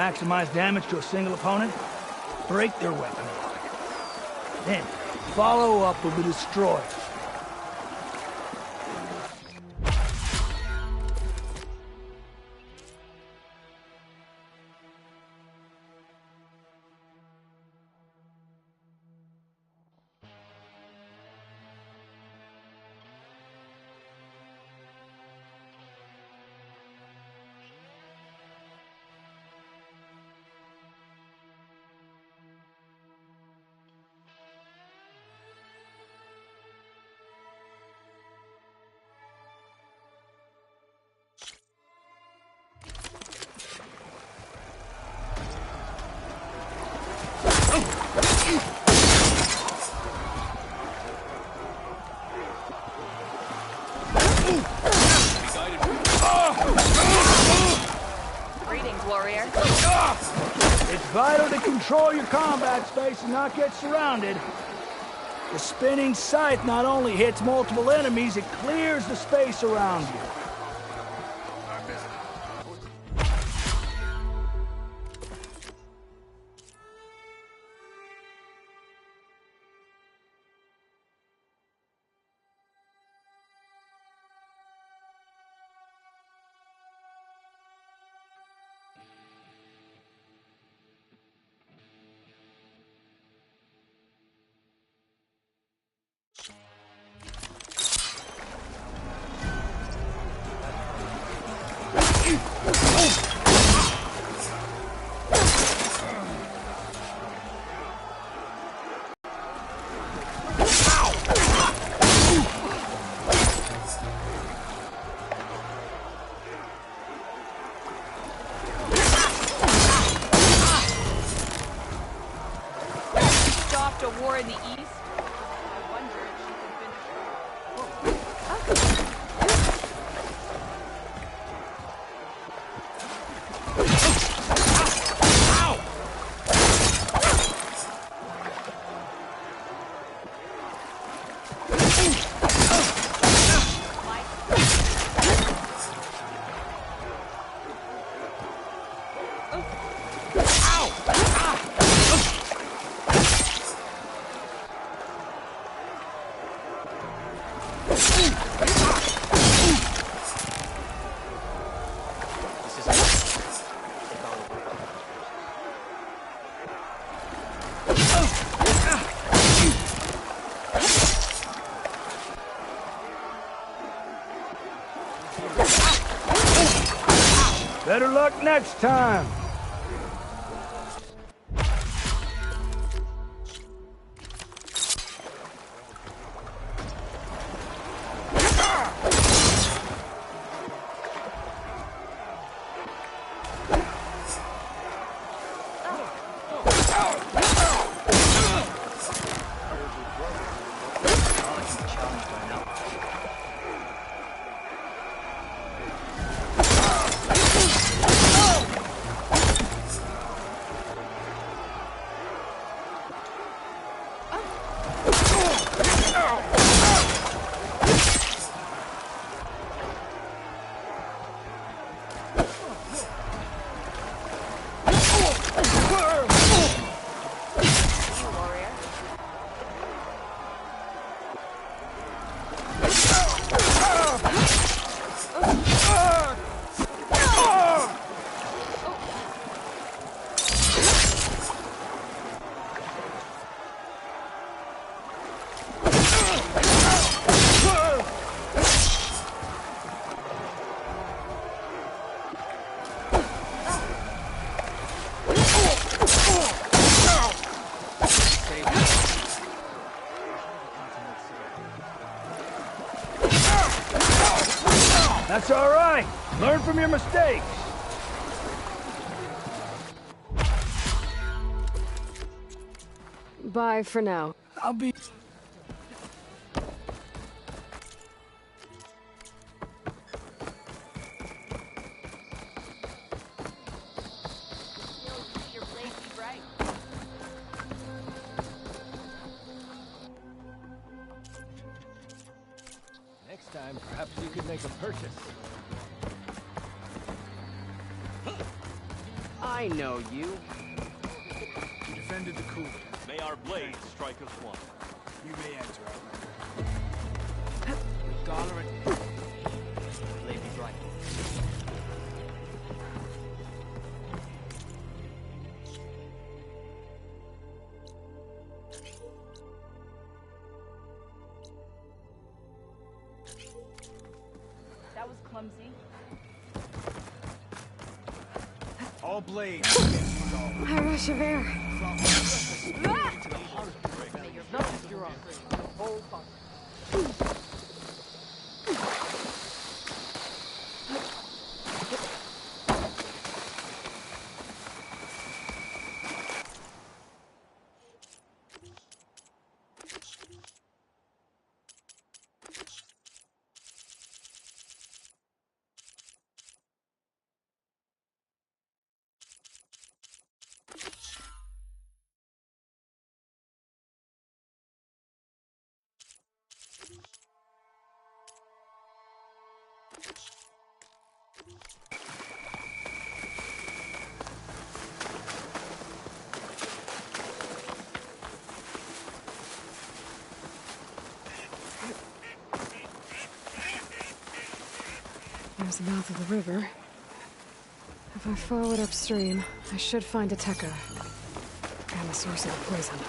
maximize damage to a single opponent, break their weapon lock. Then, follow up with the destroyer. Greetings, warrior. It's vital to control your combat space and not get surrounded. The spinning scythe not only hits multiple enemies, it clears the space around you. A war in the east. I wonder if she can finish Better luck next time. That's all right. Learn from your mistakes. Bye for now. I'll be... your blade be bright. Next time, perhaps you could make a purchase. I know you. You defended the cooler. May our blades strike us one. You may enter, Outlander. Dollar and... Lady's right. That was clumsy. All blades. I rush of air. You're on. The whole fuck. There's the mouth of the river. If I follow it upstream, I should find a Tekka. And the source of the poison.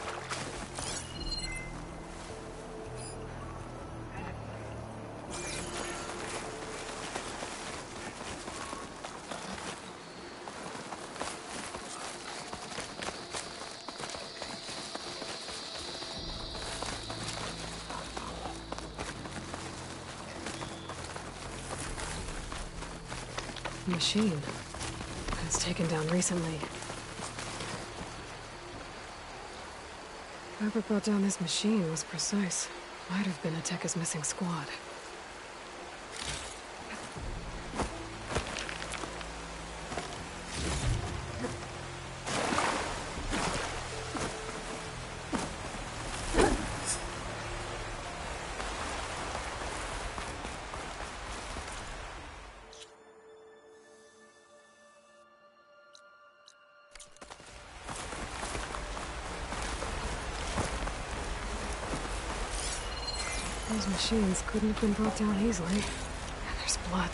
Machine. It was taken down recently. Whoever brought down this machine was precise. Might have been a Tekka's missing squad. Those machines couldn't have been brought down easily. And there's blood.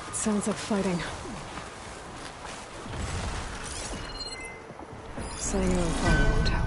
It sounds like fighting. Setting you on fire won't help.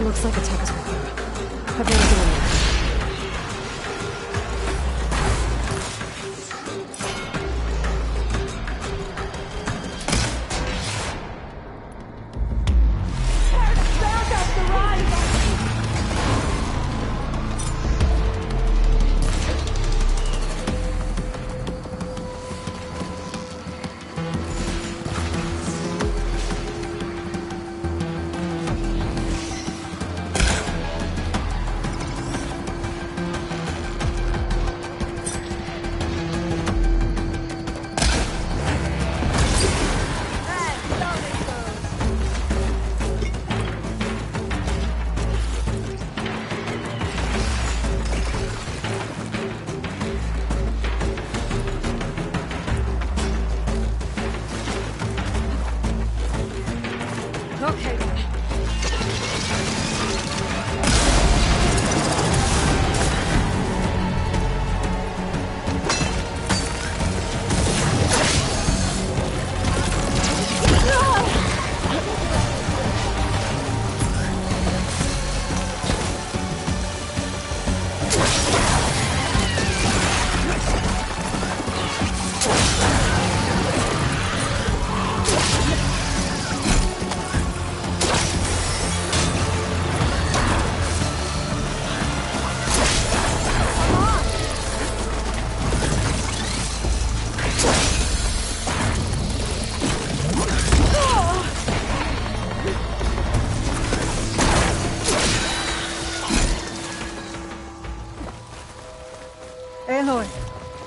Looks like a Tekka's with them. I better go in there.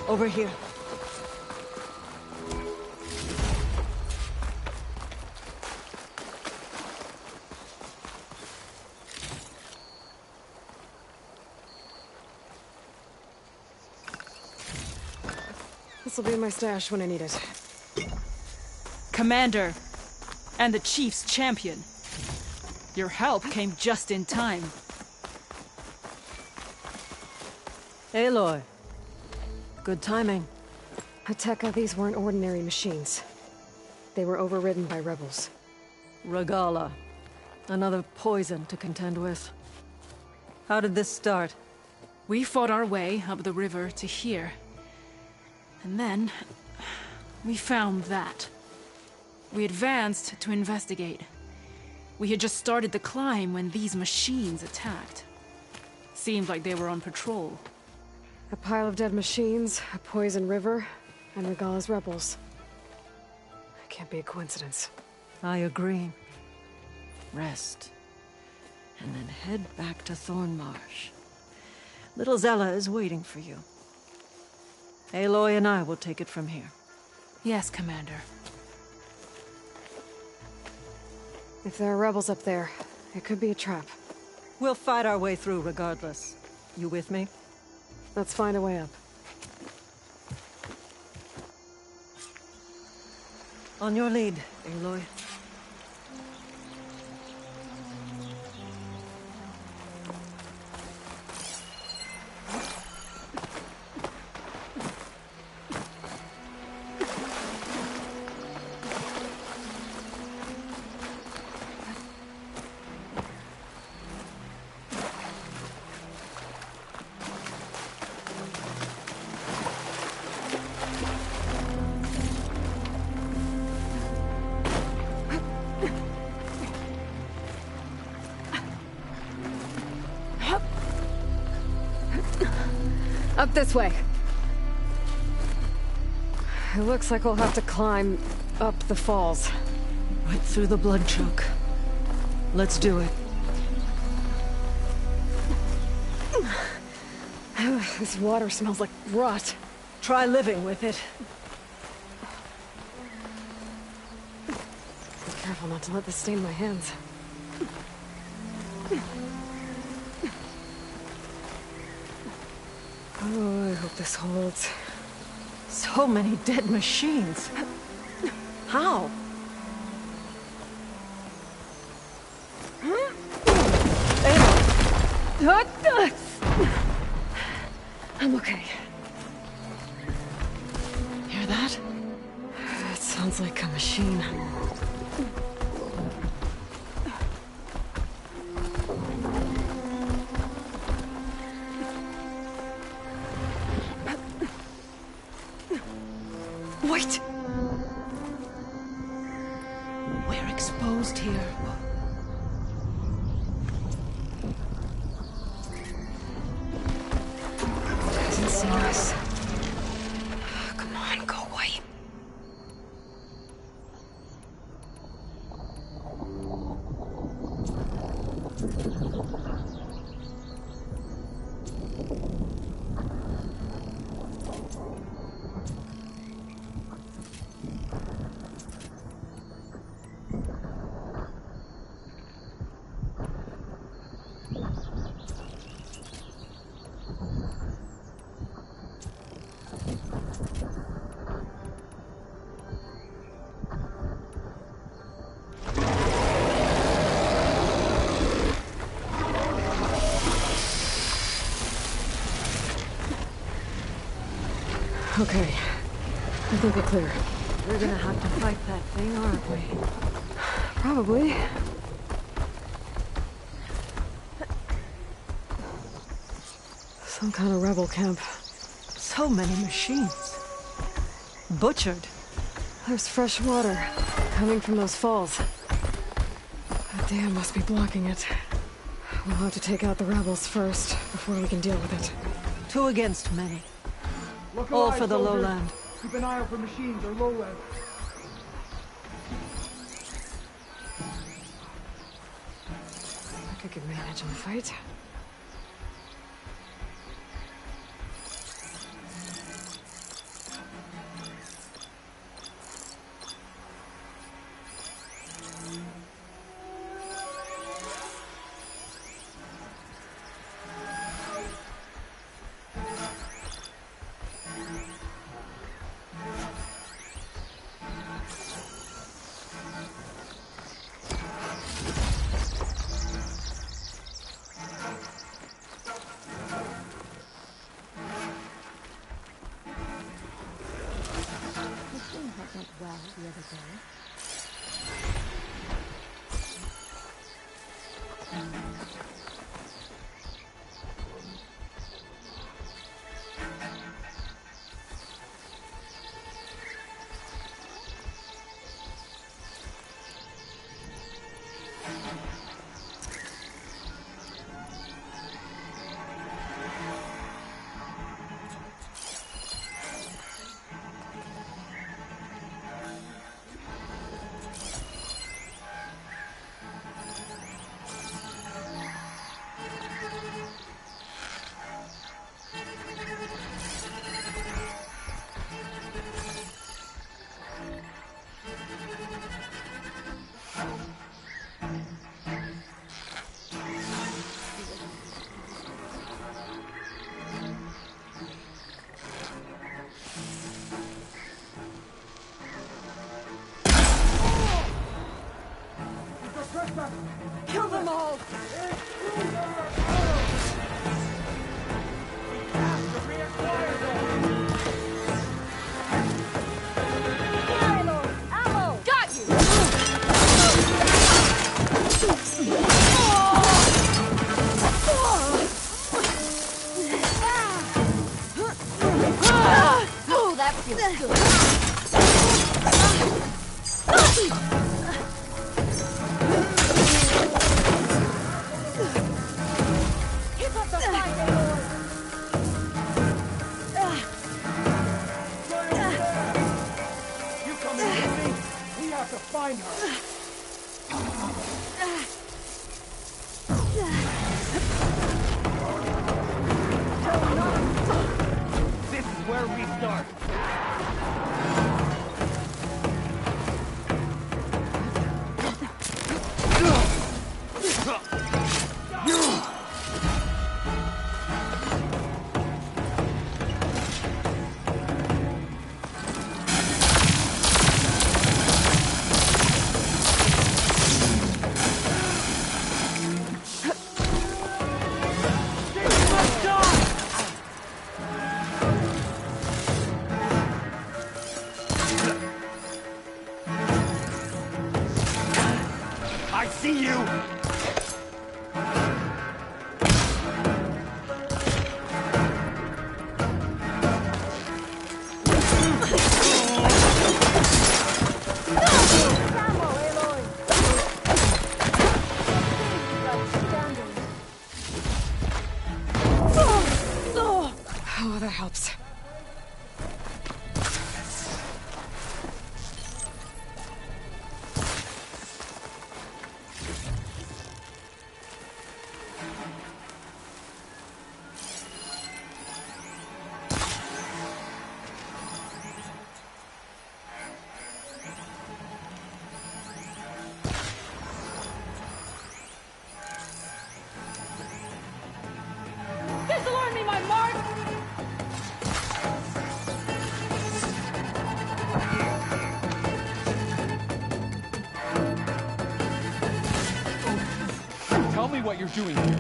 Over here. This'll be my stash when I need it. Commander, and the Chief's champion. Your help came just in time. Aloy. Good timing. Hateka, these weren't ordinary machines. They were overridden by rebels. Regalla. Another poison to contend with. How did this start? We fought our way up the river to here. And then, we found that. We advanced to investigate. We had just started the climb when these machines attacked. Seemed like they were on patrol. A pile of dead machines, a poison river, and Regalla's rebels. It can't be a coincidence. I agree. Rest. And then head back to Thornmarsh. Little Zella is waiting for you. Aloy and I will take it from here. Yes, Commander. If there are rebels up there, it could be a trap. We'll fight our way through regardless. You with me? Let's find a way up. On your lead, Aloy. Up this way. It looks like we'll have to climb up the falls. Right through the blood choke. Let's do it. This water smells like rot. Try living with it. Careful not to let this stain my hands. Oh, I hope this holds. So many dead machines. How? I'm okay. Hear that? That sounds like a machine. Wait! We're exposed here. Hasn't seen us. Come on, go away. Okay. I think we're clear. We're gonna have to fight that thing, aren't we? Probably. Some kind of rebel camp. So many machines. Butchered. There's fresh water coming from those falls. A dam must be blocking it. We'll have to take out the rebels first, before we can deal with it. 2 against many. Look All alive, for the soldiers. lowland. Keep an eye out for machines or lowland. I could manage in a fight. You coming with me? We have to find her. This is where we start. I see you! Oh, that helps. This'll earn me my mark! Tell me what you're doing here.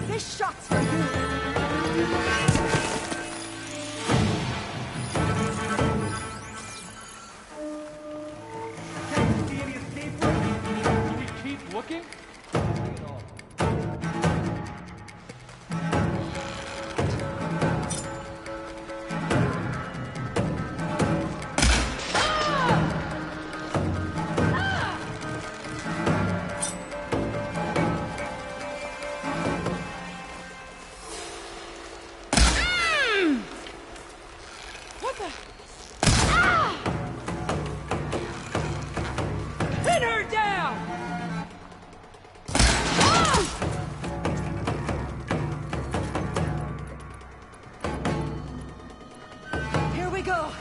This shot's for you. Can't see any escape routes? Should we keep looking? What the? Ah! Pin her down! Here we go.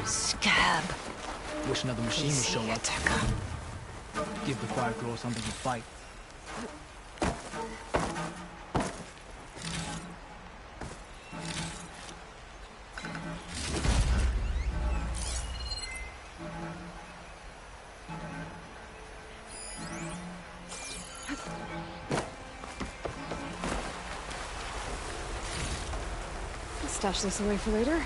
Scab. Wish another machine would show up. Give the fire girl something to fight. Stash this away for later.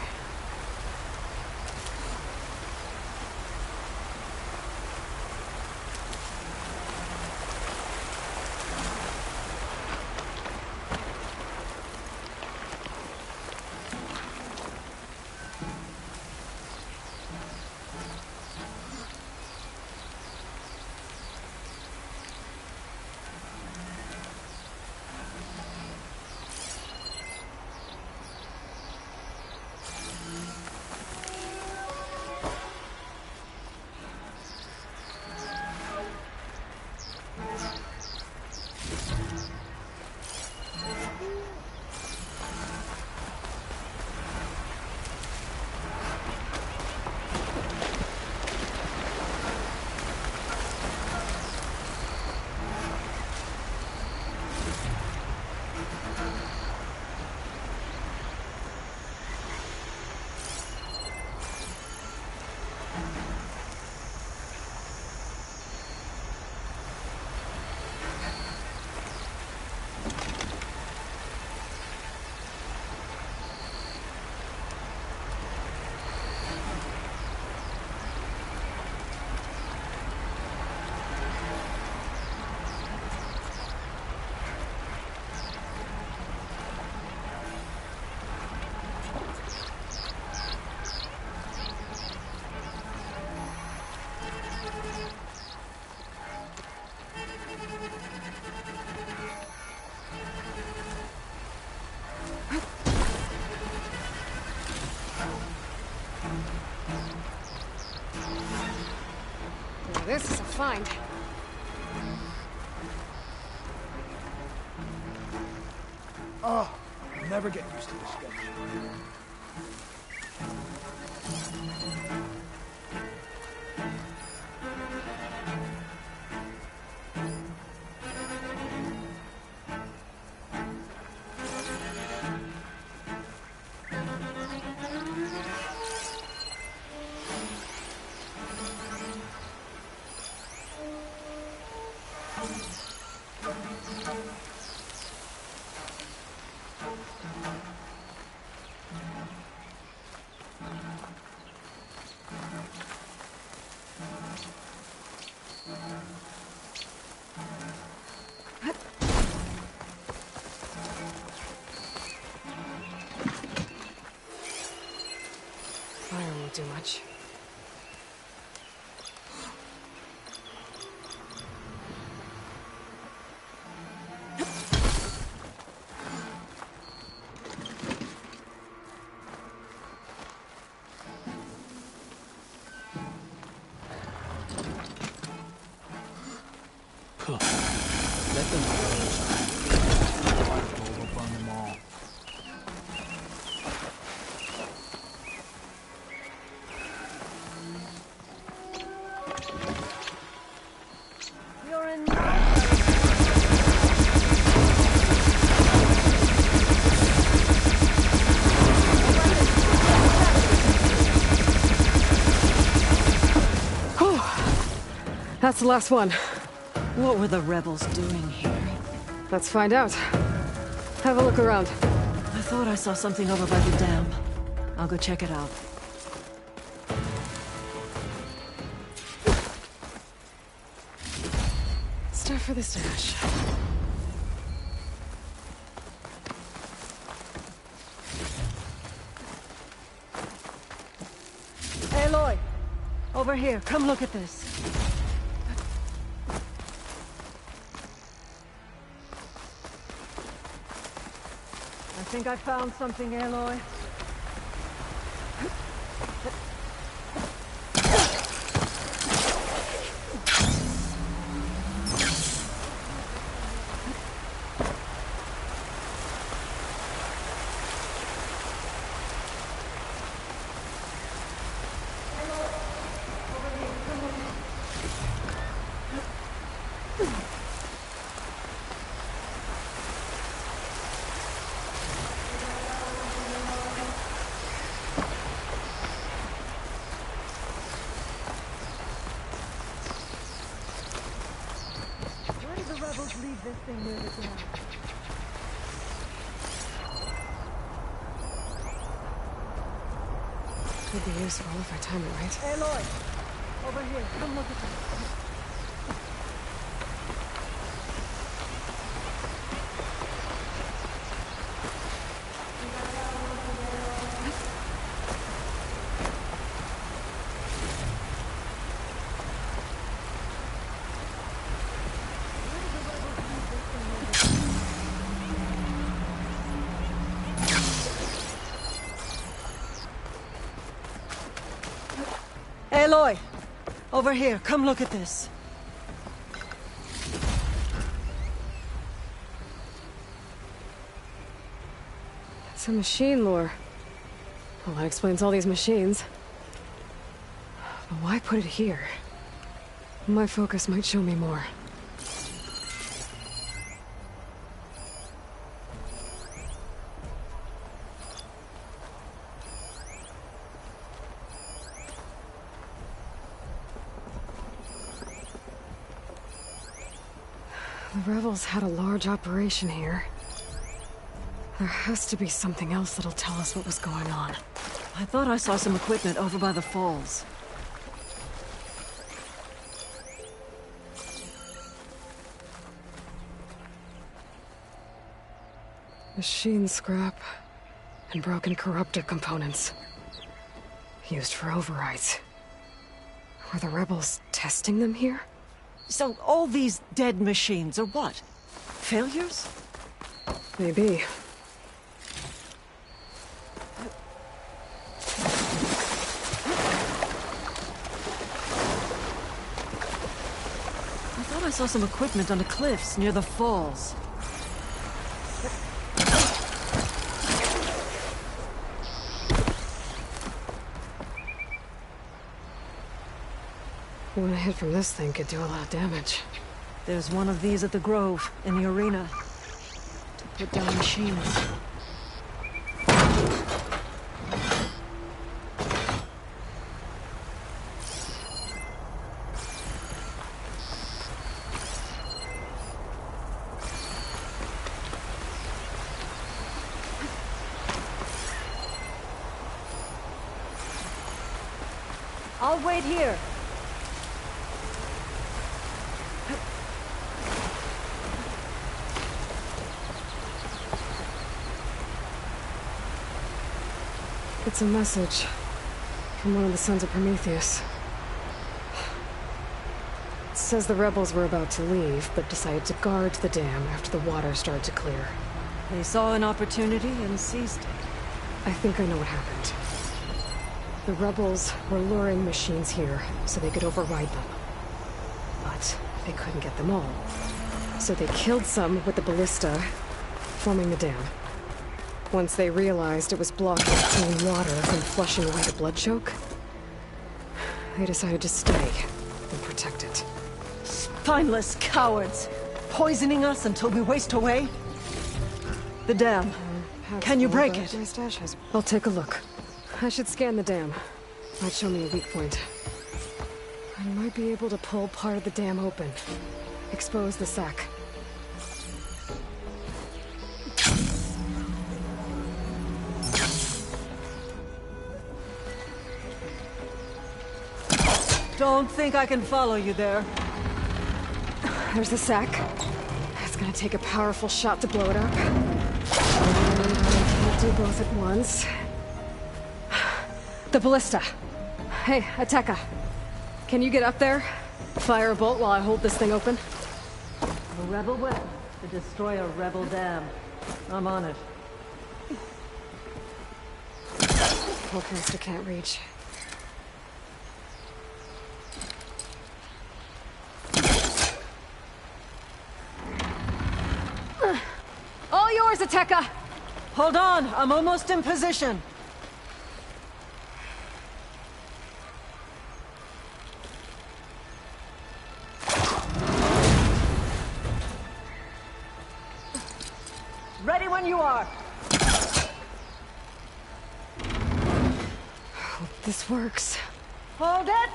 Now this is a find. Oh, I'll never get used to this sketch. Fire won't do much. Let them go. We'll burn them all. You're in. That's the last one. What were the rebels doing here? Let's find out. Have a look around. I thought I saw something over by the dam. I'll go check it out. Stuff for the stash. Aloy! Over here, come look at this. I think I found something, Aloy. leave this thing near the dam. Could be useful if I time it right. Aloy! Over here, come look at this. Aloy! Over here, come look at this. It's a machine lore. Well, that explains all these machines. But why put it here? My focus might show me more. The rebels had a large operation here. There has to be something else that'll tell us what was going on. I thought I saw some equipment over by the falls. Machine scrap and broken corruptor components. Used for overrides. Were the rebels testing them here? So all these dead machines are what? Failures? Maybe. I thought I saw some equipment on the cliffs near the falls. One hit from this thing could do a lot of damage. There's one of these at the Grove, in the arena. To put down machines. I'll wait here. It's a message from one of the Sons of Prometheus. It says the rebels were about to leave, but decided to guard the dam after the water started to clear. They saw an opportunity and seized it. I think I know what happened. The rebels were luring machines here so they could override them. But they couldn't get them all. So they killed some with the ballista, forming the dam. Once they realized it was blocking clean water from flushing away the blood choke, they decided to stay and protect it. Spineless cowards! Poisoning us until we waste away? The dam. Can you break it? My stash has. I'll take a look. I should scan the dam. Might show me a weak point. I might be able to pull part of the dam open. Expose the sack. Don't think I can follow you there. There's the sack. It's gonna take a powerful shot to blow it up. I can't do both at once. The ballista. Hey, Ateka. Can you get up there? Fire a bolt while I hold this thing open? A rebel web to destroy a rebel dam. I'm on it. Volcanister can't reach. All yours, Ateka! Hold on, I'm almost in position. Ready when you are. Hope this works. Hold it!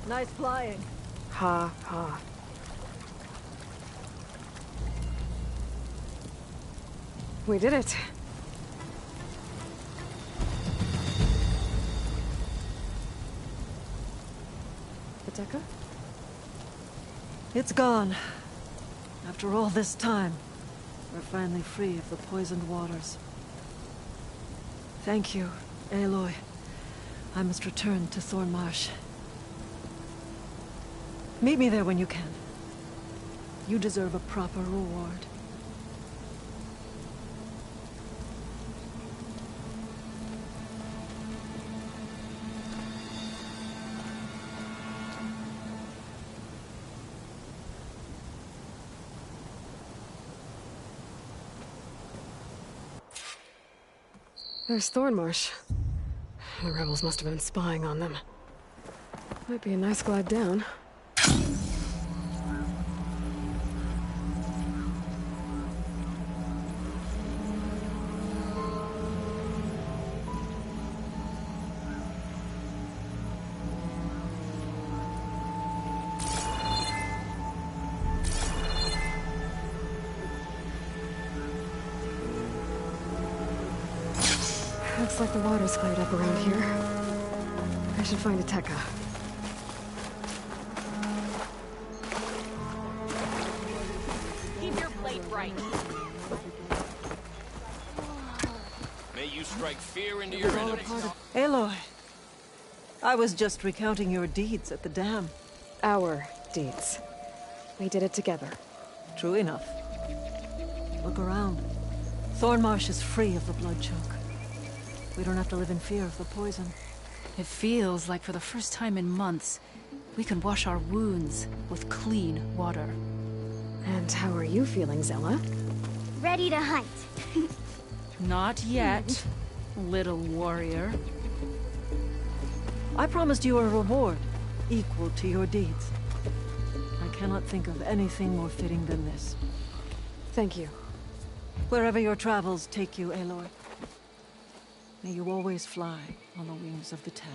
Nice flying. Ha ha. We did it. Viteca? It's gone. After all this time, we're finally free of the poisoned waters. Thank you, Aloy. I must return to Thornmarsh. Meet me there when you can. You deserve a proper reward. There's Thornmarsh. The rebels must have been spying on them. Might be a nice glide down. Looks like the water's cleared up around here. I should find Viteca. Keep your blade bright. May you strike fear into your enemies. Aloy, I was just recounting your deeds at the dam. Our deeds. We did it together. True enough. Look around. Thornmarsh is free of the blood choke. We don't have to live in fear of the poison. It feels like for the first time in months, we can wash our wounds with clean water. And how are you feeling, Zella? Ready to hunt. Not yet, little warrior. I promised you a reward equal to your deeds. I cannot think of anything more fitting than this. Thank you. Wherever your travels take you, Aloy, may you always fly on the wings of the Ten.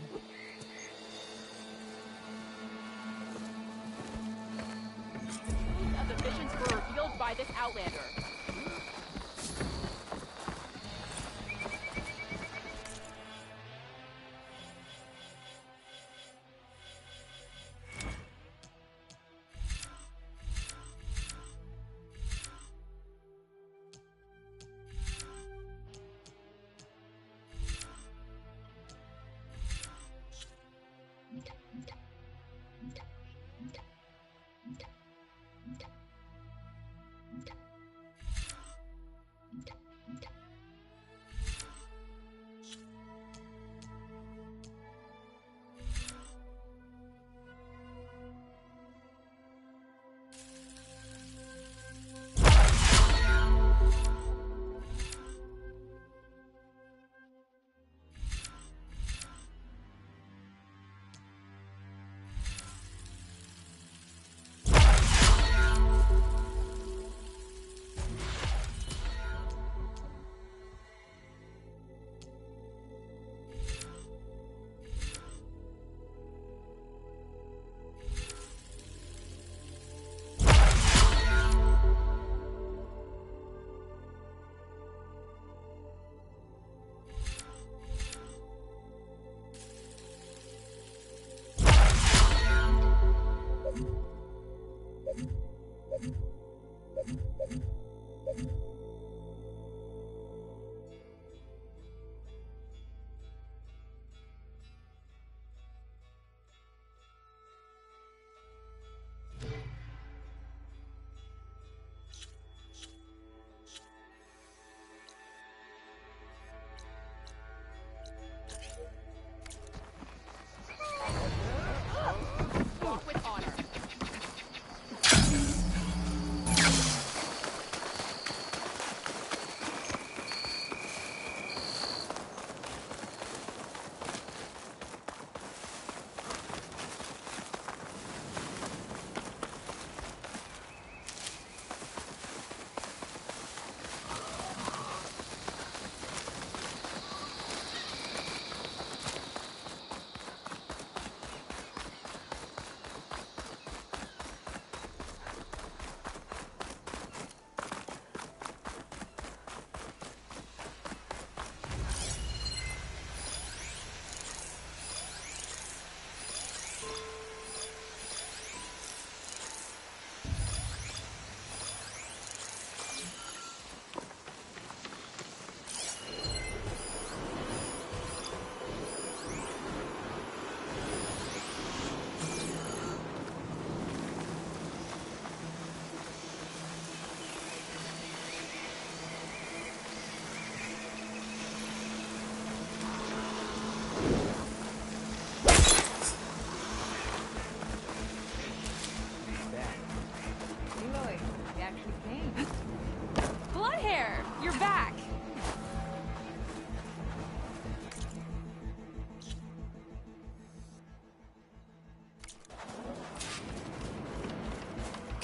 Truth of the visions were revealed by this Outlander.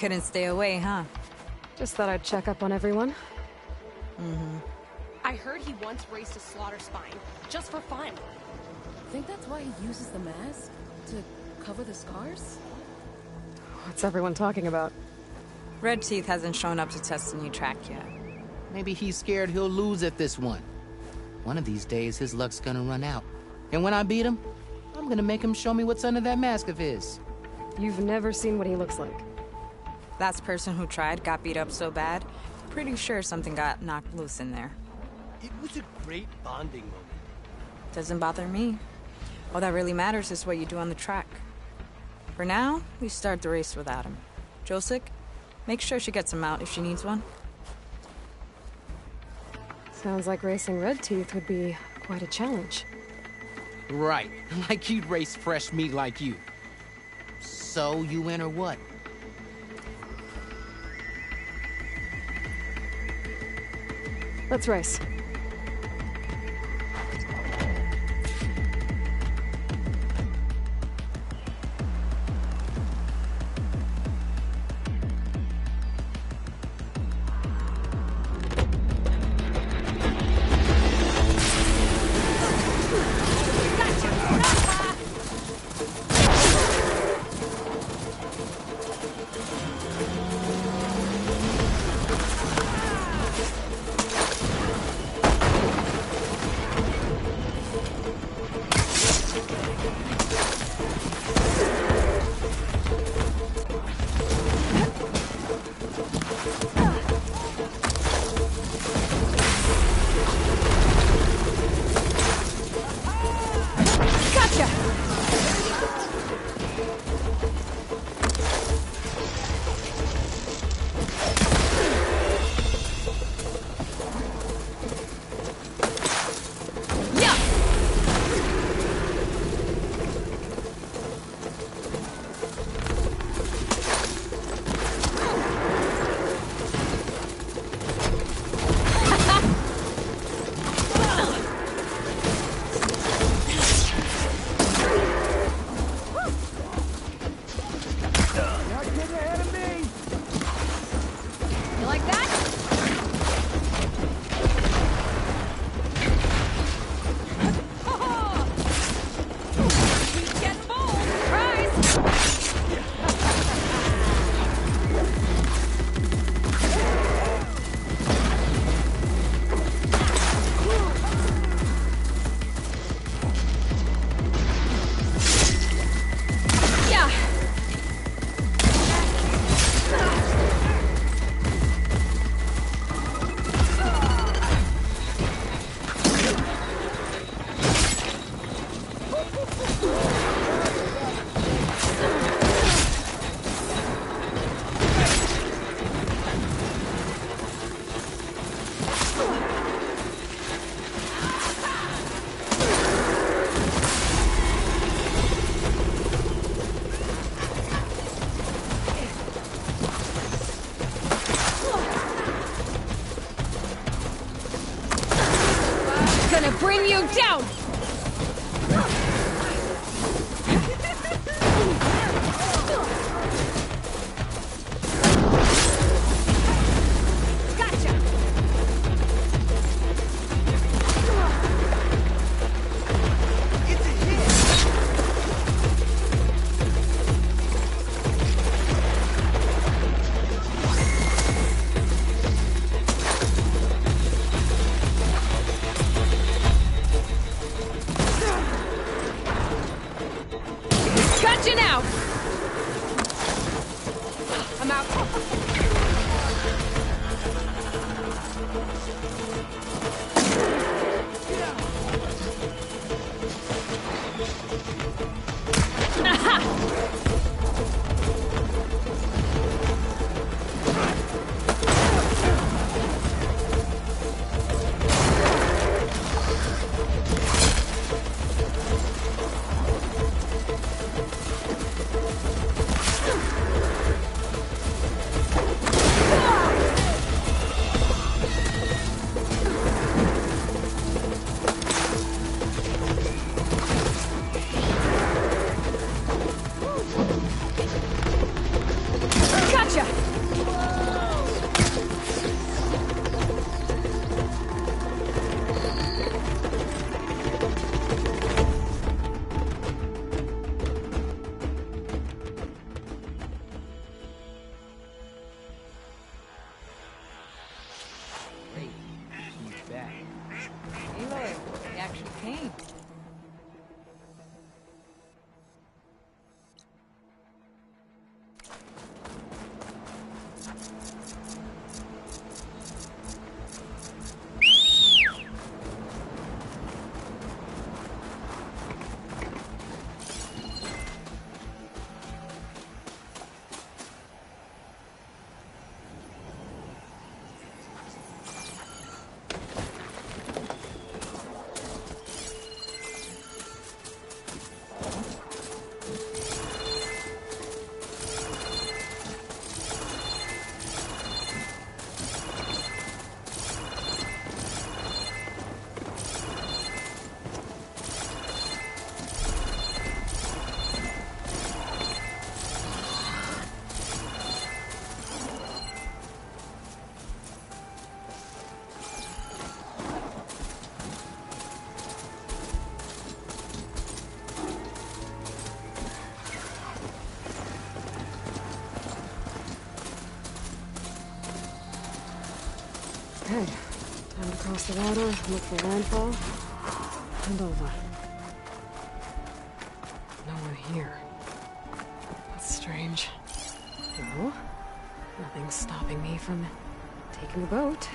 Couldn't stay away, huh? Just thought I'd check up on everyone. I heard he once raced a slaughter spine, just for fun. Think that's why he uses the mask? To cover the scars? What's everyone talking about? Red Teeth hasn't shown up to test the new track yet. Maybe he's scared he'll lose at this one. One of these days, his luck's gonna run out. And when I beat him, I'm gonna make him show me what's under that mask of his. You've never seen what he looks like. Last person who tried got beat up so bad, pretty sure something got knocked loose in there. It was a great bonding moment. Doesn't bother me. All that really matters is what you do on the track. For now, we start the race without him. Josik, make sure she gets him out if she needs one. Sounds like racing Red Teeth would be quite a challenge. Right, like he'd race fresh meat like you. So, you in or what? Let's race. Bring you down! Gotcha now! I'm out. Cross the water, look for landfall, and over. No one here. That's strange. No, nothing's stopping me from taking the boat.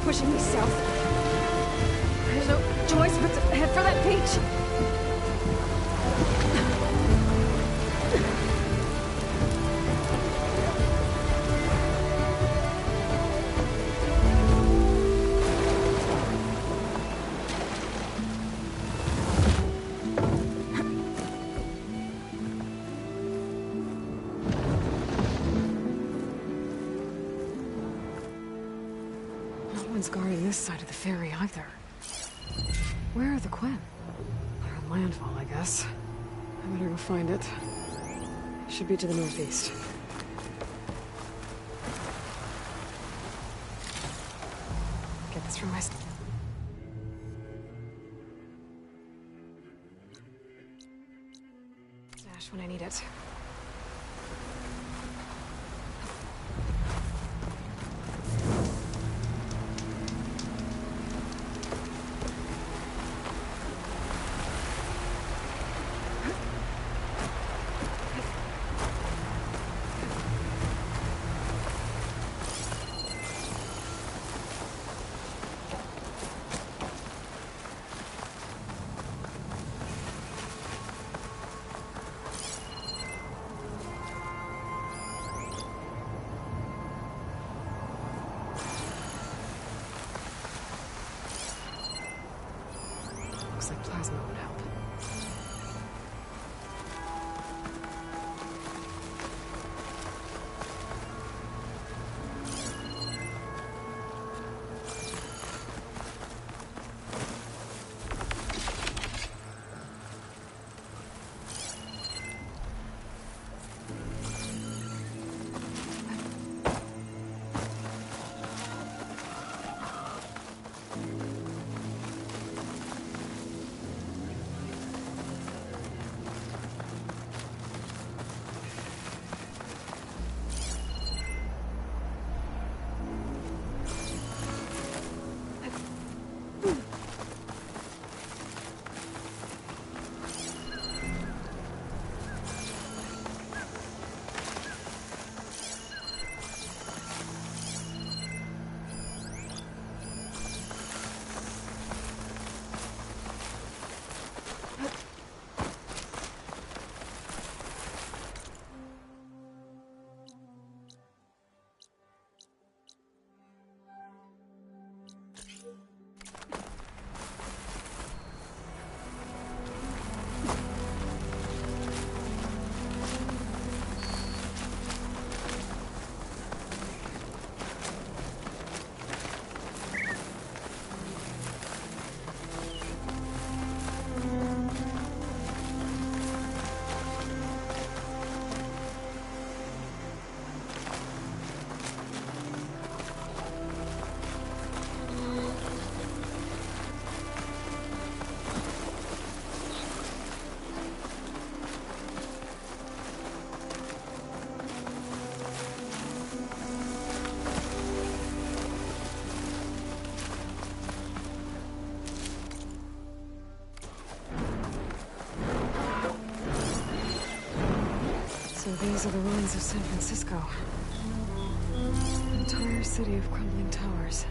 Pushing me south. There's no choice but to head for that beach. Guarding this side of the ferry either. Where are the Quen? They're on landfall, I guess. I better go find it. Should be to the northeast. Get this from my... stash when I need it. Looks like plasma would help. These are the ruins of San Francisco. An entire city of crumbling towers.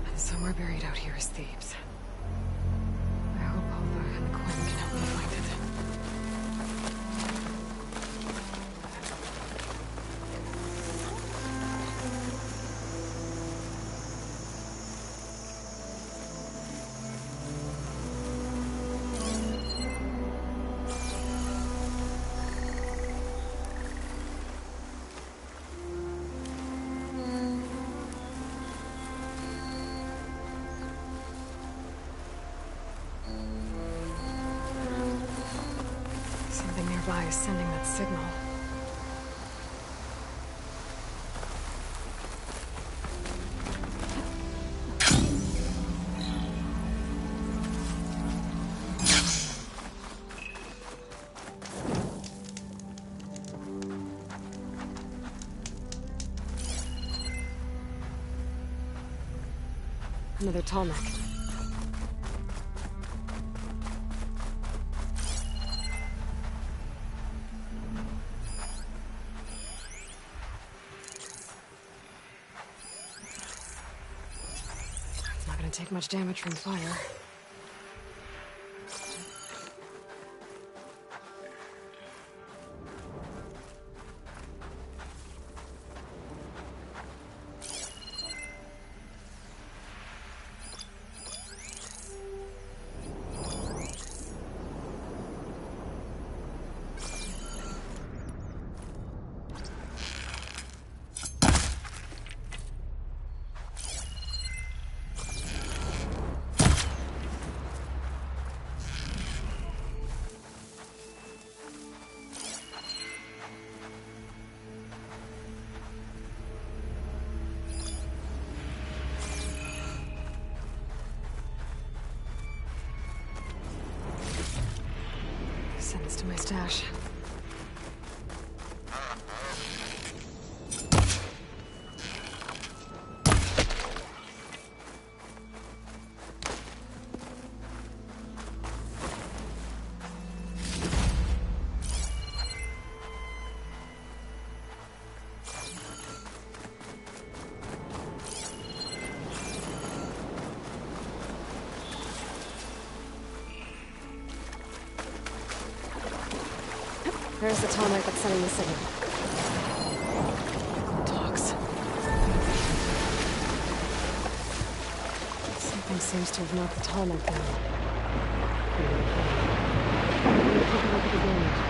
And somewhere buried out here is Thebes. I hope Alva and Quinn can help me find it. Something nearby is sending that signal. Another tall neck. Not gonna take much damage from fire. Send this to my stash. There's the tall neck that's sending the signal. Dogs. Something seems to have knocked the tall neck down. I'm gonna take a look at the damage.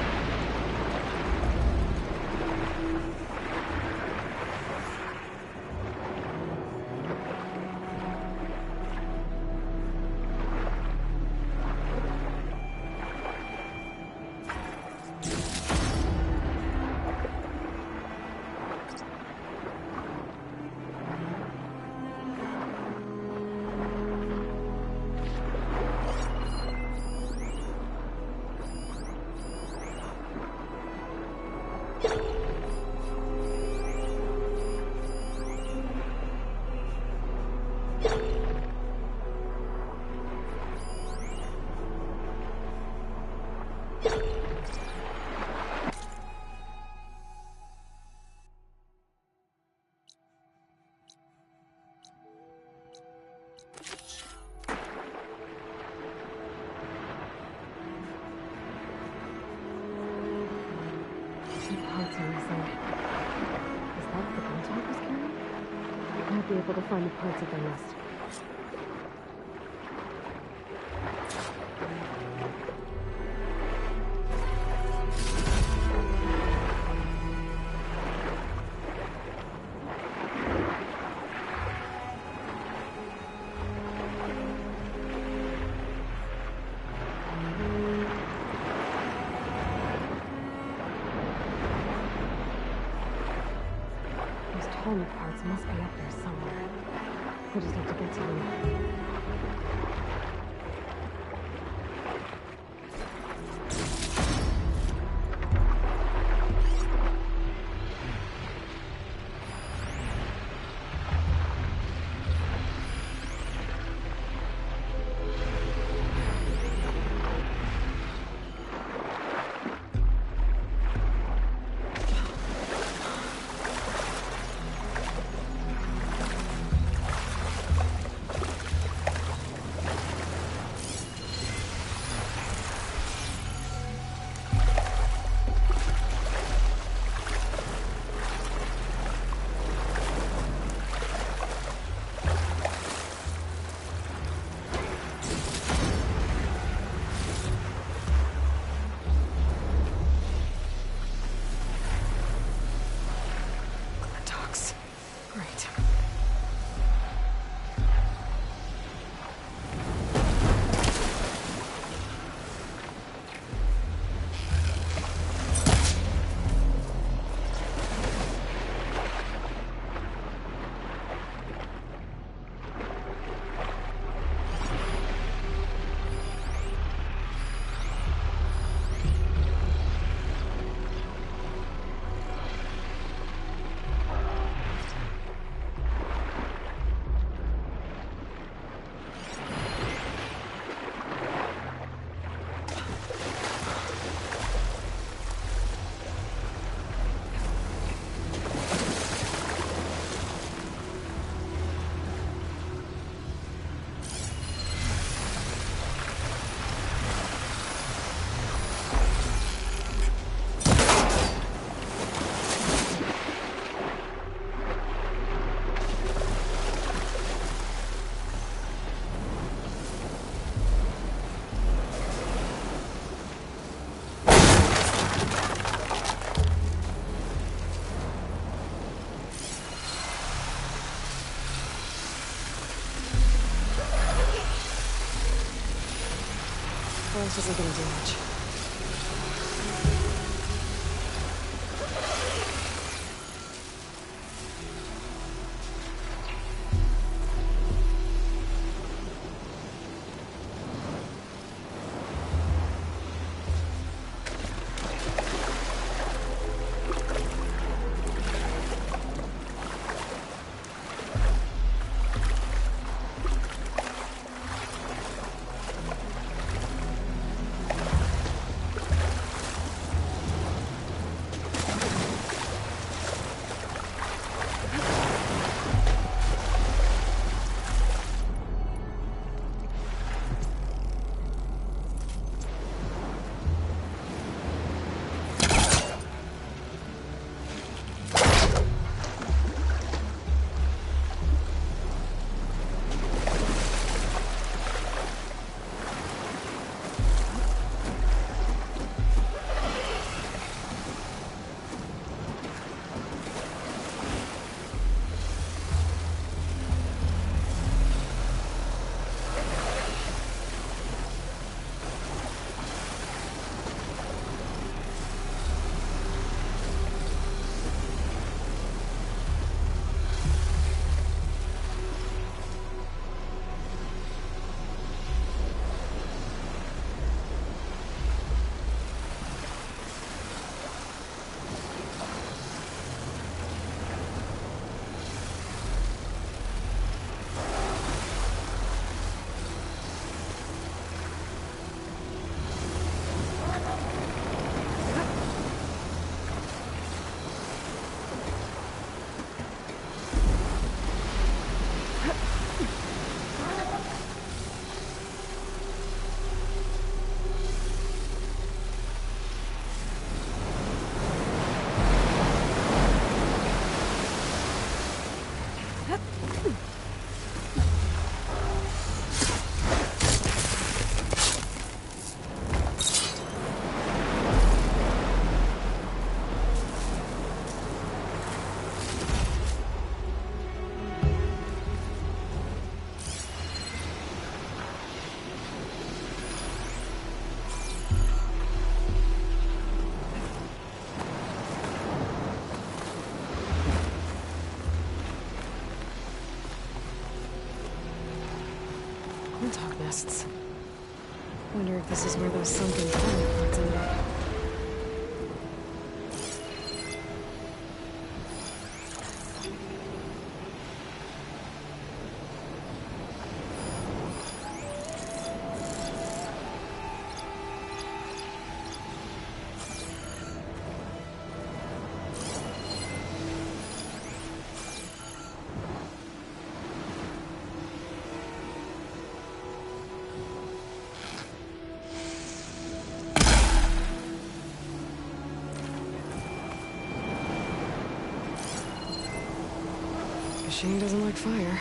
Be able to find the parts of their nest. Those tiny parts must be up there somewhere. I just have to get to them. Forest isn't gonna do much. Dog nests. Wonder if this is where those sunken flower pots ended up. Machine doesn't like fire.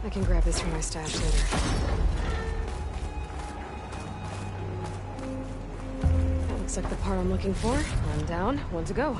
I can grab this from my stash later. That looks like the part I'm looking for. One down, one to go.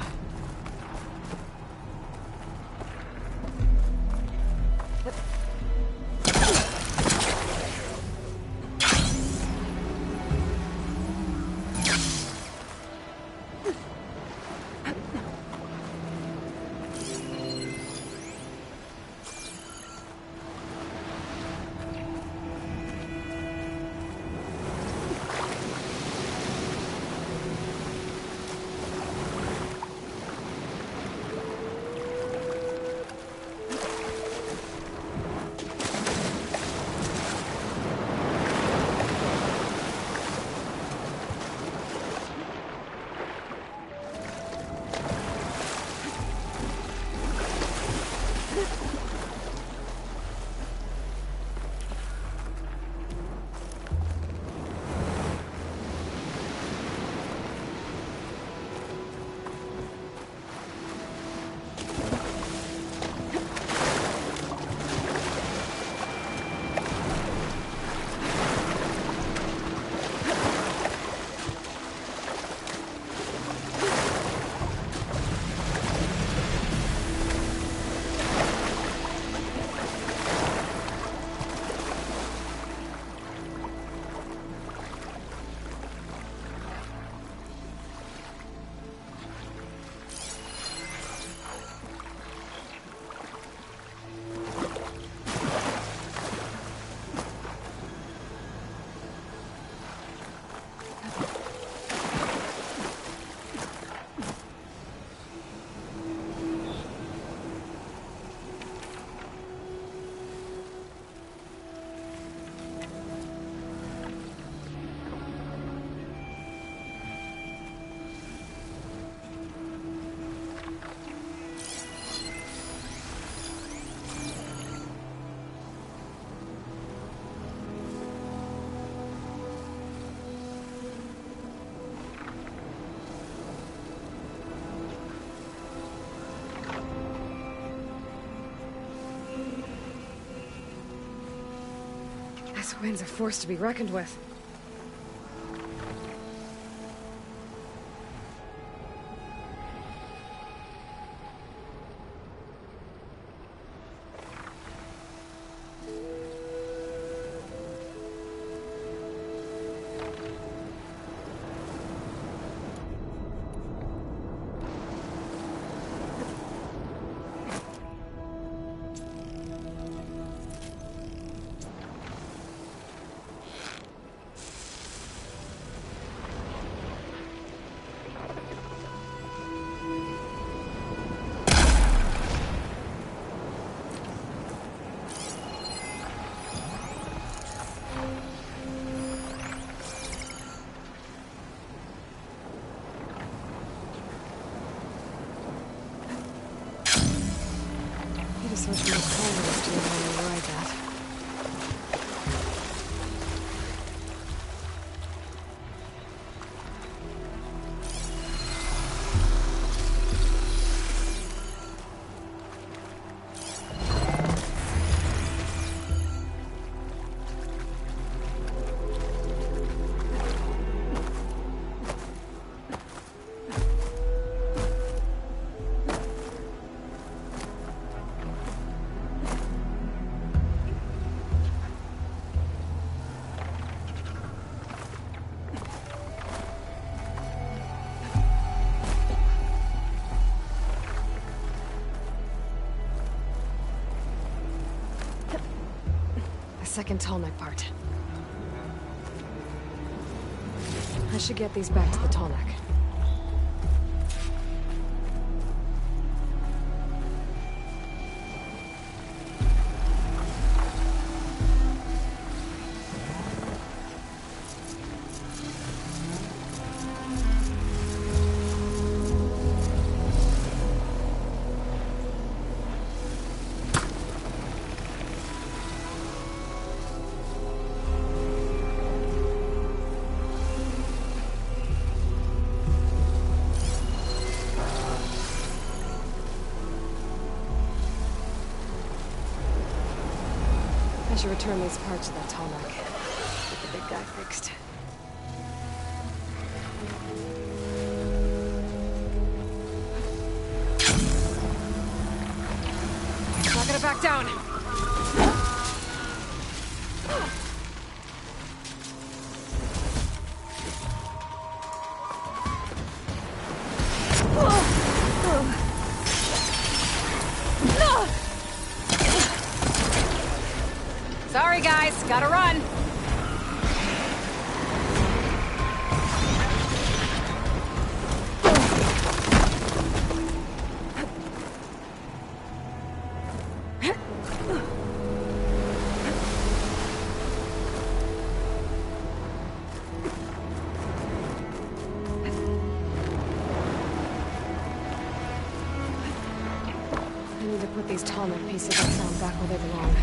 This wind's a force to be reckoned with. So much more progress to override that. Second Tallneck part. I should get these back to the Tallneck. I should return these parts to that Tallneck. Get the big guy fixed. Not gonna back down! Sorry, guys. Gotta run. I need to put these these Tallneck pieces I found back where they belong.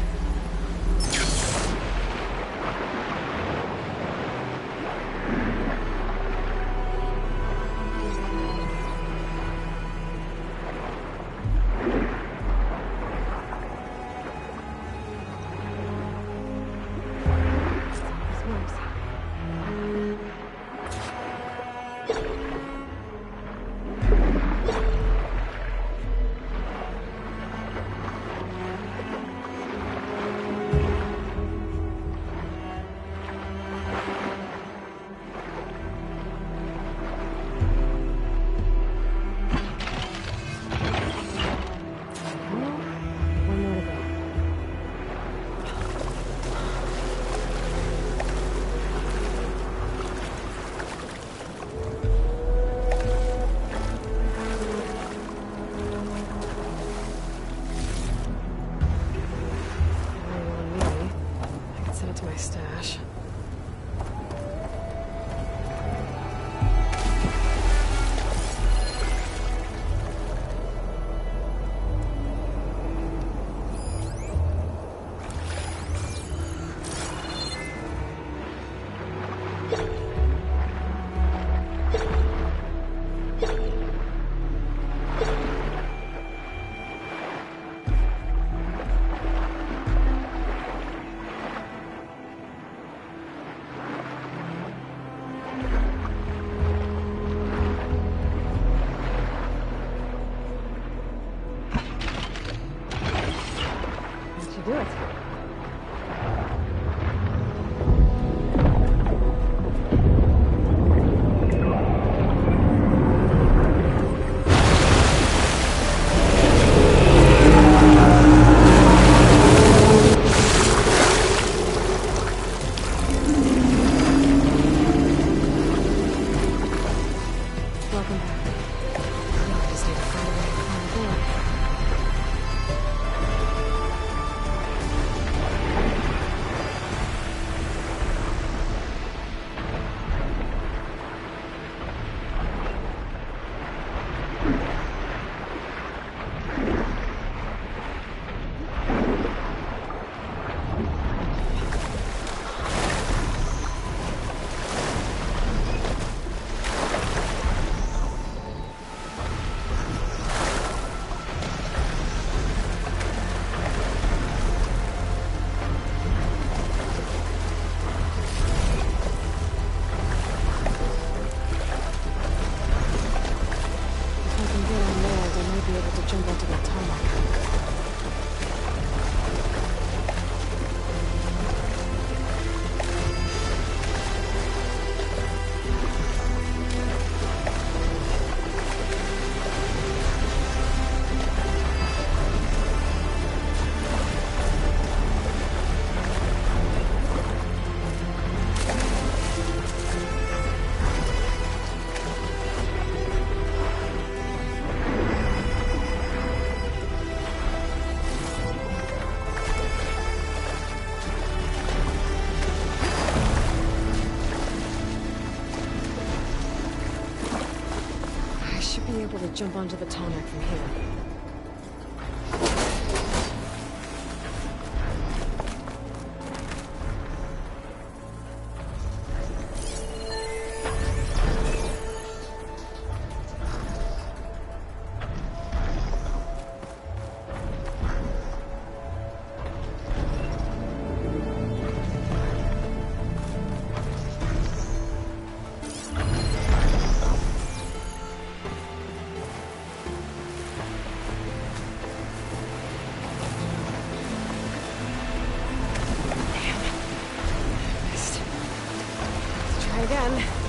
Jump onto the Tallneck from here. Again.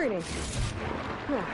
retreating. Yeah.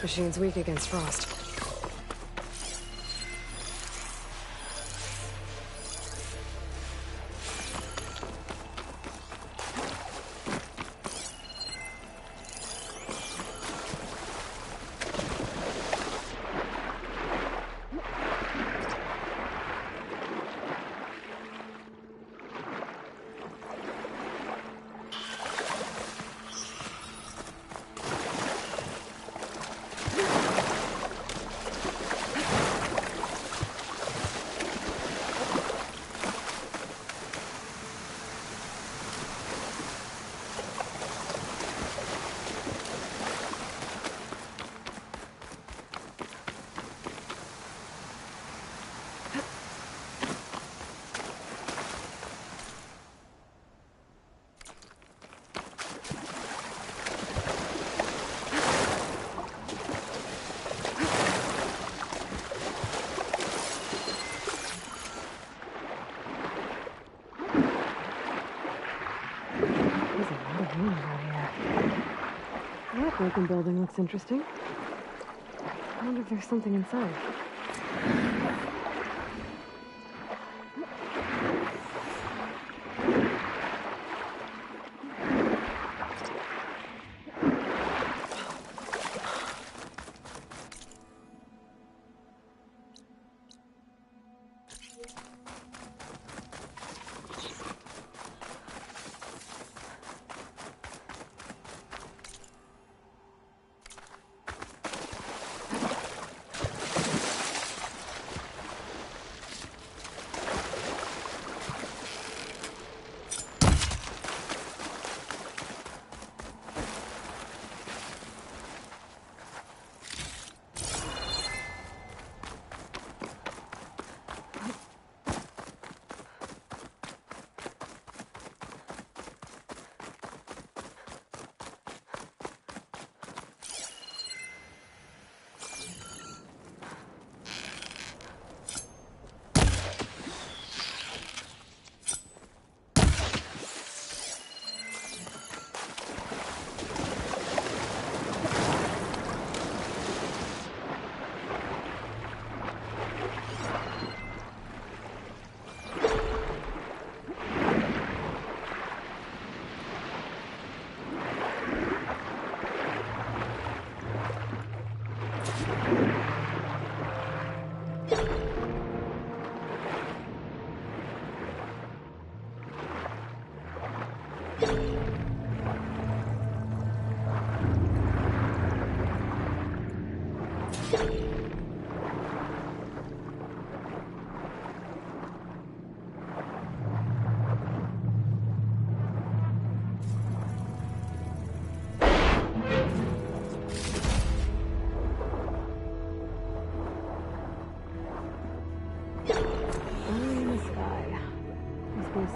Machine's weak against frost. Broken building looks interesting. I wonder if there's something inside.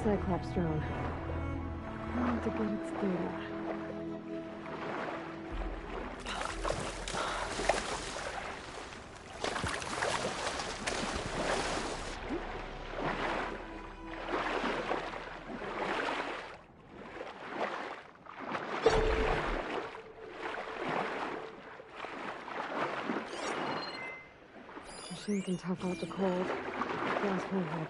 Cyclops drone. I need to get its data. Machine can tough out the cold. Gas won't help.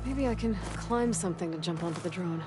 Maybe I can climb something to jump onto the drone.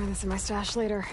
Find this in my stash later.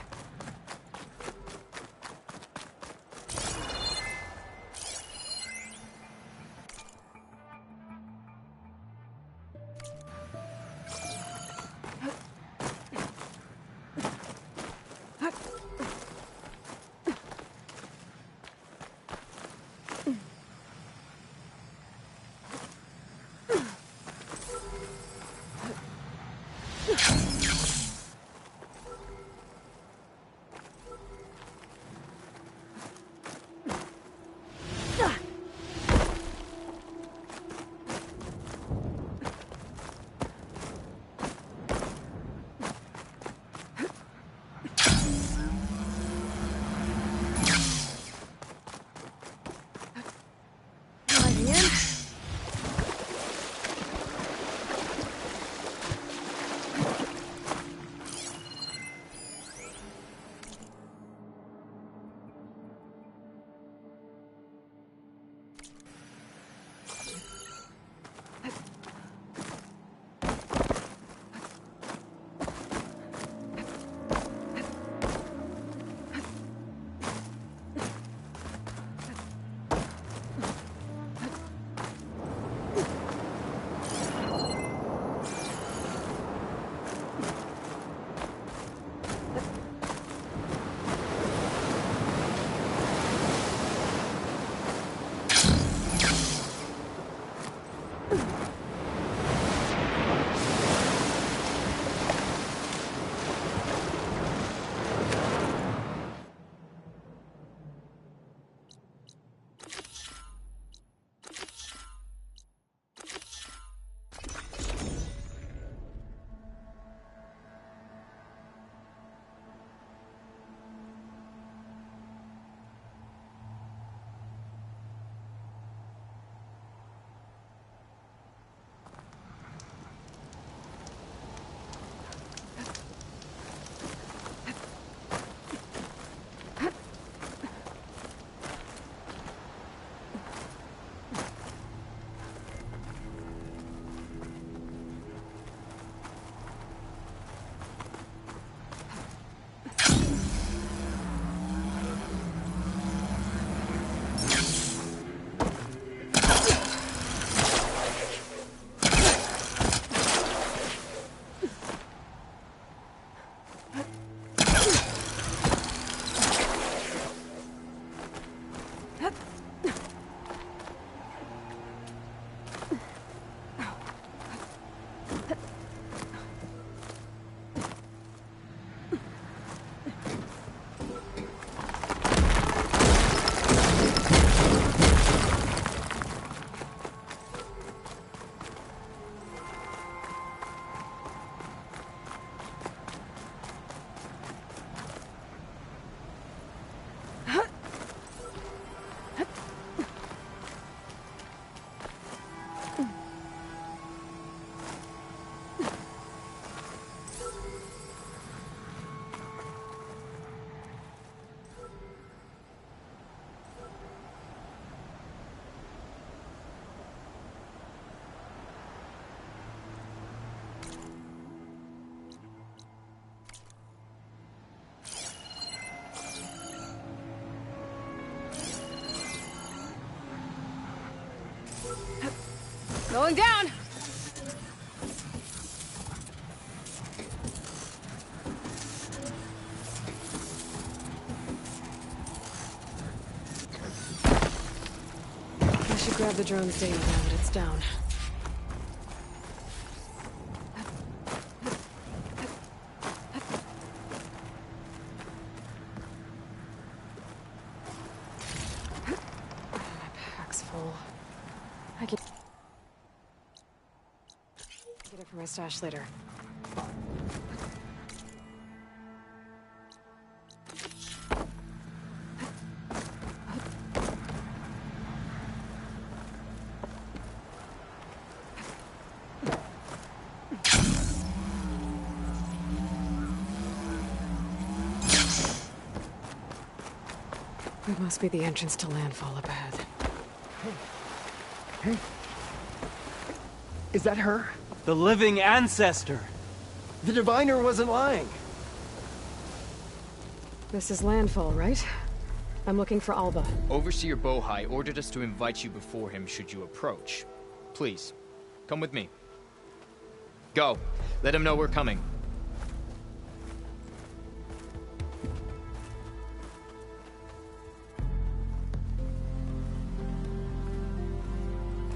Going down! I should grab the drone's data now that it's down. My pack's full. I can get it for my stash later. It must be the entrance to landfall up ahead. Hey. Is that her? The living ancestor. The diviner wasn't lying. This is landfall, right? I'm looking for Alva. Overseer Bohai ordered us to invite you before him should you approach. Please, come with me. Go. Let him know we're coming.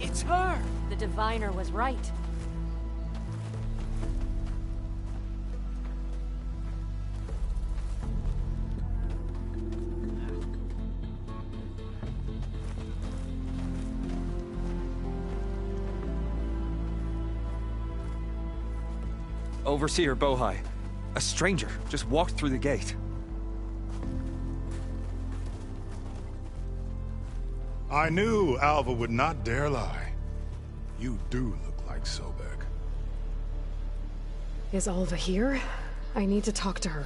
It's her! The diviner was right. Overseer Bohai. A stranger just walked through the gate. I knew Alva would not dare lie. You do look like Sobek. Is Alva here? I need to talk to her.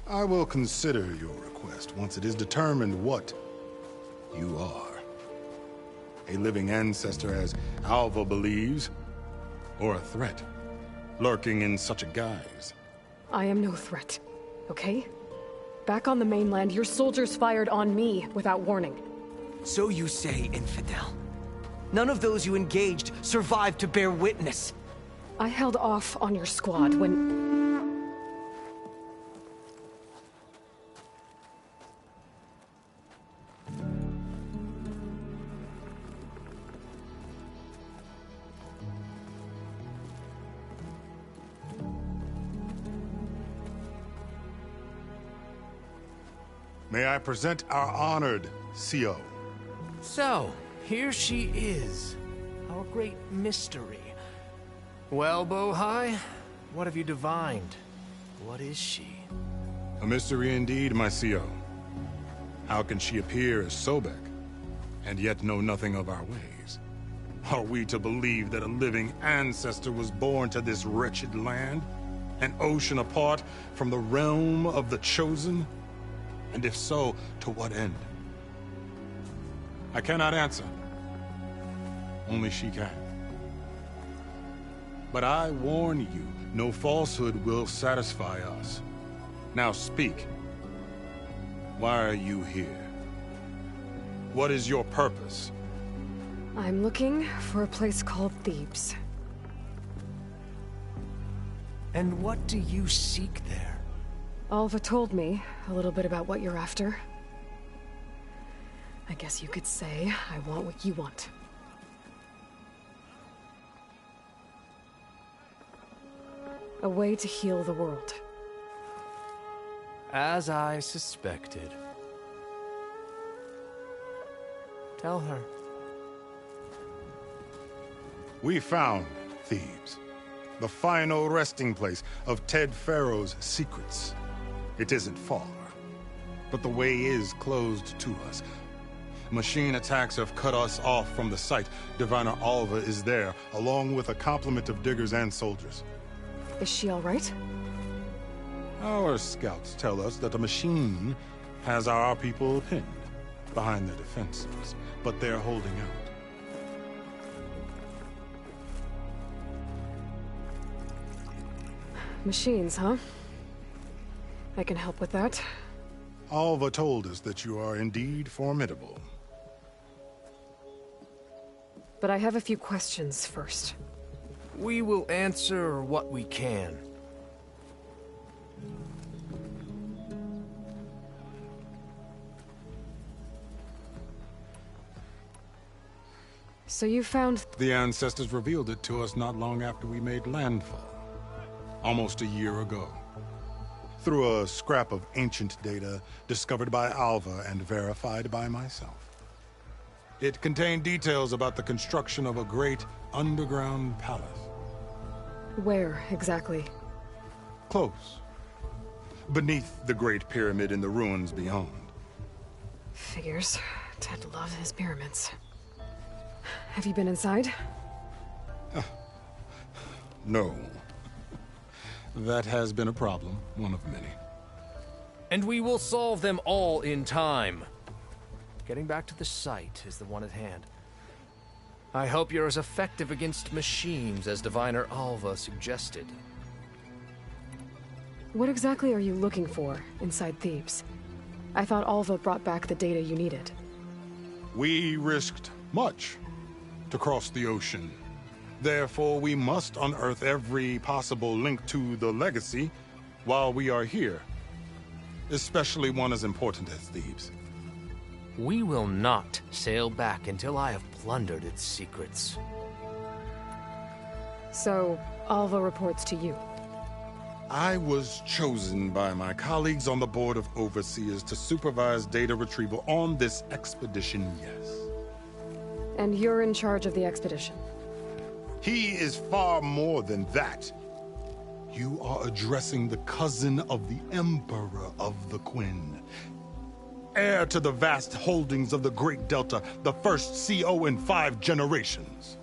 I will consider your request once it is determined what you are. A living ancestor, as Alva believes, or a threat, lurking in such a guise. I am no threat, okay? Back on the mainland, your soldiers fired on me without warning. So you say, infidel. None of those you engaged survived to bear witness. I held off on your squad when... May I present our honored CO. So, here she is, our great mystery. Well, Bohai, what have you divined? What is she? A mystery indeed, my CO. How can she appear as Sobek, and yet know nothing of our ways? Are we to believe that a living ancestor was born to this wretched land? An ocean apart from the realm of the Chosen? And if so, to what end? I cannot answer. Only she can. But I warn you, no falsehood will satisfy us. Now speak. Why are you here? What is your purpose? I'm looking for a place called Thebes. And what do you seek there? Alva told me a little bit about what you're after. I guess you could say I want what you want. A way to heal the world. As I suspected. Tell her. We found Thebes, the final resting place of Ted Pharaoh's secrets. It isn't far, but the way is closed to us. Machine attacks have cut us off from the site. Diviner Alva is there, along with a complement of diggers and soldiers. Is she all right? Our scouts tell us that the machine has our people pinned behind their defenses, but they're holding out. Machines, huh? I can help with that. Alva told us that you are indeed formidable. but I have a few questions first. We will answer what we can. So you found... The ancestors revealed it to us not long after we made landfall. Almost a year ago. Through a scrap of ancient data discovered by Alva and verified by myself. It contained details about the construction of a great underground palace. Where, exactly? Close. Beneath the Great Pyramid in the ruins beyond. Figures. Ted loves his pyramids. Have you been inside? No. That has been a problem, one of many. And we will solve them all in time. Getting back to the site is the one at hand. I hope you're as effective against machines as Diviner Alva suggested. What exactly are you looking for inside Thebes? I thought Alva brought back the data you needed. We risked much to cross the ocean. Therefore, we must unearth every possible link to the legacy while we are here. Especially one as important as Thebes. We will not sail back until I have plundered its secrets. So, Alva reports to you? I was chosen by my colleagues on the Board of Overseers to supervise data retrieval on this expedition, yes. And you're in charge of the expedition? He is far more than that. You are addressing the cousin of the Emperor of the Quen. Heir to the vast holdings of the Great Delta, the first CO in 5 generations.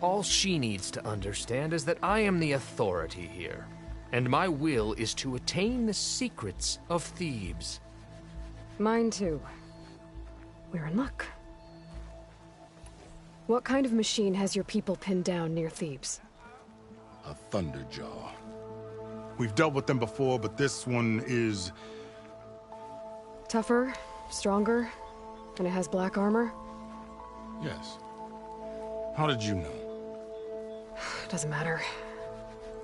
All she needs to understand is that I am the authority here, and my will is to attain the secrets of Thebes. Mine too. We're in luck. What kind of machine has your people pinned down near Thebes? A Thunderjaw. We've dealt with them before, but this one is... Tougher, stronger, and it has black armor? Yes. How did you know? Doesn't matter.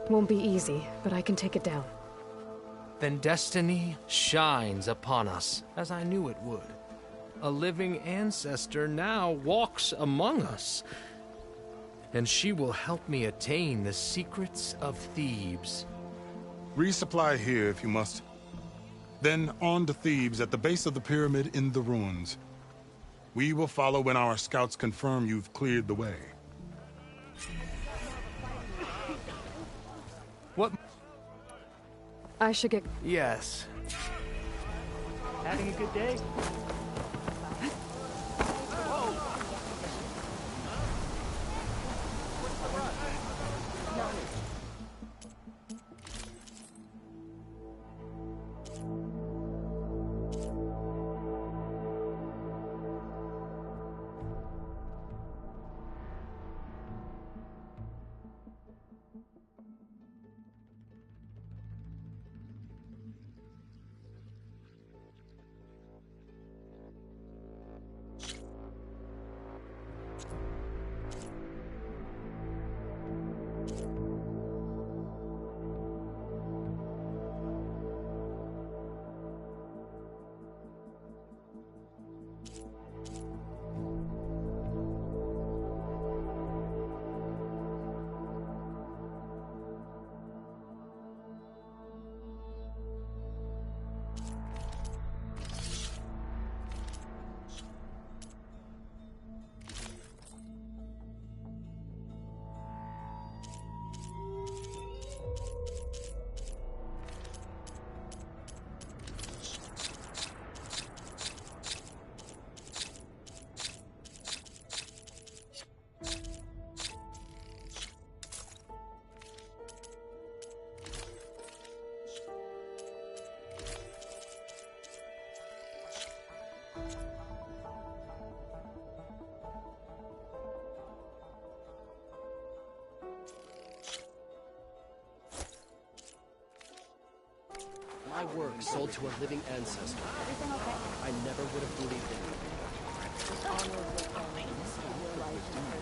Won't be easy, but I can take it down. Then destiny shines upon us, as I knew it would. A living ancestor now walks among us. And she will help me attain the secrets of Thebes. Resupply here if you must. Then on to Thebes at the base of the pyramid in the ruins. We will follow when our scouts confirm you've cleared the way. What? I should get... Yes. Having a good day? My work sold to a living ancestor. Everything okay? I never would have believed it. Just onward with your life.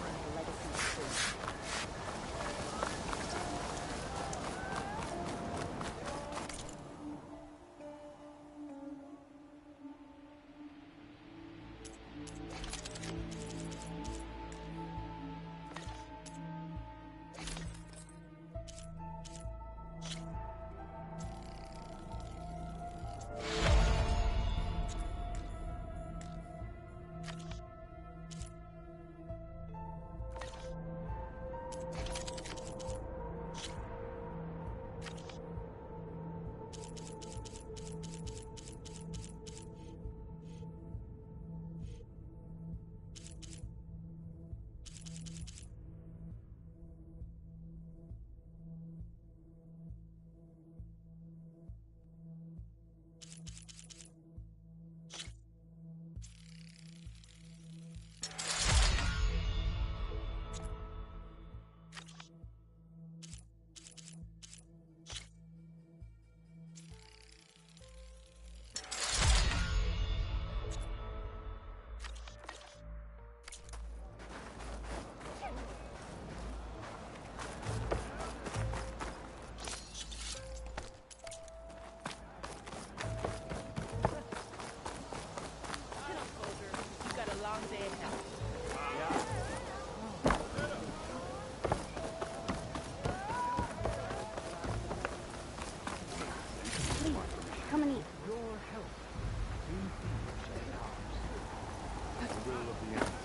will of the ancestors.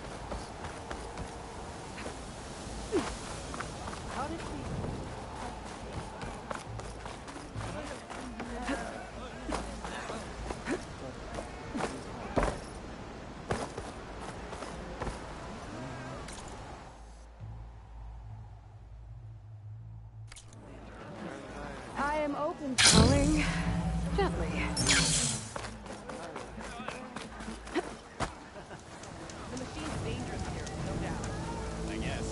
How did we... I am open. Calling gently. The machine's dangerous here, no doubt. I guess.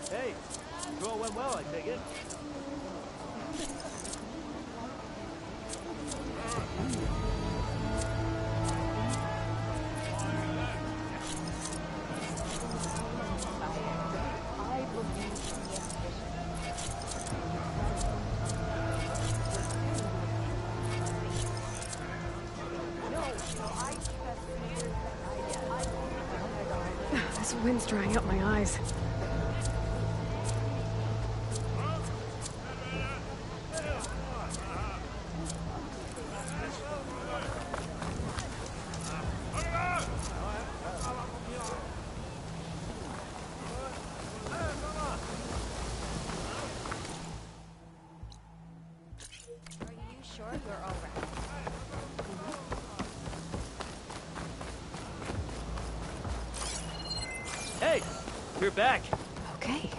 Hey, all went well, I take it. This wind's drying up my eyes. Hey, you're back. Okay.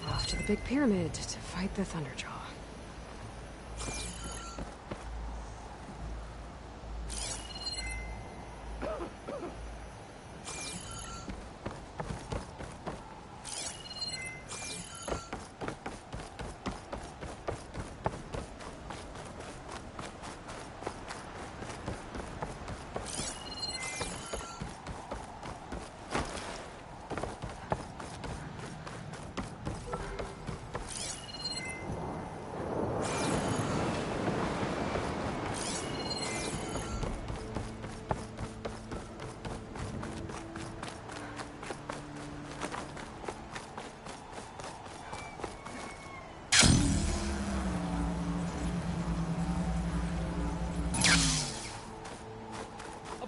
Off to the big pyramid to fight the Thunderjaw.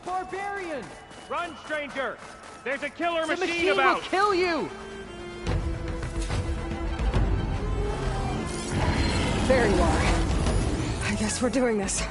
Barbarian! Run, stranger! There's a killer The machine will about! kill you! There you are. I guess we're doing this.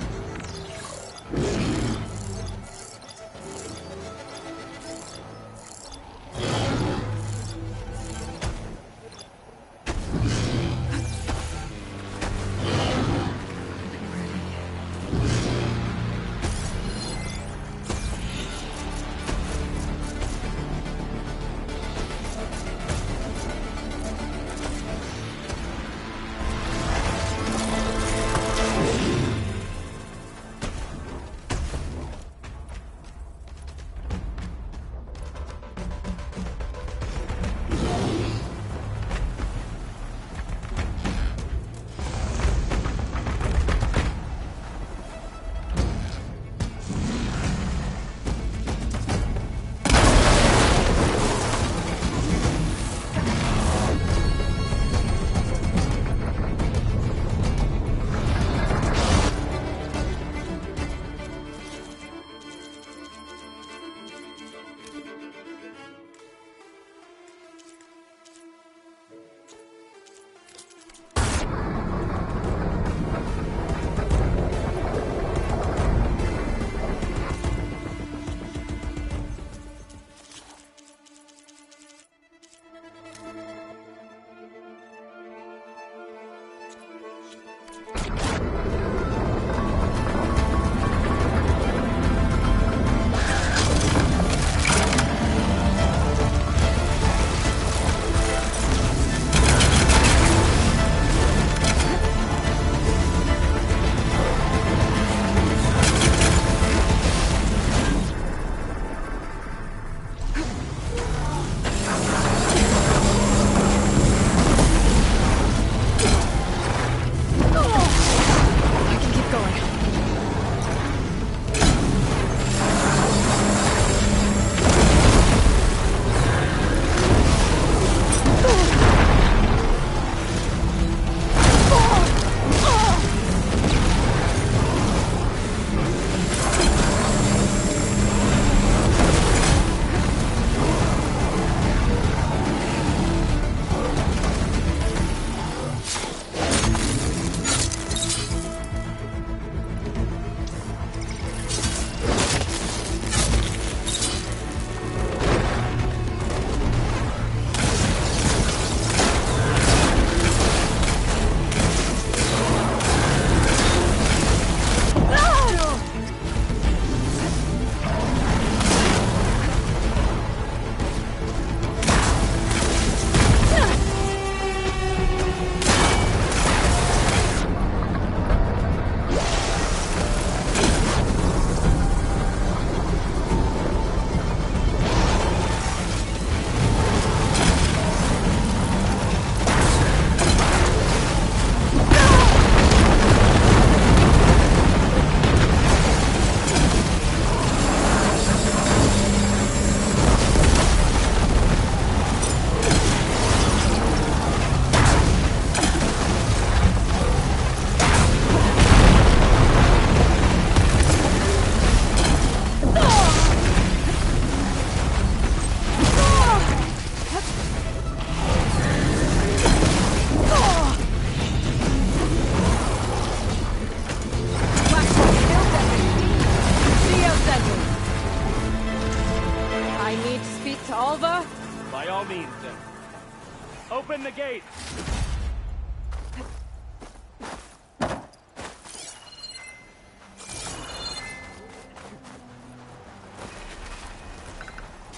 Open the gate!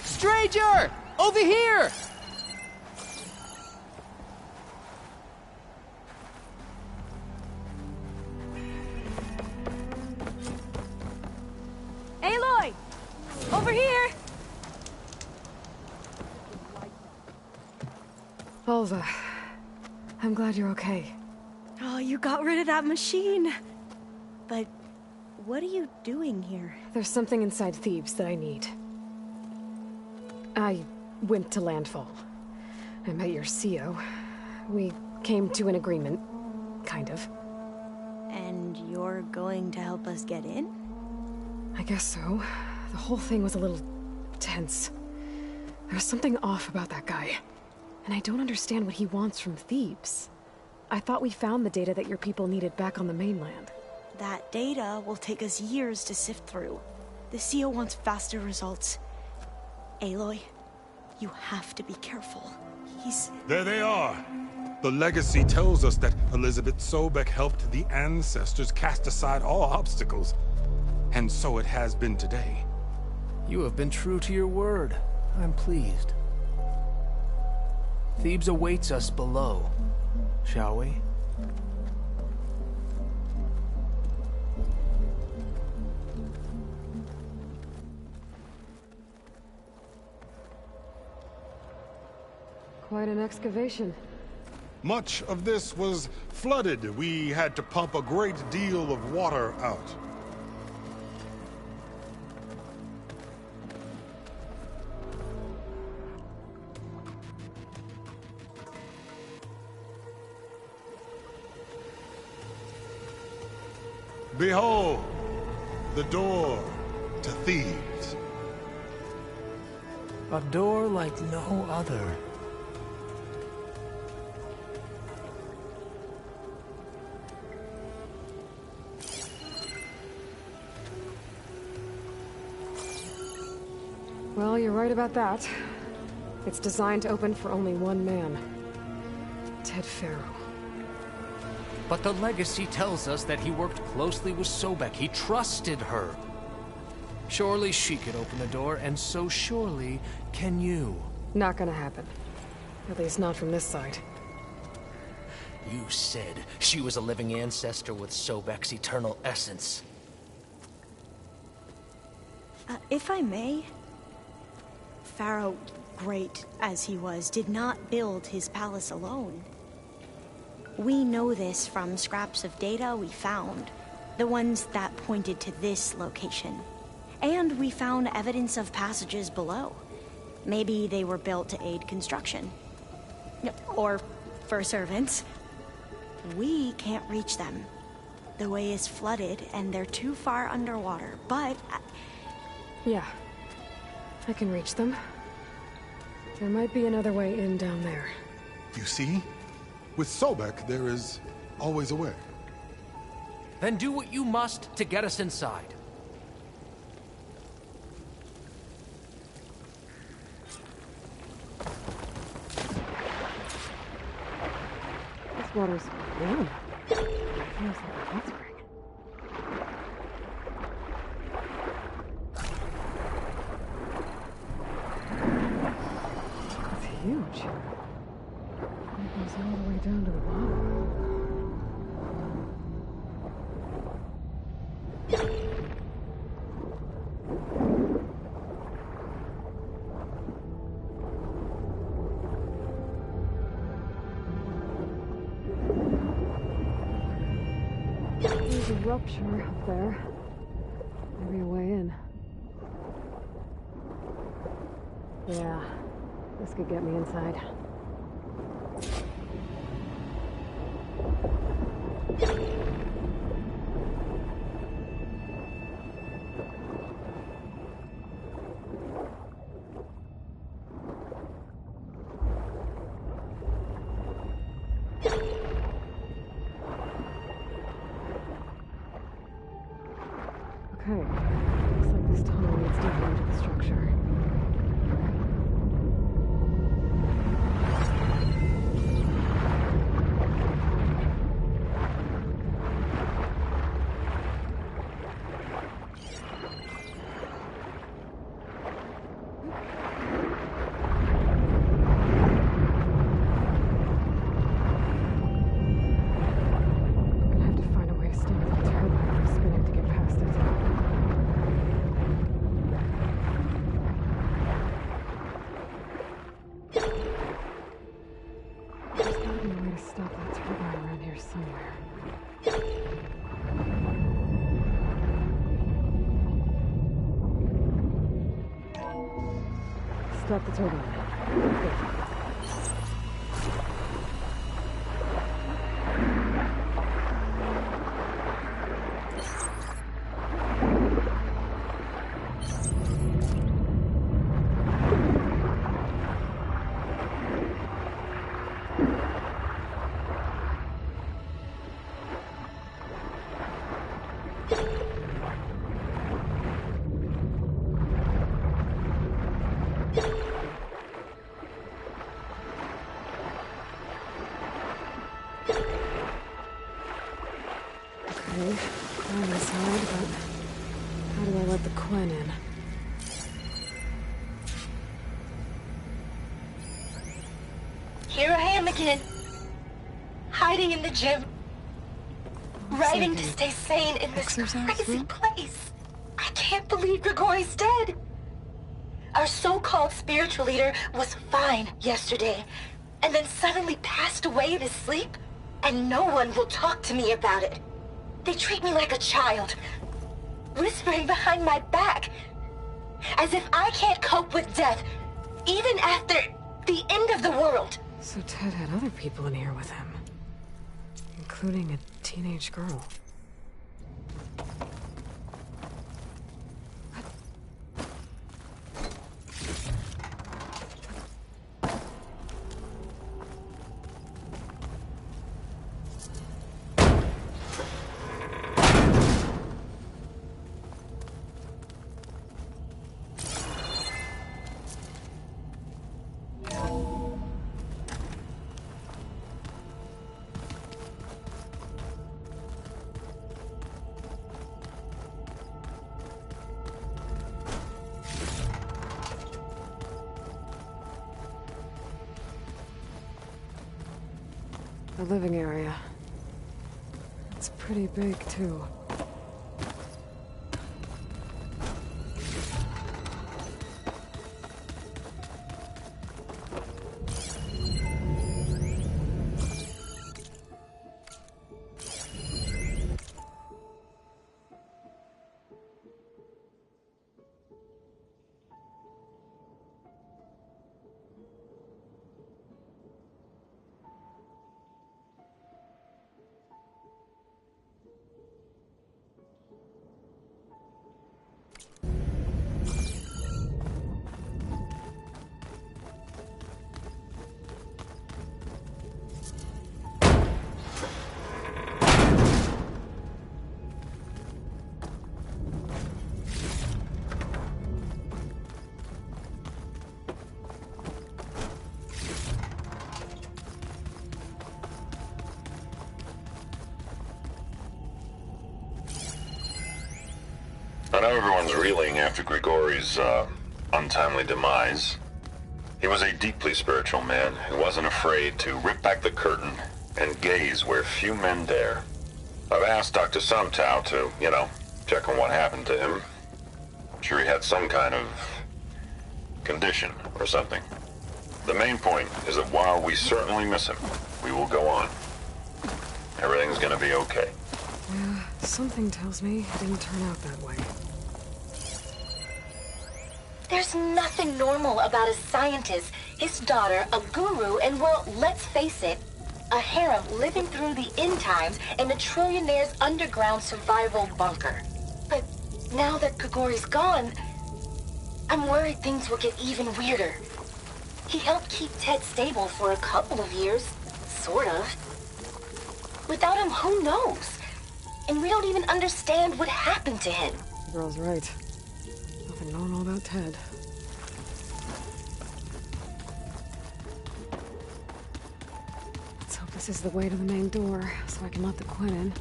Stranger! Over here! Aloy! Over here! Alva, I'm glad you're okay. Oh, you got rid of that machine. But what are you doing here? There's something inside Thebes that I need. I went to Landfall. I met your CO. We came to an agreement, kind of. And you're going to help us get in? I guess so. The whole thing was a little tense. There was something off about that guy. And I don't understand what he wants from Thebes. I thought we found the data that your people needed back on the mainland. That data will take us years to sift through. The CO wants faster results. Aloy, you have to be careful. There they are! The legacy tells us that Elizabeth Sobek helped the ancestors cast aside all obstacles. And so it has been today. You have been true to your word. I'm pleased. Thebes awaits us below. Shall we? Quite an excavation. Much of this was flooded. We had to pump a great deal of water out. Behold, the door to Thebes. A door like no other. Well, you're right about that. It's designed to open for only one man. Ted Faro. But the legacy tells us that he worked closely with Sobek. He trusted her. Surely she could open the door, and so surely can you. Not gonna happen. At least not from this side. You said she was a living ancestor with Sobek's eternal essence. If I may, Pharaoh, great as he was, did not build his palace alone. We know this from scraps of data we found, the ones that pointed to this location. And we found evidence of passages below. Maybe they were built to aid construction. Or for servants. We can't reach them. The way is flooded and they're too far underwater, but... Yeah. I can reach them. There might be another way in down there. You see? With Sobek, there is always a way. Then do what you must to get us inside. This water's warm. It feels like a hot spring. It's huge. It goes all the way down to the bottom. There's a rupture up there. Maybe a way in. Yeah, this could get me inside. Okay, looks like this tunnel leads deeper into the structure. start the turbine. Good. Okay, I'm inside, but how do I let the Quen in? Here I am again, hiding in the gym, writing to stay sane in this crazy place. I can't believe Grigori's dead. Our so-called spiritual leader was fine yesterday, and then suddenly passed away in his sleep, and no one will talk to me about it. They treat me like a child, whispering behind my back, as if I can't cope with death, even after the end of the world. So Ted had other people in here with him, including a teenage girl. The living area. It's pretty big, too. I know everyone's reeling after Grigori's, untimely demise. He was a deeply spiritual man who wasn't afraid to rip back the curtain and gaze where few men dare. I've asked Dr. Sumtow to, check on what happened to him. I'm sure he had some kind of condition or something. The main point is that while we certainly miss him, we will go on. Everything's gonna be okay. Yeah, something tells me it didn't turn out that way. There's nothing normal about a scientist, his daughter, a guru, and well, let's face it, a harem living through the end times in a trillionaire's underground survival bunker. But now that Grigori's gone, I'm worried things will get even weirder. He helped keep Ted stable for a couple of years, sort of. Without him, who knows? And we don't even understand what happened to him. The girl's right. Nothing normal about Ted. Let's hope this is the way to the main door, so I can let the Quen in.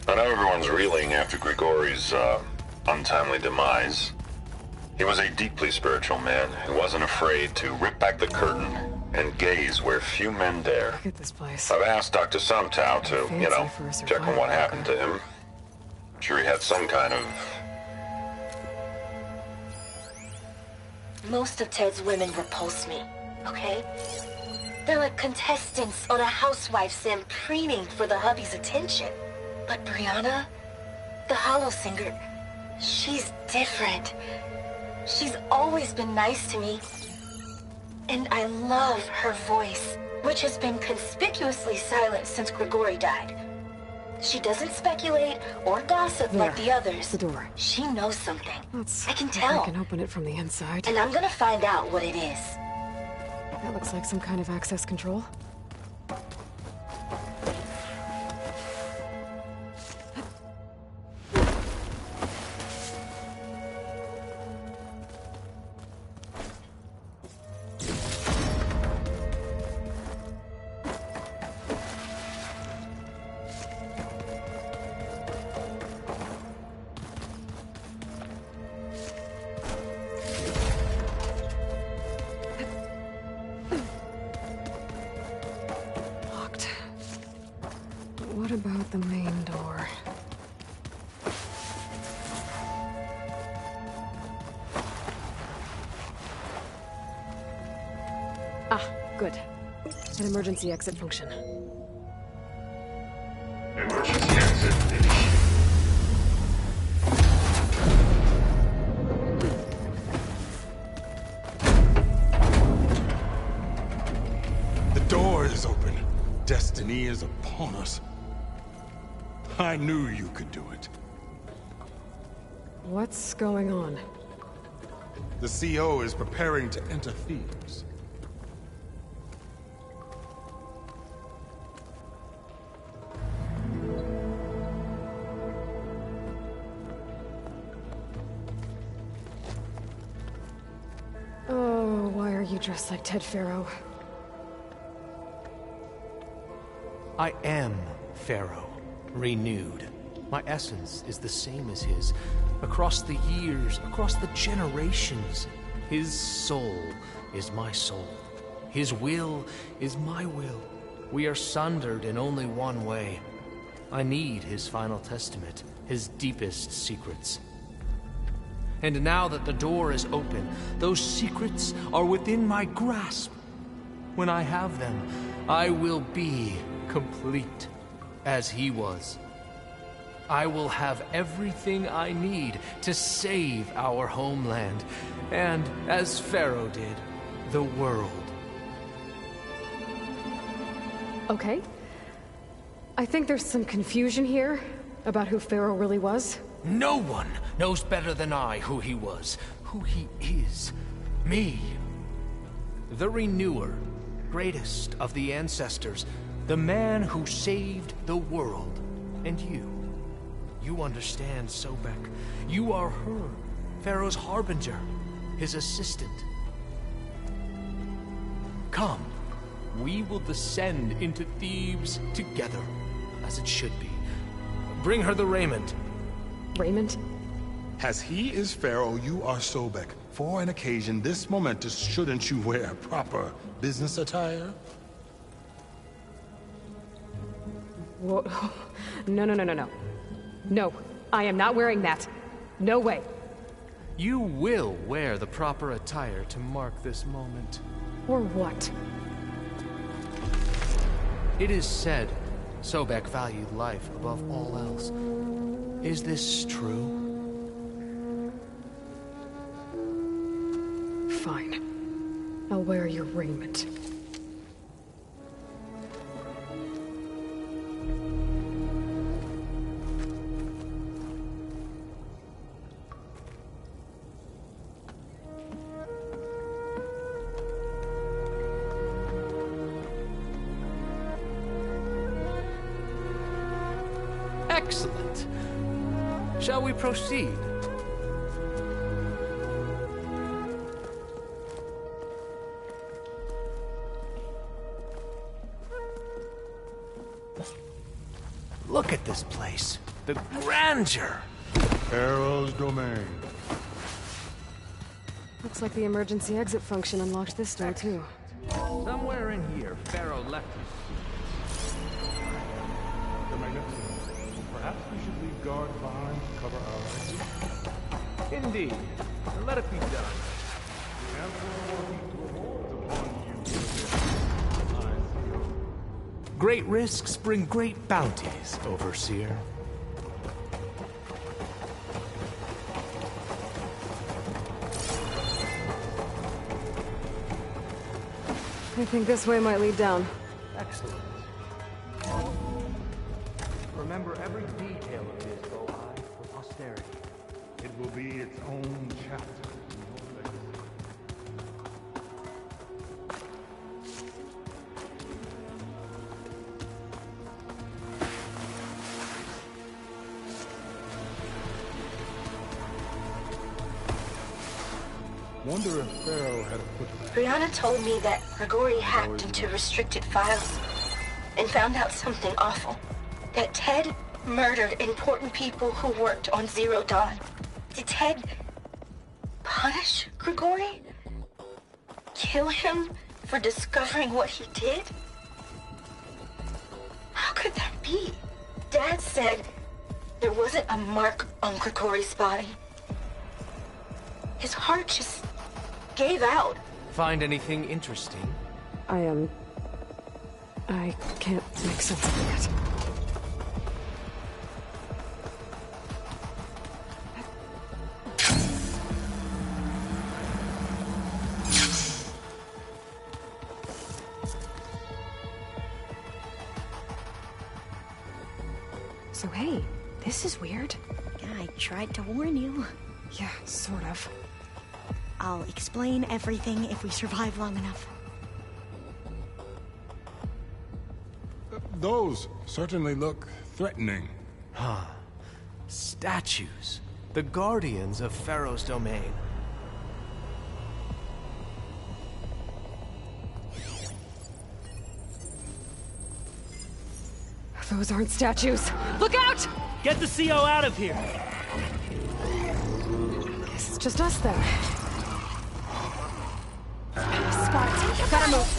I know everyone's reeling after Grigori's, untimely demise. He was a deeply spiritual man who wasn't afraid to rip back the curtain and gaze where few men dare. Look at this place. I've asked Dr. Sumtow to, check on what happened to him. I'm sure he had some kind of Most of Ted's women repulse me, okay? They're like contestants on a housewife sim preening for the hubby's attention. But Brianna, the Hollow Singer, she's different. She's always been nice to me. And I love her voice, which has been conspicuously silent since Grigori died. She doesn't speculate or gossip like the others. The door. She knows something. I can I tell. can open it from the inside. And I'm gonna find out what it is. That looks like some kind of access control. What about the main door? Ah, good. An emergency exit function. Emergency exit initiated. The door is open. Destiny is upon us. I knew you could do it. What's going on? The CO is preparing to enter Thebes. Oh, why are you dressed like Ted Faro? I am Pharaoh, renewed. My essence is the same as his. Across the years, across the generations, his soul is my soul. His will is my will. We are sundered in only one way. I need his final testament, his deepest secrets. And now that the door is open, those secrets are within my grasp. When I have them, I will be complete, as he was. I will have everything I need to save our homeland, and, as Pharaoh did, the world. Okay. I think there's some confusion here about who Pharaoh really was. No one knows better than I who he was, who he is. Me. The Renewer, greatest of the ancestors, the man who saved the world. And you. You understand, Sobek. You are her, Pharaoh's harbinger, his assistant. Come, we will descend into Thebes together, as it should be. Bring her the raiment. Raiment? As he is Pharaoh, you are Sobek. For an occasion this momentous, shouldn't you wear proper business attire? Whoa. No. No, I am not wearing that. No way. You will wear the proper attire to mark this moment. Or what? It is said Sobek valued life above all else. Is this true? Fine. I'll wear your raiment. Excellent. Shall we proceed? Look at this place. The grandeur. Pharaoh's domain. Looks like the emergency exit function unlocked this door, too. Somewhere in here, Pharaoh left his... The Magnificent. Perhaps we should leave guards behind to cover our exit. Indeed. Let it be done. Great risks bring great bounties, Overseer. I think this way might lead down. Excellent. Remember every detail of this, Bohai, for posterity. It will be its own chapter. Wonder if Pharaoh had put that. Brianna told me that Grigori hacked into restricted files and found out something awful. That Ted murdered important people who worked on Zero Dawn. Did Ted punish Grigori? Kill him for discovering what he did? How could that be? Dad said there wasn't a mark on Grigori's body. His heart just gave out. Find anything interesting? I can't make sense of it yet. So hey, this is weird. Yeah, I tried to warn you. Yeah, sort of. I'll explain everything if we survive long enough. Those certainly look threatening. Huh. Statues. The guardians of Pharaoh's domain. Those aren't statues. Look out! Get the CO out of here! Guess it's just us then. Spot it. Gotta move.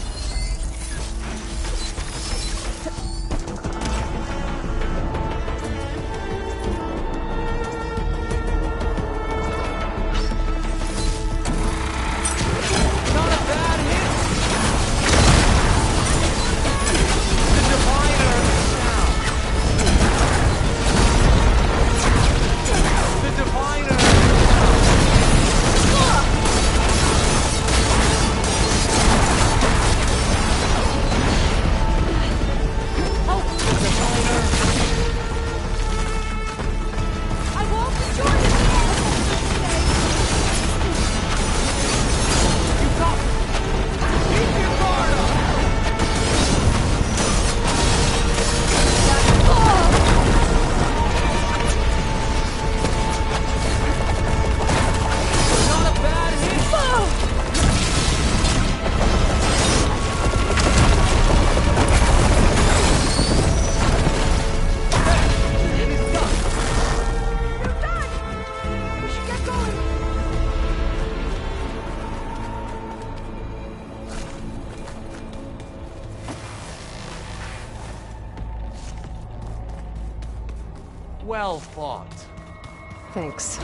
Well fought. Thanks.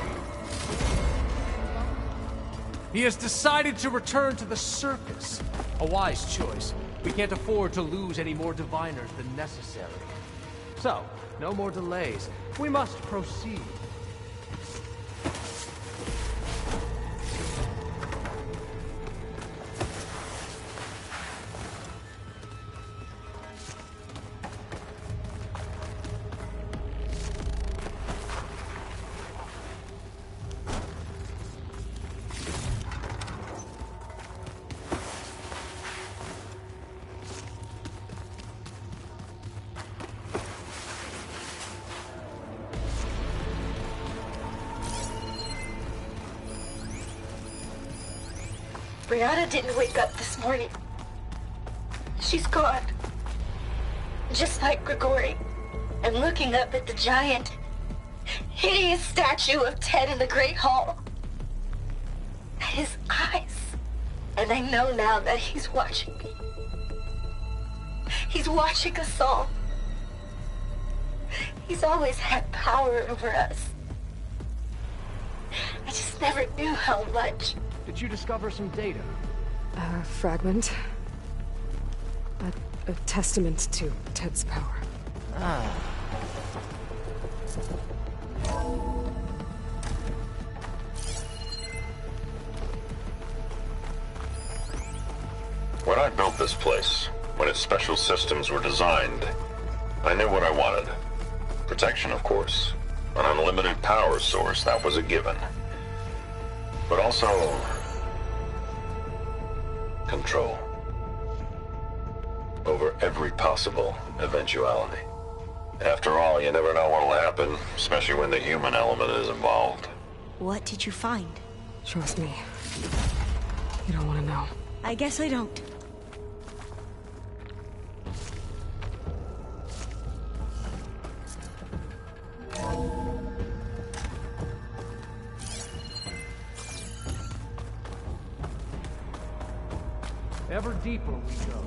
He has decided to return to the circus. A wise choice. We can't afford to lose any more diviners than necessary. So, no more delays. We must proceed. Brianna didn't wake up this morning. She's gone. Just like Grigori. I'm looking up at the giant, hideous statue of Ted in the Great Hall. At his eyes. And I know now that he's watching me. He's watching us all. He's always had power over us. I just never knew how much. Did you discover some data? A fragment. A testament to Ted's power. Ah. When I built this place, when its special systems were designed, I knew what I wanted. Protection, of course. An unlimited power source, that was a given. But also... control. Over every possible eventuality. After all, you never know what'll happen, especially when the human element is involved. What did you find? Trust me. You don't want to know. I guess I don't. Ever deeper we go.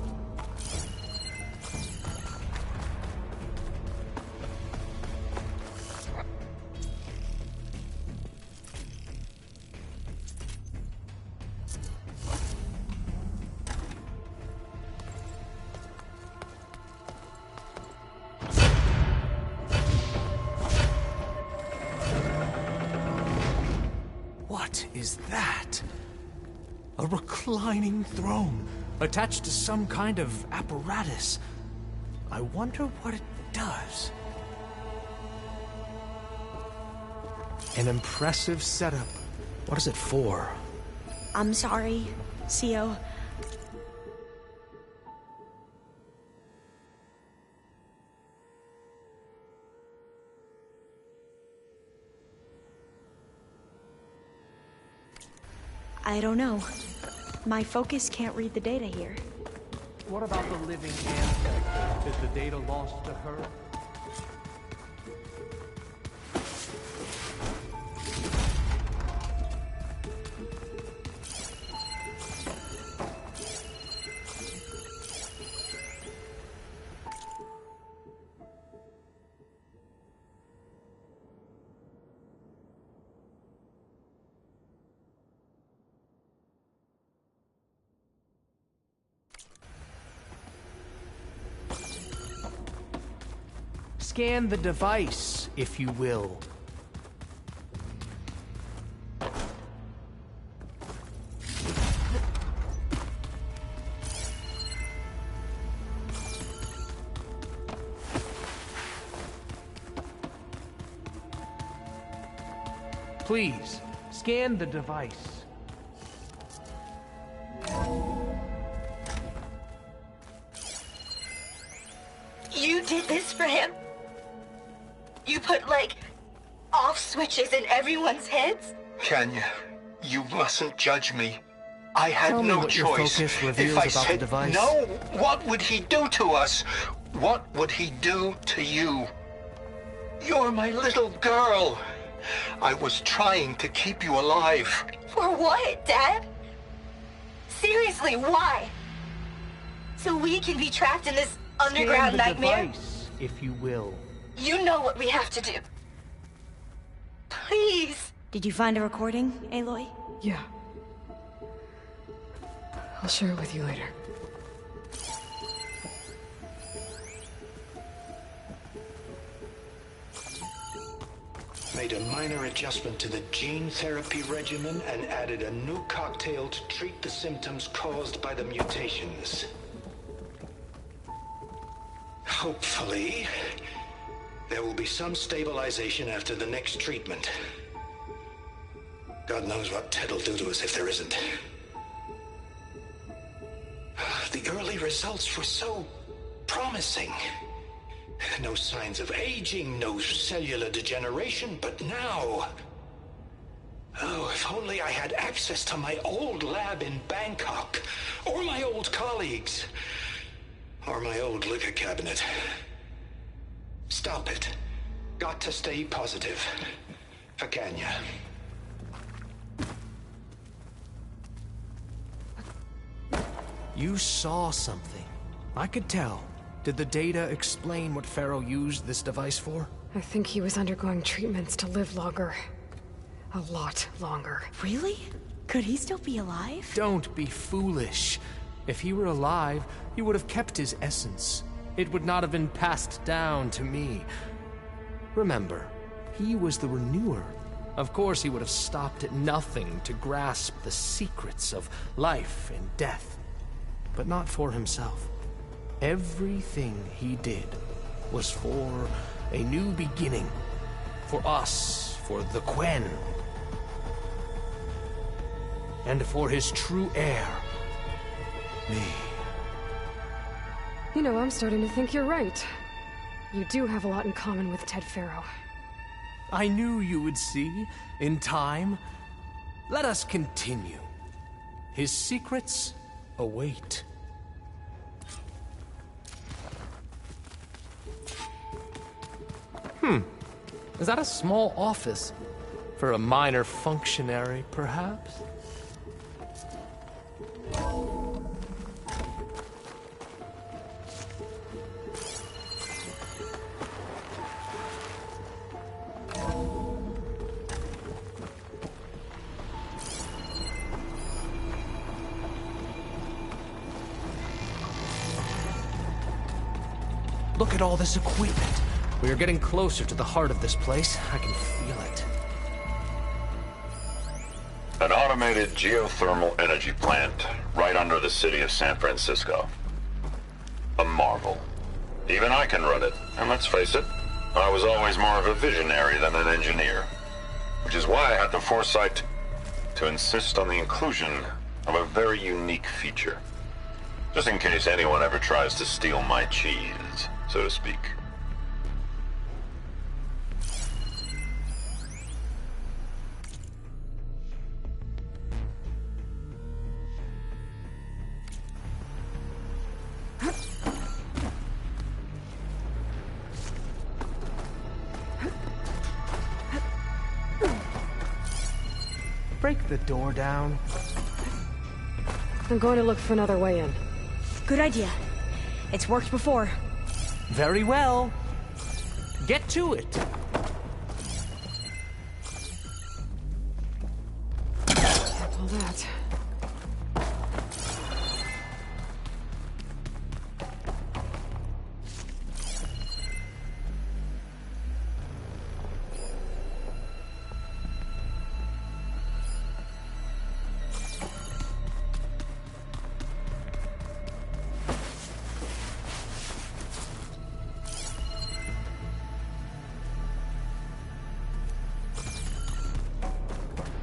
What is that? A reclining throne, attached to some kind of apparatus. I wonder what it does. An impressive setup. What is it for? I'm sorry, CO. I don't know. My focus can't read the data here. What about the living ancestor? Is the data lost to her? Scan the device, if you will. Please, scan the device. You did this for him? You put, like, off switches in everyone's heads? Kenya, you mustn't judge me. I had Tell me no what choice. Your focus reveals if I about said the device. no, what would he do to us? What would he do to you? You're my little girl. I was trying to keep you alive. For what, Dad? Seriously, why? So we can be trapped in this underground Scan the nightmare? device, if you will. You know what we have to do. Please. Did you find a recording, Aloy? Yeah. I'll share it with you later. Made a minor adjustment to the gene therapy regimen and added a new cocktail to treat the symptoms caused by the mutations. Hopefully, there will be some stabilization after the next treatment. God knows what Ted will do to us if there isn't. The early results were so promising. No signs of aging, no cellular degeneration, but now... Oh, if only I had access to my old lab in Bangkok, or my old colleagues, or my old liquor cabinet. Stop it. Got to stay positive. For Kenya. You saw something. I could tell. Did the data explain what Pharaoh used this device for? I think he was undergoing treatments to live longer. A lot longer. Really? Could he still be alive? Don't be foolish. If he were alive, he would have kept his essence. It would not have been passed down to me. Remember, he was the renewer. Of course, he would have stopped at nothing to grasp the secrets of life and death. But not for himself. Everything he did was for a new beginning. For us, for the Quen. And for his true heir, me. You know, I'm starting to think you're right. You do have a lot in common with Ted Faro. I knew you would see, in time. Let us continue. His secrets await. Is that a small office? For a minor functionary, perhaps? Look at all this equipment. We are getting closer to the heart of this place. I can feel it. An automated geothermal energy plant right under the city of San Francisco. A marvel. Even I can run it, and let's face it, I was always more of a visionary than an engineer. Which is why I had the foresight to insist on the inclusion of a very unique feature. Just in case anyone ever tries to steal my cheese, so to speak. Break the door down. I'm going to look for another way in. Good idea. It's worked before. Very well. Get to it. All that.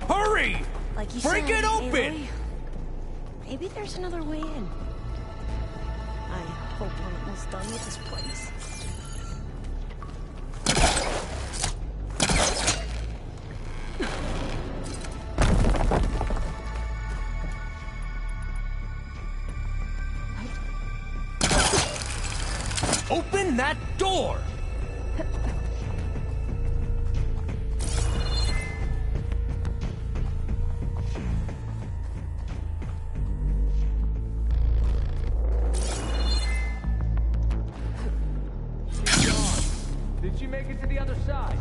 Hurry! Like you Break said, it open! Aloy, maybe there's another way in. I hope we're almost done with this place. Open that door! Did she make it to the other side?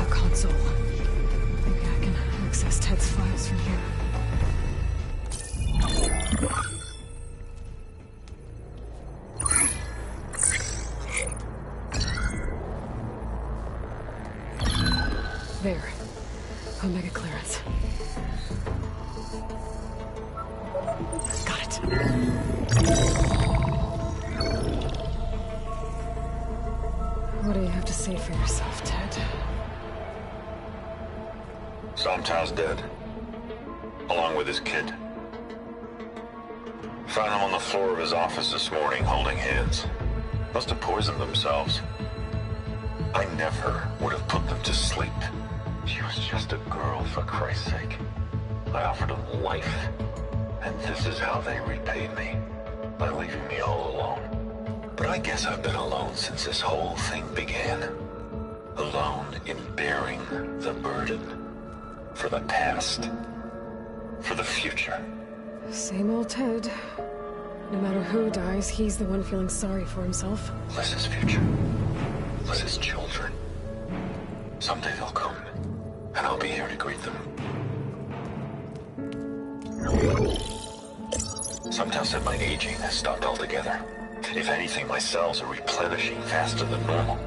Console. Maybe I can access Ted's files from here. There. Omega clearance. Got it. What do you have to say for yourself, Ted? Somtow's dead. Along with his kid. Found them on the floor of his office this morning, holding hands. Must have poisoned themselves. I never would have put them to sleep. She was just a girl, for Christ's sake. I offered them life, and this is how they repaid me, by leaving me all alone. But I guess I've been alone since this whole thing began. Alone in bearing the burden. For the past. For the future. Same old Ted. No matter who dies, he's the one feeling sorry for himself. Liz's future. Liz's children. Someday they'll come, and I'll be here to greet them. Some tell said my aging has stopped altogether. If anything, my cells are replenishing faster than normal.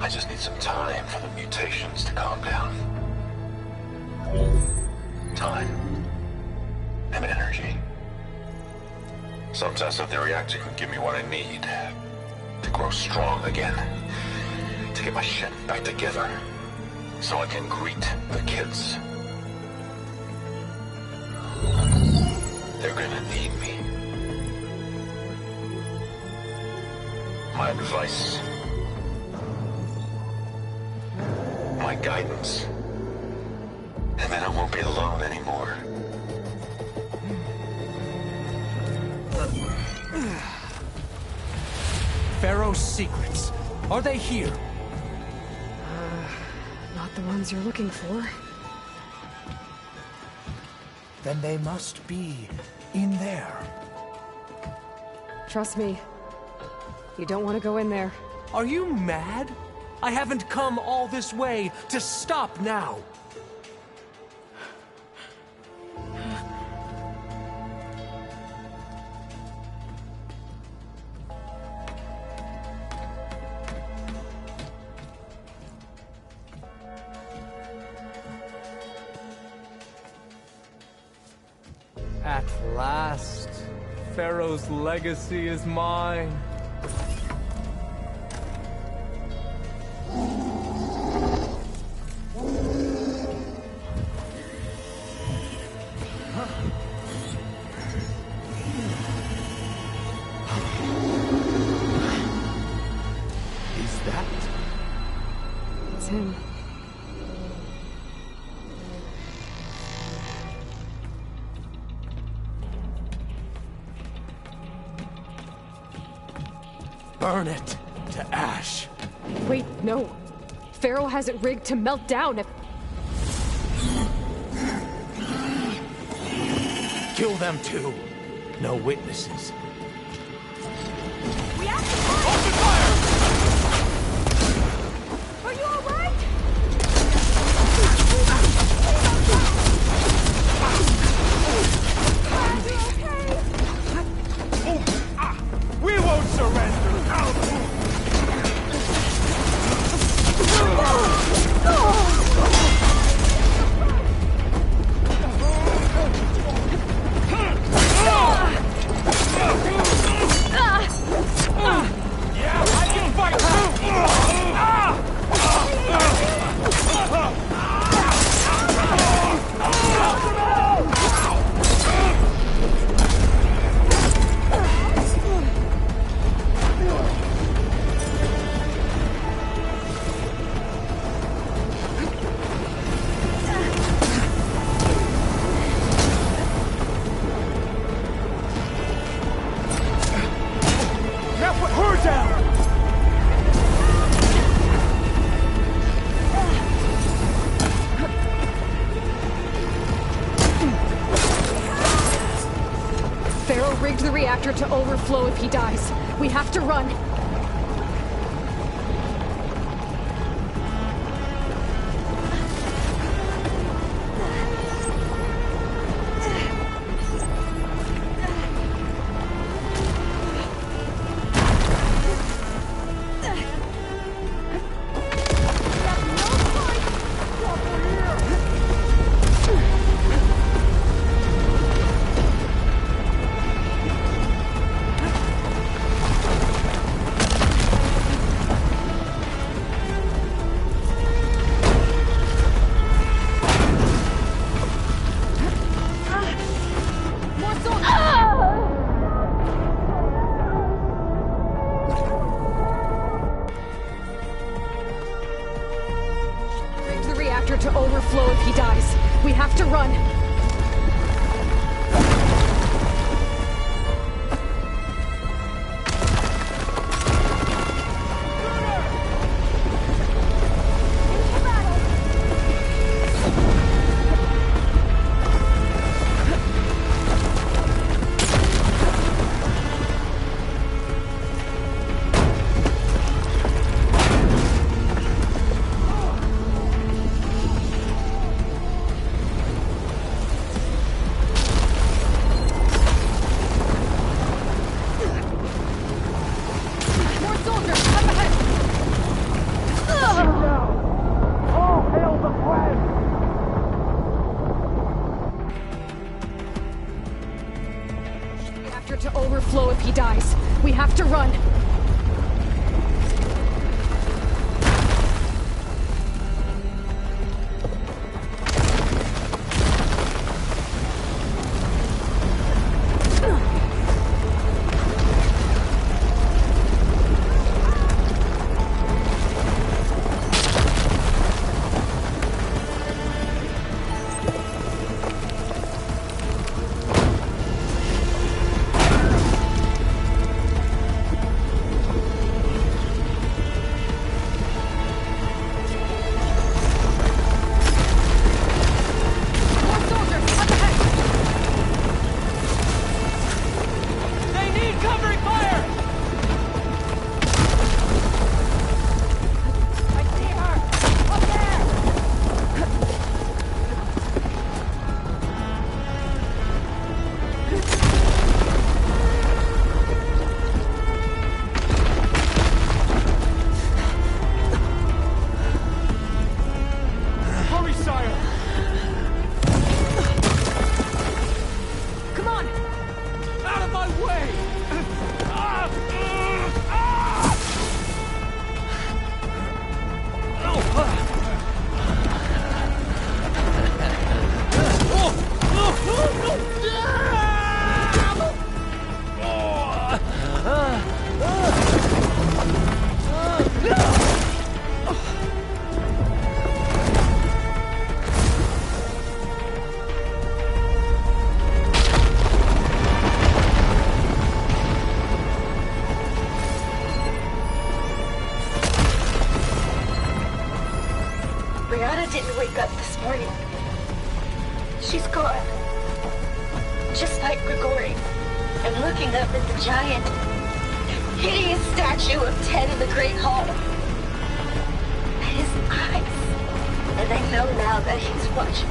I just need some time for the mutations to calm down. Time. And energy. Some test that the reactor could give me what I need to grow strong again. To get my shit back together. So I can greet the kids. They're gonna need me. My advice. My guidance. And then I won't be alone anymore. Pharaoh's secrets. Are they here? Not the ones you're looking for. Then they must be in there. Trust me. You don't want to go in there. Are you mad? I haven't come all this way to stop now. At last, Pharaoh's legacy is mine. Is that? It's him. Burn it to ash. Wait, no. Pharaoh has it rigged to melt down if... Kill them too. No witnesses. We have to open fire! Are you all right? We won't surrender! Yeah, I can fight Now put her down! Pharaoh rigged the reactor to overflow if he dies. We have to run. to overflow if he dies. We have to run. To overflow if he dies. We have to run. Brianna didn't wake up this morning. She's gone. Just like Grigori. I'm looking up at the giant, hideous statue of Ten in the Great Hall. At his eyes. And I know now that he's watching.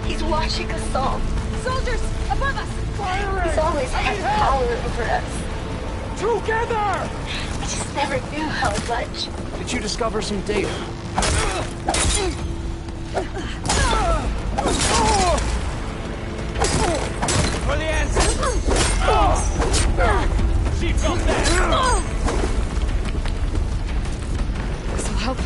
He's watching us all. Soldiers, above us! He's always had power over us. Together! I just never knew how much. Did you discover some data? For the answer! She felt that! This'll help.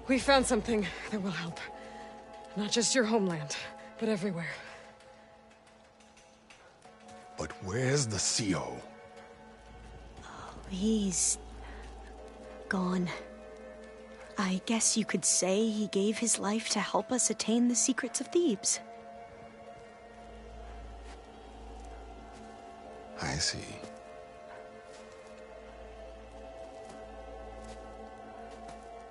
We found something that will help. Not just your homeland, but everywhere. But where's the CO? He's gone. I guess you could say he gave his life to help us attain the secrets of Thebes. I see.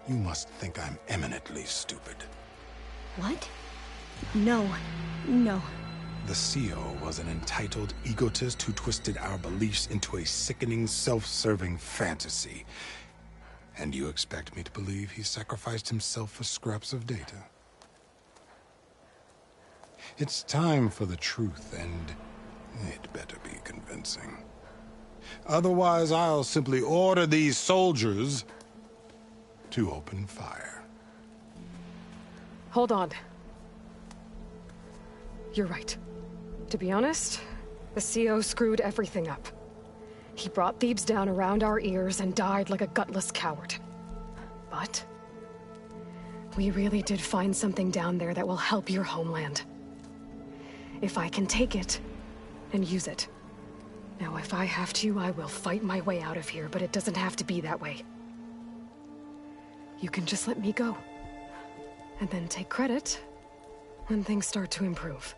You must think I'm eminently stupid. What? No. No. The CO was an entitled egotist who twisted our beliefs into a sickening, self-serving fantasy. And you expect me to believe he sacrificed himself for scraps of data? It's time for the truth, and it better be convincing. Otherwise, I'll simply order these soldiers to open fire. Hold on. You're right. To be honest, the CO screwed everything up. He brought Thebes down around our ears and died like a gutless coward. But we really did find something down there that will help your homeland. If I can take it and use it. Now, if I have to, I will fight my way out of here, but it doesn't have to be that way. You can just let me go. And then take credit when things start to improve.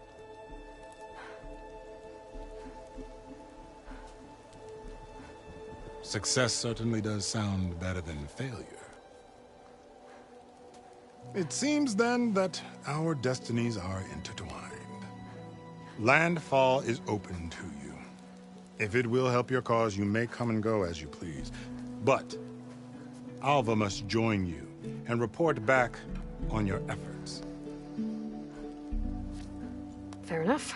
Success certainly does sound better than failure. It seems then that our destinies are intertwined. Landfall is open to you. If it will help your cause, you may come and go as you please. But Alva must join you and report back on your efforts. Fair enough.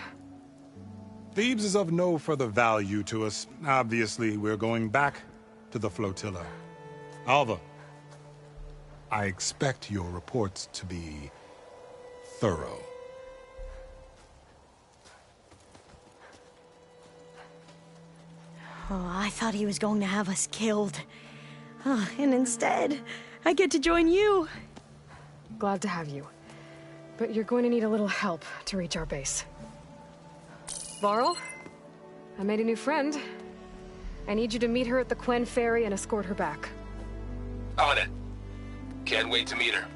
Thebes is of no further value to us. Obviously, we're going back to the flotilla. Alva, I expect your reports to be thorough. Oh, I thought he was going to have us killed. And instead, I get to join you. Glad to have you. But you're going to need a little help to reach our base. Varl, I made a new friend. I need you to meet her at the Quen Ferry and escort her back. On it. Can't wait to meet her.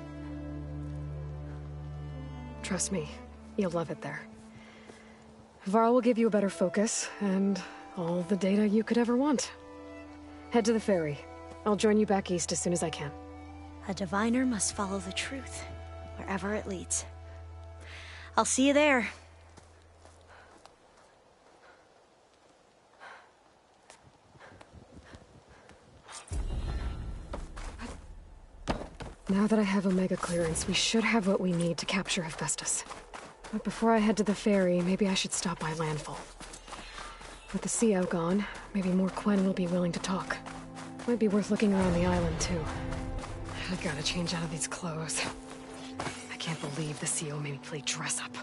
Trust me, you'll love it there. Varl will give you a better focus, and all the data you could ever want. Head to the ferry. I'll join you back east as soon as I can. A diviner must follow the truth, wherever it leads. I'll see you there. Now that I have Omega clearance, we should have what we need to capture Hephaestus. But before I head to the ferry, maybe I should stop by Landfall. With the CO gone, maybe more Quen will be willing to talk. Might be worth looking around the island, too. I gotta change out of these clothes. I can't believe the CO made me play dress up.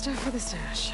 stuff for the stash.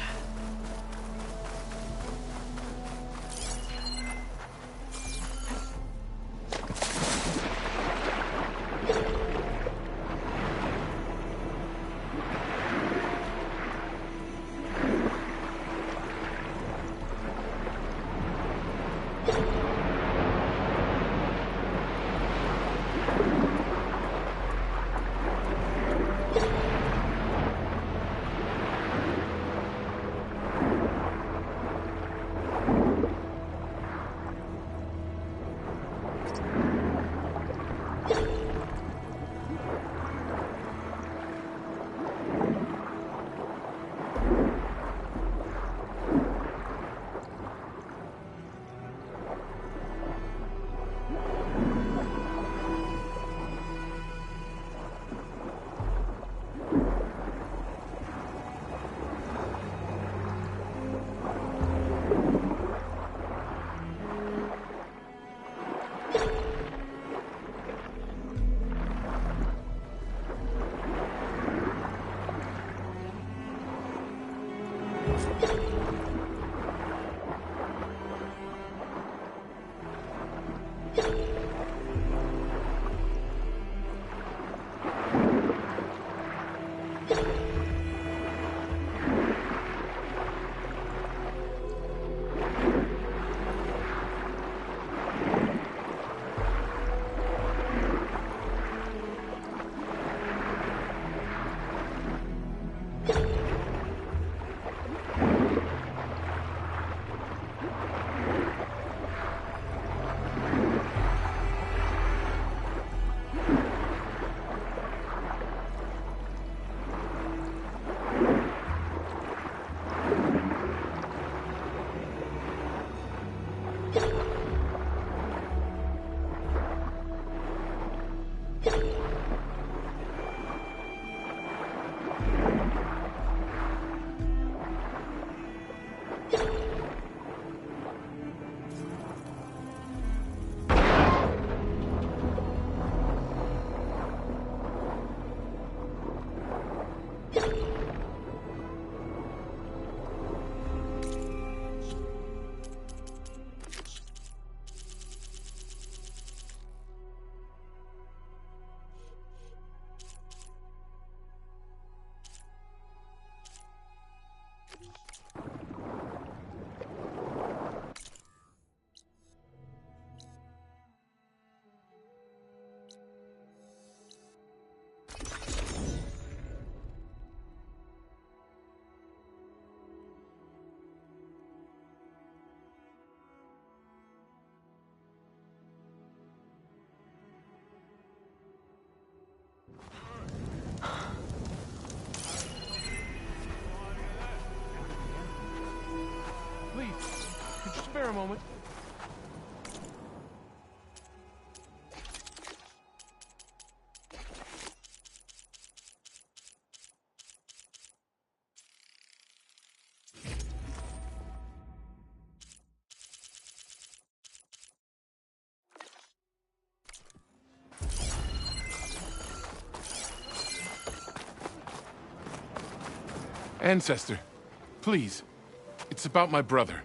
Could you spare a moment? Ancestor, please. It's about my brother.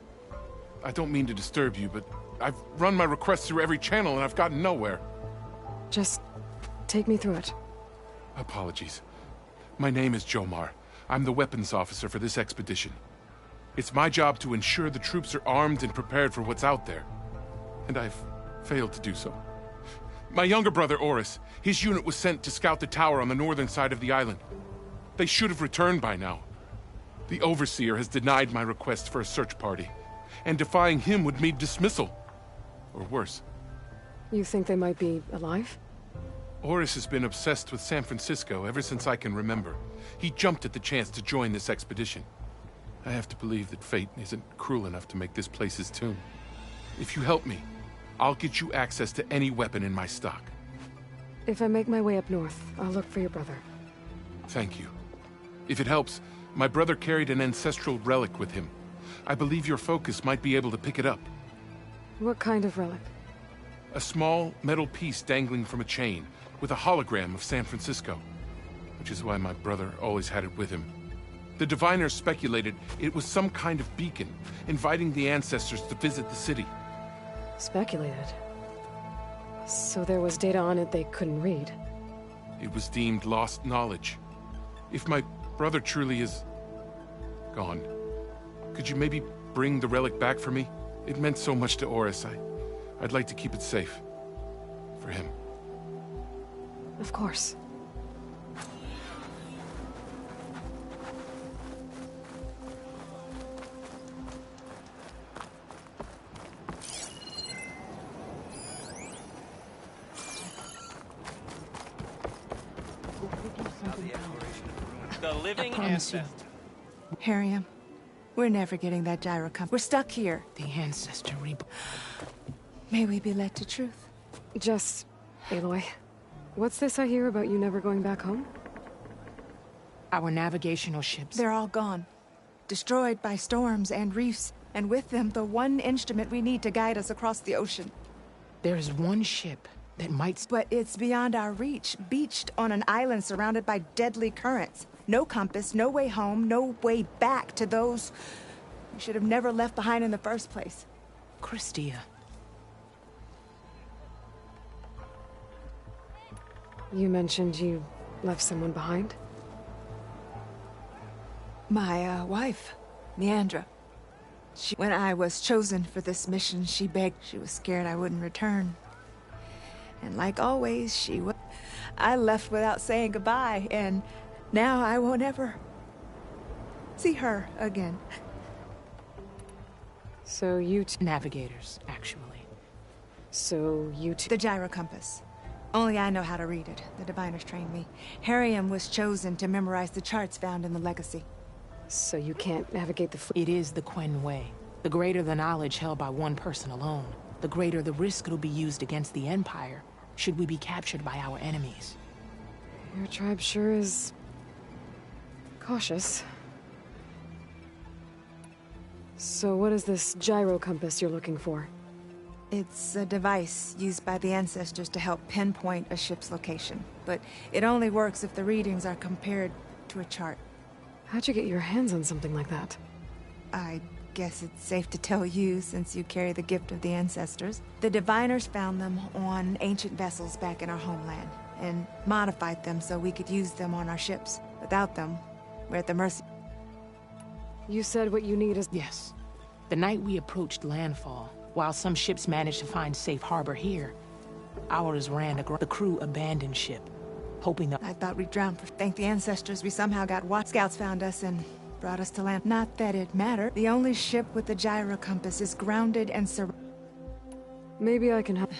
I don't mean to disturb you, but I've run my requests through every channel and I've gotten nowhere. Just take me through it. Apologies. My name is Jomar. I'm the weapons officer for this expedition. It's my job to ensure the troops are armed and prepared for what's out there. And I've failed to do so. My younger brother, Oris, his unit was sent to scout the tower on the northern side of the island. They should have returned by now. The Overseer has denied my request for a search party, and defying him would mean dismissal. Or worse. You think they might be alive? Oris has been obsessed with San Francisco ever since I can remember. He jumped at the chance to join this expedition. I have to believe that fate isn't cruel enough to make this place his tomb. If you help me, I'll get you access to any weapon in my stock. If I make my way up north, I'll look for your brother. Thank you. If it helps, my brother carried an ancestral relic with him. I believe your focus might be able to pick it up. What kind of relic? A small metal piece dangling from a chain, with a hologram of San Francisco. Which is why my brother always had it with him. The diviners speculated it was some kind of beacon, inviting the ancestors to visit the city. Speculated? So there was data on it they couldn't read? It was deemed lost knowledge. If my brother truly is gone, could you maybe bring the relic back for me? It meant so much to Oris. I'd like to keep it safe. For him. Of course. The living I promise you. ancestor. Harriam, we're never getting that gyrocomp. We're stuck here. The ancestor reborn. May we be led to truth. Just, Aloy, what's this I hear about you never going back home? Our navigational ships. They're all gone. Destroyed by storms and reefs, and with them the one instrument we need to guide us across the ocean. There is one ship that might... But it's beyond our reach, beached on an island surrounded by deadly currents. No compass, no way home, no way back to those we should have never left behind in the first place. Christia. You mentioned you left someone behind? My, wife, Neandra. When I was chosen for this mission, she begged. She was scared I wouldn't return. And like always, I left without saying goodbye, and now I won't ever see her again. So you navigators, actually. So you The gyrocompass. Only I know how to read it. The diviners trained me. Harriam was chosen to memorize the charts found in the Legacy. So you can't navigate the It is the Quen Way. The greater the knowledge held by one person alone, the greater the risk it'll be used against the Empire, should we be captured by our enemies. Your tribe sure is... cautious. So what is this gyrocompass you're looking for? It's a device used by the ancestors to help pinpoint a ship's location. But it only works if the readings are compared to a chart. How'd you get your hands on something like that? I guess it's safe to tell you, since you carry the gift of the ancestors. The diviners found them on ancient vessels back in our homeland, and modified them so we could use them on our ships. Without them, we're at the mercy. You said what you need is... Yes. The night we approached landfall, while some ships managed to find safe harbor here, ours ran aground. The crew abandoned ship, hoping that... I thought we'd drown. Thank the ancestors we somehow got what scouts found us and brought us to land. Not that it mattered. The only ship with the gyrocompass is grounded and Maybe I can help.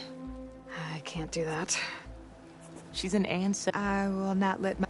I can't do that. She's an ancestor. I will not let my...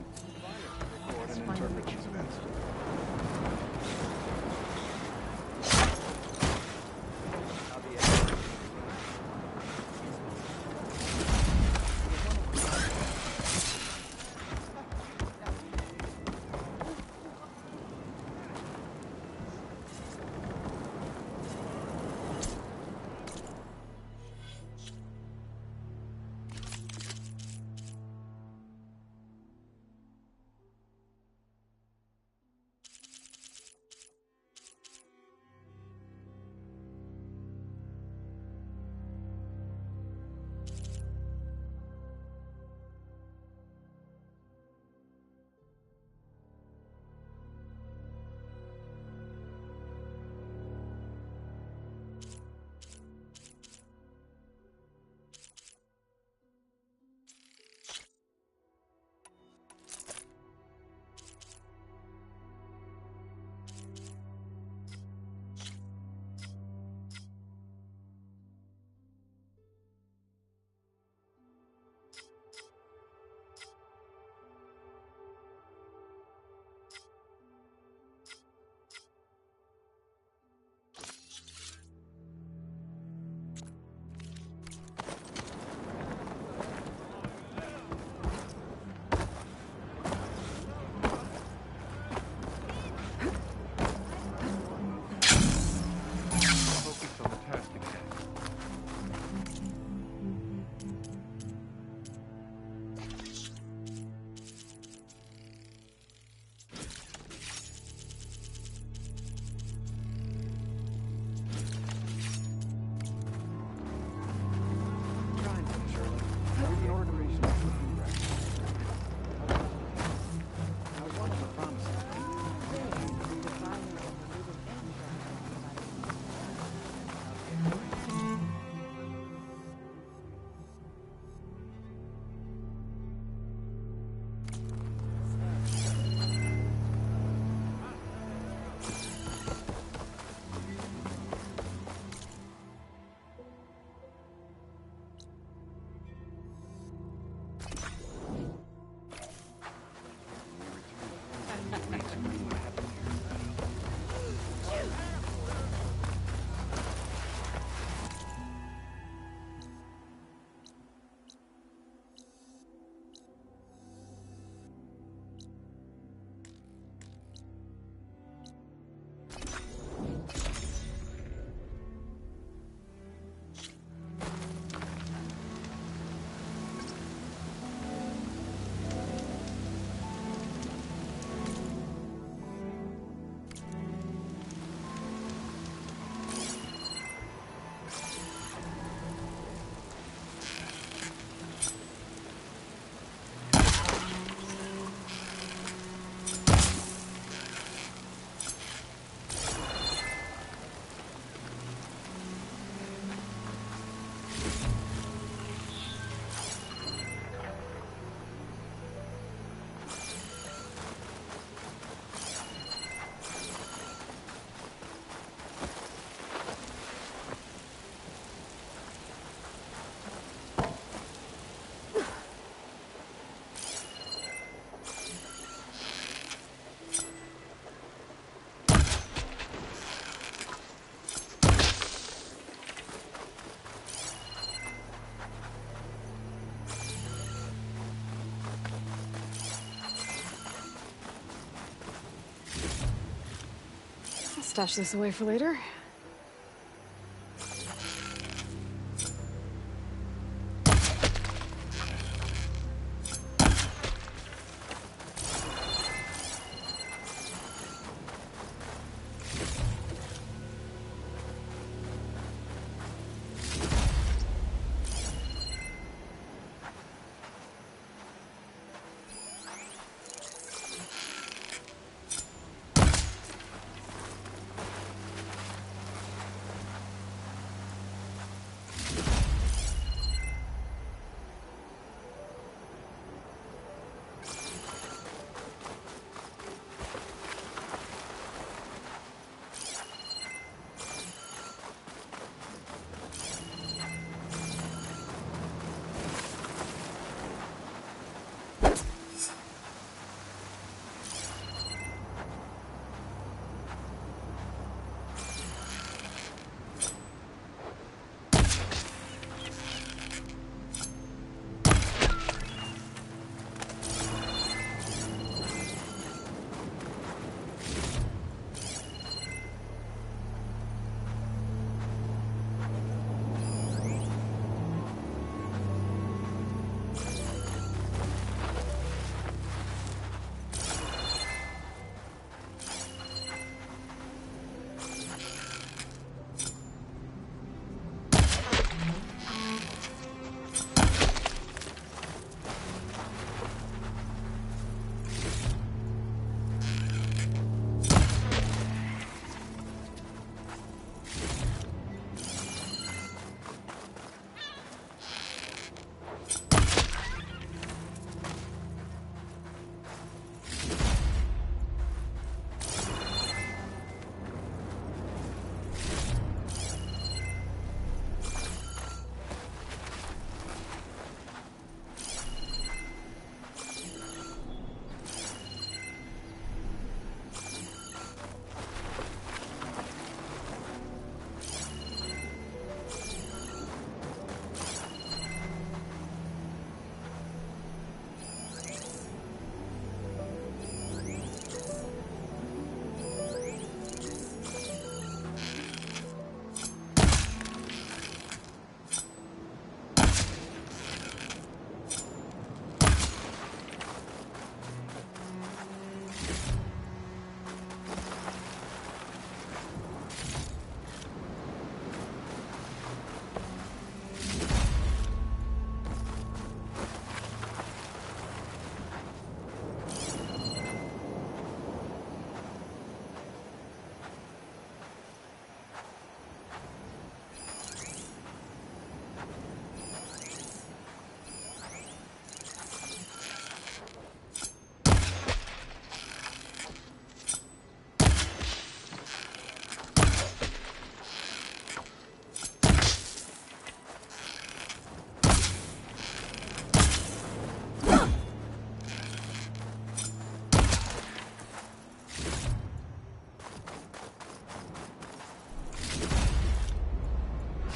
stash this away for later.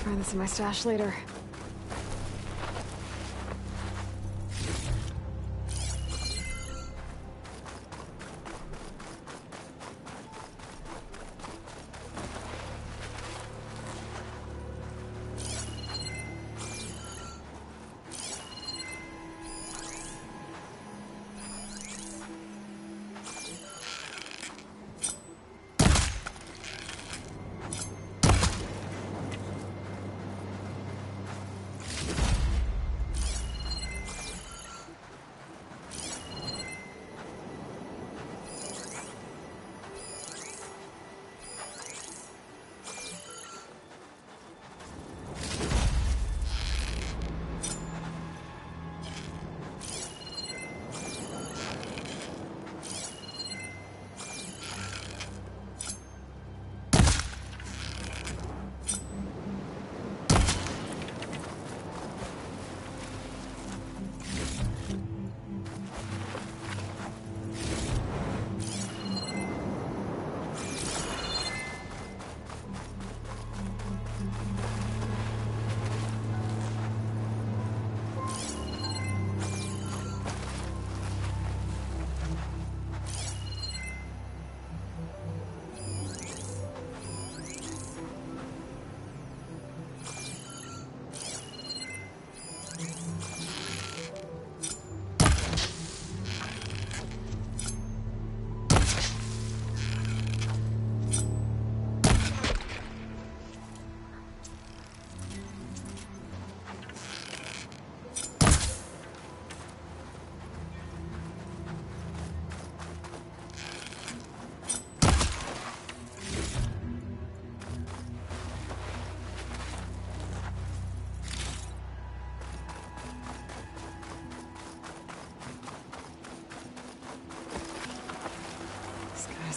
Find this in my stash later.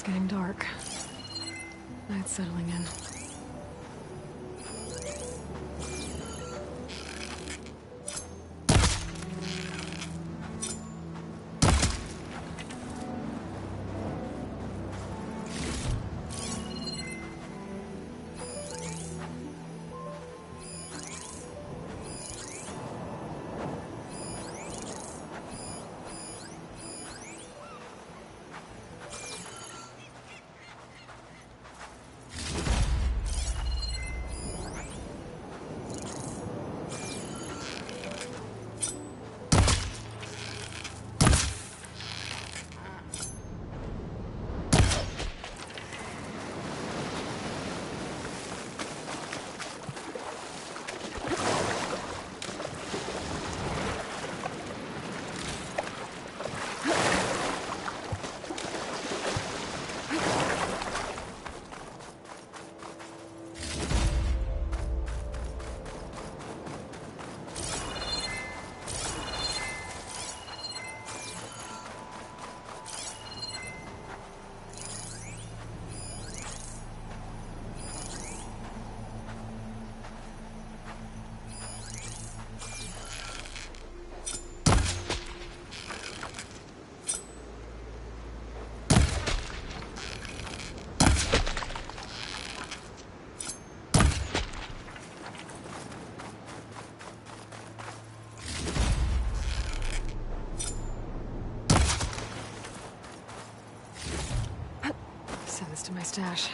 It's getting dark. Night's settling in. Send this to my stash.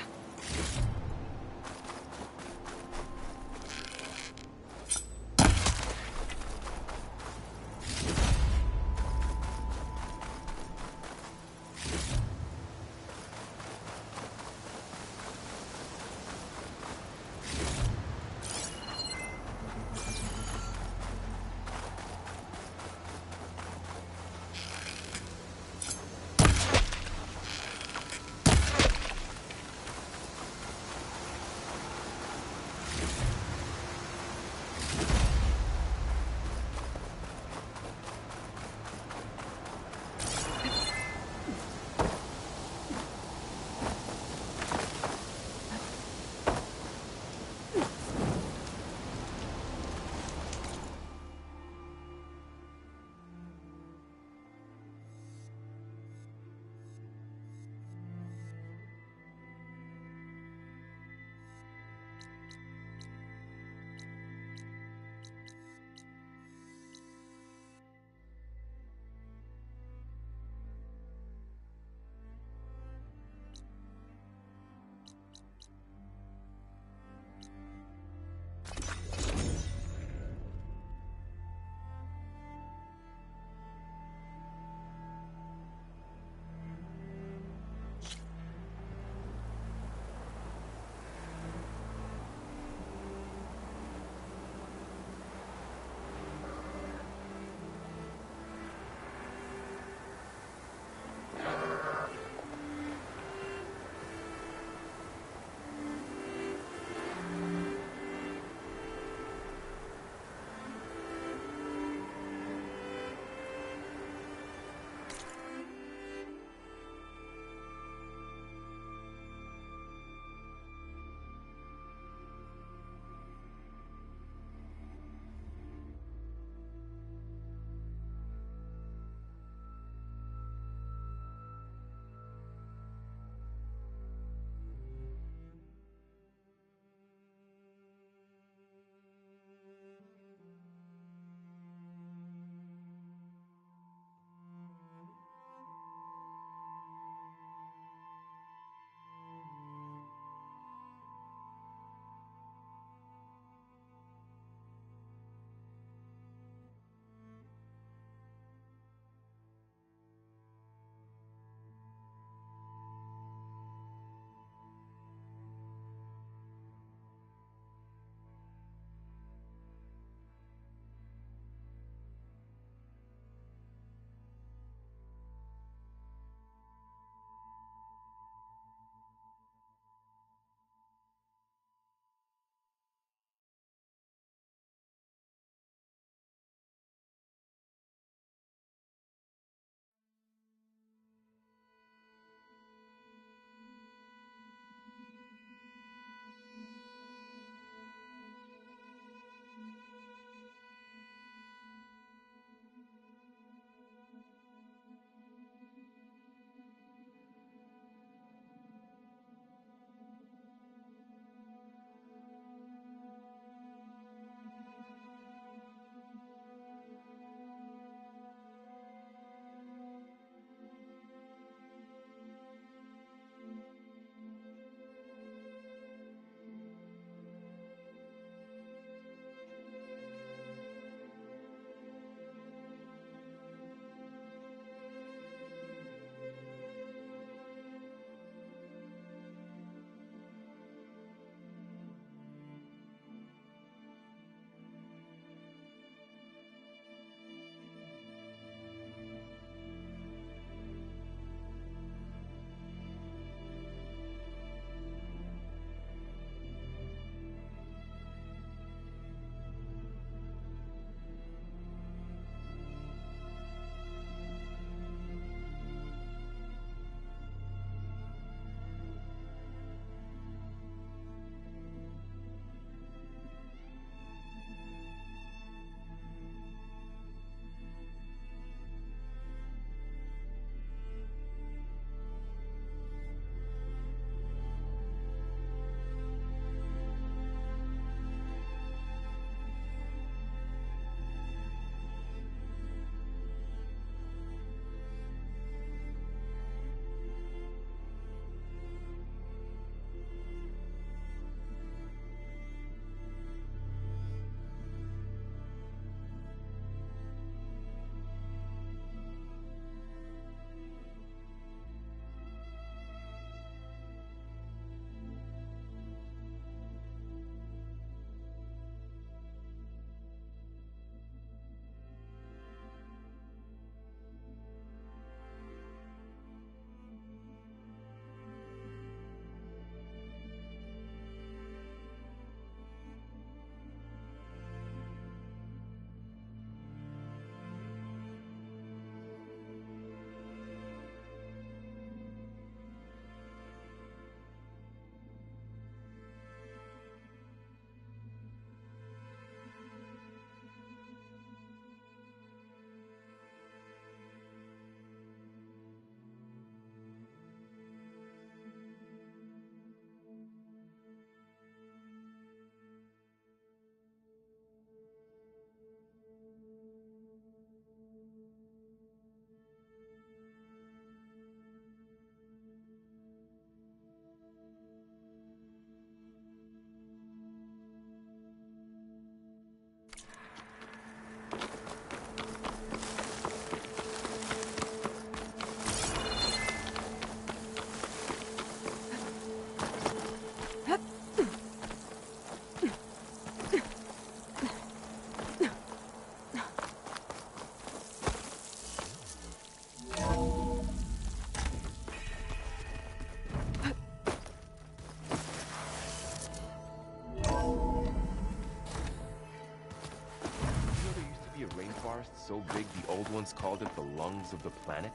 so big the old ones called it the lungs of the planet?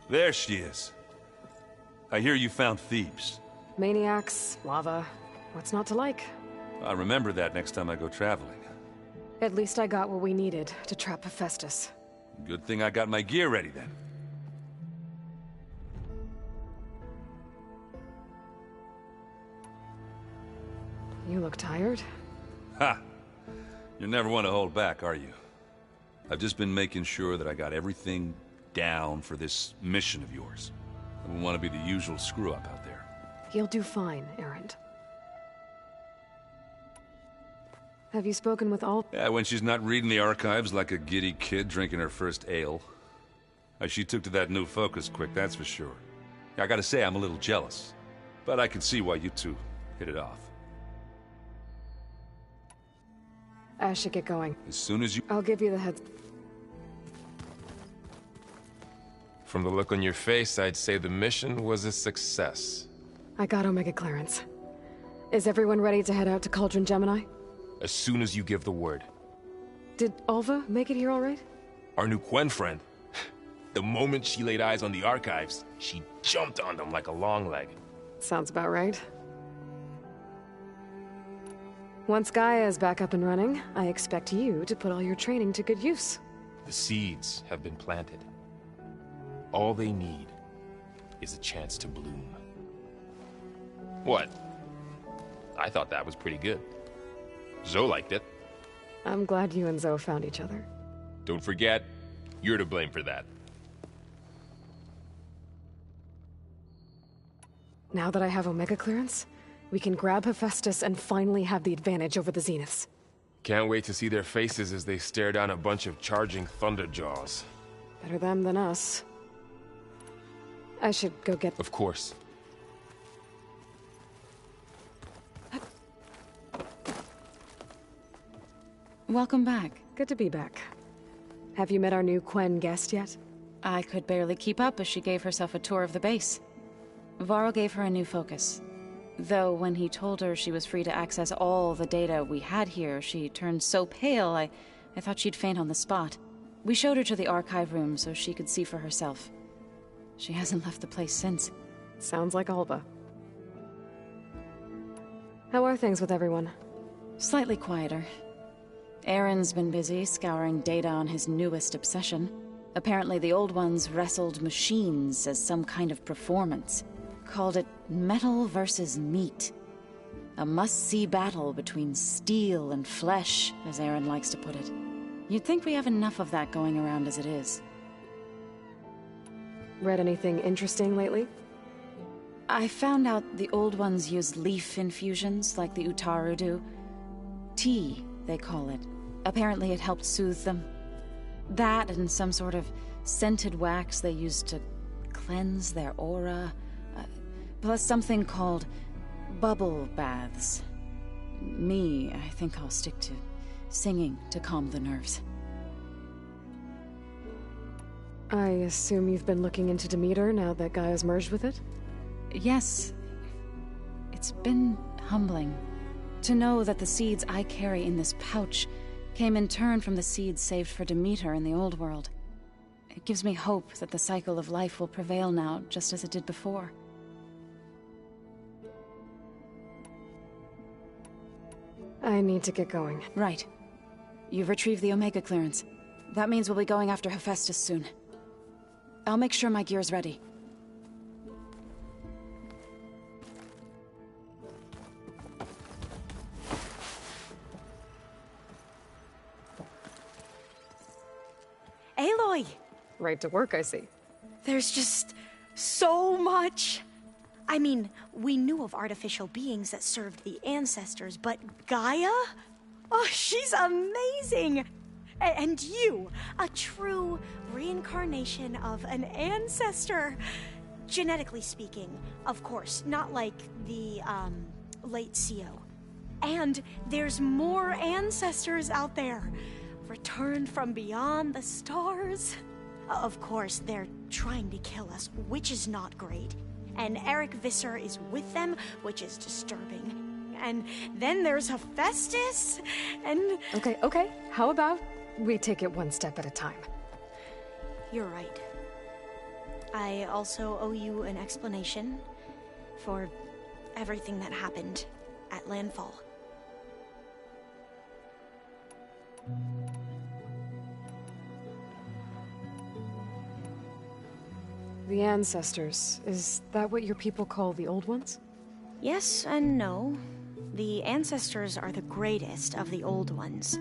There she is. I hear you found Thebes. Maniacs, lava. What's not to like? I'll remember that next time I go traveling. At least I got what we needed to trap Hephaestus. Good thing I got my gear ready then. You look tired. Ha! You never want to hold back, are you? I've just been making sure that I got everything down for this mission of yours. I don't want to be the usual screw-up out there. You'll do fine, Erend. Have you spoken with all— Yeah, when she's not reading the archives like a giddy kid drinking her first ale. She took to that new focus quick, that's for sure. I gotta say, I'm a little jealous. But I can see why you two hit it off. I should get going. As soon as you— I'll give you the heads. From the look on your face, I'd say the mission was a success. I got Omega clearance. Is everyone ready to head out to Cauldron Gemini? As soon as you give the word. Did Alva make it here all right? Our new Quen friend. The moment she laid eyes on the archives, she jumped on them like a long leg. Sounds about right. Once Gaia is back up and running, I expect you to put all your training to good use. The seeds have been planted. All they need is a chance to bloom. What? I thought that was pretty good. Zoe liked it. I'm glad you and Zoe found each other. Don't forget, you're to blame for that. Now that I have Omega clearance, we can grab Hephaestus and finally have the advantage over the Zeniths. Can't wait to see their faces as they stare down a bunch of charging Thunderjaws. Better them than us. I should go get— Of course. Welcome back. Good to be back. Have you met our new Quen guest yet? I could barely keep up as she gave herself a tour of the base. Varl gave her a new focus. Though when he told her she was free to access all the data we had here, she turned so pale I thought she'd faint on the spot. We showed her to the archive room so she could see for herself. She hasn't left the place since. Sounds like Alba. How are things with everyone? Slightly quieter. Aaron's been busy scouring data on his newest obsession. Apparently the old ones wrestled machines as some kind of performance. Called it metal versus meat. A must-see battle between steel and flesh, as Aaron likes to put it. You'd think we have enough of that going around as it is. Read anything interesting lately? I found out the old ones use leaf infusions like the Utaru do. Tea, they call it. Apparently it helped soothe them. That and some sort of scented wax they used to cleanse their aura. Plus something called bubble baths. I think I'll stick to singing to calm the nerves. I assume you've been looking into Demeter now that Gaia's merged with it? Yes. It's been humbling to know that the seeds I carry in this pouch came in turn from the seeds saved for Demeter in the old world. It gives me hope that the cycle of life will prevail now, just as it did before. I need to get going. Right. You've retrieved the Omega clearance. That means we'll be going after Hephaestus soon. I'll make sure my gear's ready. Aloy! Right to work, I see. There's just so much. I mean, we knew of artificial beings that served the ancestors, but Gaia? Oh, she's amazing! And you, a true reincarnation of an ancestor. Genetically speaking, of course, not like the, late CO. And there's more ancestors out there, returned from beyond the stars. Of course, they're trying to kill us, which is not great. And Eric Visser is with them, which is disturbing. And then there's Hephaestus, and... Okay. How about we take it one step at a time. You're right. I also owe you an explanation for everything that happened at Landfall. The Ancestors, is that what your people call the Old Ones? Yes and no. The Ancestors are the greatest of the Old Ones.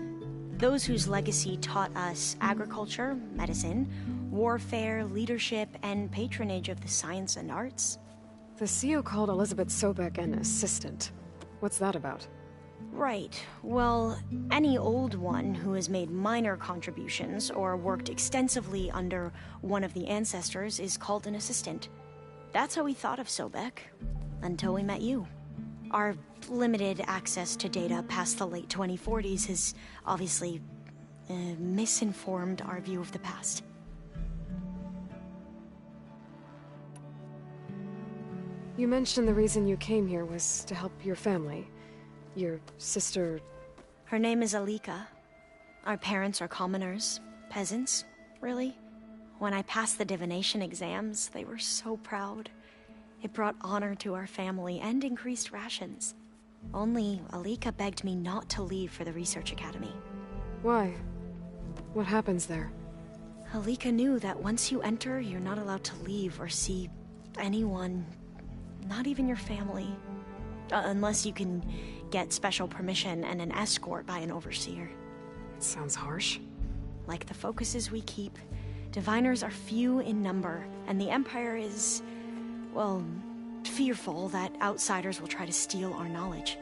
Those whose legacy taught us agriculture, medicine, warfare, leadership, and patronage of the science and arts. The CEO called Elizabeth Sobek an assistant. What's that about? Right. Well, any Old One who has made minor contributions or worked extensively under one of the Ancestors is called an assistant. That's how we thought of Sobek, until we met you. Our limited access to data past the late 2040s has obviously misinformed our view of the past. You mentioned the reason you came here was to help your family. Your sister... Her name is Alika. Our parents are commoners. Peasants, really. When I passed the divination exams, they were so proud. It brought honor to our family and increased rations. Only Alika begged me not to leave for the Research Academy. Why? What happens there? Alika knew that once you enter, you're not allowed to leave or see anyone, not even your family. Unless you can get special permission and an escort by an overseer. It sounds harsh. Like the focuses we keep, diviners are few in number, and the Empire is, well, fearful that outsiders will try to steal our knowledge.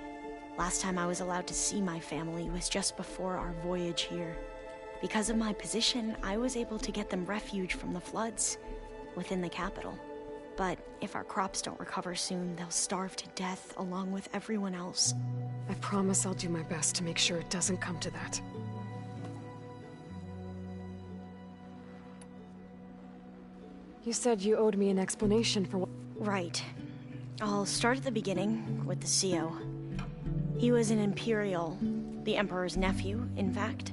Last time I was allowed to see my family was just before our voyage here. Because of my position, I was able to get them refuge from the floods within the capital. But if our crops don't recover soon, they'll starve to death along with everyone else. I promise I'll do my best to make sure it doesn't come to that. You said you owed me an explanation for what... Right. I'll start at the beginning with the CEO. He was an Imperial, the Emperor's nephew, in fact.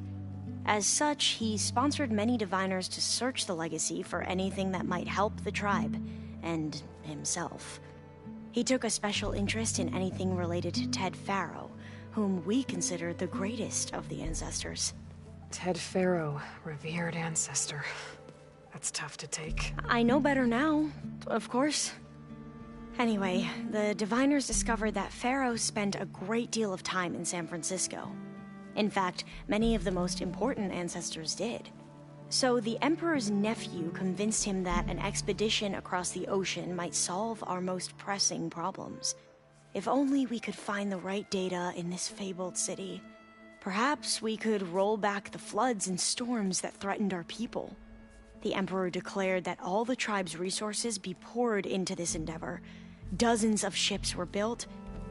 As such, he sponsored many diviners to search the legacy for anything that might help the tribe. And himself. He took a special interest in anything related to Ted Faro, whom we consider the greatest of the Ancestors. Ted Faro, revered ancestor. That's tough to take. I know better now, of course. Anyway, the diviners discovered that Faro spent a great deal of time in San Francisco. In fact, many of the most important Ancestors did. So the Emperor's nephew convinced him that an expedition across the ocean might solve our most pressing problems. If only we could find the right data in this fabled city. Perhaps we could roll back the floods and storms that threatened our people. The Emperor declared that all the tribe's resources be poured into this endeavor. Dozens of ships were built,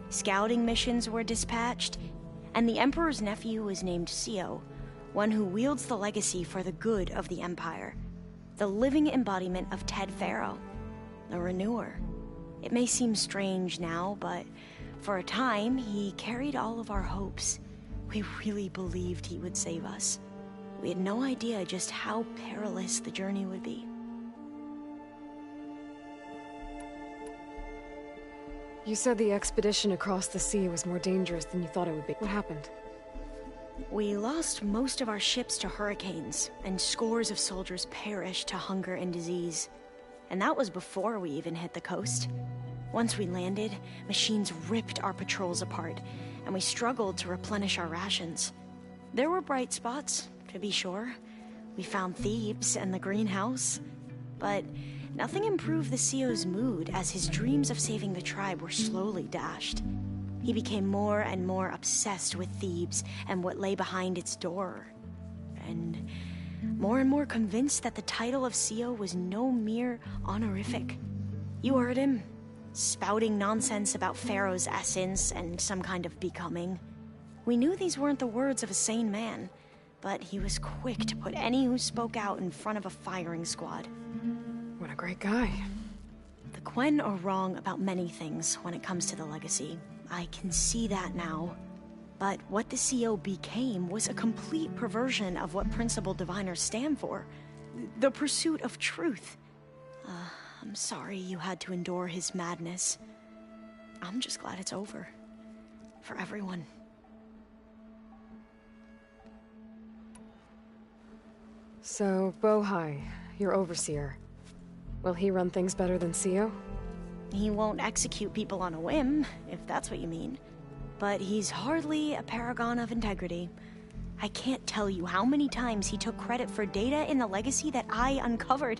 scouting missions were dispatched, and the Emperor's nephew was named CEO, one who wields the legacy for the good of the Empire. The living embodiment of Ted Faro, the Renewer. It may seem strange now, but for a time, he carried all of our hopes. We really believed he would save us. We had no idea just how perilous the journey would be. You said the expedition across the sea was more dangerous than you thought it would be. What happened? We lost most of our ships to hurricanes, and scores of soldiers perished to hunger and disease. And that was before we even hit the coast. Once we landed, machines ripped our patrols apart, and we struggled to replenish our rations. There were bright spots, to be sure. We found Thebes and the greenhouse. But nothing improved the CEO's mood as his dreams of saving the tribe were slowly dashed. He became more and more obsessed with Thebes and what lay behind its door. And more convinced that the title of CEO was no mere honorific. You heard him, spouting nonsense about Pharaoh's essence and some kind of becoming. We knew these weren't the words of a sane man, but he was quick to put any who spoke out in front of a firing squad. What a great guy. The Quen are wrong about many things when it comes to the legacy. I can see that now. But what the CO became was a complete perversion of what principal diviners stand for. The pursuit of truth. I'm sorry you had to endure his madness. I'm just glad it's over. For everyone. So, Bohai, your overseer. Will he run things better than CO? He won't execute people on a whim, if that's what you mean. But he's hardly a paragon of integrity. I can't tell you how many times he took credit for data in the legacy that I uncovered.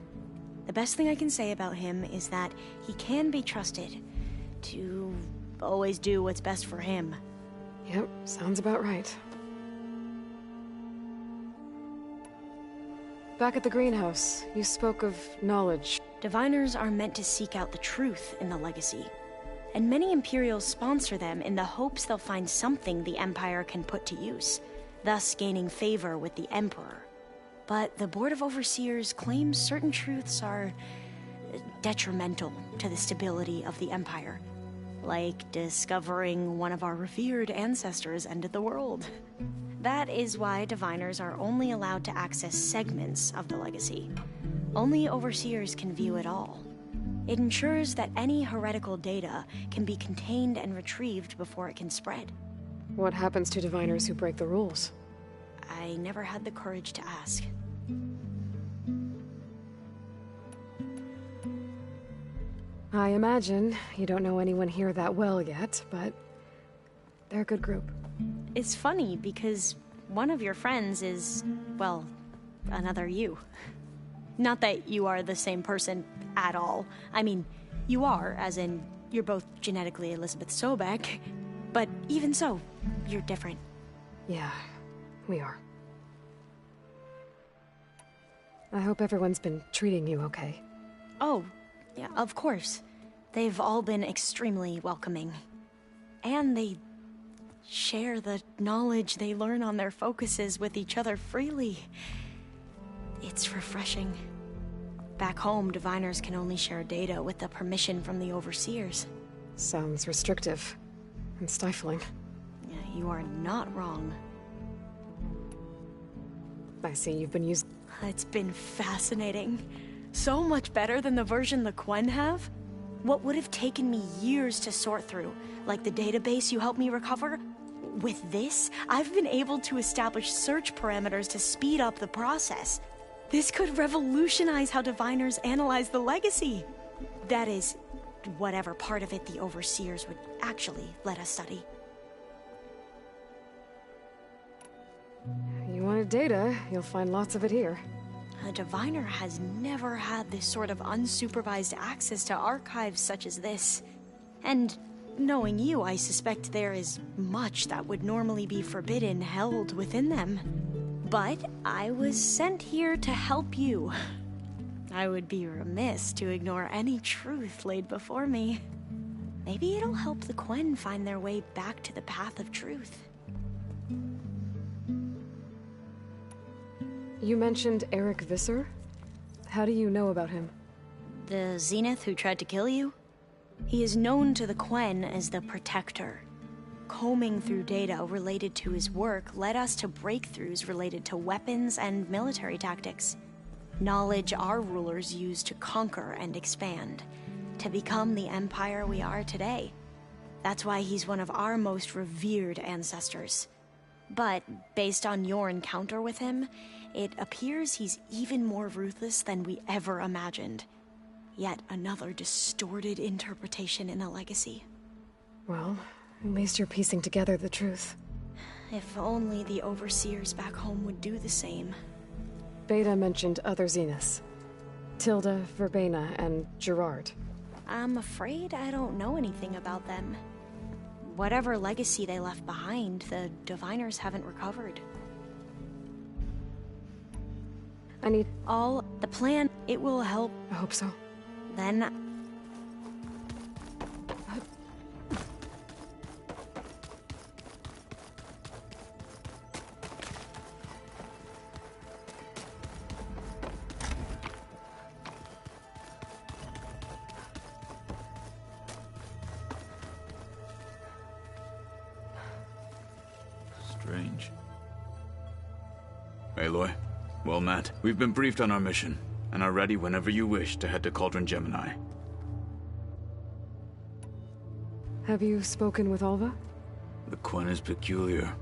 The best thing I can say about him is that he can be trusted to always do what's best for him. Yep, sounds about right. Back at the greenhouse, you spoke of knowledge. Diviners are meant to seek out the truth in the legacy. And many Imperials sponsor them in the hopes they'll find something the Empire can put to use, thus gaining favor with the Emperor. But the Board of Overseers claims certain truths are detrimental to the stability of the Empire. Like discovering one of our revered ancestors ended the world. That is why diviners are only allowed to access segments of the legacy. Only overseers can view it all. It ensures that any heretical data can be contained and retrieved before it can spread. What happens to diviners who break the rules? I never had the courage to ask. I imagine you don't know anyone here that well yet, but they're a good group. It's funny because one of your friends is, well, another you. Not that you are the same person at all. I mean, you are, as in, you're both genetically Elizabeth Sobek, but even so, you're different. Yeah, we are. I hope everyone's been treating you okay. Oh, yeah, of course. They've all been extremely welcoming. And they share the knowledge they learn on their focuses with each other freely. It's refreshing. Back home, diviners can only share data with the permission from the overseers. Sounds restrictive and stifling. Yeah, you are not wrong. I see you've been used. It's been fascinating. So much better than the version the Quen have. What would have taken me years to sort through, like the database you helped me recover, with this, I've been able to establish search parameters to speed up the process. This could revolutionize how diviners analyze the legacy. That is, whatever part of it the overseers would actually let us study. You wanted data, you'll find lots of it here. A diviner has never had this sort of unsupervised access to archives such as this. And knowing you, I suspect there is much that would normally be forbidden held within them. But I was sent here to help you. I would be remiss to ignore any truth laid before me. Maybe it'll help the Quen find their way back to the path of truth. You mentioned Eric Visser? How do you know about him? The Zenith who tried to kill you? He is known to the Quen as the Protector. Combing through data related to his work led us to breakthroughs related to weapons and military tactics. Knowledge our rulers used to conquer and expand, to become the empire we are today. That's why he's one of our most revered ancestors. But based on your encounter with him, it appears he's even more ruthless than we ever imagined. Yet another distorted interpretation in a legacy. Well, at least you're piecing together the truth. If only the overseers back home would do the same. Beta mentioned other Zeniths. Tilda, Verbena, and Gerard. I'm afraid I don't know anything about them. Whatever legacy they left behind, the diviners haven't recovered. I need all the plan. It will help. I hope so. Then Strange. Aloy, well met. We've been briefed on our mission, and are ready whenever you wish to head to Cauldron Gemini. Have you spoken with Alva? The Quen is peculiar.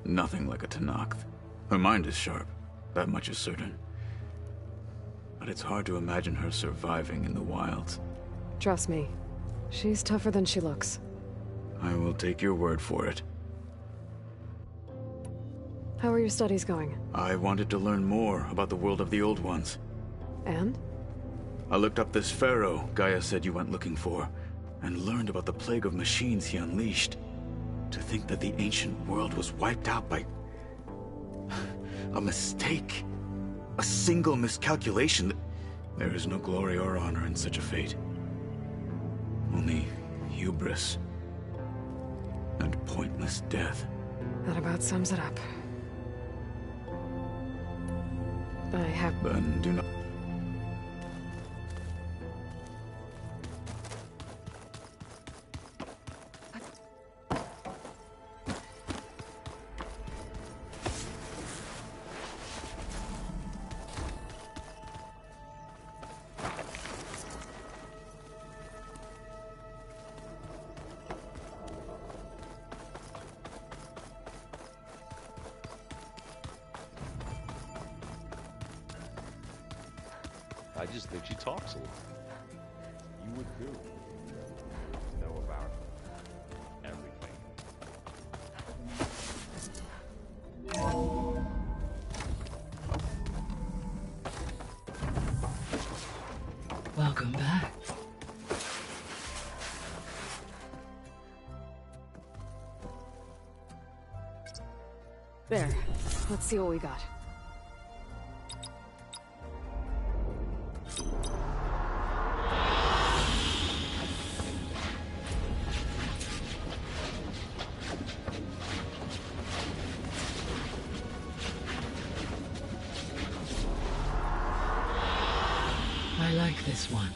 Nothing like a Tenakth. Her mind is sharp, that much is certain. But it's hard to imagine her surviving in the wilds. Trust me, she's tougher than she looks. I will take your word for it. How are your studies going? I wanted to learn more about the world of the Old Ones. And? I looked up this pharaoh Gaia said you went looking for, and learned about the plague of machines he unleashed. To think that the ancient world was wiped out by... a mistake. A single miscalculation. There is no glory or honor in such a fate. Only hubris. And pointless death. That about sums it up. I have... Then do not... I just think she talks a lot. You would too. Know about everything. Welcome back. There. Let's see what we got. I like this one.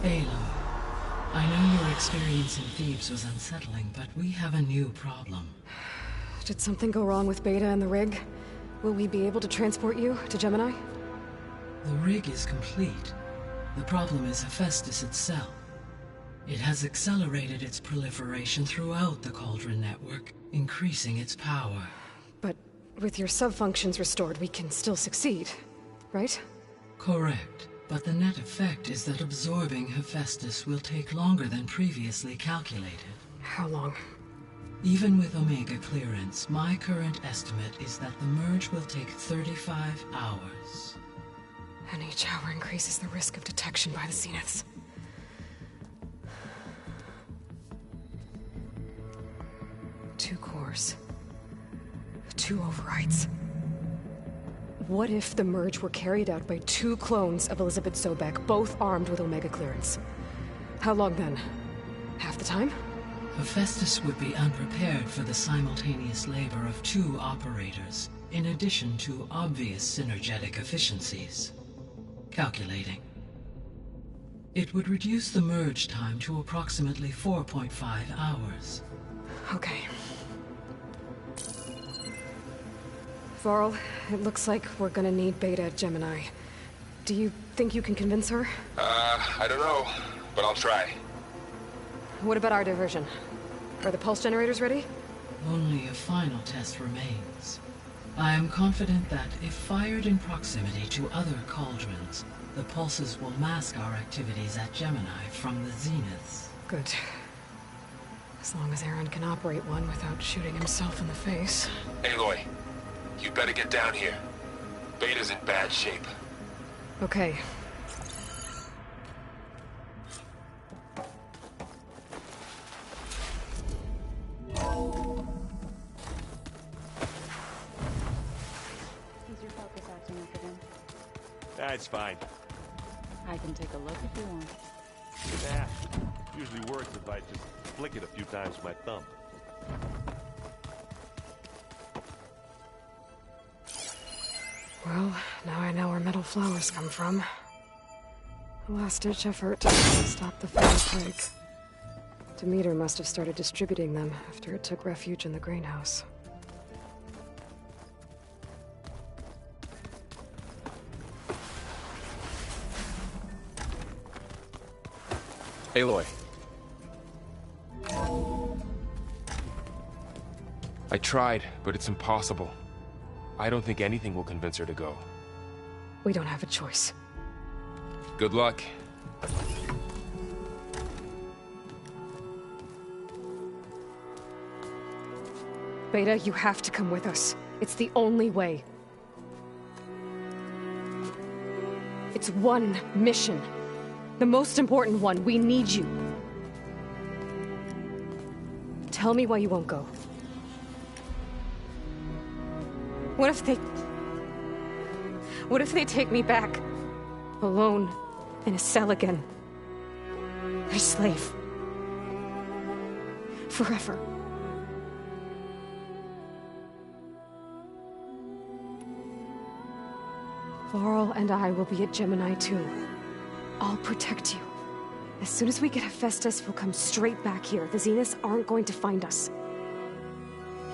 Aloy, I know your experience in Thebes was unsettling, but we have a new problem. Did something go wrong with Beta and the rig? Will we be able to transport you to Gemini? The rig is complete. The problem is Hephaestus itself. It has accelerated its proliferation throughout the Cauldron network, increasing its power. But with your sub-functions restored, we can still succeed, right? Correct. But the net effect is that absorbing Hephaestus will take longer than previously calculated. How long? Even with Omega clearance, my current estimate is that the merge will take 35 hours. And each hour increases the risk of detection by the Zeniths. Two cores. 2 overrides. What if the merge were carried out by 2 clones of Elizabeth Sobek, both armed with Omega clearance? How long then? Half the time? Hephaestus would be unprepared for the simultaneous labor of 2 operators, in addition to obvious synergetic efficiencies. Calculating. It would reduce the merge time to approximately 4.5 hours. Okay. Varl, it looks like we're gonna need Beta at Gemini. Do you think you can convince her? I don't know, but I'll try. What about our diversion? Are the pulse generators ready? Only a final test remains. I am confident that if fired in proximity to other cauldrons, the pulses will mask our activities at Gemini from the Zeniths. Good. As long as Aaron can operate one without shooting himself in the face. Aloy, you better get down here. Beta's in bad shape. It's fine. I can take a look if you want. Nah, usually works if I just flick it a few times with my thumb. Well, now I know where metal flowers come from. A last-ditch effort to stop the Fairy Plague. Demeter must have started distributing them after it took refuge in the greenhouse. Aloy. I tried, but it's impossible. I don't think anything will convince her to go. We don't have a choice. Good luck. Beta, you have to come with us. It's the only way. It's one mission. The most important one. We need you. Tell me why you won't go. What if they take me back? Alone, in a cell again. Their slave. Forever. Varl and I will be at Gemini too. I'll protect you. As soon as we get Hephaestus, we'll come straight back here. The Zeniths aren't going to find us.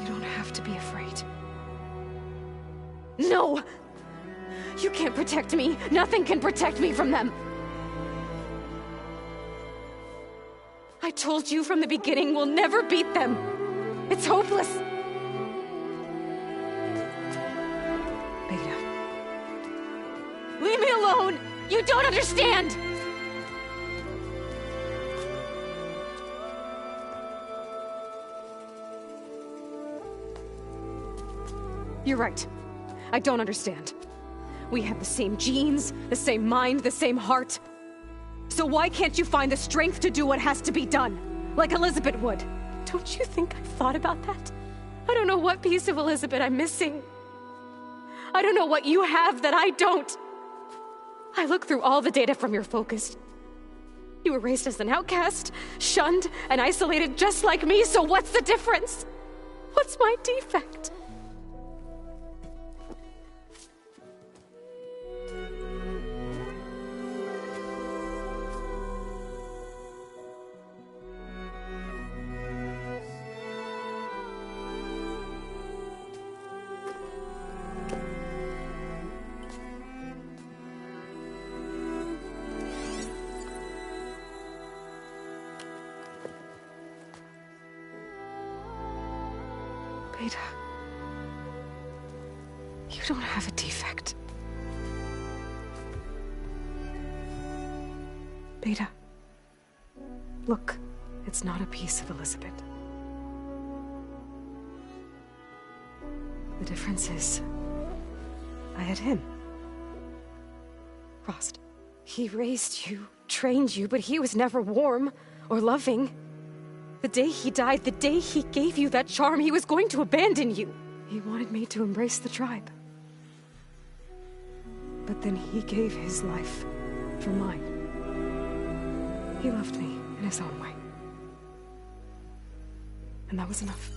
You don't have to be afraid. No! You can't protect me. Nothing can protect me from them. I told you from the beginning we'll never beat them. It's hopeless. Beta. Leave me alone! You don't understand! You're right. I don't understand. We have the same genes, the same mind, the same heart. So why can't you find the strength to do what has to be done? Like Elizabeth would. Don't you think I've thought about that? I don't know what piece of Elizabeth I'm missing. I don't know what you have that I don't. I look through all the data from your focus. You were raised as an outcast, shunned, and isolated just like me, so what's the difference? What's my defect? Beta, you don't have a defect. Beta, look, it's not a piece of Elizabeth. The difference is, I had him. Rost. He raised you, trained you, but he was never warm or loving. The day he died, the day he gave you that charm, he was going to abandon you. He wanted me to embrace the tribe. But then he gave his life for mine. He loved me in his own way. And that was enough.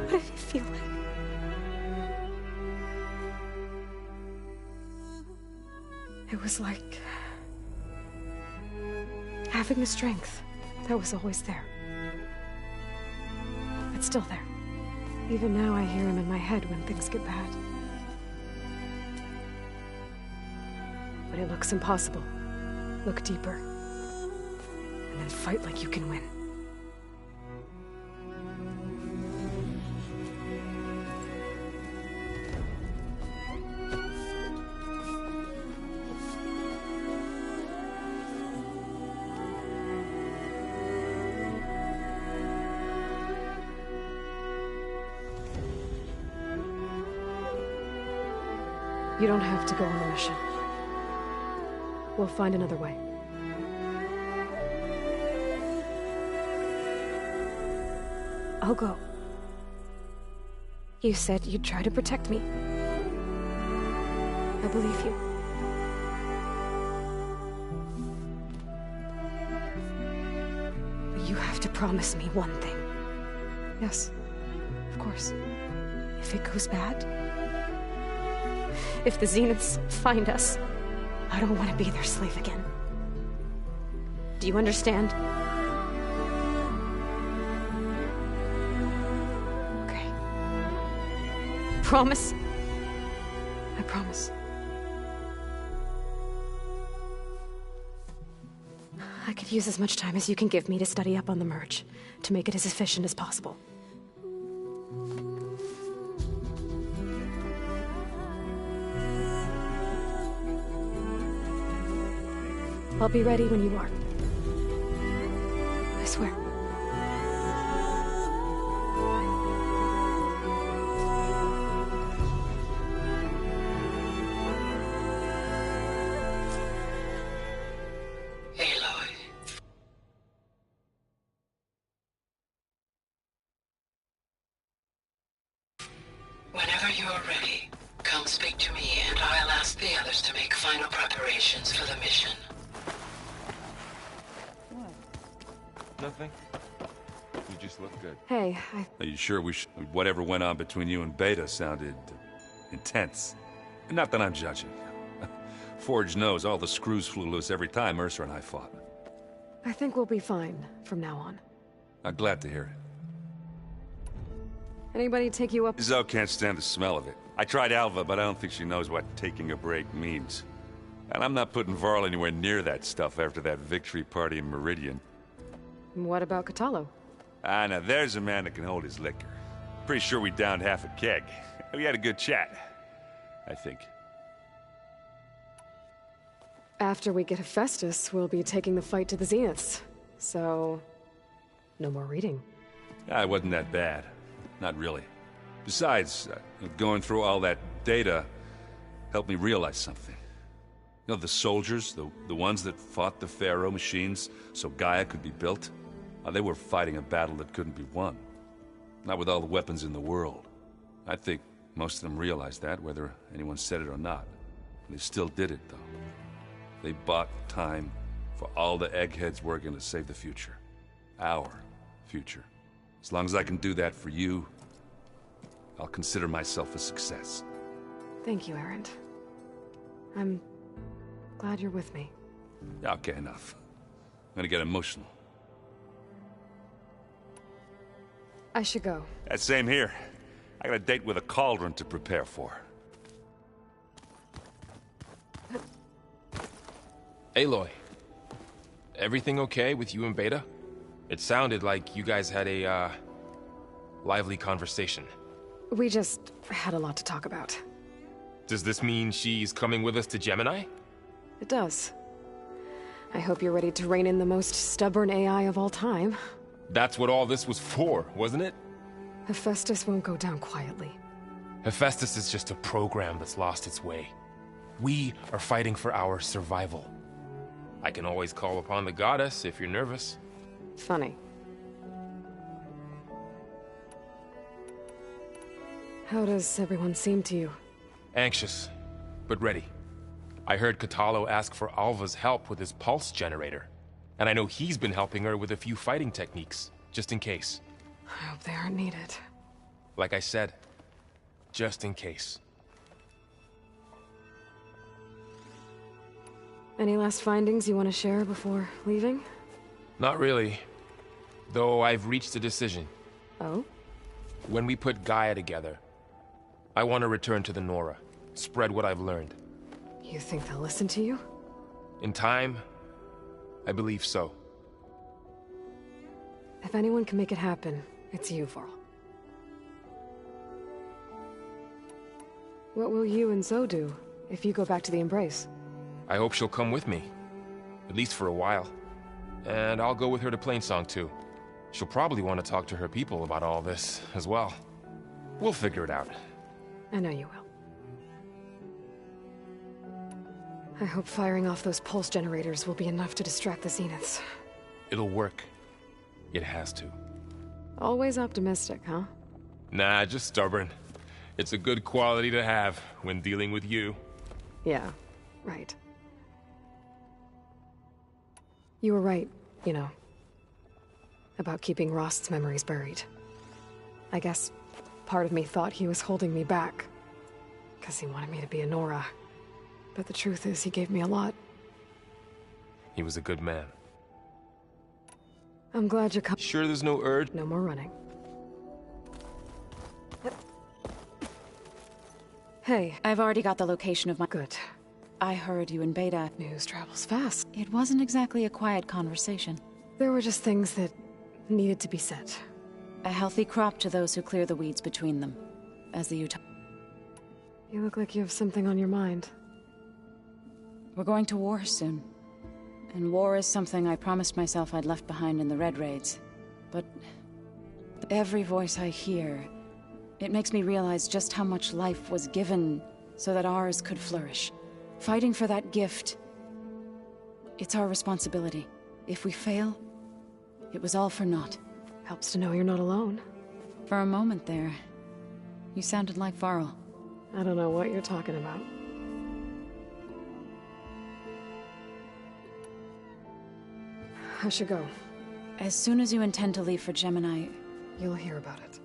What did it feel like? It was like having the strength that was always there. It's still there. Even now I hear him in my head when things get bad. But it looks impossible. Look deeper. And then fight like you can win. You don't have to go on the mission. We'll find another way. I'll go. You said you'd try to protect me. I believe you. But you have to promise me one thing. Yes, of course. If it goes bad, if the Zeniths find us, I don't want to be their slave again. Do you understand? Okay. Promise? I promise. I could use as much time as you can give me to study up on the merge, to make it as efficient as possible. I'll be ready when you are. I swear. Aloy. Whenever you're ready, come speak to me and I'll ask the others to make final preparations for the mission. Nothing. You just look good. Hey, Are you sure whatever went on between you and Beta sounded intense? Not that I'm judging. Forge knows all the screws flew loose every time Mercer and I fought. I think we'll be fine from now on. I'm glad to hear it. Anybody take you up? Zoe can't stand the smell of it. I tried Alva, but I don't think she knows what taking a break means. And I'm not putting Varl anywhere near that stuff after that victory party in Meridian. What about Kotallo? Now there's a man that can hold his liquor. Pretty sure we downed half a keg. We had a good chat, I think. After we get Hephaestus, we'll be taking the fight to the Zeniths. So, no more reading. It wasn't that bad. Not really. Besides, going through all that data helped me realize something. You know, the soldiers, the ones that fought the Pharaoh machines so Gaia could be built, they were fighting a battle that couldn't be won. Not with all the weapons in the world. I think most of them realized that, whether anyone said it or not. They still did it, though. They bought time for all the eggheads working to save the future. Our future. As long as I can do that for you, I'll consider myself a success. Thank you, Erend. I'm glad you're with me. Okay, enough. I'm gonna get emotional. I should go. Same here. I got a date with a cauldron to prepare for. Aloy, everything okay with you and Beta? It sounded like you guys had a, lively conversation. We just had a lot to talk about. Does this mean she's coming with us to Gemini? It does. I hope you're ready to rein in the most stubborn AI of all time. That's what all this was for, wasn't it? Hephaestus won't go down quietly. Hephaestus is just a program that's lost its way. We are fighting for our survival. I can always call upon the goddess if you're nervous. Funny. How does everyone seem to you? Anxious, but ready. I heard Kotallo ask for Alva's help with his pulse generator. And I know he's been helping her with a few fighting techniques, just in case. I hope they aren't needed. Like I said, just in case. Any last findings you want to share before leaving? Not really. Though I've reached a decision. Oh? When we put Gaia together, I want to return to the Nora. Spread what I've learned. You think they'll listen to you? In time, I believe so. If anyone can make it happen, it's you, Varl. What will you and Zoe do if you go back to the Embrace? I hope she'll come with me. At least for a while. And I'll go with her to Plainsong too. She'll probably want to talk to her people about all this as well. We'll figure it out. I know you will. I hope firing off those pulse generators will be enough to distract the Zeniths. It'll work. It has to. Always optimistic, huh? Nah, just stubborn. It's a good quality to have when dealing with you. Yeah, right. You were right, you know, about keeping Rost's memories buried. I guess part of me thought he was holding me back, because he wanted me to be a Nora. But the truth is, he gave me a lot. He was a good man. I'm glad you're coming. Sure there's no urge? No more running. Hey. I've already got the location of my... Good. I heard you in Beta. News travels fast. It wasn't exactly a quiet conversation. There were just things that needed to be said. A healthy crop to those who clear the weeds between them, as the Utah... You look like you have something on your mind. We're going to war soon. And war is something I promised myself I'd left behind in the Red Raids. But every voice I hear, it makes me realize just how much life was given so that ours could flourish. Fighting for that gift, it's our responsibility. If we fail, it was all for naught. Helps to know you're not alone. For a moment there, you sounded like Varl. I don't know what you're talking about. I should go. As soon as you intend to leave for Gemini, you'll hear about it.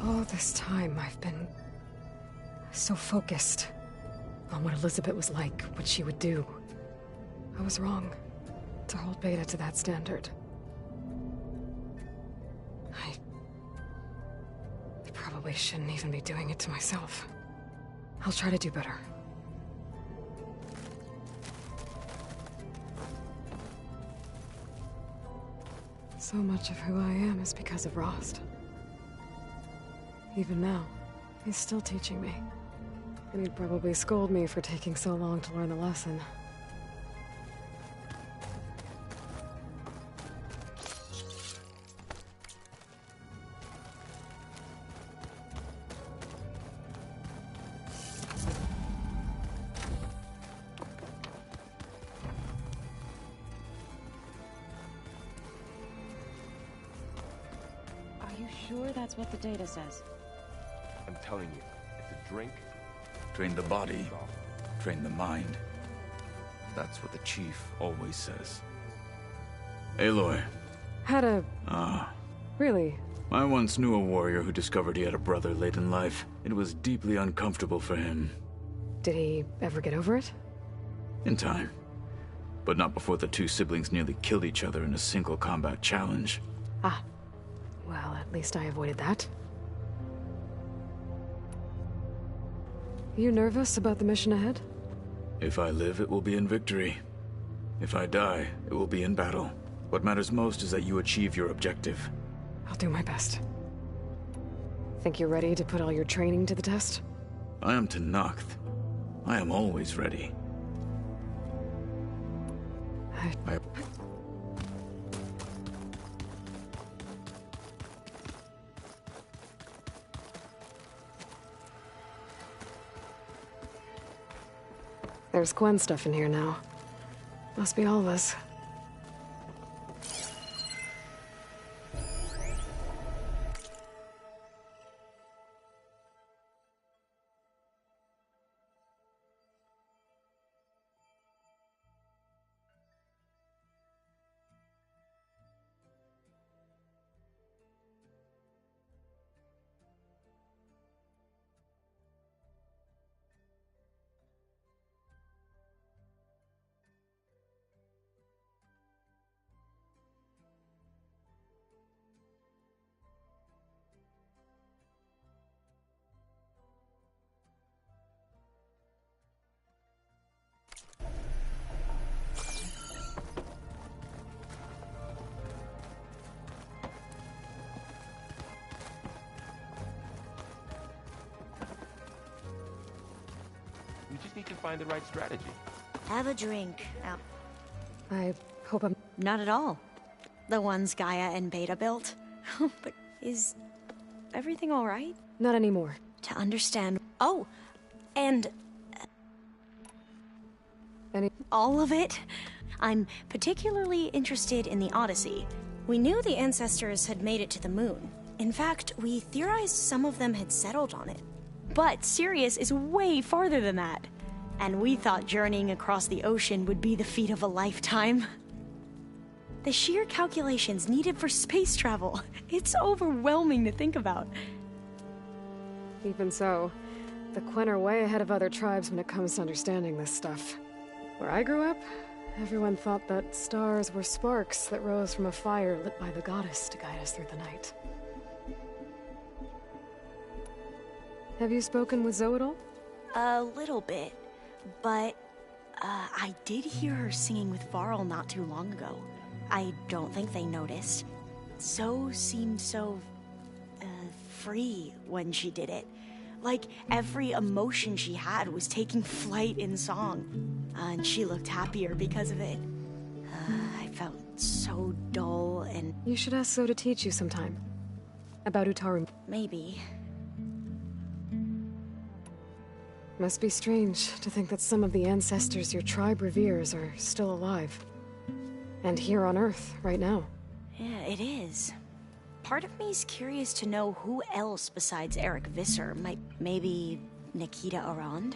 All this time, I've been so focused on what Elizabeth was like, what she would do. I was wrong to hold Beta to that standard. I probably shouldn't even be doing it to myself. I'll try to do better. So much of who I am is because of Rost. Even now, he's still teaching me. And he'd probably scold me for taking so long to learn the lesson. Are you sure that's what the data says? I'm telling you, it's a drink. Train the body, train the mind. That's what the Chief always says. Aloy. Had a... Really? I once knew a warrior who discovered he had a brother late in life. It was deeply uncomfortable for him. Did he ever get over it? In time. But not before the two siblings nearly killed each other in a single combat challenge. Ah. Well, at least I avoided that. You nervous about the mission ahead? If I live, it will be in victory. If I die, it will be in battle. What matters most is that you achieve your objective. I'll do my best. Think you're ready to put all your training to the test? I am Tenakth. I am always ready. There's Gwen stuff in here now. Must be all of us. We just need to find the right strategy. Have a drink. Now, I hope I'm... not at all. The ones Gaia and Beta built. But is everything all right? Not anymore. To understand... Oh, and... all of it? I'm particularly interested in the Odyssey. We knew the ancestors had made it to the moon. In fact, we theorized some of them had settled on it. But Sirius is way farther than that. And we thought journeying across the ocean would be the feat of a lifetime. The sheer calculations needed for space travel, it's overwhelming to think about. Even so, the Quen are way ahead of other tribes when it comes to understanding this stuff. Where I grew up, everyone thought that stars were sparks that rose from a fire lit by the goddess to guide us through the night. Have you spoken with Zoe at all? A little bit, but I did hear her singing with Varl not too long ago. I don't think they noticed. Zoe seemed so free when she did it. Like every emotion she had was taking flight in song. And she looked happier because of it. I felt so dull and... You should ask Zoe to teach you sometime. About Utaru. Maybe. Must be strange to think that some of the ancestors your tribe reveres are still alive. And here on Earth, right now. Yeah, it is. Part of me's curious to know who else besides Eric Visser might... Maybe Nikita Arand?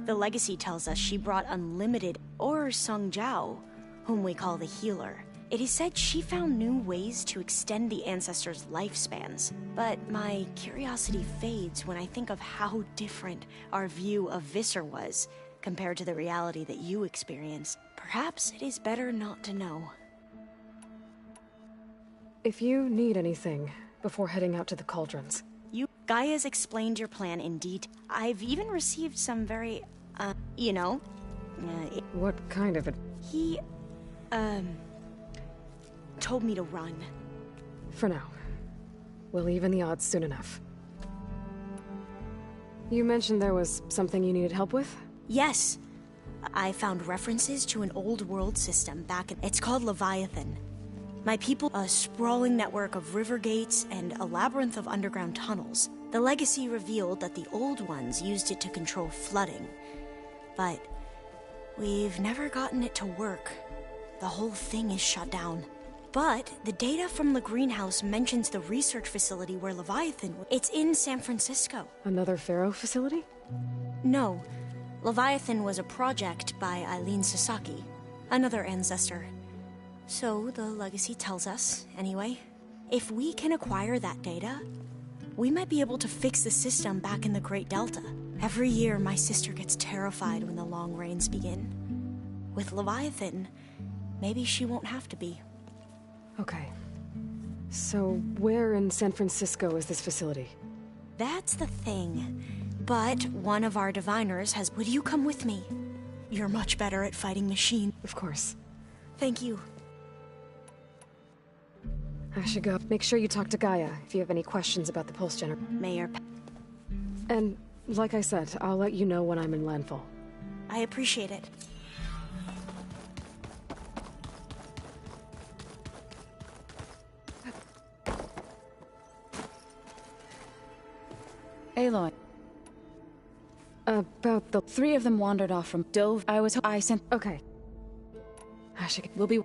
The legacy tells us she brought Unlimited or Sung Jiao, whom we call the Healer. It is said she found new ways to extend the ancestors' lifespans. But my curiosity fades when I think of how different our view of Visser was compared to the reality that you experienced. Perhaps it is better not to know. If you need anything before heading out to the Cauldrons... Gaia's explained your plan in detail. I've even received some very, you know... what kind of it? He, told me to run. For now. We'll even the odds soon enough. You mentioned there was something you needed help with? Yes. I found references to an old world system back in... It's called Leviathan. My people, a sprawling network of river gates and a labyrinth of underground tunnels. The legacy revealed that the old ones used it to control flooding. But we've never gotten it to work. The whole thing is shut down. But the data from the greenhouse mentions the research facility where Leviathan... It's in San Francisco. Another Pharaoh facility? No. Leviathan was a project by Eileen Sasaki, another ancestor. So the legacy tells us, anyway. If we can acquire that data, we might be able to fix the system back in the Great Delta. Every year, my sister gets terrified when the long rains begin. With Leviathan, maybe she won't have to be. Okay. So, where in San Francisco is this facility? That's the thing. But one of our diviners has... Would you come with me? You're much better at fighting machines. Of course. Thank you. I should go. Make sure you talk to Gaia if you have any questions about the pulse generator. Mayor. And, like I said, I'll let you know when I'm in landfall. I appreciate it. Aloy. About the... 3 of them wandered off from Dove. I sent... Okay. I should... We'll be...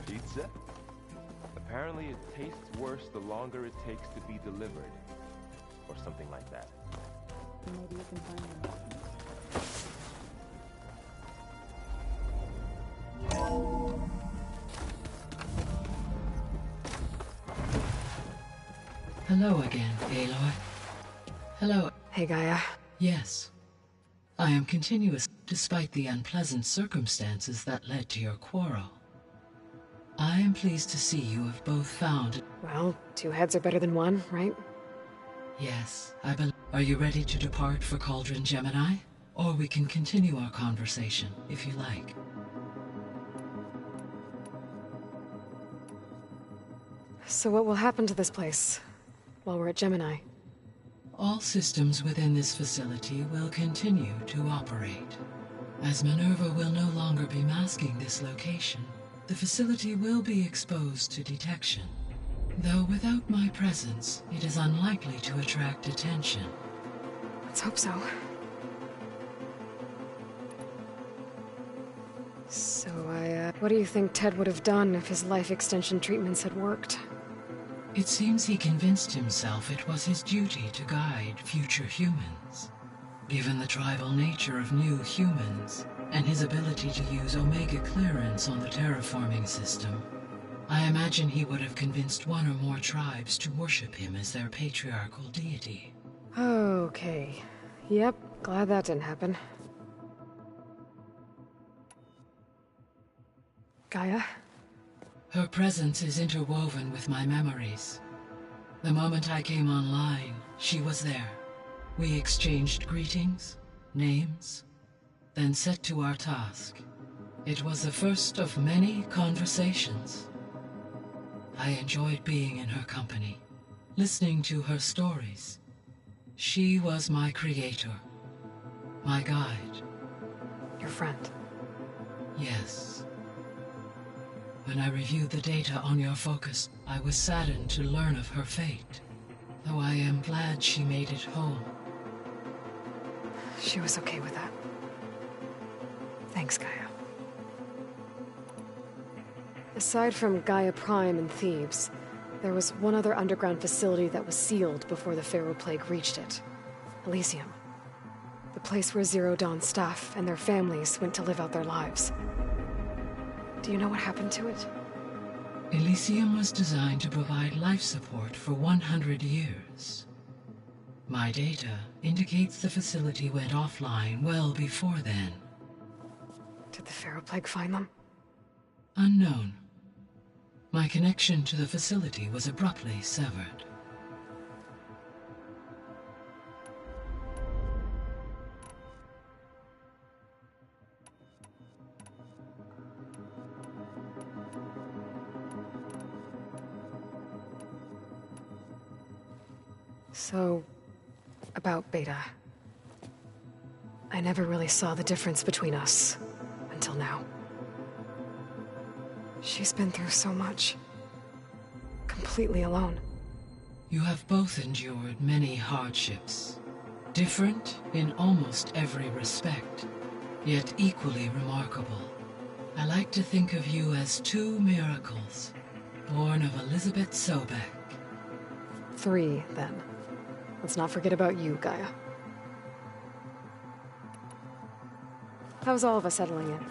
Pizza? Apparently it tastes worse the longer it takes to be delivered. Or something like that. Maybe you can find them. Hello again, Aloy. Hello. Hey, Gaia. Yes. I am continuous, despite the unpleasant circumstances that led to your quarrel. I am pleased to see you have both found... Well, two heads are better than one, right? Yes, I believe... Are you ready to depart for Cauldron Gemini? Or we can continue our conversation, if you like. So what will happen to this place while we're at Gemini? All systems within this facility will continue to operate. As Minerva will no longer be masking this location, the facility will be exposed to detection. Though without my presence, it is unlikely to attract attention. Let's hope so. So what do you think Ted would have done if his life extension treatments had worked? It seems he convinced himself it was his duty to guide future humans. Given the tribal nature of new humans, and his ability to use Omega clearance on the terraforming system, I imagine he would have convinced one or more tribes to worship him as their patriarchal deity. Okay. Yep, glad that didn't happen. Gaia? Her presence is interwoven with my memories. The moment I came online, she was there. We exchanged greetings, names, then set to our task. It was the first of many conversations. I enjoyed being in her company, listening to her stories. She was my creator, my guide. Your friend? Yes. When I reviewed the data on your focus, I was saddened to learn of her fate, though I am glad she made it home. She was okay with that. Thanks, Gaia. Aside from Gaia Prime and Thebes, there was one other underground facility that was sealed before the Pharaoh Plague reached it. Elysium. The place where Zero Dawn staff and their families went to live out their lives. Do you know what happened to it? Elysium was designed to provide life support for 100 years. My data indicates the facility went offline well before then. Did the Pharaoh Plague find them? Unknown. My connection to the facility was abruptly severed. So, about Beta. I never really saw the difference between us, until now. She's been through so much. Completely alone. You have both endured many hardships. Different in almost every respect, yet equally remarkable. I like to think of you as two miracles, born of Elizabeth Sobek. 3, then. Let's not forget about you, Gaia. How's Alva settling in?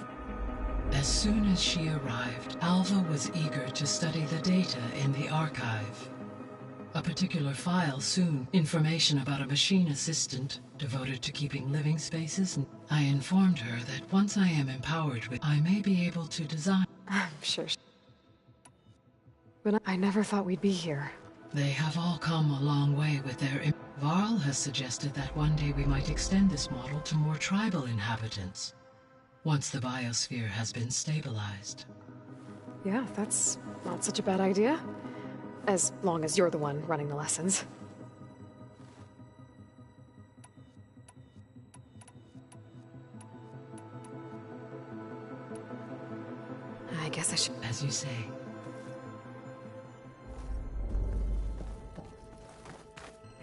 As soon as she arrived, Alva was eager to study the data in the archive. A particular file soon, information about a machine assistant devoted to keeping living spaces. I informed her that once I am empowered with, I may be able to design. I'm sure. But I never thought we'd be here. They have all come a long way with their... Varl has suggested that one day we might extend this model to more tribal inhabitants, once the biosphere has been stabilized. Yeah, that's not such a bad idea. As long as you're the one running the lessons. I guess I should... As you say.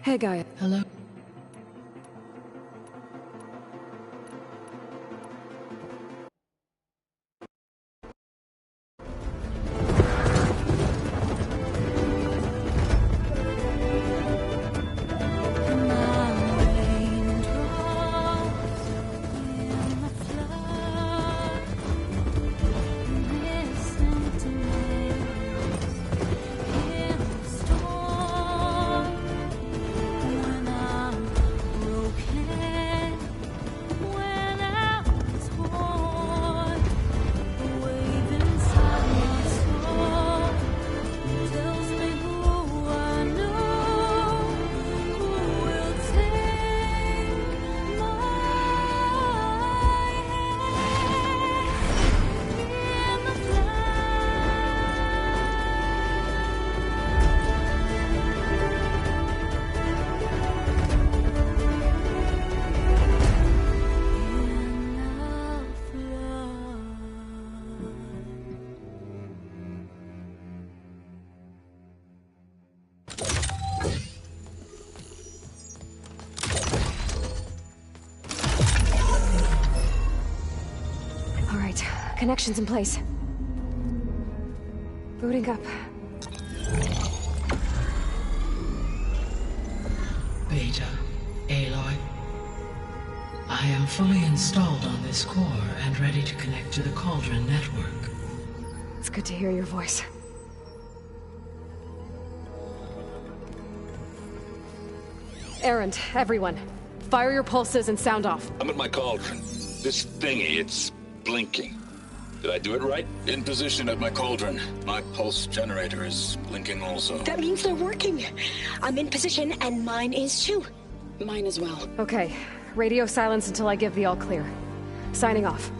Hey, Gaia. Hello. Connections in place. Booting up. Beta, Aloy. I am fully installed on this core and ready to connect to the Cauldron network. It's good to hear your voice. Erend, everyone. Fire your pulses and sound off. I'm at my cauldron. This thingy, it's blinking. Did I do it right? In position at my cauldron. My pulse generator is blinking also. That means they're working. I'm in position, and mine is too. Mine as well. Okay. Radio silence until I give the all clear. Signing off.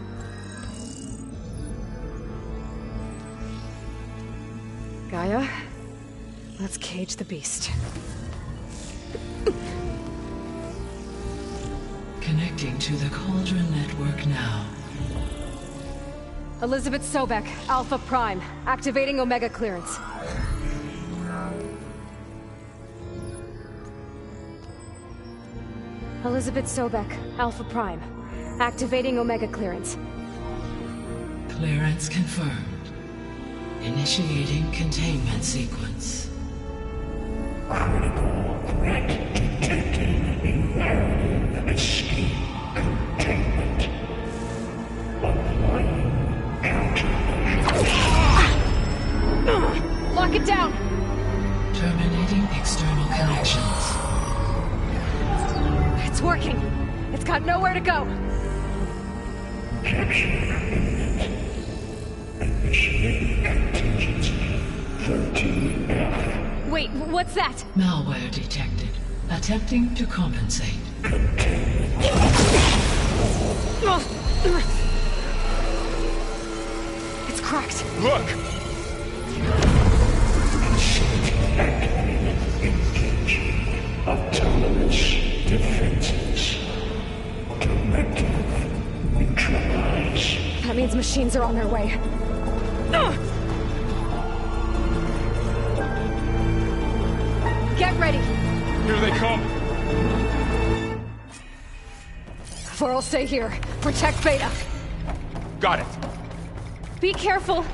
Gaia, let's cage the beast. Connecting to the Cauldron network now. Elizabeth Sobek, Alpha Prime, activating Omega clearance. Elizabeth Sobek, Alpha Prime, activating Omega clearance. Clearance confirmed. Initiating containment sequence. Critical threat detected. Escape containment. Applying countermeasures. Lock it down! Terminating external connections. It's working. It's got nowhere to go. Initiating contingency 13F. Wait, what's that? Malware detected. Attempting to compensate. It's cracked. Look! Engage. Autonomous defenses. Automatic neutralize. That means machines are on their way. Get ready! Here they come! Varl, stay here. Protect Beta. Got it. Be careful.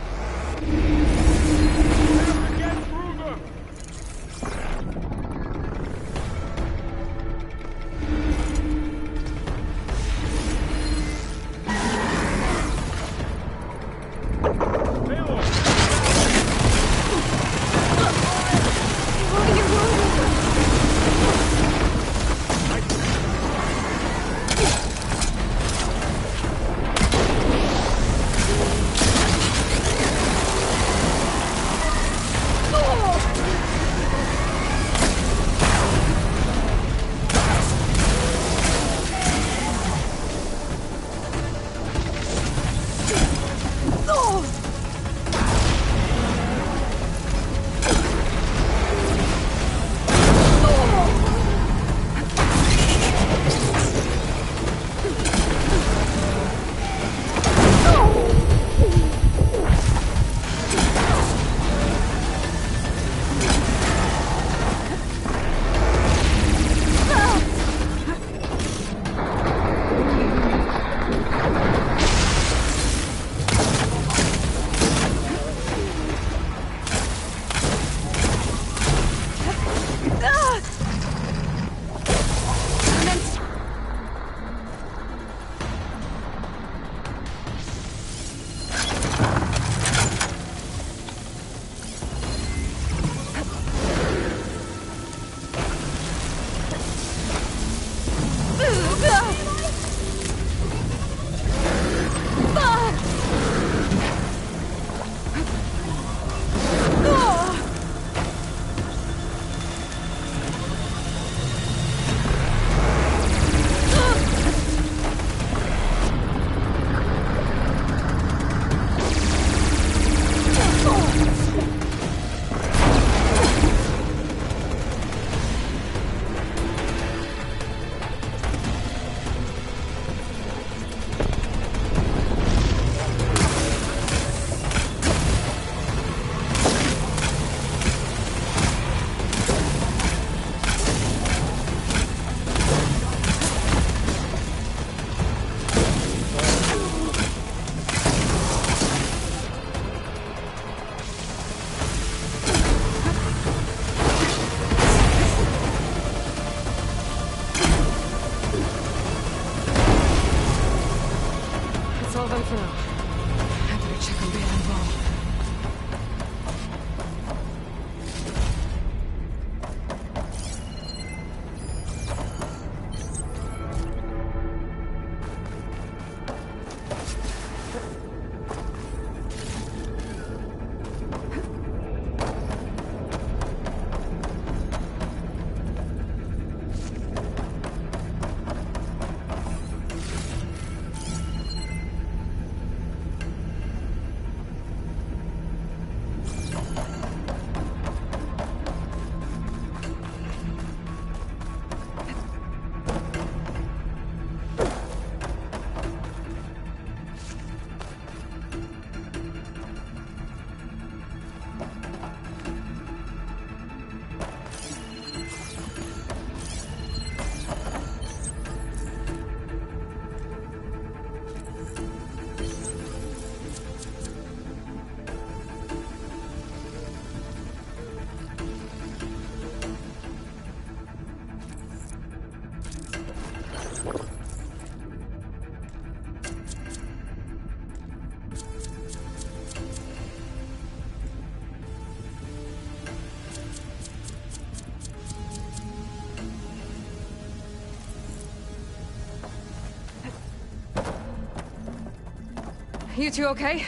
You two okay?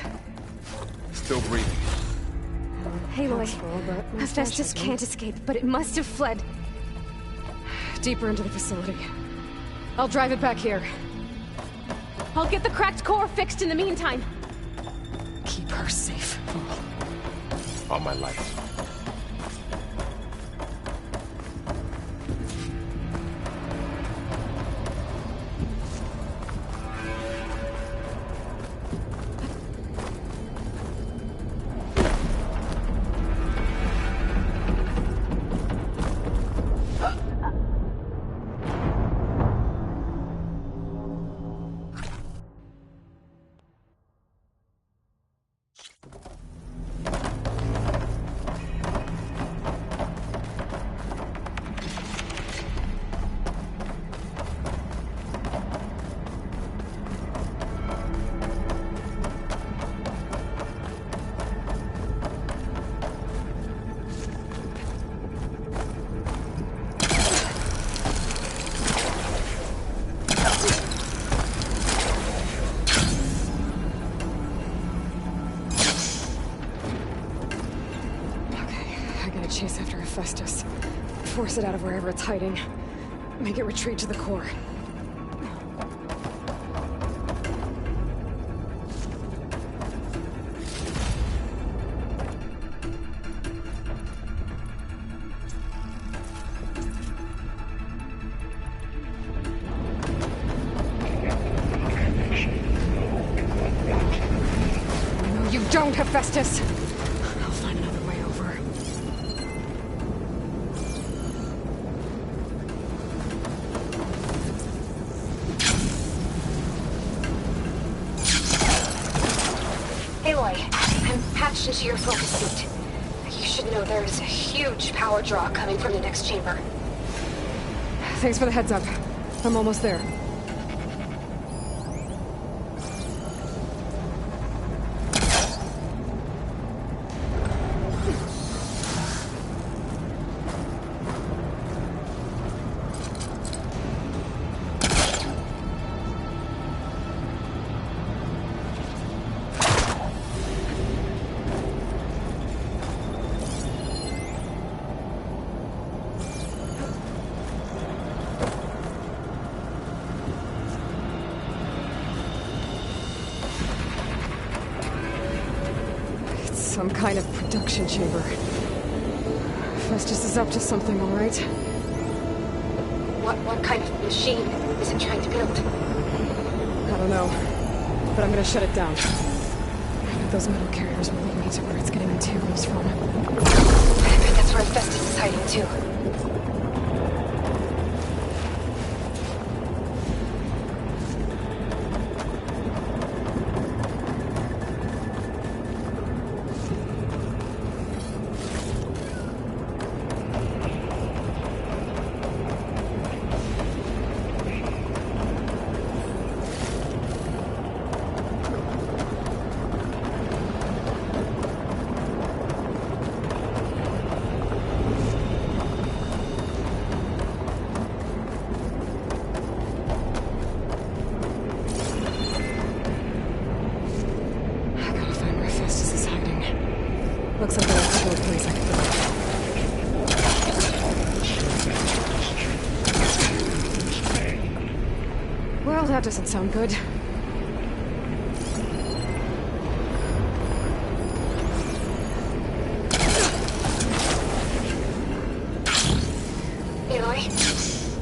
Still breathing. Aloy, Hephaestus can't escape, but it must have fled. Deeper into the facility. I'll drive it back here. I'll get the cracked core fixed in the meantime. Keep her safe. All my life. Chase after Hephaestus. Force it out of wherever it's hiding. Make it retreat to the core. No, you don't, Hephaestus! I'll find another way over. Aloy, I'm patched into your focus suit. You should know there is a huge power draw coming from the next chamber. Thanks for the heads up. I'm almost there. Some kind of production chamber. Festus is up to something, all right? What kind of machine is it trying to build? I don't know, but I'm gonna shut it down. Those metal carriers will lead me to where it's getting materials from. I bet that's where Festus is hiding too. Looks like there's still a place I can go. Well, that doesn't sound good. Aloy,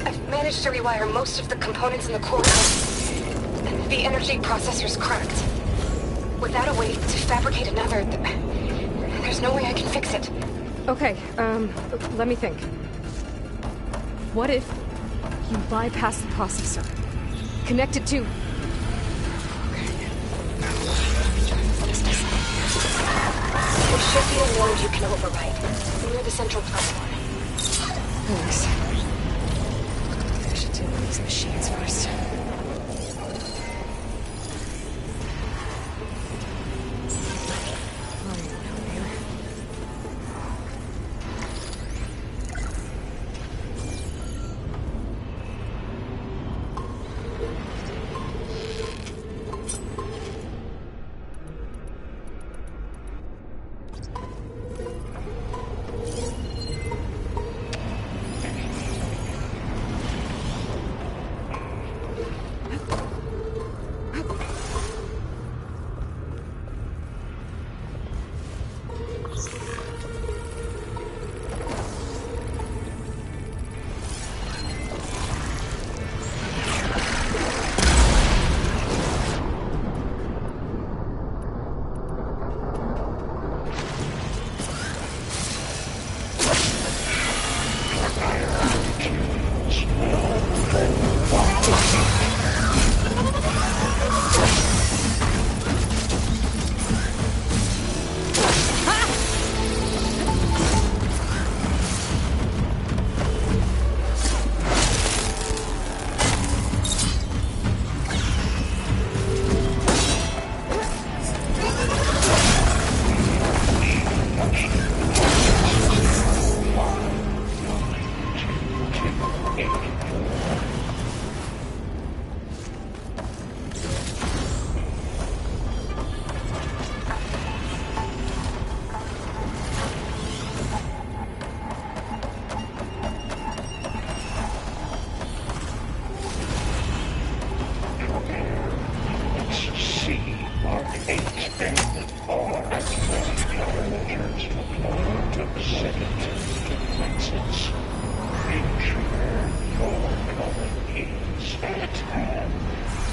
I've managed to rewire most of the components in the core. The energy processor's cracked. Without a way to fabricate another, there's no way I can fix it. Okay, let me think. What if you bypass the processor? Connect it to... There should be a node you can override, near the central platform. Thanks. I should deal with these machines first.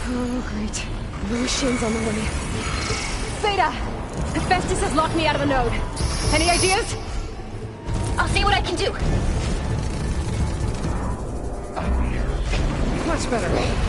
Oh, great. The machine's on the way. Beta! Hephaestus has locked me out of the node. Any ideas? I'll see what I can do. Much better.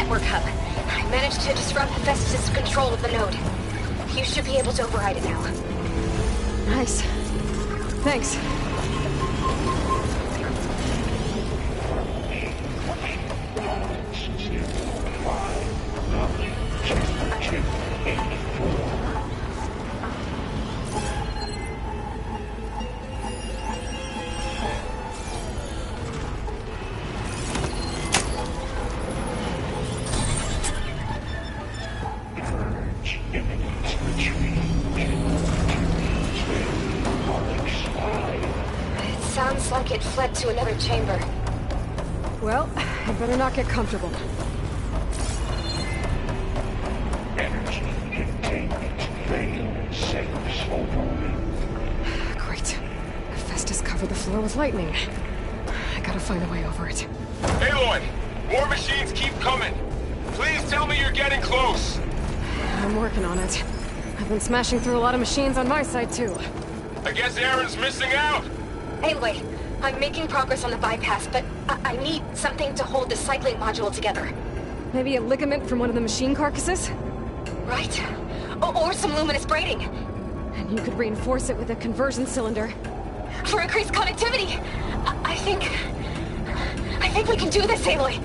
network hub. I managed to disrupt Hephaestus' control of the node. You should be able to override it now. Nice. Thanks. Sounds like it fled to another chamber. Well, I better not get comfortable. Energy containment failed. Safe over. Great. Festus covered the floor with lightning. I gotta find a way over it. Aloy! More machines keep coming! Please tell me you're getting close! I'm working on it. I've been smashing through a lot of machines on my side, too. I guess Aaron's missing out! Aloy, I'm making progress on the bypass, but I need something to hold the cycling module together. Maybe a ligament from one of the machine carcasses? Right. Or some luminous braiding. And you could reinforce it with a conversion cylinder. For increased connectivity! I think we can do this, Aloy!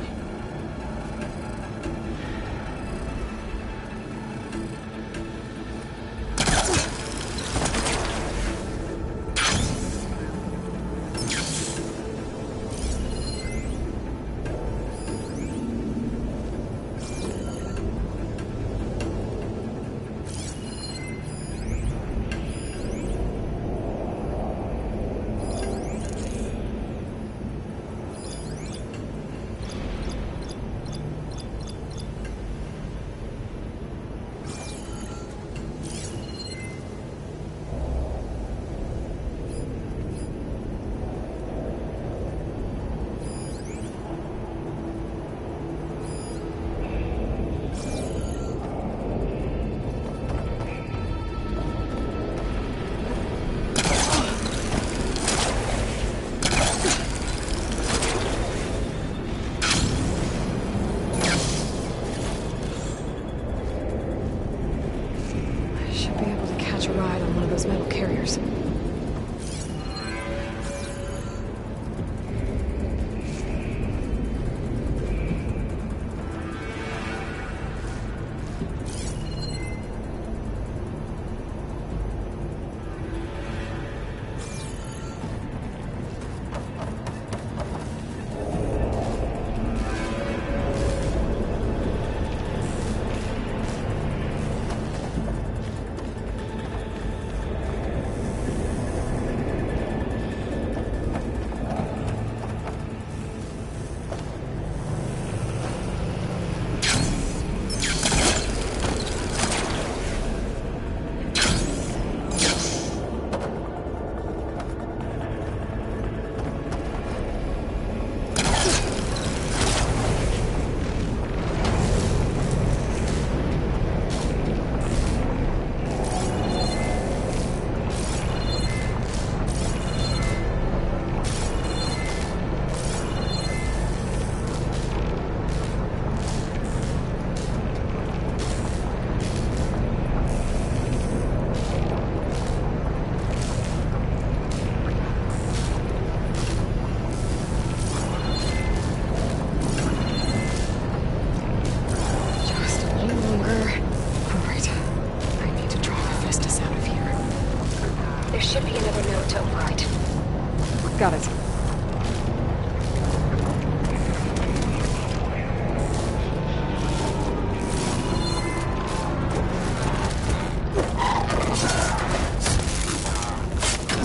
Got it.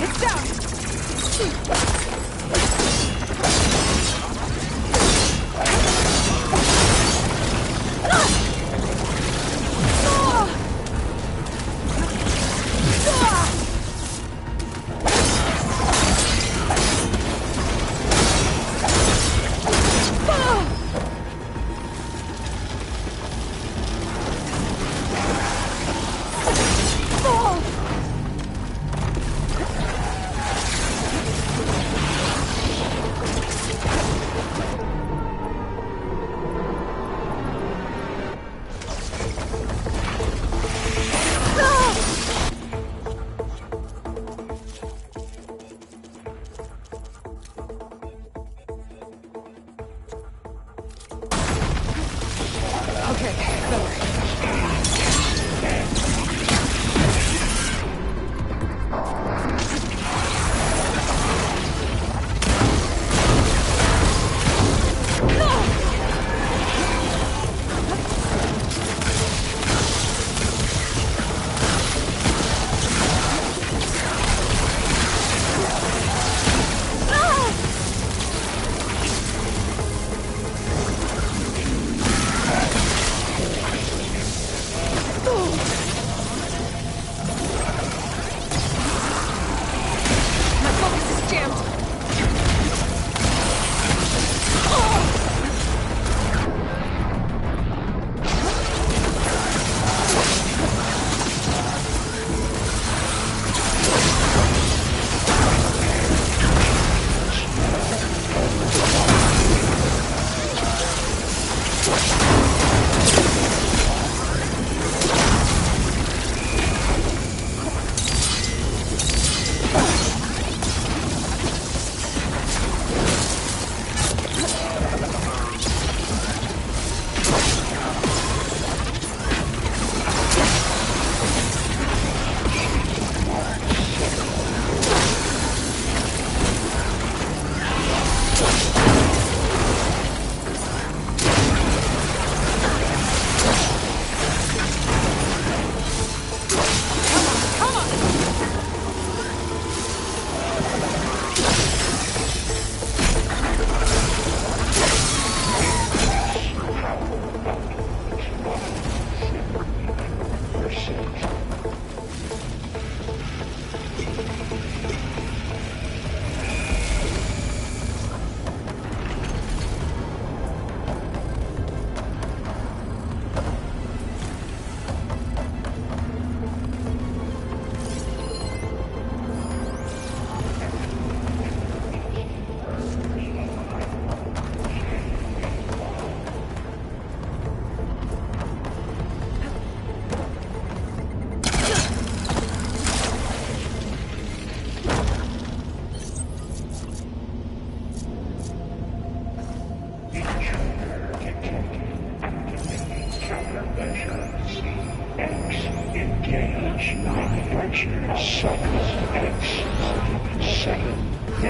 It's down!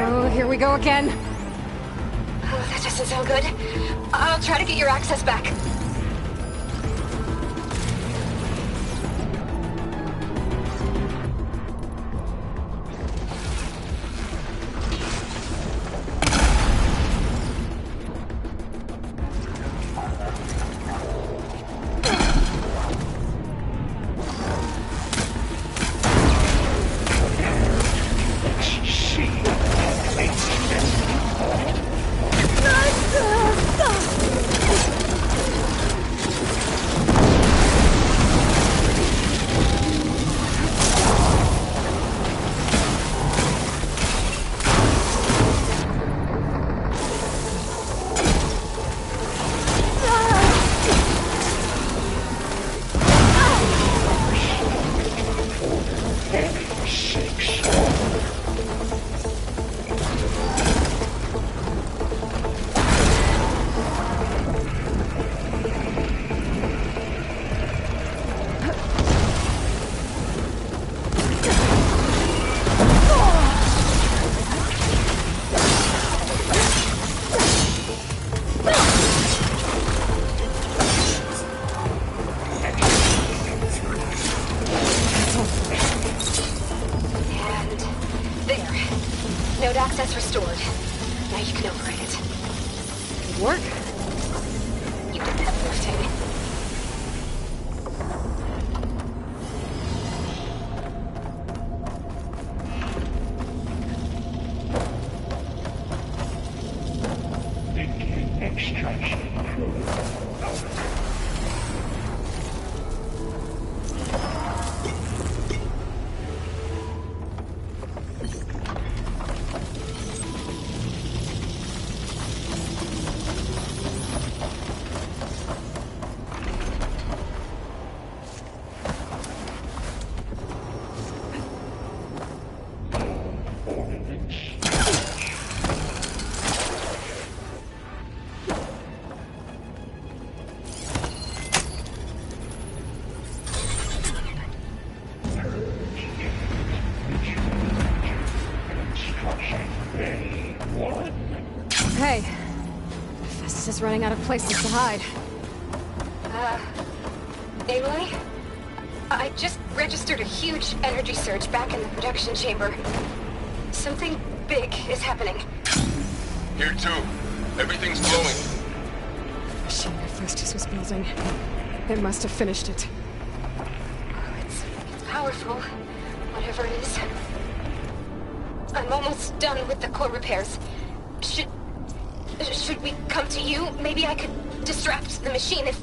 Oh, here we go again. Oh, that doesn't sound good. I'll try to get your access back. Node access restored. Now you can override it. Good work. You did heavy lifting. Extraction protocol. Hey, Festus is running out of places to hide. Emily? I just registered a huge energy surge back in the production chamber. Something big is happening. Here too. Everything's glowing. The machine that Festus was building. They must have finished it. It's powerful, whatever it is. I'm almost done with the core repairs. Should we come to you? Maybe I could distract the machine if...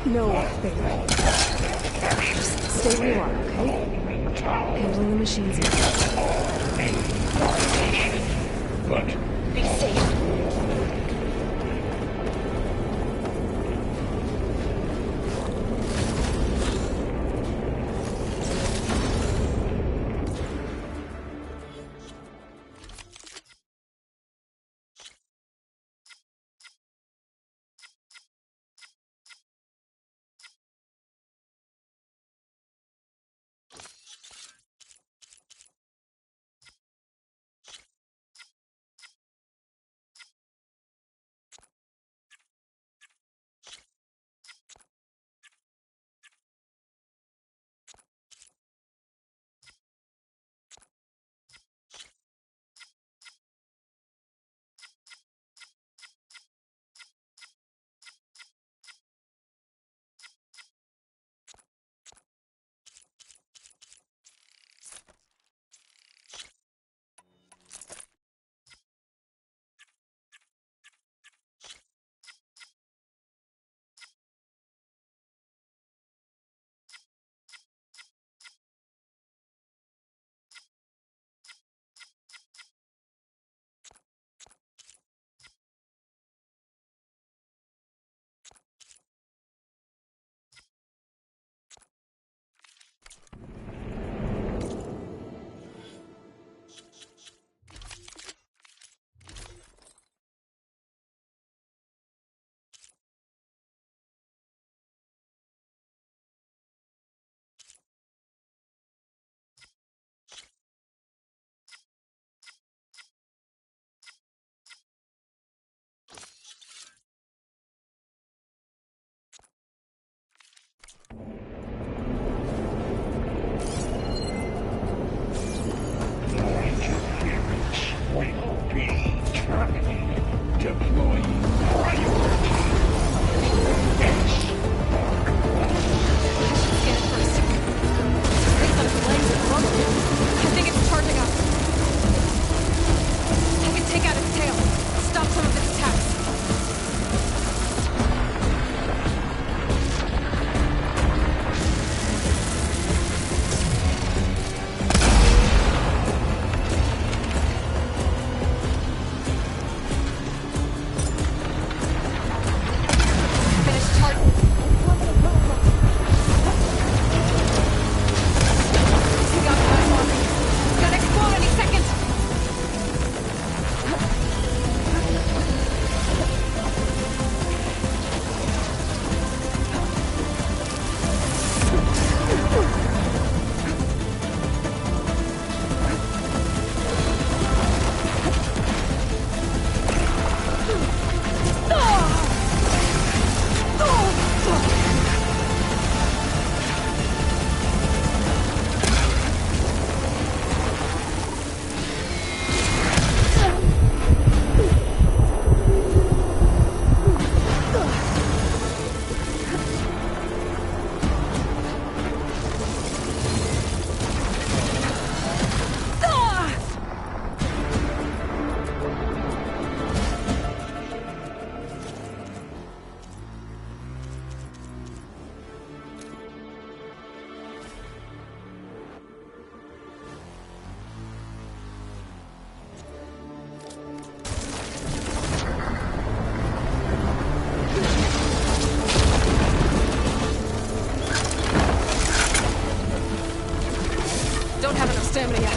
No, baby. Just stay where you are, okay? Handling the machines now. But Be safe. stamina yet.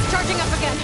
Charging up again.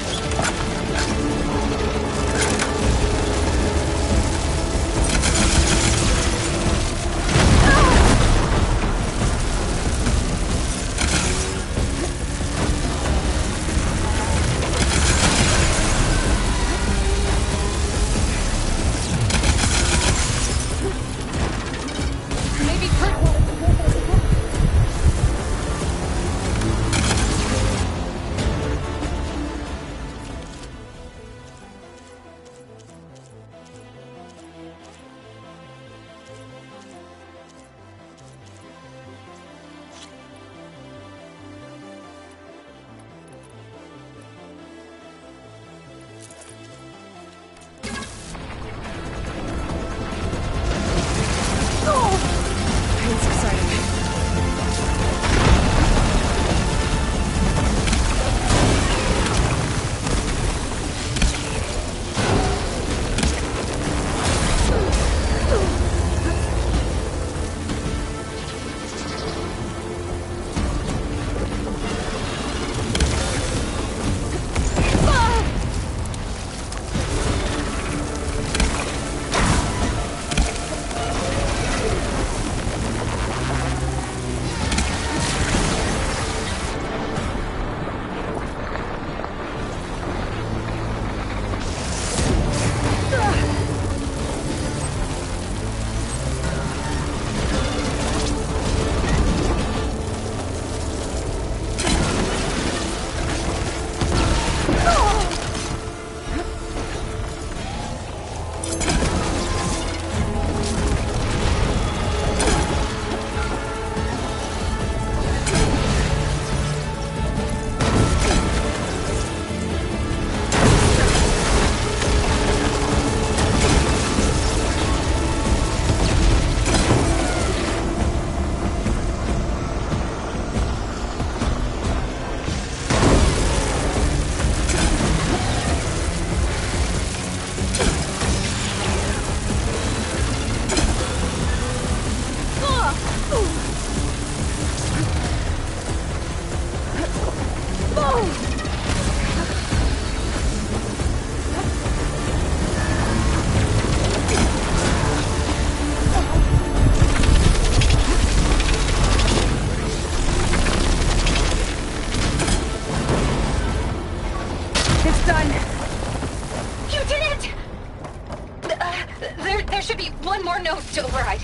There should be one more node to override.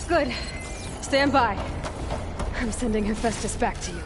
Good. Stand by. I'm sending Hephaestus back to you.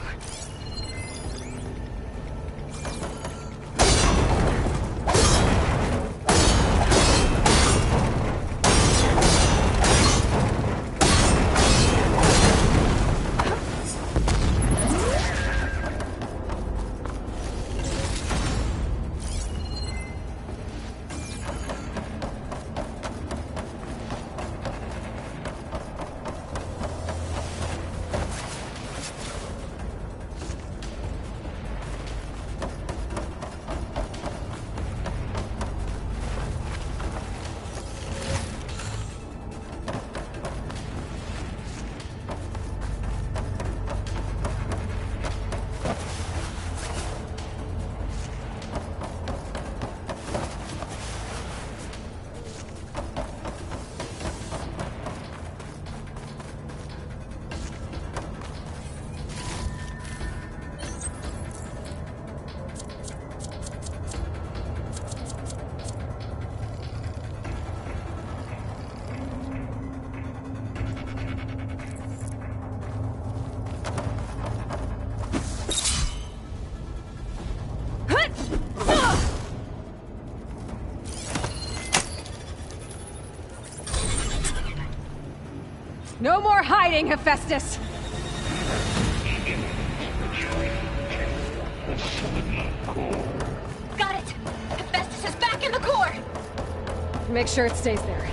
No more hiding, Hephaestus! Got it! Hephaestus is back in the core! Make sure it stays there.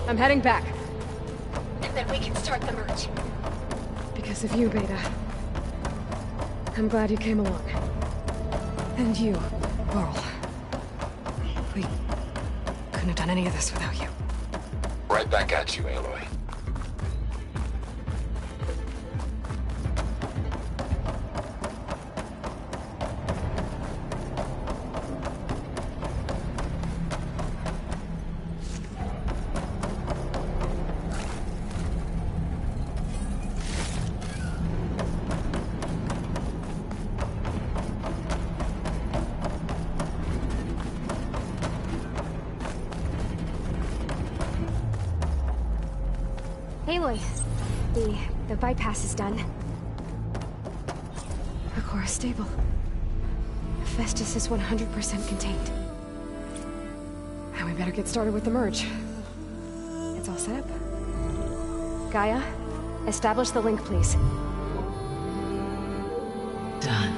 I'm heading back. And then we can start the merge. Because of you, Beta. I'm glad you came along. And you, Varl, we couldn't have done any of this without you. Right back at you, Aloy. Aloy, the bypass is done. The core is stable. Hephaestus is 100% contained. And we better get started with the merge. It's all set up. Gaia, establish the link, please. Done.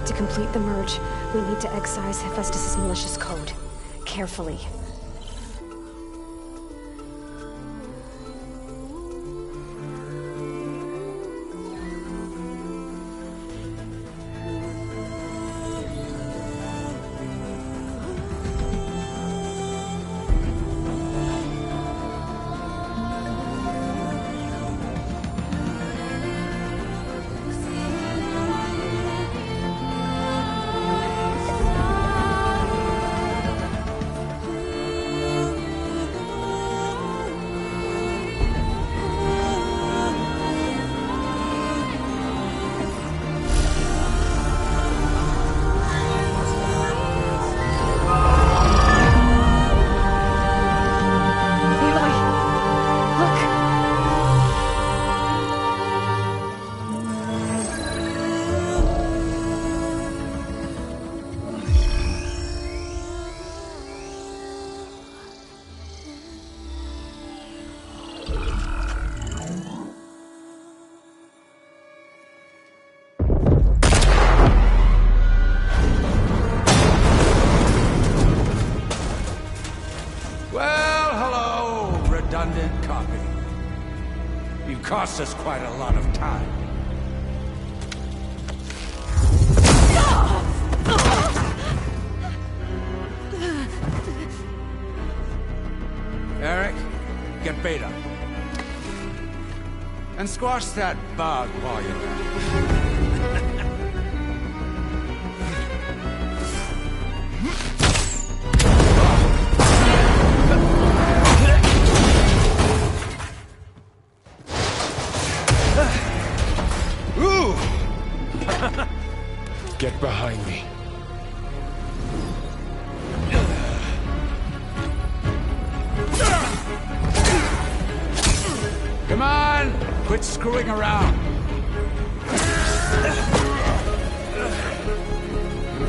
To complete the merge, we need to excise Hephaestus' malicious code. Carefully. Cost us quite a lot of time. Eric, get Beta. And squash that bug while you're at it. Get behind me. Come on! Quit screwing around.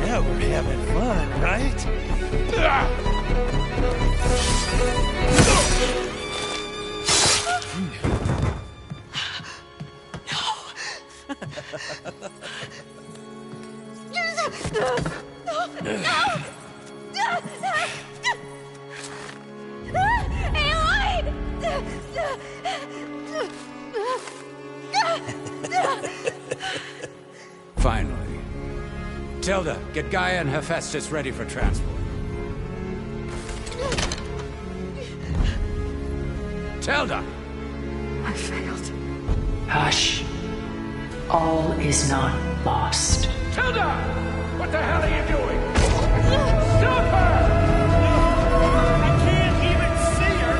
Yeah, we're having fun, right? Finally. Tilda, get Gaia and Hephaestus ready for transport. Tilda! I failed. Hush. All is not lost. Tilda! What the hell are you doing? Stop her! I can't even see her!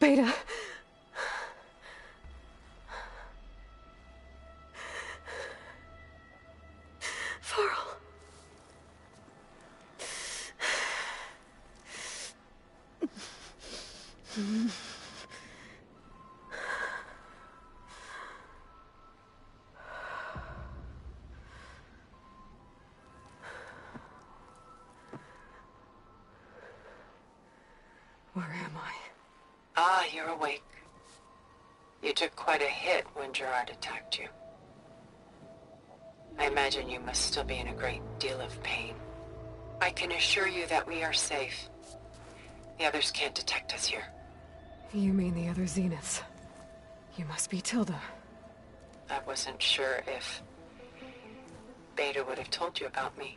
Beta. Varl. Where am I? Ah, you're awake. You took quite a hit when Gerard attacked you. I imagine you must still be in a great deal of pain. I can assure you that we are safe. The others can't detect us here. You mean the other Zeniths? You must be Tilda. I wasn't sure if Beta would have told you about me.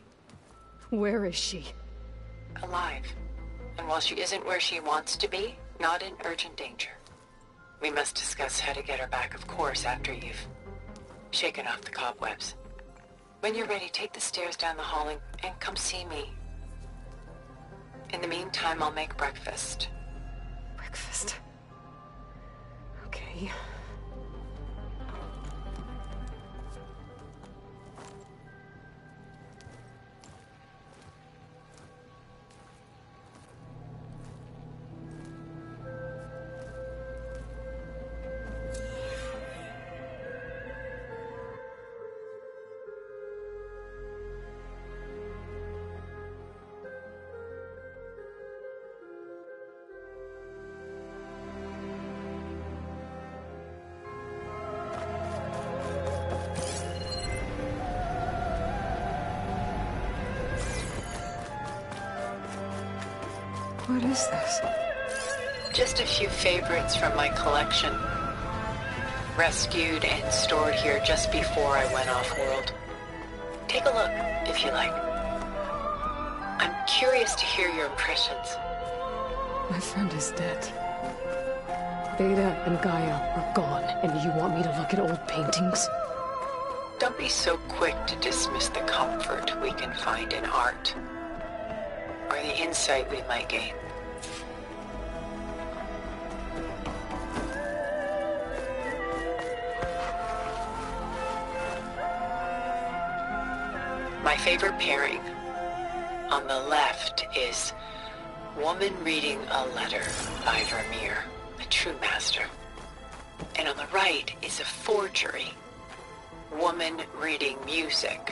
Where is she? Alive. And while she isn't where she wants to be, not in urgent danger. We must discuss how to get her back, of course, after you've shaken off the cobwebs. When you're ready, take the stairs down the hall and come see me. In the meantime, I'll make breakfast. Breakfast? Okay. What is this? Just a few favorites from my collection. Rescued and stored here just before I went off-world. Take a look, if you like. I'm curious to hear your impressions. My friend is dead. Beta and Gaia are gone, and you want me to look at old paintings? Don't be so quick to dismiss the comfort we can find in art, or the insight we might gain. My favorite pairing on the left is Woman Reading a Letter by Vermeer, a true master. And on the right is a forgery, Woman Reading Music,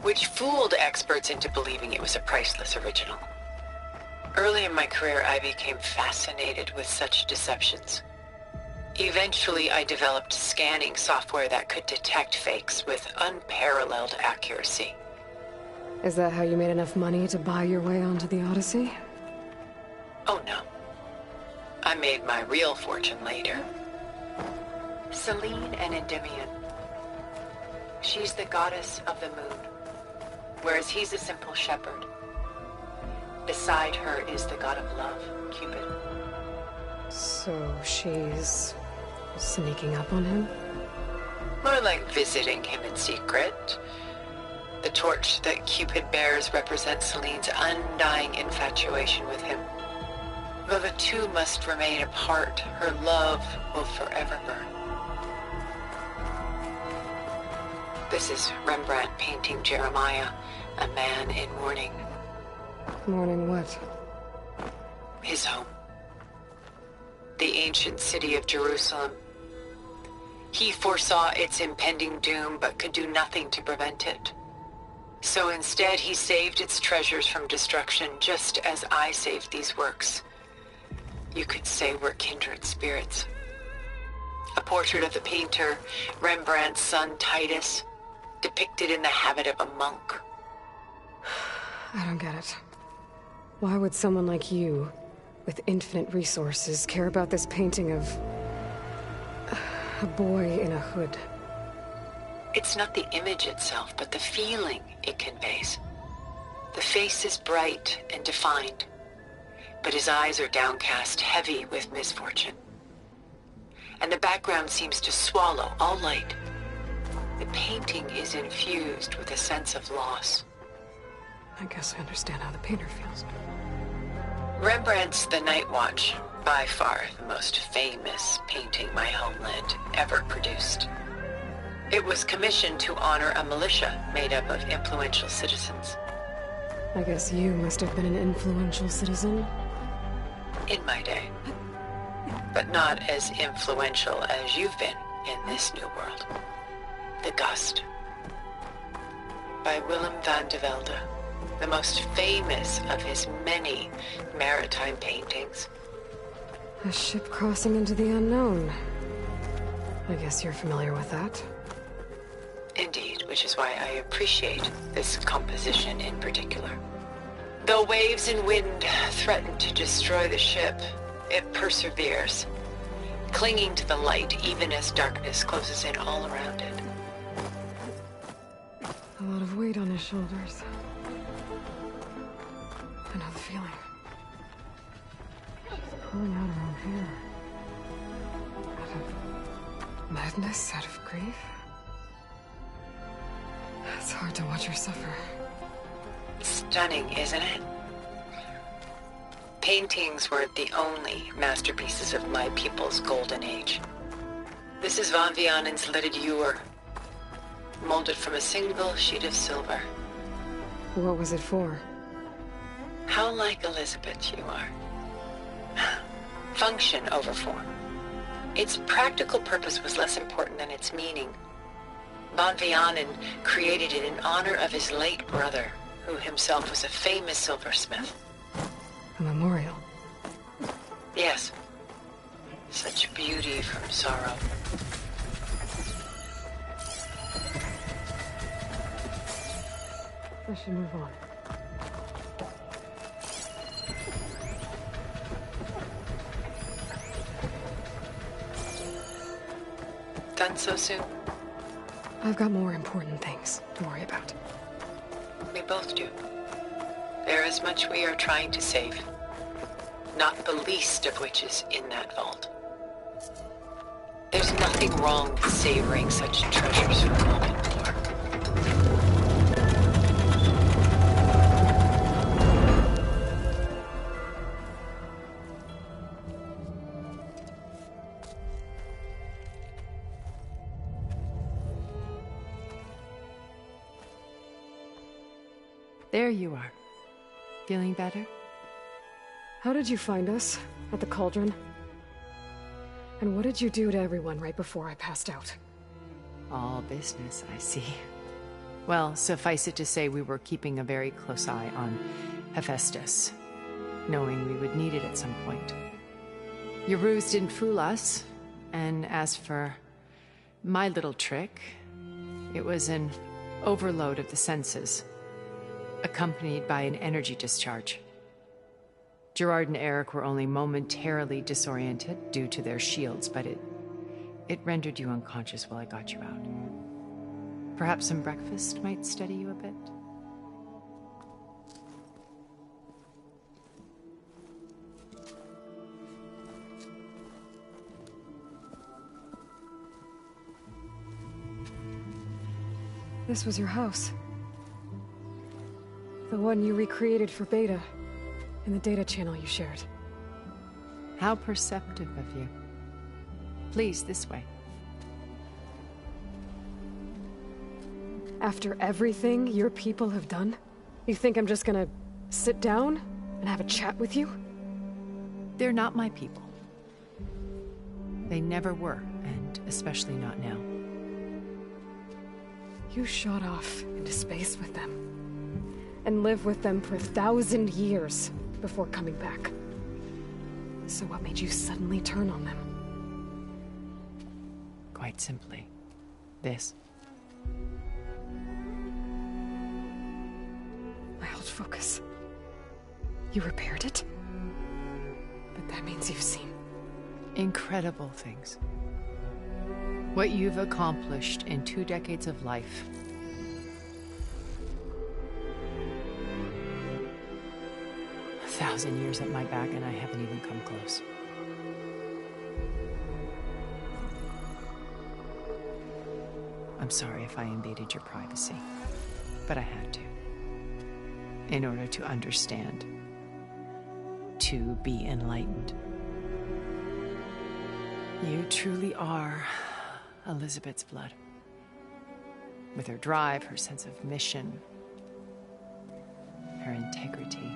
which fooled experts into believing it was a priceless original. Early in my career, I became fascinated with such deceptions. Eventually, I developed scanning software that could detect fakes with unparalleled accuracy. Is that how you made enough money to buy your way onto the Odyssey? Oh no. I made my real fortune later. Selene and Endymion. She's the goddess of the moon, whereas he's a simple shepherd. Beside her is the god of love, Cupid. So she's sneaking up on him? More like visiting him in secret. The torch that Cupid bears represents Selene's undying infatuation with him. Though the two must remain apart, her love will forever burn. This is Rembrandt painting Jeremiah, a man in mourning. Mourning what? His home. The ancient city of Jerusalem. He foresaw its impending doom, but could do nothing to prevent it. So instead, he saved its treasures from destruction, just as I saved these works. You could say we're kindred spirits. A portrait of the painter, Rembrandt's son Titus, depicted in the habit of a monk. I don't get it. Why would someone like you, with infinite resources, care about this painting of a boy in a hood? It's not the image itself, but the feeling it conveys. The face is bright and defined, but his eyes are downcast, heavy with misfortune. And the background seems to swallow all light. The painting is infused with a sense of loss. I guess I understand how the painter feels. Rembrandt's The Night Watch, by far the most famous painting my homeland ever produced. It was commissioned to honor a militia made up of influential citizens. I guess you must have been an influential citizen. In my day. But not as influential as you've been in this new world. The Gust. By Willem van de Velde, the most famous of his many maritime paintings. A ship crossing into the unknown. I guess you're familiar with that. Indeed, which is why I appreciate this composition in particular. Though waves and wind threaten to destroy the ship, it perseveres, clinging to the light even as darkness closes in all around it. A lot of weight on his shoulders. I know the feeling. Pulling out her own hair. Out of madness, out of grief. It's hard to watch her suffer. Stunning, isn't it? Paintings were the only masterpieces of my people's golden age. This is Von Vianen's lidded ewer, molded from a single sheet of silver. What was it for? How like Elizabeth you are. Function over form. Its practical purpose was less important than its meaning. Von Vianen created it in honor of his late brother, who himself was a famous silversmith. A memorial. Yes. Such beauty from sorrow. I should move on. Done so soon? I've got more important things to worry about. We both do. There is much we are trying to save. Not the least of which is in that vault. There's nothing wrong with savoring such treasures for a moment, Lore. There you are. Feeling better? How did you find us? At the Cauldron? And what did you do to everyone right before I passed out? All business, I see. Well, suffice it to say we were keeping a very close eye on Hephaestus, knowing we would need it at some point. Your ruse didn't fool us, and as for my little trick, it was an overload of the senses, accompanied by an energy discharge. Gerard and Eric were only momentarily disoriented due to their shields, but it rendered you unconscious while I got you out. Perhaps some breakfast might steady you a bit? This was your house. The one you recreated for Beta, in the data channel you shared. How perceptive of you. Please, this way. After everything your people have done, you think I'm just gonna sit down and have a chat with you? They're not my people. They never were, and especially not now. You shot off into space with them, and lived with them for 1,000 years before coming back. So what made you suddenly turn on them? Quite simply, this. My old focus. You repaired it? But that means you've seen incredible things. What you've accomplished in 2 decades of life. A 1,000 years at my back and I haven't even come close. I'm sorry if I invaded your privacy, but I had to. In order to understand. To be enlightened. You truly are Elizabeth's blood. With her drive, her sense of mission, her integrity.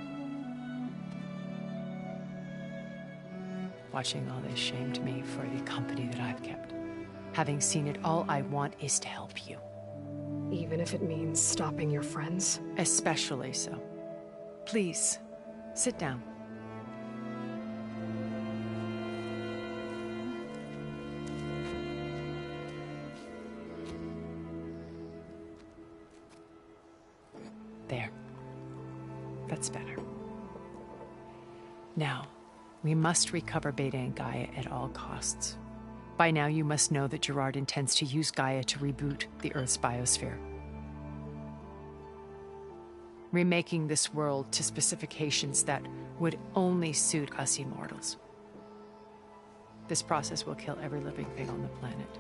Watching all this shamed me for the company that I've kept. Having seen it, all I want is to help you. Even if it means stopping your friends? Especially so. Please, sit down. That's better. Now, we must recover Beta and Gaia at all costs. By now, you must know that Gerard intends to use Gaia to reboot the Earth's biosphere. Remaking this world to specifications that would only suit us immortals. This process will kill every living thing on the planet.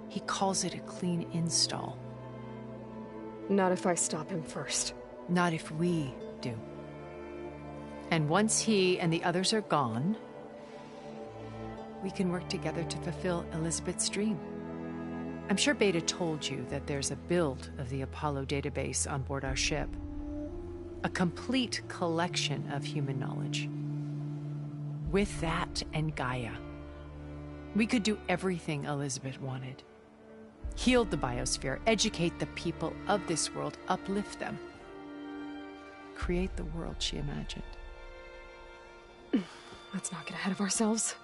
He calls it a clean install. Not if I stop him first. Not if we do. And once he and the others are gone, we can work together to fulfill Elizabeth's dream. I'm sure Beta told you that there's a build of the Apollo database on board our ship. A complete collection of human knowledge. With that and Gaia, we could do everything Elizabeth wanted. Heal the biosphere, educate the people of this world, uplift them. Create the world she imagined. Let's not get ahead of ourselves.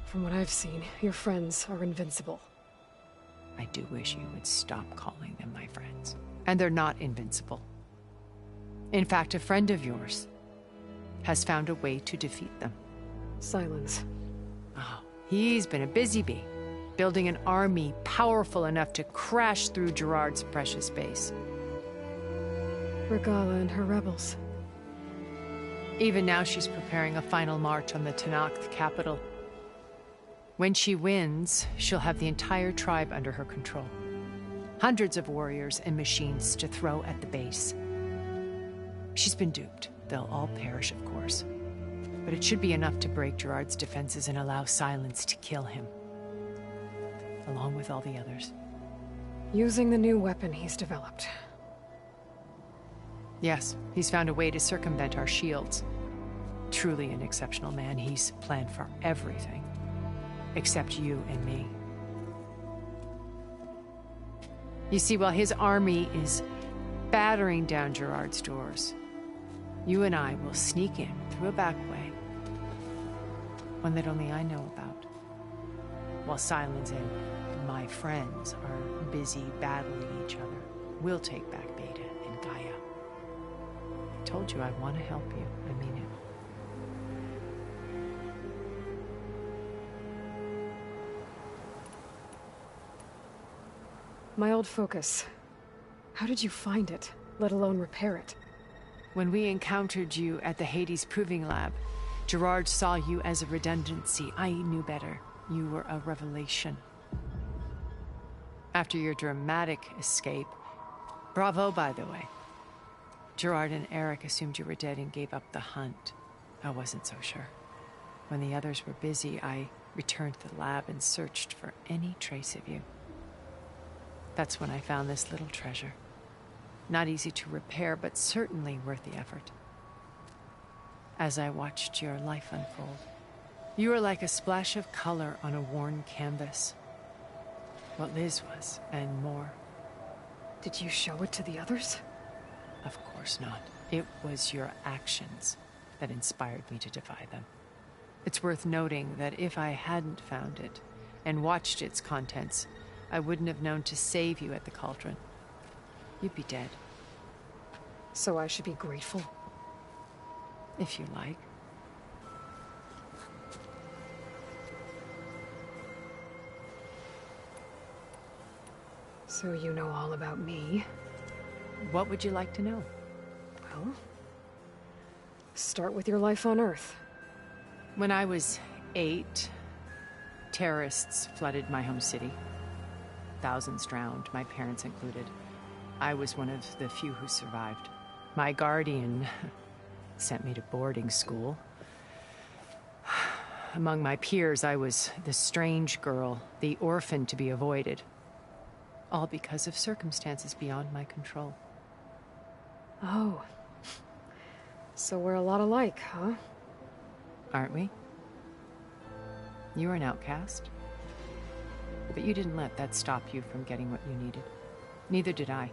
From what I've seen, your friends are invincible. I do wish you would stop calling them my friends. And they're not invincible. In fact, a friend of yours has found a way to defeat them. Silence. Oh, he's been a busy bee, building an army powerful enough to crash through Gerard's precious base. Regalla and her rebels. Even now she's preparing a final march on the Tenakth capital. When she wins, she'll have the entire tribe under her control. Hundreds of warriors and machines to throw at the base. She's been duped. They'll all perish, of course. But it should be enough to break Gerard's defenses and allow Silence to kill him. Along with all the others. Using the new weapon he's developed. Yes, he's found a way to circumvent our shields. Truly an exceptional man. He's planned for everything. Except you and me. You see, while his army is battering down Gerard's doors, you and I will sneak in through a back way. One that only I know about. While Silence and my friends are busy battling each other, we'll take back Beta and Gaia. I told you I want to help you. I mean it. My old focus. How did you find it, let alone repair it? When we encountered you at the Hades Proving Lab, Gerard saw you as a redundancy. I knew better. You were a revelation. After your dramatic escape, bravo, by the way. Gerard and Eric assumed you were dead and gave up the hunt. I wasn't so sure. When the others were busy, I returned to the lab and searched for any trace of you. That's when I found this little treasure. Not easy to repair, but certainly worth the effort. As I watched your life unfold, you were like a splash of color on a worn canvas. What Liz was, and more. Did you show it to the others? Of course not. It was your actions that inspired me to defy them. It's worth noting that if I hadn't found it and watched its contents, I wouldn't have known to save you at the Cauldron. You'd be dead. So I should be grateful? If you like. So you know all about me? What would you like to know? Well, start with your life on Earth. When I was 8, terrorists flooded my home city. Thousands drowned, my parents included. I was one of the few who survived. My guardian sent me to boarding school. Among my peers, I was the strange girl, the orphan to be avoided. All because of circumstances beyond my control. Oh. So we're a lot alike, huh? Aren't we? You were an outcast. But you didn't let that stop you from getting what you needed. Neither did I.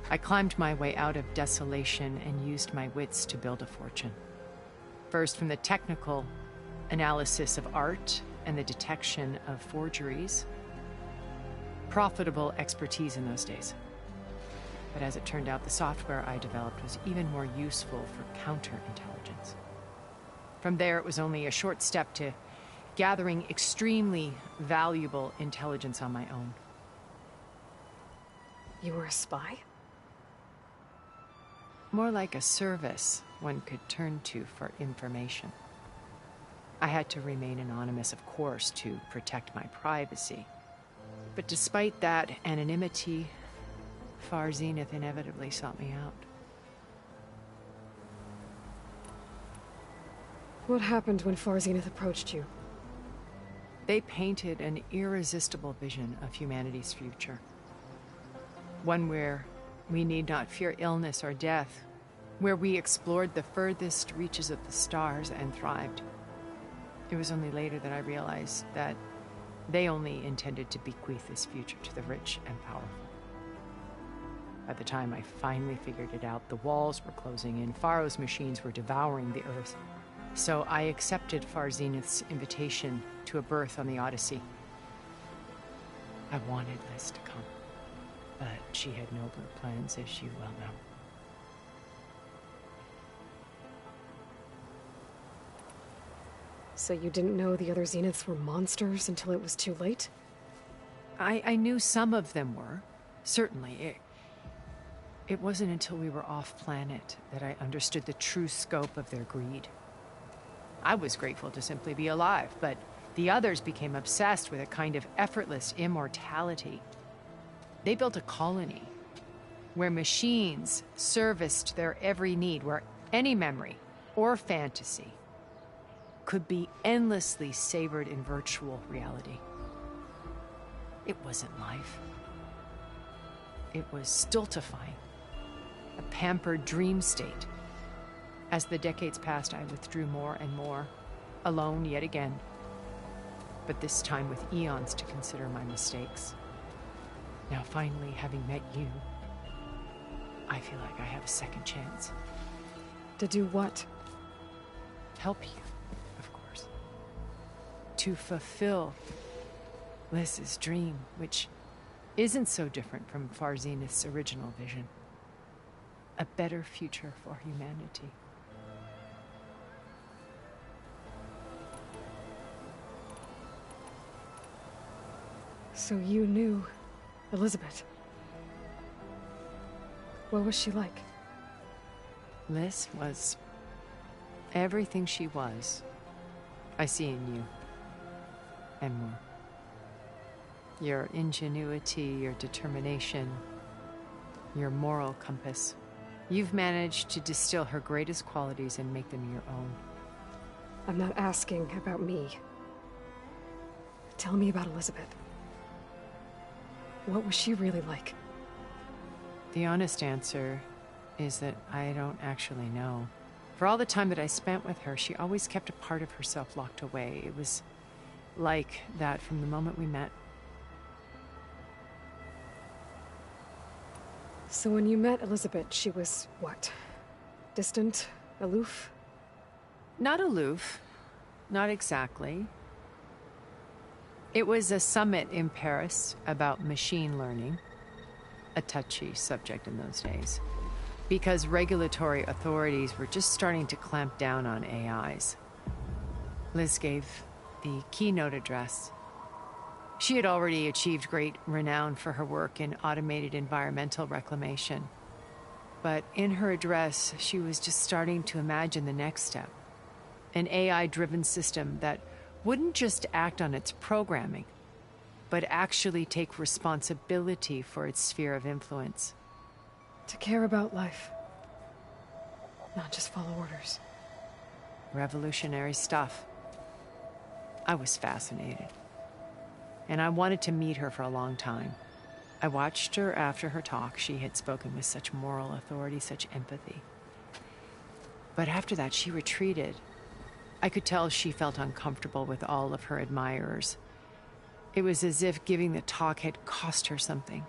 I climbed my way out of desolation and used my wits to build a fortune. First from the technical analysis of art and the detection of forgeries. Profitable expertise in those days. But as it turned out, the software I developed was even more useful for counterintelligence. From there, it was only a short step to gathering extremely valuable intelligence on my own. You were a spy? More like a service one could turn to for information. I had to remain anonymous, of course, to protect my privacy. But despite that anonymity, Far Zenith inevitably sought me out. What happened when Far Zenith approached you? They painted an irresistible vision of humanity's future. One where we need not fear illness or death, where we explored the furthest reaches of the stars and thrived. It was only later that I realized that they only intended to bequeath this future to the rich and powerful. By the time I finally figured it out, the walls were closing in, Faro's machines were devouring the Earth. So I accepted Far Zenith's invitation to a berth on the Odyssey. I wanted Liz to come, but she had nobler plans, as you well know. So you didn't know the other Zeniths were monsters until it was too late? I knew some of them were, certainly. It wasn't until we were off-planet that I understood the true scope of their greed. I was grateful to simply be alive, but the others became obsessed with a kind of effortless immortality. They built a colony where machines serviced their every need, where any memory or fantasy could be endlessly savored in virtual reality. It wasn't life. It was stultifying, a pampered dream state. As the decades passed, I withdrew more and more, alone yet again, but this time with eons to consider my mistakes. Now finally, having met you, I feel like I have a second chance. To do what? Help you, of course. To fulfill Liz's dream, which isn't so different from Far Zenith's original vision. A better future for humanity. So you knew Elizabeth. What was she like? Liz was everything she was. I see in you. And more. Your ingenuity, your determination, your moral compass. You've managed to distill her greatest qualities and make them your own. I'm not asking about me. Tell me about Elizabeth. What was she really like? The honest answer is that I don't actually know. For all the time that I spent with her, she always kept a part of herself locked away. It was like that from the moment we met. So when you met Elizabeth, she was what? Distant? Aloof? Not aloof. Not exactly. It was a summit in Paris about machine learning, a touchy subject in those days, because regulatory authorities were just starting to clamp down on AIs. Liz gave the keynote address. She had already achieved great renown for her work in automated environmental reclamation. But in her address, she was just starting to imagine the next step. An AI-driven system that wouldn't just act on its programming, but actually take responsibility for its sphere of influence. To care about life. Not just follow orders. Revolutionary stuff. I was fascinated. And I wanted to meet her for a long time. I watched her after her talk. She had spoken with such moral authority, such empathy. But after that, she retreated. I could tell she felt uncomfortable with all of her admirers. It was as if giving the talk had cost her something.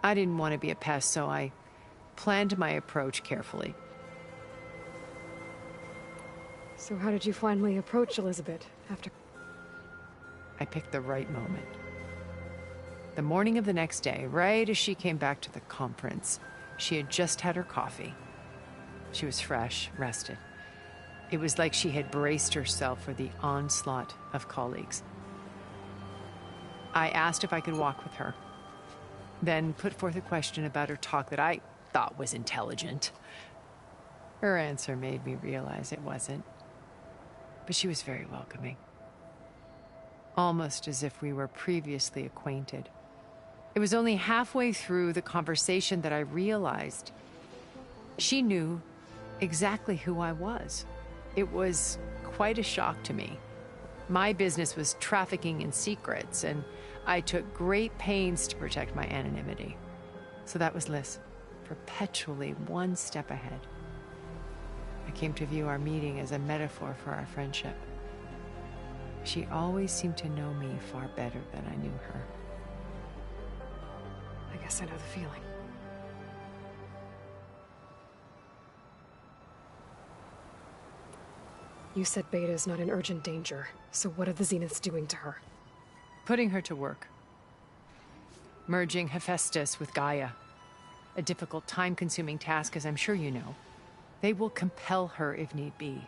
I didn't want to be a pest, so I planned my approach carefully. So how did you finally approach Elizabeth after... I picked the right moment. The morning of the next day, right as she came back to the conference, she had just had her coffee. She was fresh, rested. It was like she had braced herself for the onslaught of colleagues. I asked if I could walk with her, then put forth a question about her talk that I thought was intelligent. Her answer made me realize it wasn't, but she was very welcoming. Almost as if we were previously acquainted. It was only halfway through the conversation that I realized she knew exactly who I was. It was quite a shock to me. My business was trafficking in secrets, and I took great pains to protect my anonymity. So that was Liz, perpetually one step ahead. I came to view our meeting as a metaphor for our friendship. She always seemed to know me far better than I knew her. I guess I know the feeling. You said Beta is not in urgent danger, so what are the Zeniths doing to her? Putting her to work. Merging Hephaestus with Gaia. A difficult, time-consuming task, as I'm sure you know. They will compel her if need be.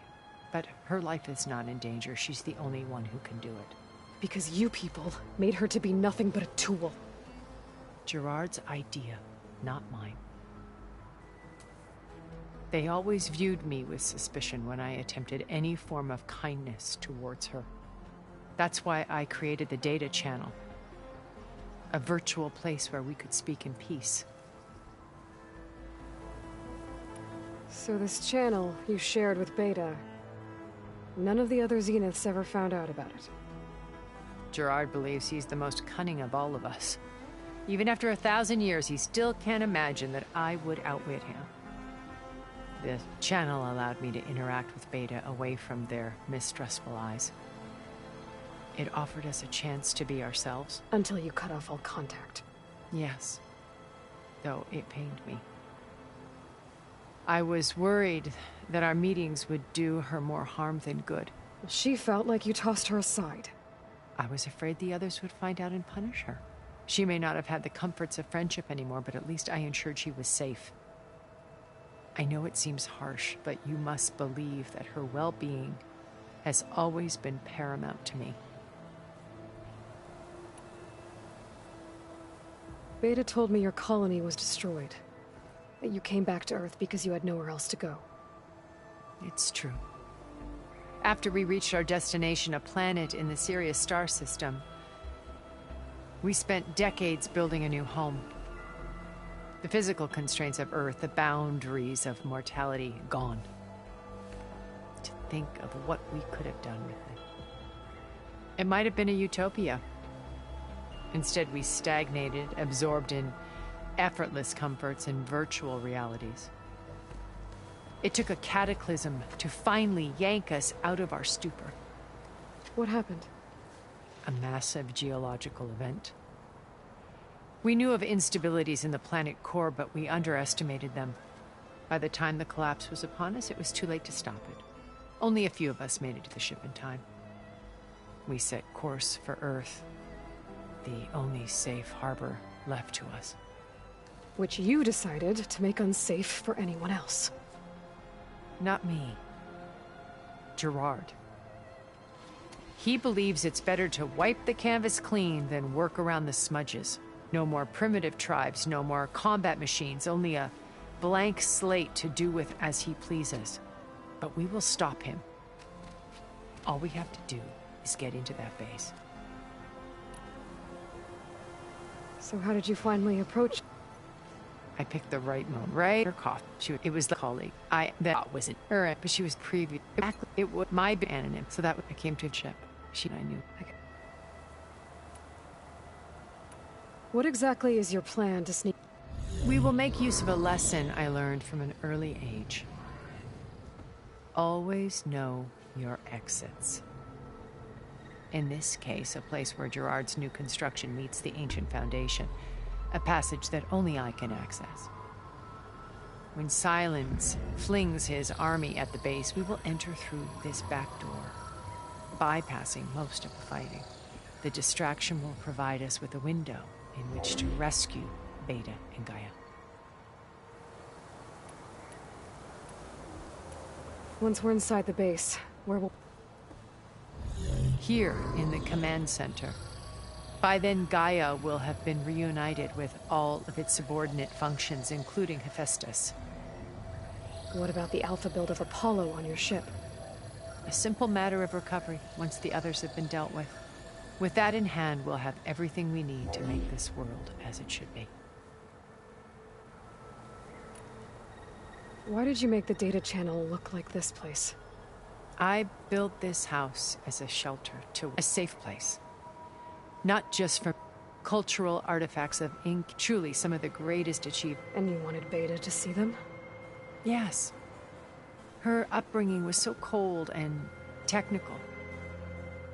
But her life is not in danger. She's the only one who can do it. Because you people made her to be nothing but a tool. Gerard's idea, not mine. They always viewed me with suspicion when I attempted any form of kindness towards her. That's why I created the Data Channel. A virtual place where we could speak in peace. So this channel you shared with Beta, none of the other Zeniths ever found out about it? Gerard believes he's the most cunning of all of us. Even after 1,000 years, he still can't imagine that I would outwit him. The channel allowed me to interact with Beta away from their mistrustful eyes. It offered us a chance to be ourselves. Until you cut off all contact. Yes. Though it pained me. I was worried that our meetings would do her more harm than good. She felt like you tossed her aside. I was afraid the others would find out and punish her. She may not have had the comforts of friendship anymore, but at least I ensured she was safe. I know it seems harsh, but you must believe that her well-being has always been paramount to me. Beta told me your colony was destroyed. That you came back to Earth because you had nowhere else to go. It's true. After we reached our destination, a planet in the Sirius star system, we spent decades building a new home. The physical constraints of Earth, the boundaries of mortality, gone. To think of what we could have done with it. It might have been a utopia. Instead, we stagnated, absorbed in effortless comforts and virtual realities. It took a cataclysm to finally yank us out of our stupor. What happened? A massive geological event. We knew of instabilities in the planet core, but we underestimated them. By the time the collapse was upon us, it was too late to stop it. Only a few of us made it to the ship in time. We set course for Earth, the only safe harbor left to us. Which you decided to make unsafe for anyone else. Not me. Gerard. He believes it's better to wipe the canvas clean than work around the smudges. No more primitive tribes, no more combat machines, only a blank slate to do with as he pleases. But we will stop him. All we have to do is get into that base. So how did you finally approach? I picked the right moment, right? Her cough. It was the colleague. That wasn't her, but she was previous. It was my anonym, so that I came to a ship. She and I knew. What exactly is your plan to sneak? We will make use of a lesson I learned from an early age. Always know your exits. In this case, a place where Gerard's new construction meets the ancient foundation. A passage that only I can access. When Silence flings his army at the base, we will enter through this back door, bypassing most of the fighting. The distraction will provide us with a window in which to rescue Beta and Gaia. Once we're inside the base, where will... Here, in the command center. By then, Gaia will have been reunited with all of its subordinate functions, including Hephaestus. What about the alpha build of Apollo on your ship? A simple matter of recovery once the others have been dealt with. With that in hand, we'll have everything we need to make this world as it should be. Why did you make the data channel look like this place? I built this house as a shelter, a safe place. Not just for cultural artifacts of ink, truly some of the greatest achievements. And you wanted Beta to see them? Yes. Her upbringing was so cold and technical.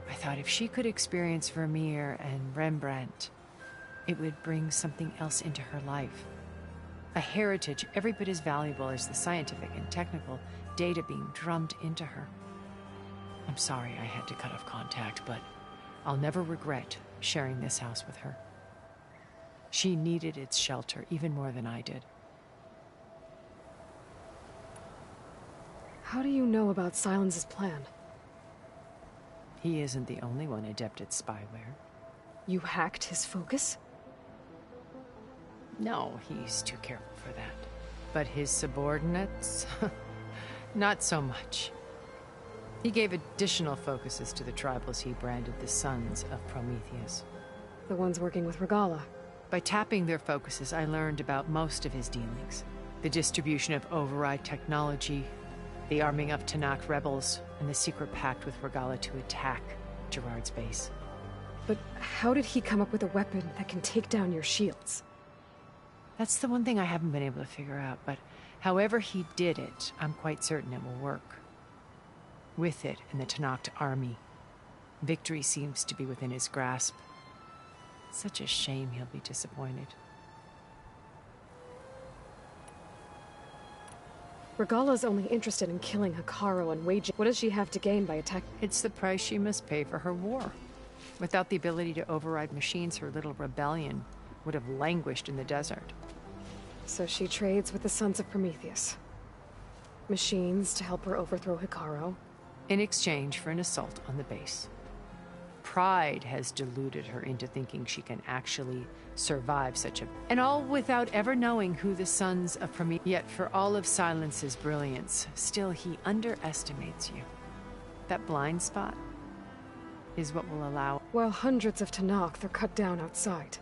I thought if she could experience Vermeer and Rembrandt, it would bring something else into her life. A heritage every bit as valuable as the scientific and technical data being drummed into her. I'm sorry I had to cut off contact, but I'll never regret sharing this house with her. She needed its shelter even more than I did. How do you know about Silence's plan? He isn't the only one adept at spyware. You hacked his focus? No, he's too careful for that. But his subordinates? Not so much. He gave additional focuses to the tribals he branded the Sons of Prometheus. The ones working with Regalla. By tapping their focuses, I learned about most of his dealings. The distribution of override technology, the arming of Tanakh rebels, and the secret pact with Regalla to attack Gerard's base. But how did he come up with a weapon that can take down your shields? That's the one thing I haven't been able to figure out, but however he did it, I'm quite certain it will work. With it and the Tanakh army, victory seems to be within his grasp. Such a shame he'll be disappointed. Regalla's only interested in killing Hekarro and waging... What does she have to gain by attacking? It's the price she must pay for her war. Without the ability to override machines, her little rebellion would have languished in the desert. So she trades with the Sons of Prometheus. Machines to help her overthrow Hekarro. In exchange for an assault on the base. Pride has deluded her into thinking she can actually survive such a... And all without ever knowing who the Sons of Prometheus... Yet for all of Silence's brilliance, still he underestimates you. That blind spot is what will allow... While hundreds of Tanakh are cut down outside.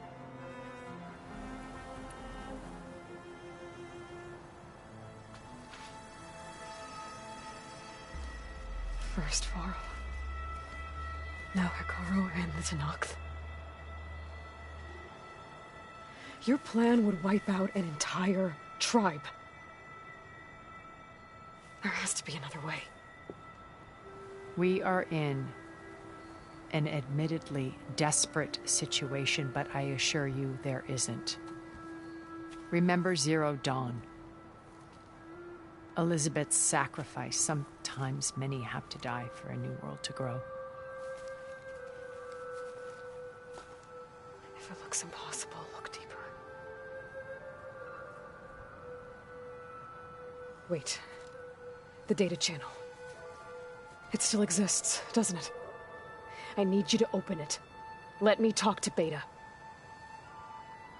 First Varl. Now Hekarro and the Tanakh. Your plan would wipe out an entire tribe. There has to be another way. We are in an admittedly desperate situation, but I assure you there isn't. Remember Zero Dawn. Elizabeth's sacrifice. Sometimes many have to die for a new world to grow. If it looks impossible, look deeper. Wait. The data channel. It still exists, doesn't it? I need you to open it. Let me talk to Beta.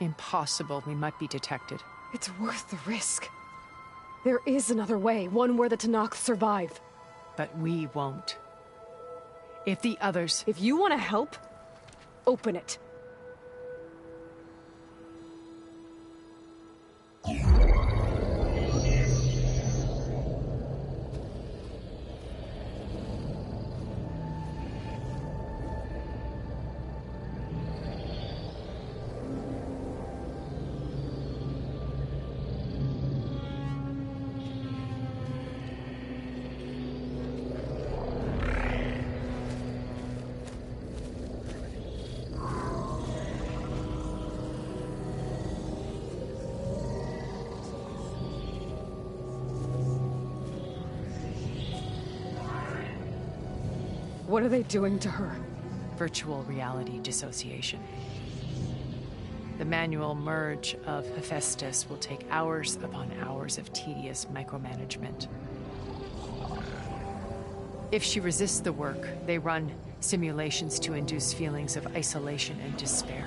Impossible. We might be detected. It's worth the risk. There is another way, one where the Tanakh survive. But we won't. If the others... If you want to help, open it. What are they doing to her? Virtual reality dissociation. The manual merge of Hephaestus will take hours upon hours of tedious micromanagement. If she resists the work, they run simulations to induce feelings of isolation and despair.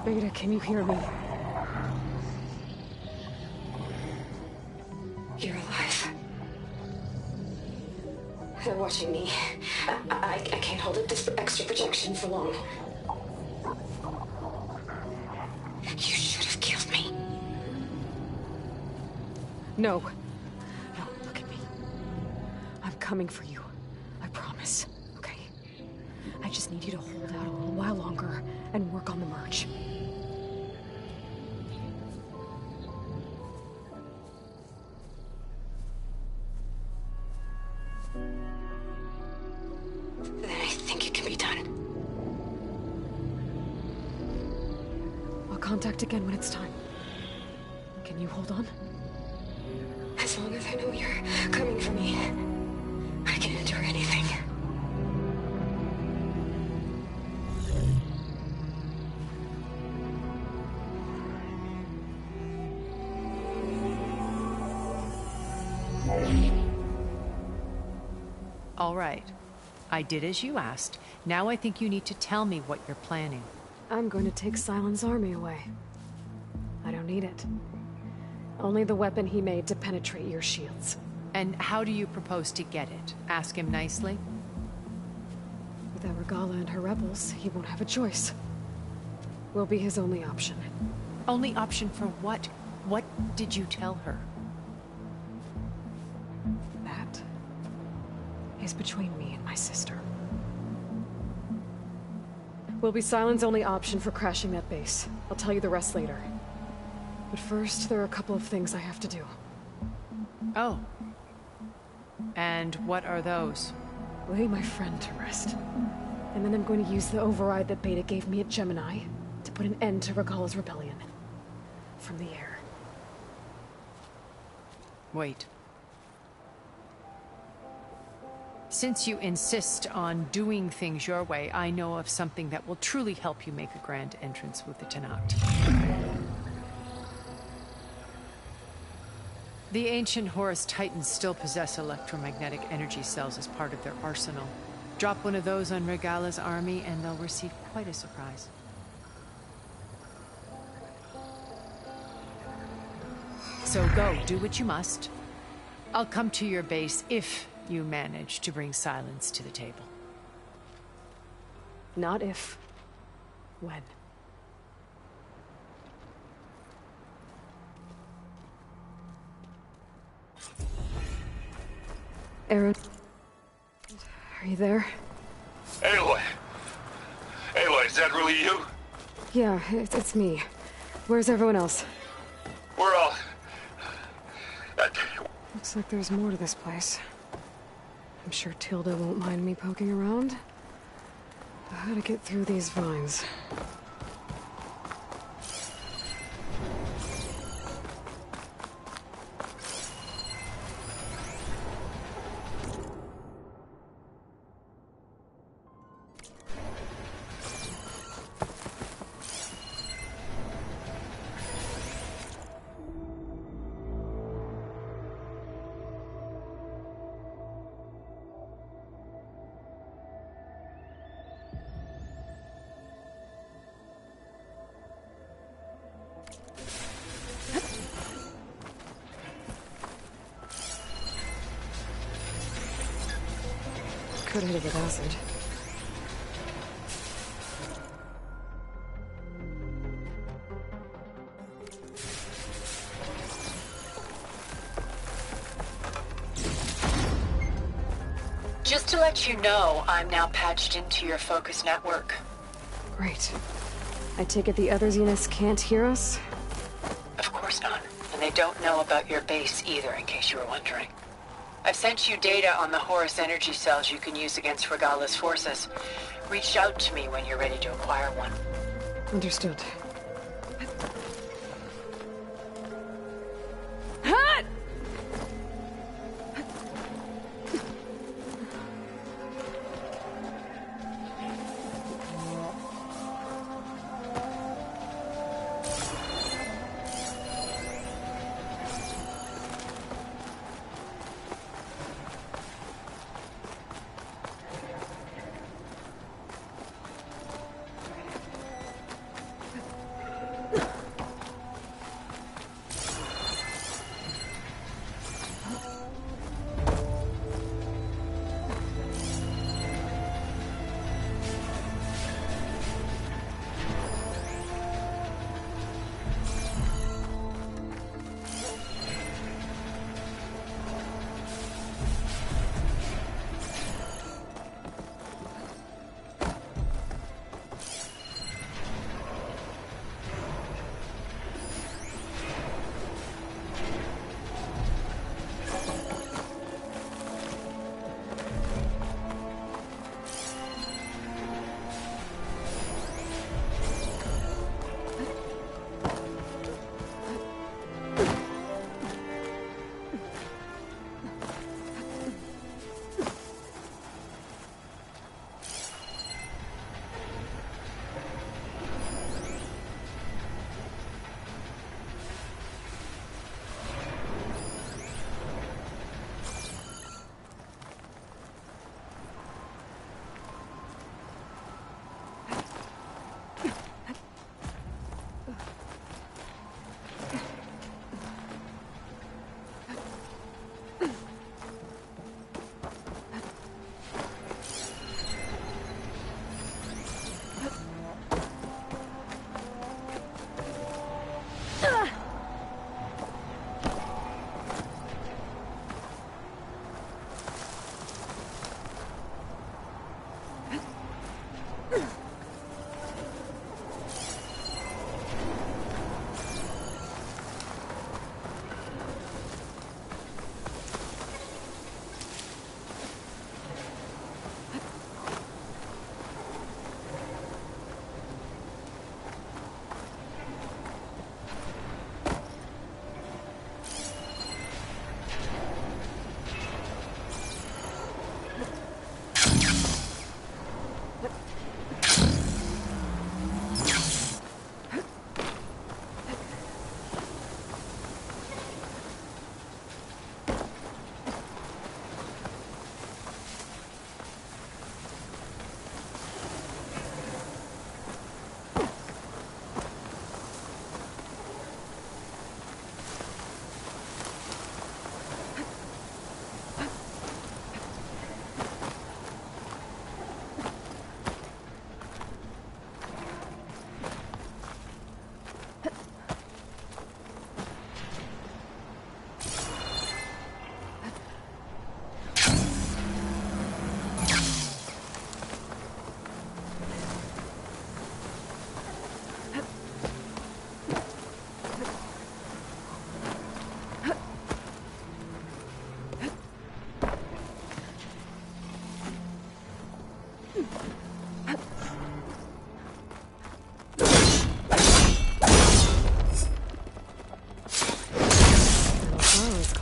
Beta, can you hear me? You're alive. They're watching me. I can't hold up this extra protection for long. You should have killed me. No. No, look at me. I'm coming for you. I promise, okay? I just need you to hold out a little while longer and work on the merge. Then I think it can be done. I'll contact again when it's time. Can you hold on? As long as I know you're coming for me, I can endure anything. All right. I did as you asked. Now I think you need to tell me what you're planning. I'm going to take Sylens' army away. I don't need it. Only the weapon he made to penetrate your shields. And how do you propose to get it? Ask him nicely? Without Regalla and her rebels, he won't have a choice. We'll be his only option. Only option for what? What did you tell her? That is between me and my sister. Will be Sylens' only option for crashing that base. I'll tell you the rest later. But first, there are a couple of things I have to do. Oh. And what are those? Lay my friend to rest. And then I'm going to use the override that Beta gave me at Gemini to put an end to Regalla's rebellion. From the air. Wait. Since you insist on doing things your way, I know of something that will truly help you make a grand entrance with the Tenat. The ancient Horus Titans still possess electromagnetic energy cells as part of their arsenal. Drop one of those on Regalla's army and they'll receive quite a surprise. So go, do what you must. I'll come to your base if you manage to bring Sylens to the table. Not if. When. Aaron, are you there? Aloy! Aloy, is that really you? Yeah, it's me. Where's everyone else? We're all... Looks like there's more to this place. I'm sure Tilda won't mind me poking around. How to get through these vines? Could hit it with acid. Just to let you know, I'm now patched into your focus network. Great. I take it the other Zeniths can't hear us? Of course not. And they don't know about your base either, in case you were wondering. I've sent you data on the Horus energy cells you can use against Regalla's forces. Reach out to me when you're ready to acquire one. Understood.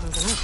moving up.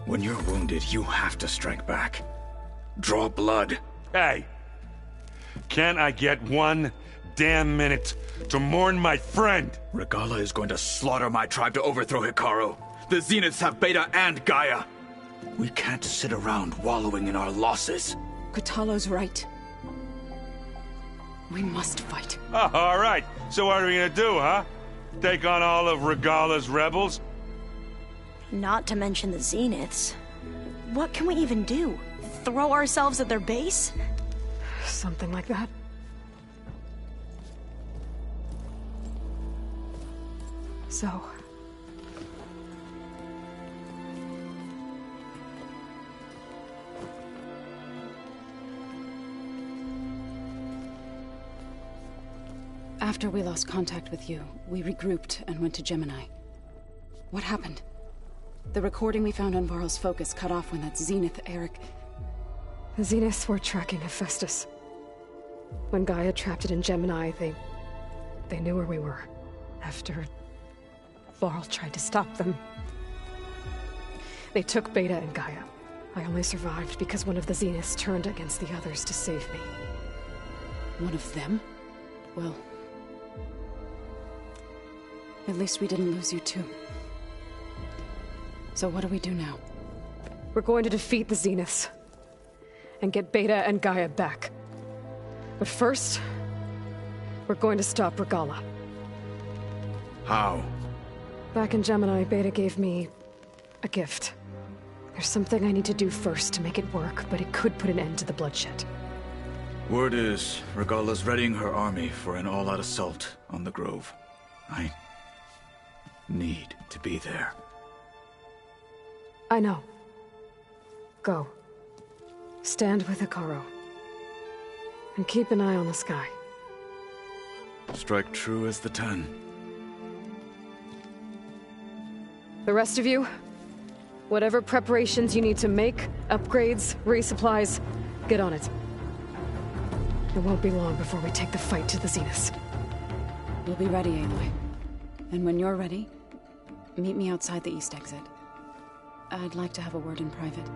When you're wounded, you have to strike back. Draw blood. Hey! Can't I get 1 damn minute to mourn my friend? Regalla is going to slaughter my tribe to overthrow Hekarro. The Zeniths have Beta and Gaia. We can't sit around wallowing in our losses. Kotallo's right. We must fight. Oh, all right. So what are we gonna do, huh? Take on all of Regalla's rebels? Not to mention the Zeniths. What can we even do? Throw ourselves at their base? Something like that. So... After we lost contact with you, we regrouped and went to Gemini. What happened? The recording we found on Varl's focus cut off when that Zenith Eric... The Zeniths were tracking Hephaestus. When Gaia trapped it in Gemini, they knew where we were. After Varl tried to stop them. They took Beta and Gaia. I only survived because one of the Zeniths turned against the others to save me. One of them? Well... at least we didn't lose you too. So what do we do now? We're going to defeat the Zeniths. And get Beta and Gaia back. But first... we're going to stop Regalla. How? Back in Gemini, Beta gave me... a gift. There's something I need to do first to make it work, but it could put an end to the bloodshed. Word is, Regalla's readying her army for an all-out assault on the Grove. I... need to be there. I know. Go. Stand with Hekarro. And keep an eye on the sky. Strike true as the 10. The rest of you, whatever preparations you need to make, upgrades, resupplies, get on it. It won't be long before we take the fight to the Zeniths. We'll be ready, Aloy. And when you're ready, meet me outside the east exit. I'd like to have a word in private.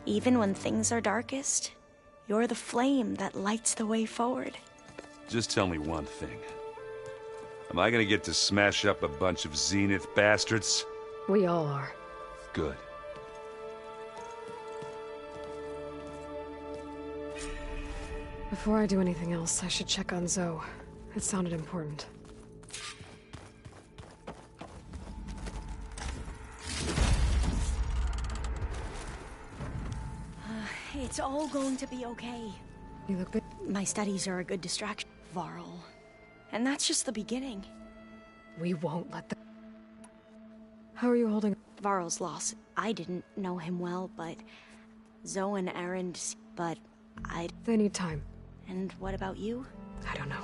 Even when things are darkest, you're the flame that lights the way forward. Just tell me one thing. Am I gonna get to smash up a bunch of Zenith bastards? We all are. Good. Before I do anything else, I should check on Zoe. It sounded important. It's all going to be okay. You look good. My studies are a good distraction, Varl. And that's just the beginning. We won't let them... How are you holding... Varl's loss. I didn't know him well, but Zoe and Erend, but They need time. And what about you? I don't know.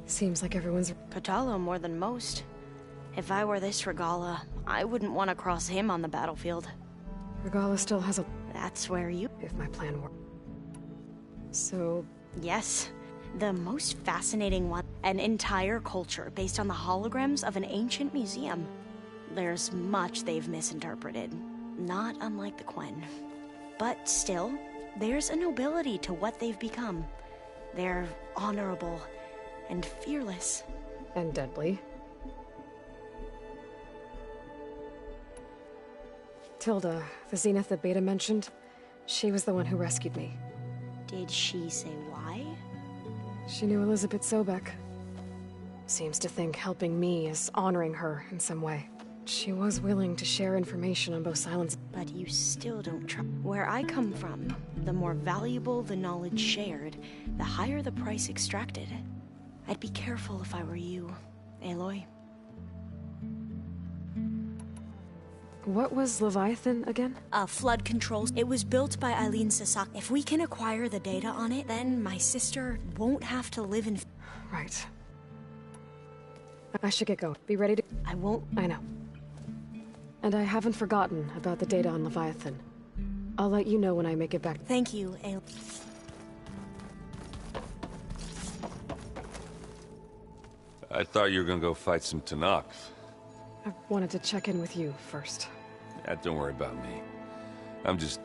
Seems like everyone's... Kotallo more than most. If I were this Regalla, I wouldn't want to cross him on the battlefield. Regalla still has a... That's where you... If my plan worked. So... Yes. The most fascinating one. An entire culture based on the holograms of an ancient museum. There's much they've misinterpreted. Not unlike the Quen. But still, there's a nobility to what they've become. They're honorable and fearless. And deadly. Tilda, the Zenith that Beta mentioned, she was the one who rescued me. Did she say why? She knew Elizabeth Sobek. Seems to think helping me is honoring her in some way. She was willing to share information on both Silence. But you still don't trust. Where I come from, the more valuable the knowledge shared, the higher the price extracted. I'd be careful if I were you, Aloy. What was Leviathan again? Flood controls. It was built by Eileen Sasaki. If we can acquire the data on it, then my sister won't have to live in... Right. I should get going. Be ready to... I won't... I know. And I haven't forgotten about the data on Leviathan. I'll let you know when I make it back. Thank you, Aloy. I thought you were gonna go fight some Tenakth. I wanted to check in with you first. Yeah, don't worry about me. I'm just,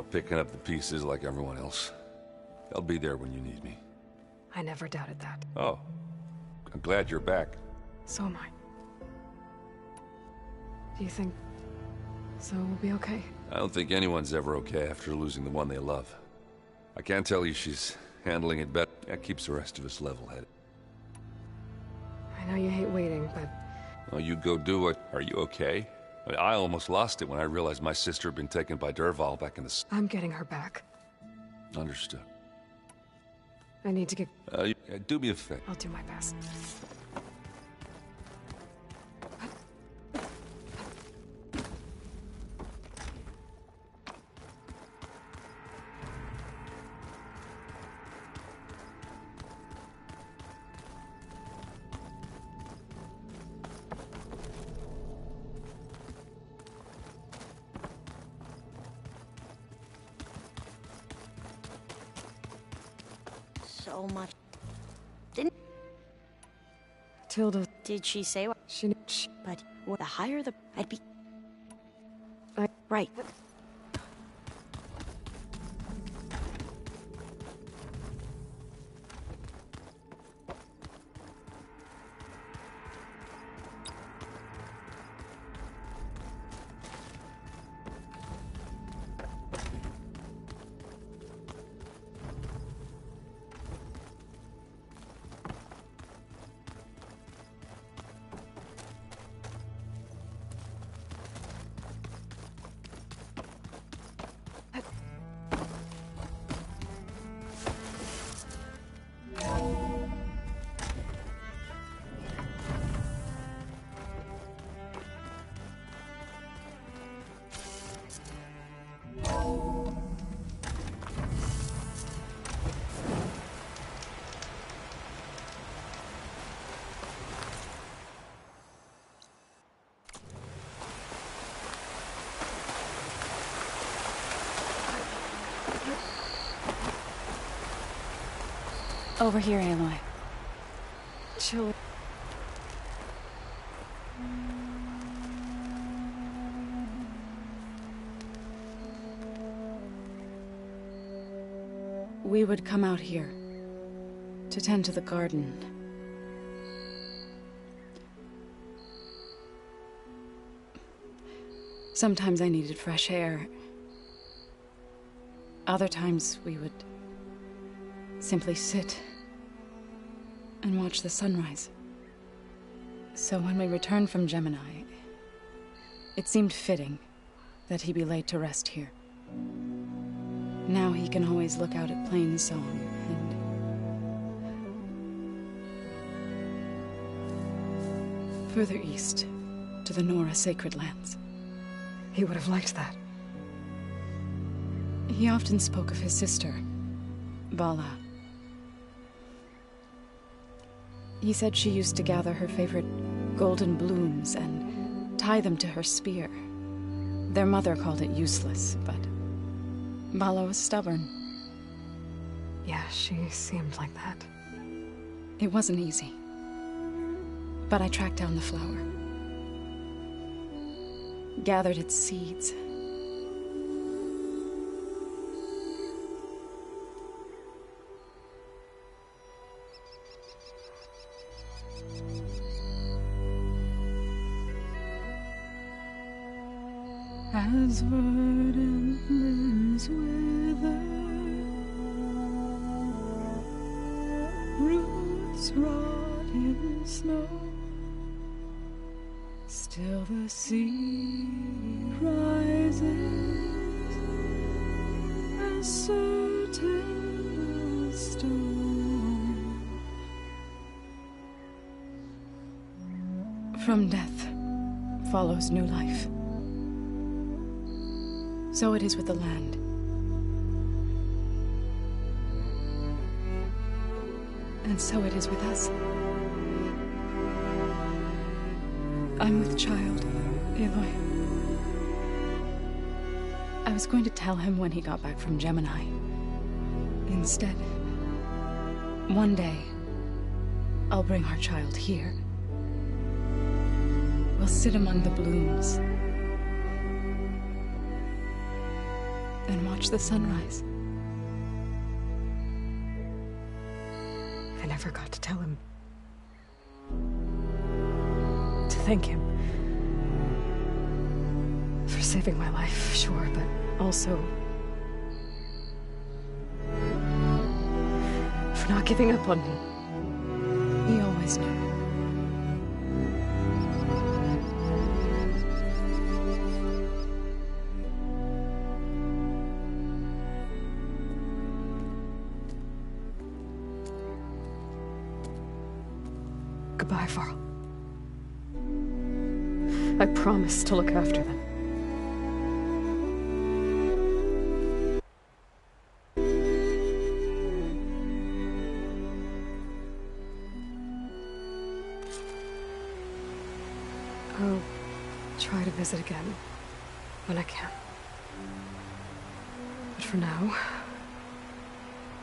picking up the pieces like everyone else. I'll be there when you need me. I never doubted that. Oh. I'm glad you're back. So am I. Do you think Zoe will be okay? I don't think anyone's ever okay after losing the one they love. I can't tell you she's handling it better. That keeps the rest of us level-headed. I know you hate waiting, but... Well, you go do it. Are you okay? I almost lost it when I realized my sister had been taken by Dervahl back in the... I'm getting her back. Understood. I need to get... Do me a favor. I'll do my best. So much. Didn't... Tilda... Did she say what? She... But the higher the... I'd be... I... Right. Over here, Aloy. Chill. We would come out here to tend to the garden. Sometimes I needed fresh air. Other times we would simply sit and watch the sunrise. So when we returned from Gemini, it seemed fitting that he be laid to rest here. Now he can always look out at Plain Song and further east to the Nora Sacred Lands. He would have liked that. He often spoke of his sister, Vala. He said she used to gather her favorite golden blooms and tie them to her spear. Their mother called it useless, but Vala was stubborn. Yeah, she seemed like that. It wasn't easy. But I tracked down the flower. Gathered its seeds. As verdant limbs wither, roots rot in snow, still the seed rises, as certain as stone. From death follows new life. So it is with the land. And so it is with us. I'm with child, Aloy. I was going to tell him when he got back from Gemini. Instead, one day, I'll bring our child here. We'll sit among the blooms and watch the sunrise. I never got to tell him. To thank him. For saving my life, sure, but also for not giving up on me. He always knew. Goodbye, Varl. I promise to look after them. I'll try to visit again when I can. But for now,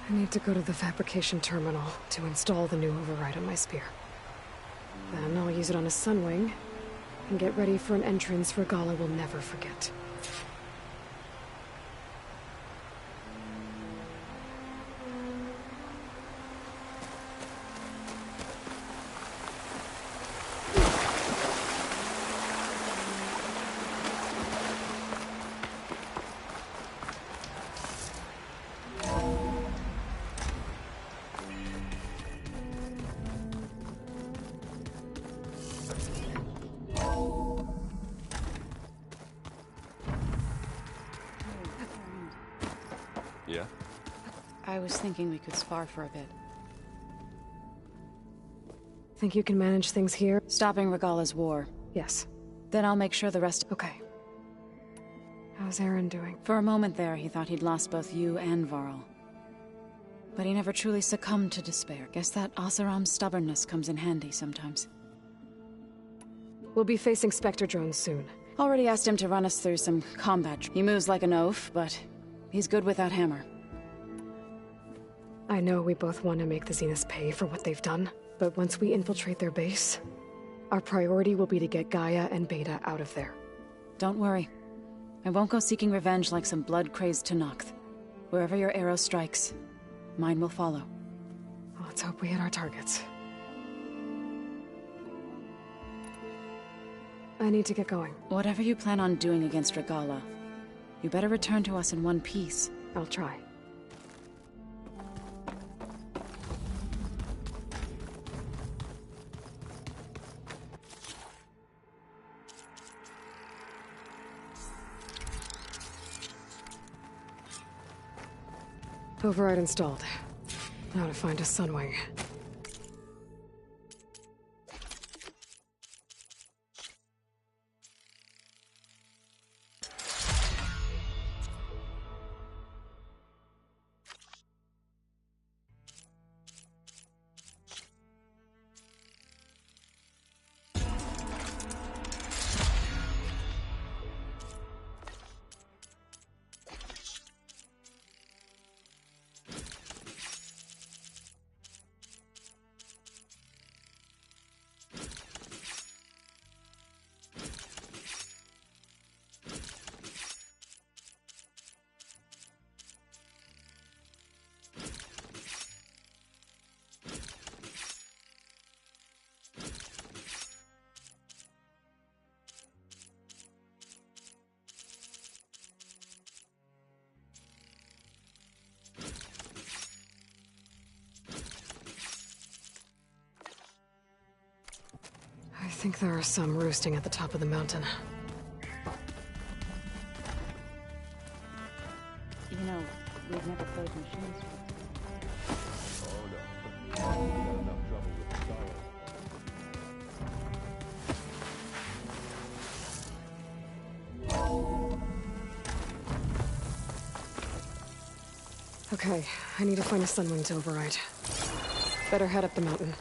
I need to go to the fabrication terminal to install the new override on my spear. Then I'll use it on a Sunwing, and get ready for an entrance Regalla will never forget. Yeah? I was thinking we could spar for a bit. Think you can manage things here? Stopping Regalla's war. Yes. Then I'll make sure the rest... Okay. How's Aaron doing? For a moment there, he thought he'd lost both you and Varl. But he never truly succumbed to despair. Guess that Oseram's stubbornness comes in handy sometimes. We'll be facing Spectre drones soon. Already asked him to run us through some combat. He moves like an oaf, but he's good with that hammer. I know we both want to make the Zeniths pay for what they've done, but once we infiltrate their base, our priority will be to get Gaia and Beta out of there. Don't worry. I won't go seeking revenge like some blood-crazed Tenakth. Wherever your arrow strikes, mine will follow. Let's hope we hit our targets. I need to get going. Whatever you plan on doing against Regalla, you better return to us in one piece. I'll try. Override installed. Now to find a Sunwing. think there are some roosting at the top of the mountain. You know, we've never played machines. Oh no. We got enough trouble with the silence. Okay, I need to find a Sunwing to override. Better head up the mountain.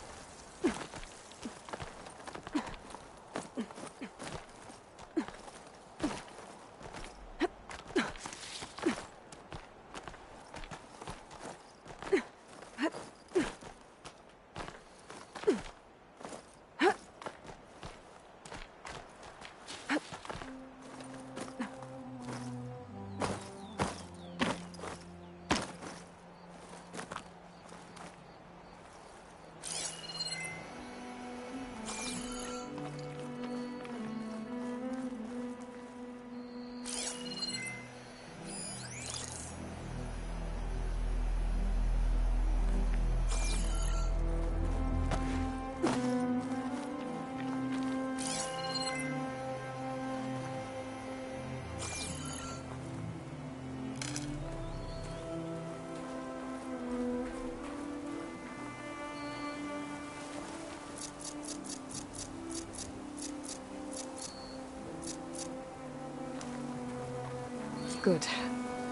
Good.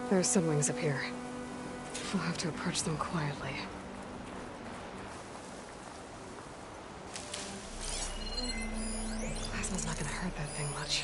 There are Sunwings up here. We'll have to approach them quietly. Plasma's not gonna hurt that thing much.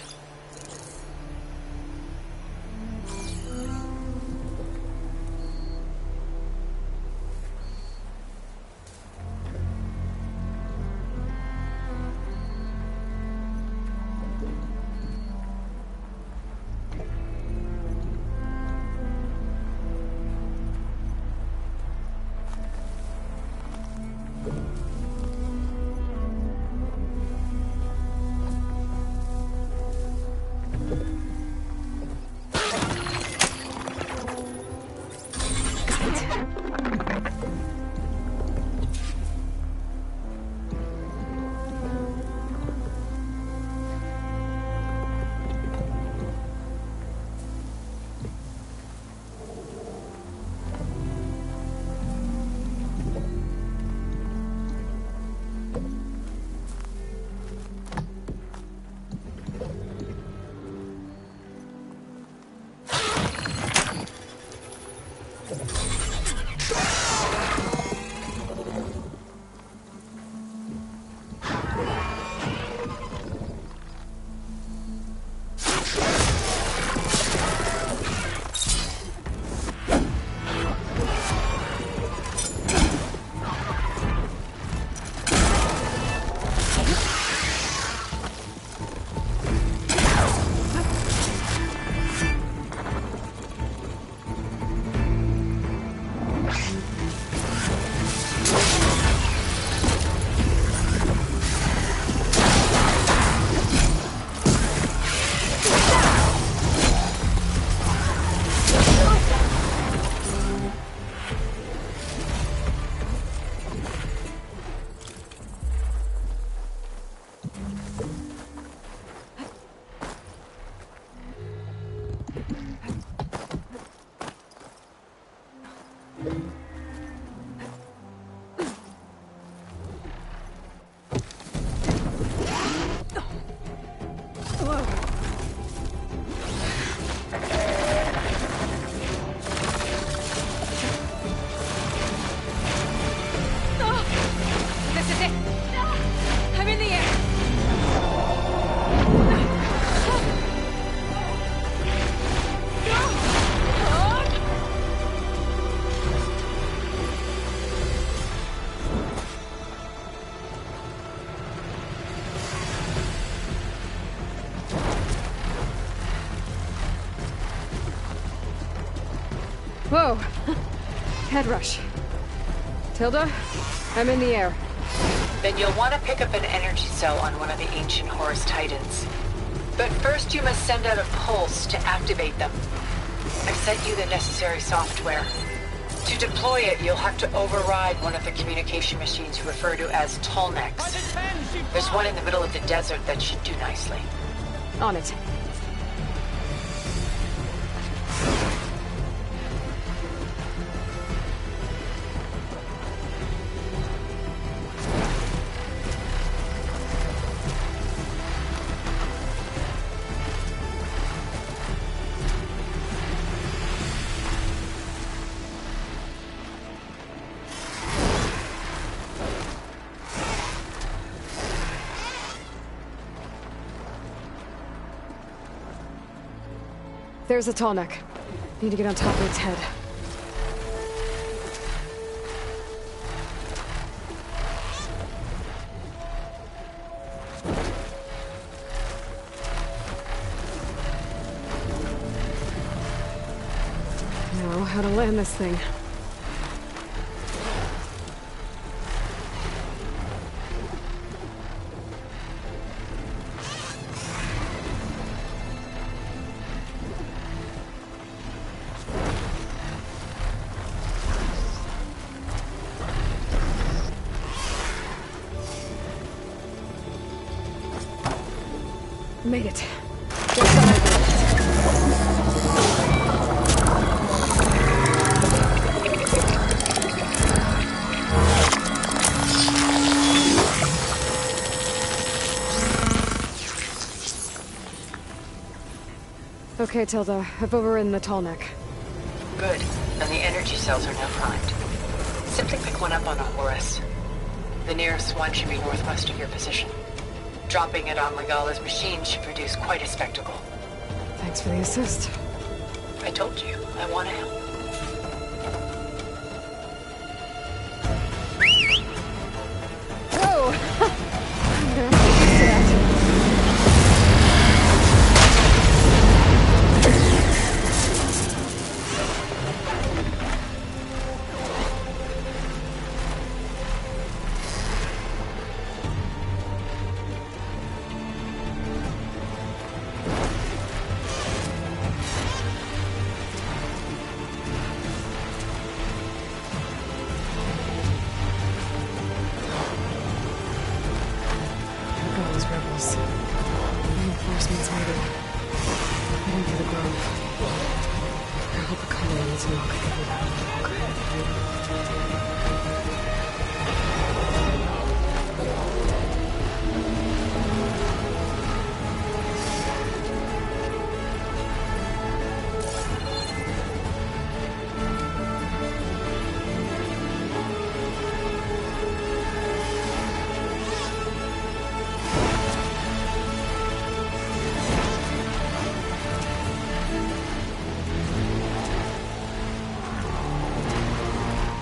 Whoa! Head rush. Tilda, I'm in the air. Then you'll want to pick up an energy cell on one of the ancient Horus Titans. But first you must send out a pulse to activate them. I've sent you the necessary software. To deploy it, you'll have to override one of the communication machines you refer to as Tallnecks. There's one in the middle of the desert that should do nicely. On it. There's a Tallneck. Need to get on top of its head. Now, how to land this thing. Made it. Okay, Tilda. I've overridden the Tallneck. Good. And the energy cells are now primed. Simply pick one up on a Horus. The nearest one should be northwest of your position. Dropping it on Regala's machine should produce quite a spectacle. Thanks for the assist. I told you, I want to help. Whoa! I'm gonna have to get used to that. Reinforcements waiting. Heading to the grove. I hope the colony needs milk. I could without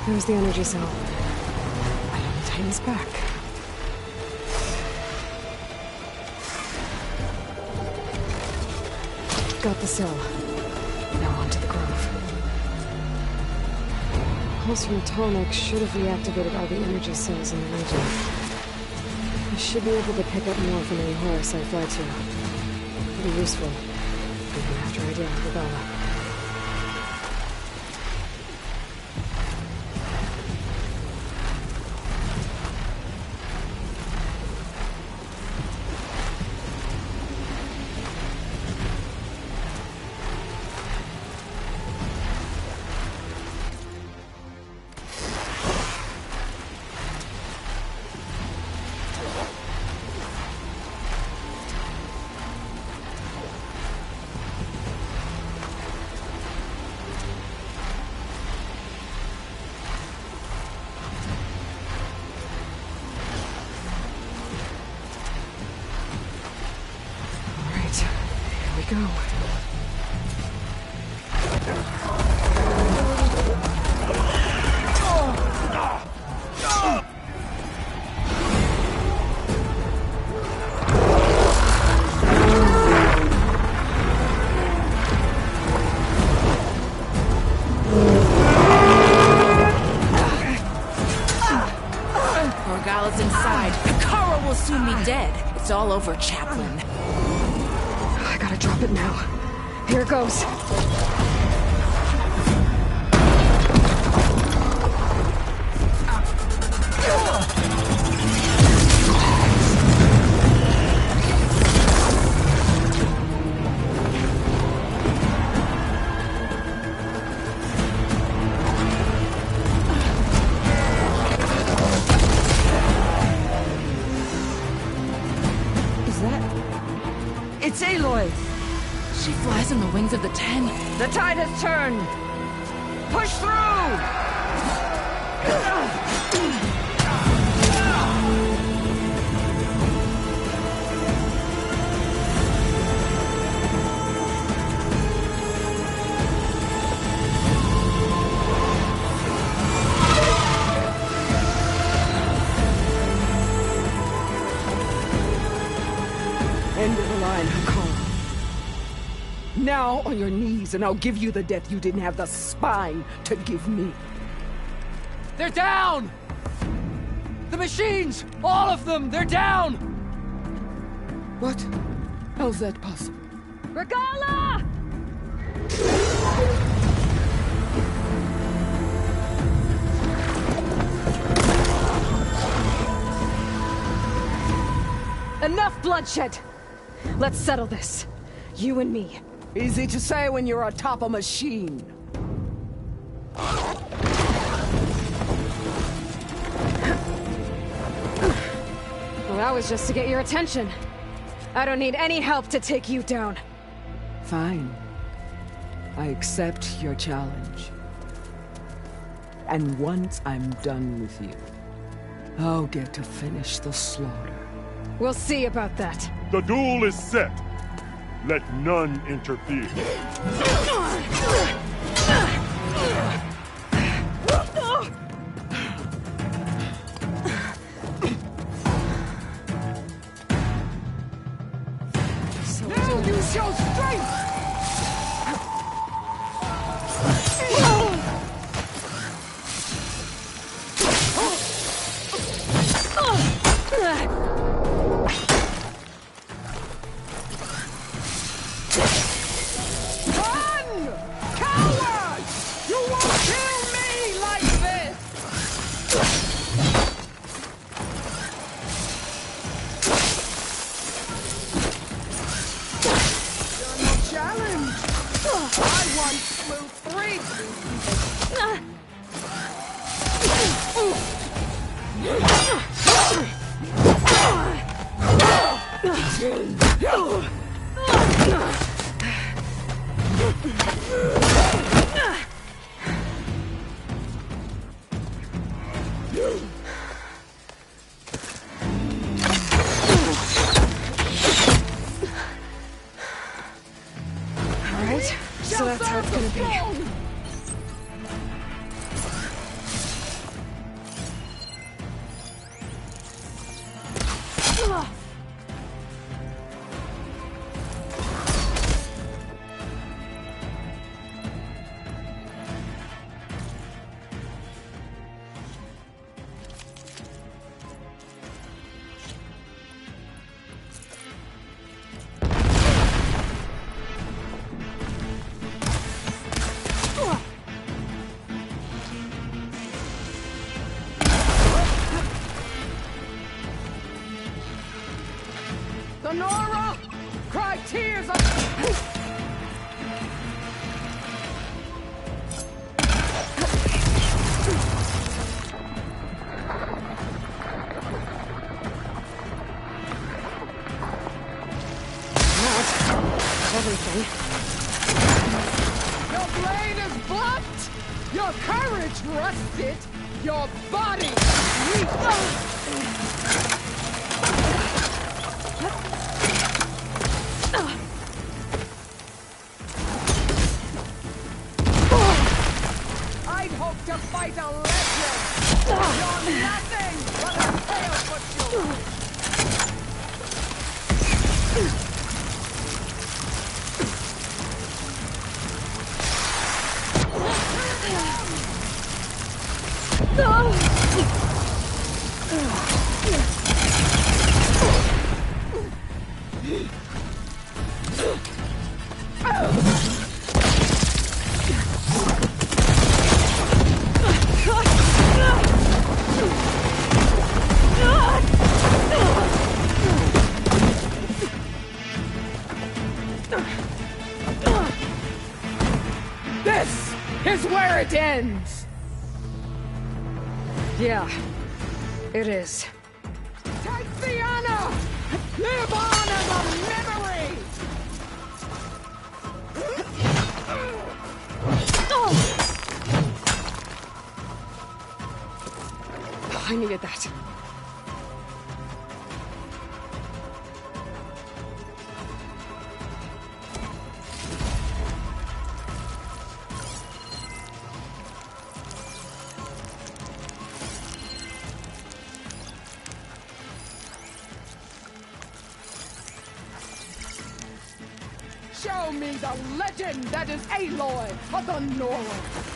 There's the energy cell. I don't need Titan's back. Got the cell. Now on to the grove. Pulse from Tallneck should have reactivated all the energy cells in the region. I should be able to pick up more from any Horus I fly to. Pretty useful. Even after I deal with Regala. Go. Regala's inside. Hekarro will soon be dead. It's all over, Chaplain. I gotta drop it now. Here it goes. of the 10. The tide has turned! Push through! End of the line, Hakon. Now on your knees, and I'll give you the death you didn't have the spine to give me. They're down! The machines! All of them! They're down! What? How's that possible? Regala! Enough bloodshed! Let's settle this. You and me. Easy to say when you're atop a machine. Well, that was just to get your attention. I don't need any help to take you down. Fine. I accept your challenge. And once I'm done with you, I'll get to finish the slaughter. We'll see about that. The duel is set. Let none interfere. Now use your strength! Alright, so that's how it's gonna be. Sonora! Cry tears of... Everything. Your blade is blunt! Your courage rusted! Your body weak! I'd hope to fight a legend! You're nothing but a tail for you! This is where it ends! Yeah, it is. Tiziana! Live on as a memory! I needed that. Show me the legend that is Aloy of the North!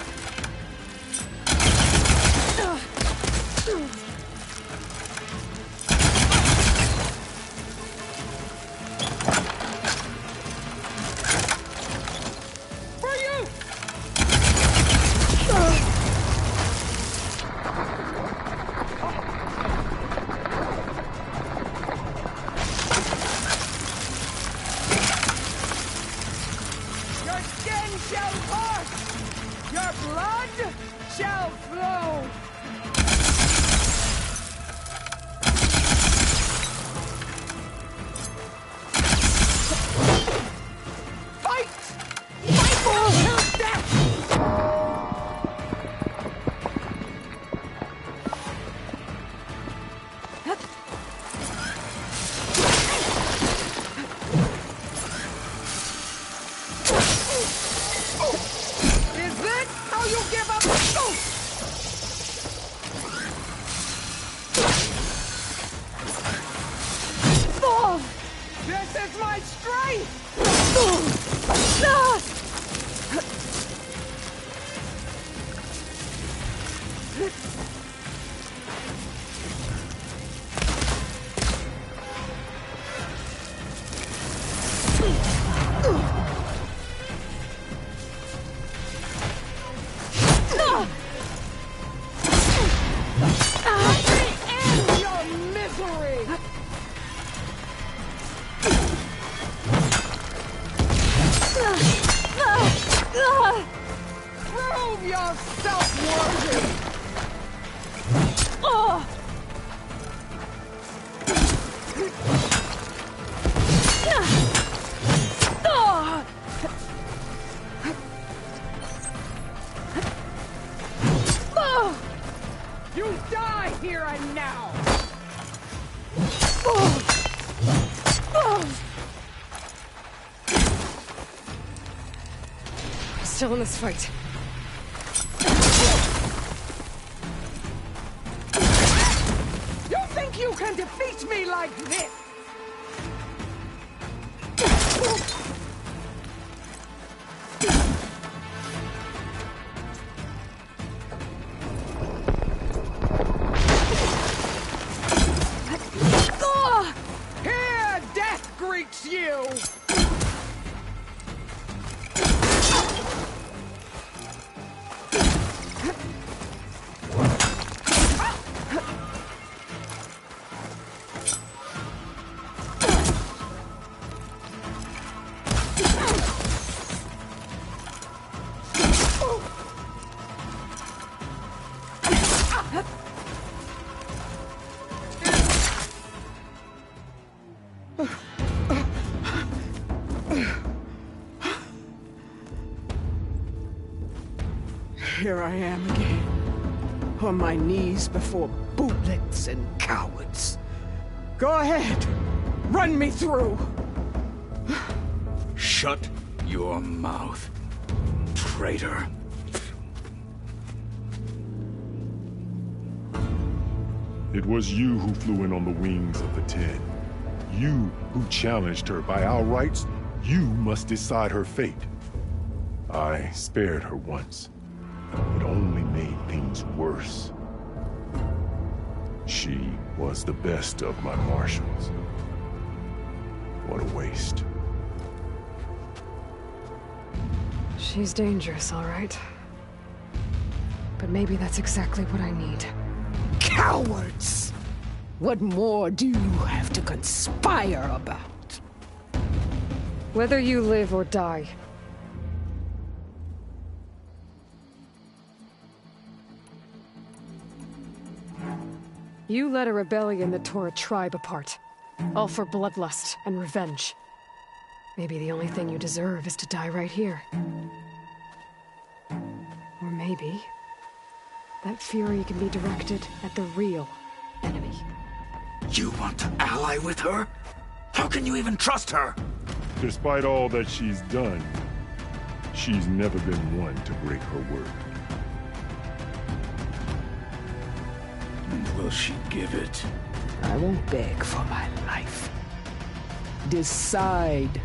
For you! Your skin shall part! Your blood shall flow! Fight! Fight till death! Is this how you give up? This is my strength! End your misery! Prove yourself worthy! You die here and now! I'm still in this fight. You think you can defeat me like this? Here death greets you! Here I am again, on my knees before bootlets and cowards. Go ahead, run me through. Shut your mouth, traitor. It was you who flew in on the wings of the Ten. You who challenged her by our rights. You must decide her fate. I spared her once. It only made things worse. She was the best of my marshals. What a waste. She's dangerous, all right. But maybe that's exactly what I need. Cowards! What more do you have to conspire about? Whether you live or die. You led a rebellion that tore a tribe apart. All for bloodlust and revenge. Maybe the only thing you deserve is to die right here. Or maybe that fury can be directed at the real enemy. You want to ally with her? How can you even trust her? Despite all that she's done, she's never been one to break her word. And will she give it? I won't beg for my life. Decide.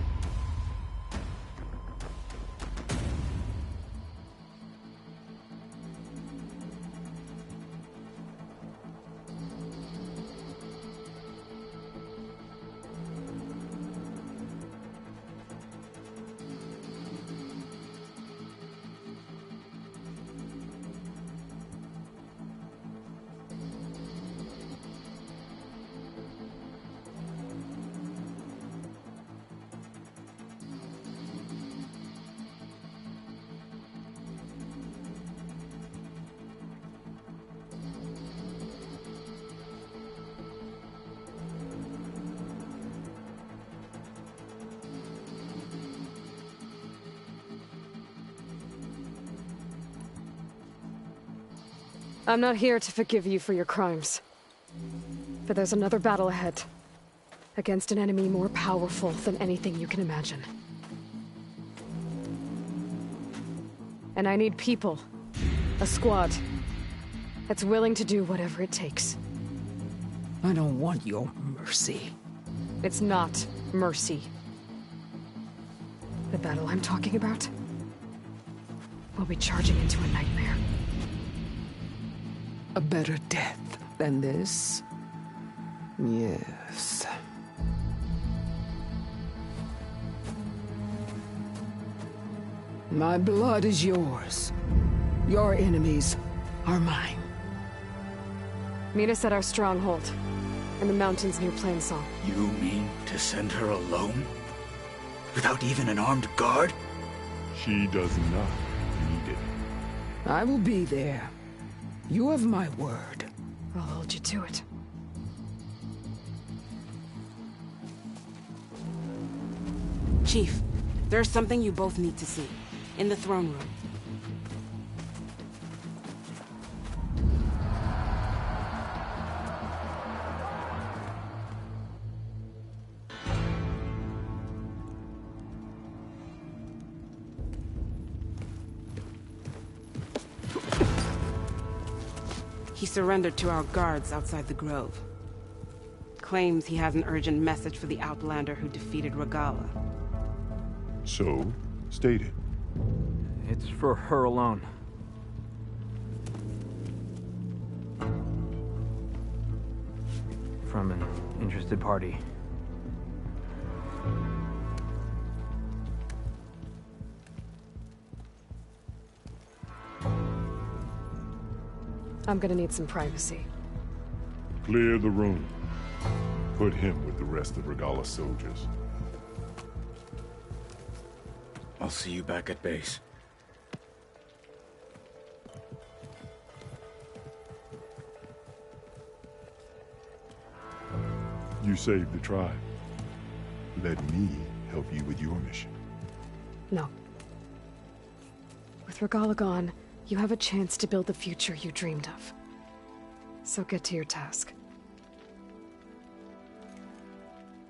I'm not here to forgive you for your crimes. But there's another battle ahead. Against an enemy more powerful than anything you can imagine. And I need people. A squad. That's willing to do whatever it takes. I don't want your mercy. It's not mercy. The battle I'm talking about will be charging into a nightmare. A better death than this? Yes. My blood is yours. Your enemies are mine. Meet us at our stronghold, in the mountains near Plainsong. You mean to send her alone? Without even an armed guard? She does not need it. I will be there. You have my word. I'll hold you to it. Chief, there's something you both need to see. In the throne room. He surrendered to our guards outside the grove. Claims he has an urgent message for the Outlander who defeated Regalla. So, state it. It's for her alone. From an interested party. I'm gonna need some privacy. Clear the room. Put him with the rest of Regalla's soldiers. I'll see you back at base. You saved the tribe. Let me help you with your mission. No. With Regalla gone, you have a chance to build the future you dreamed of. So get to your task.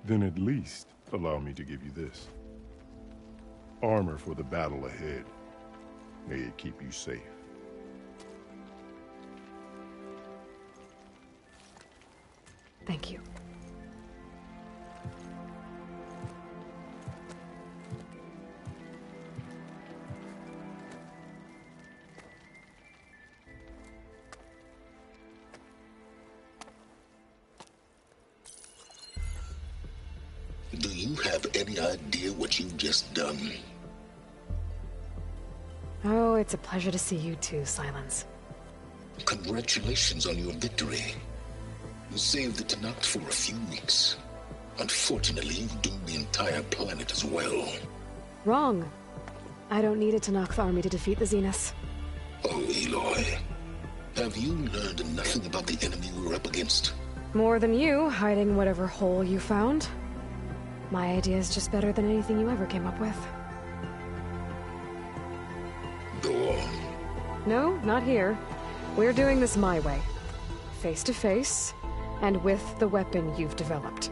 Then at least allow me to give you this. Armor for the battle ahead. May it keep you safe. Thank you. Do you have any idea what you've just done? Oh, it's a pleasure to see you too, Silence. Congratulations on your victory. You saved the Tenakth for a few weeks. Unfortunately, you've doomed the entire planet as well. Wrong. I don't need a Tenakth army to defeat the Zeniths. Oh, Aloy. Have you learned nothing about the enemy we're up against? More than you, hiding whatever hole you found. My idea is just better than anything you ever came up with. Go on. No, not here. We're doing this my way. Face to face, and with the weapon you've developed.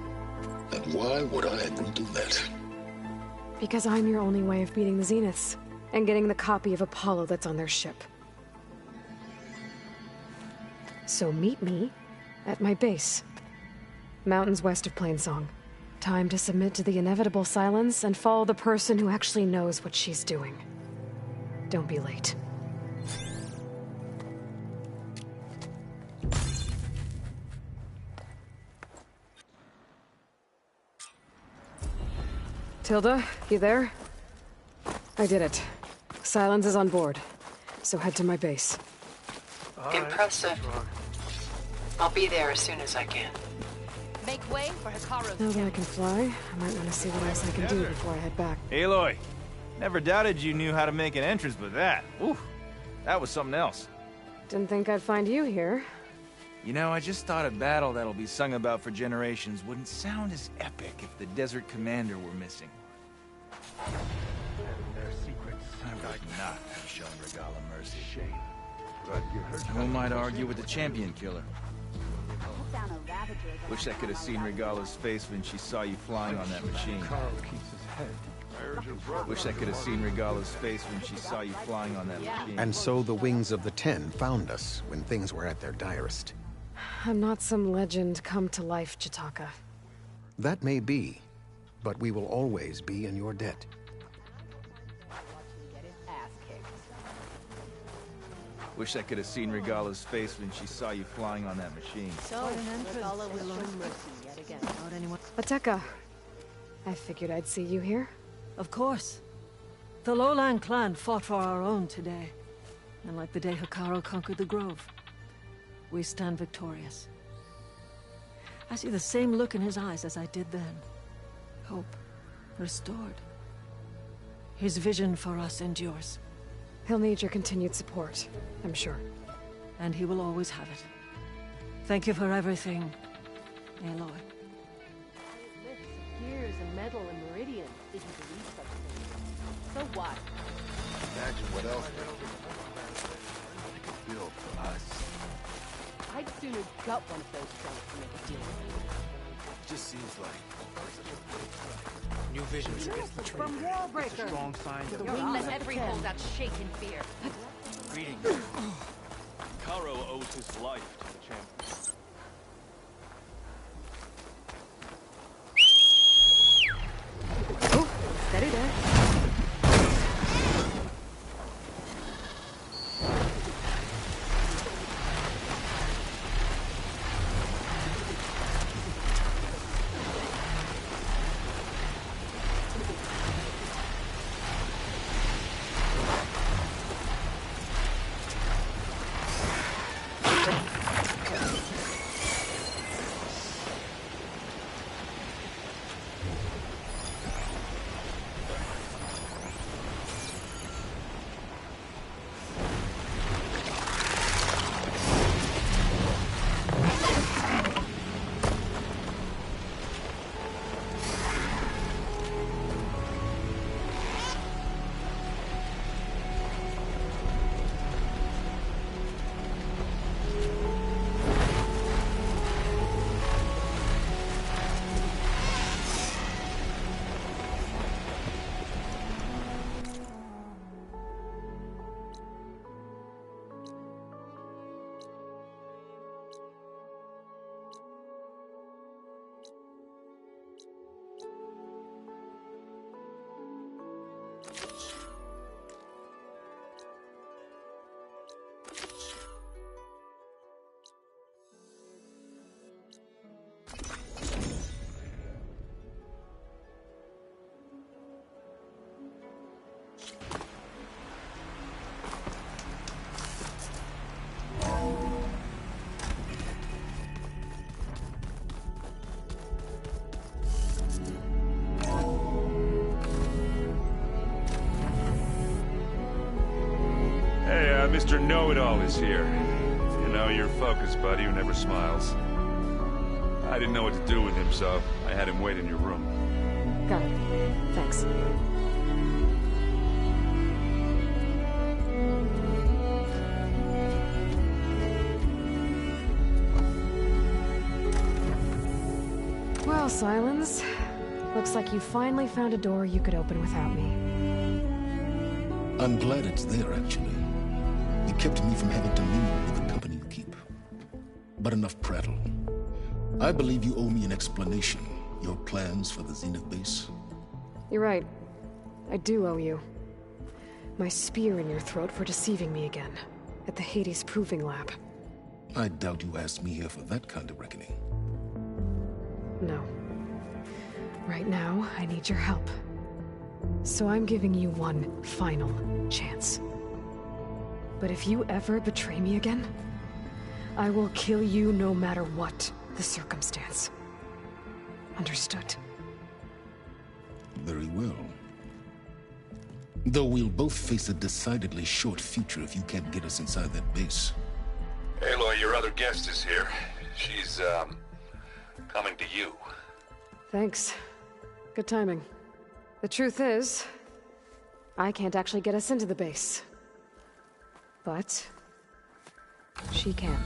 And why would I agree to that? Because I'm your only way of beating the Zeniths, and getting the copy of Apollo that's on their ship. So meet me at my base. Mountains west of Plainsong. Time to submit to the inevitable silence and follow the person who actually knows what she's doing. Don't be late. Tilda, you there? I did it. Silence is on board, so head to my base. Impressive. I'll be there as soon as I can. Make way for Hikaru. Now that I can fly, I might want to see what else I can do before I head back. Aloy, never doubted you knew how to make an entrance, but that, oof, that was something else. Didn't think I'd find you here. You know, I just thought a battle that'll be sung about for generations wouldn't sound as epic if the Desert Commander were missing. Their secrets. I would not have shown Regala mercy. Shame. But you heard Who might argue with the Champion Killer? Wish I could have seen Regala's face when she saw you flying on that machine. Carl keeps his head. Wish I could have seen Regala's face when she saw you flying on that machine. And so the Wings of the Ten found us when things were at their direst. I'm not some legend come to life, Chitaka. That may be, but we will always be in your debt. Wish I could have seen Regala's face when she saw you flying on that machine. So, Regala will learn mercy yet again. Not anyone. Ateka, I figured I'd see you here. Of course. The Lowland clan fought for our own today. And like the day Hikaru conquered the Grove, we stand victorious. I see the same look in his eyes as I did then. Hope restored. His vision for us endures. He'll need your continued support, I'm sure. And he will always have it. Thank you for everything, Aloy. Here's a medal in Meridian. Did you believe such things? So what? Imagine what else they could build for us. I'd sooner gut one of those trunks to make a deal. Just seems like new visions against the From Wallbreaker. strong sign The wingless every holdout shake in fear. Greetings. Karo owes his life to the champion. Oh, steady there. Mr. Know-It-All is here. You know, your focus buddy who never smiles. I didn't know what to do with him, so I had him wait in your room. Got it. Thanks. Cross Islands. Looks like you finally found a door you could open without me. I'm glad it's there, actually. It kept me from having to mingle with the company you keep. But enough prattle. I believe you owe me an explanation. Your plans for the Zenith base? You're right. I do owe you. My spear in your throat for deceiving me again. At the Hades Proving Lab. I doubt you asked me here for that kind of reckoning. No. Right now, I need your help. So I'm giving you one final chance. But if you ever betray me again, I will kill you no matter what the circumstance. Understood? Very well. Though we'll both face a decidedly short future if you can't get us inside that base. Aloy, your other guest is here. She's, coming to you. Thanks. Good timing. The truth is, I can't actually get us into the base. But she can.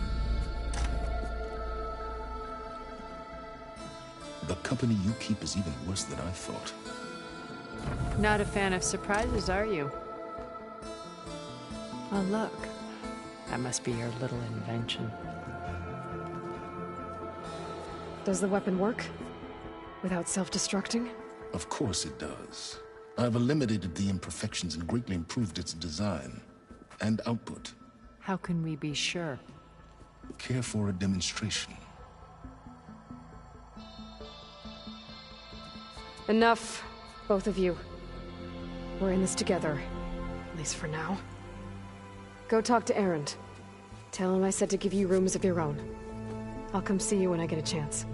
The company you keep is even worse than I thought. Not a fan of surprises, are you? Oh, look. That must be your little invention. Does the weapon work? Without self-destructing? Of course it does. I've eliminated the imperfections and greatly improved its design and output. How can we be sure? Care for a demonstration? Enough, both of you. We're in this together, at least for now. Go talk to Erend. Tell him I said to give you rooms of your own. I'll come see you when I get a chance.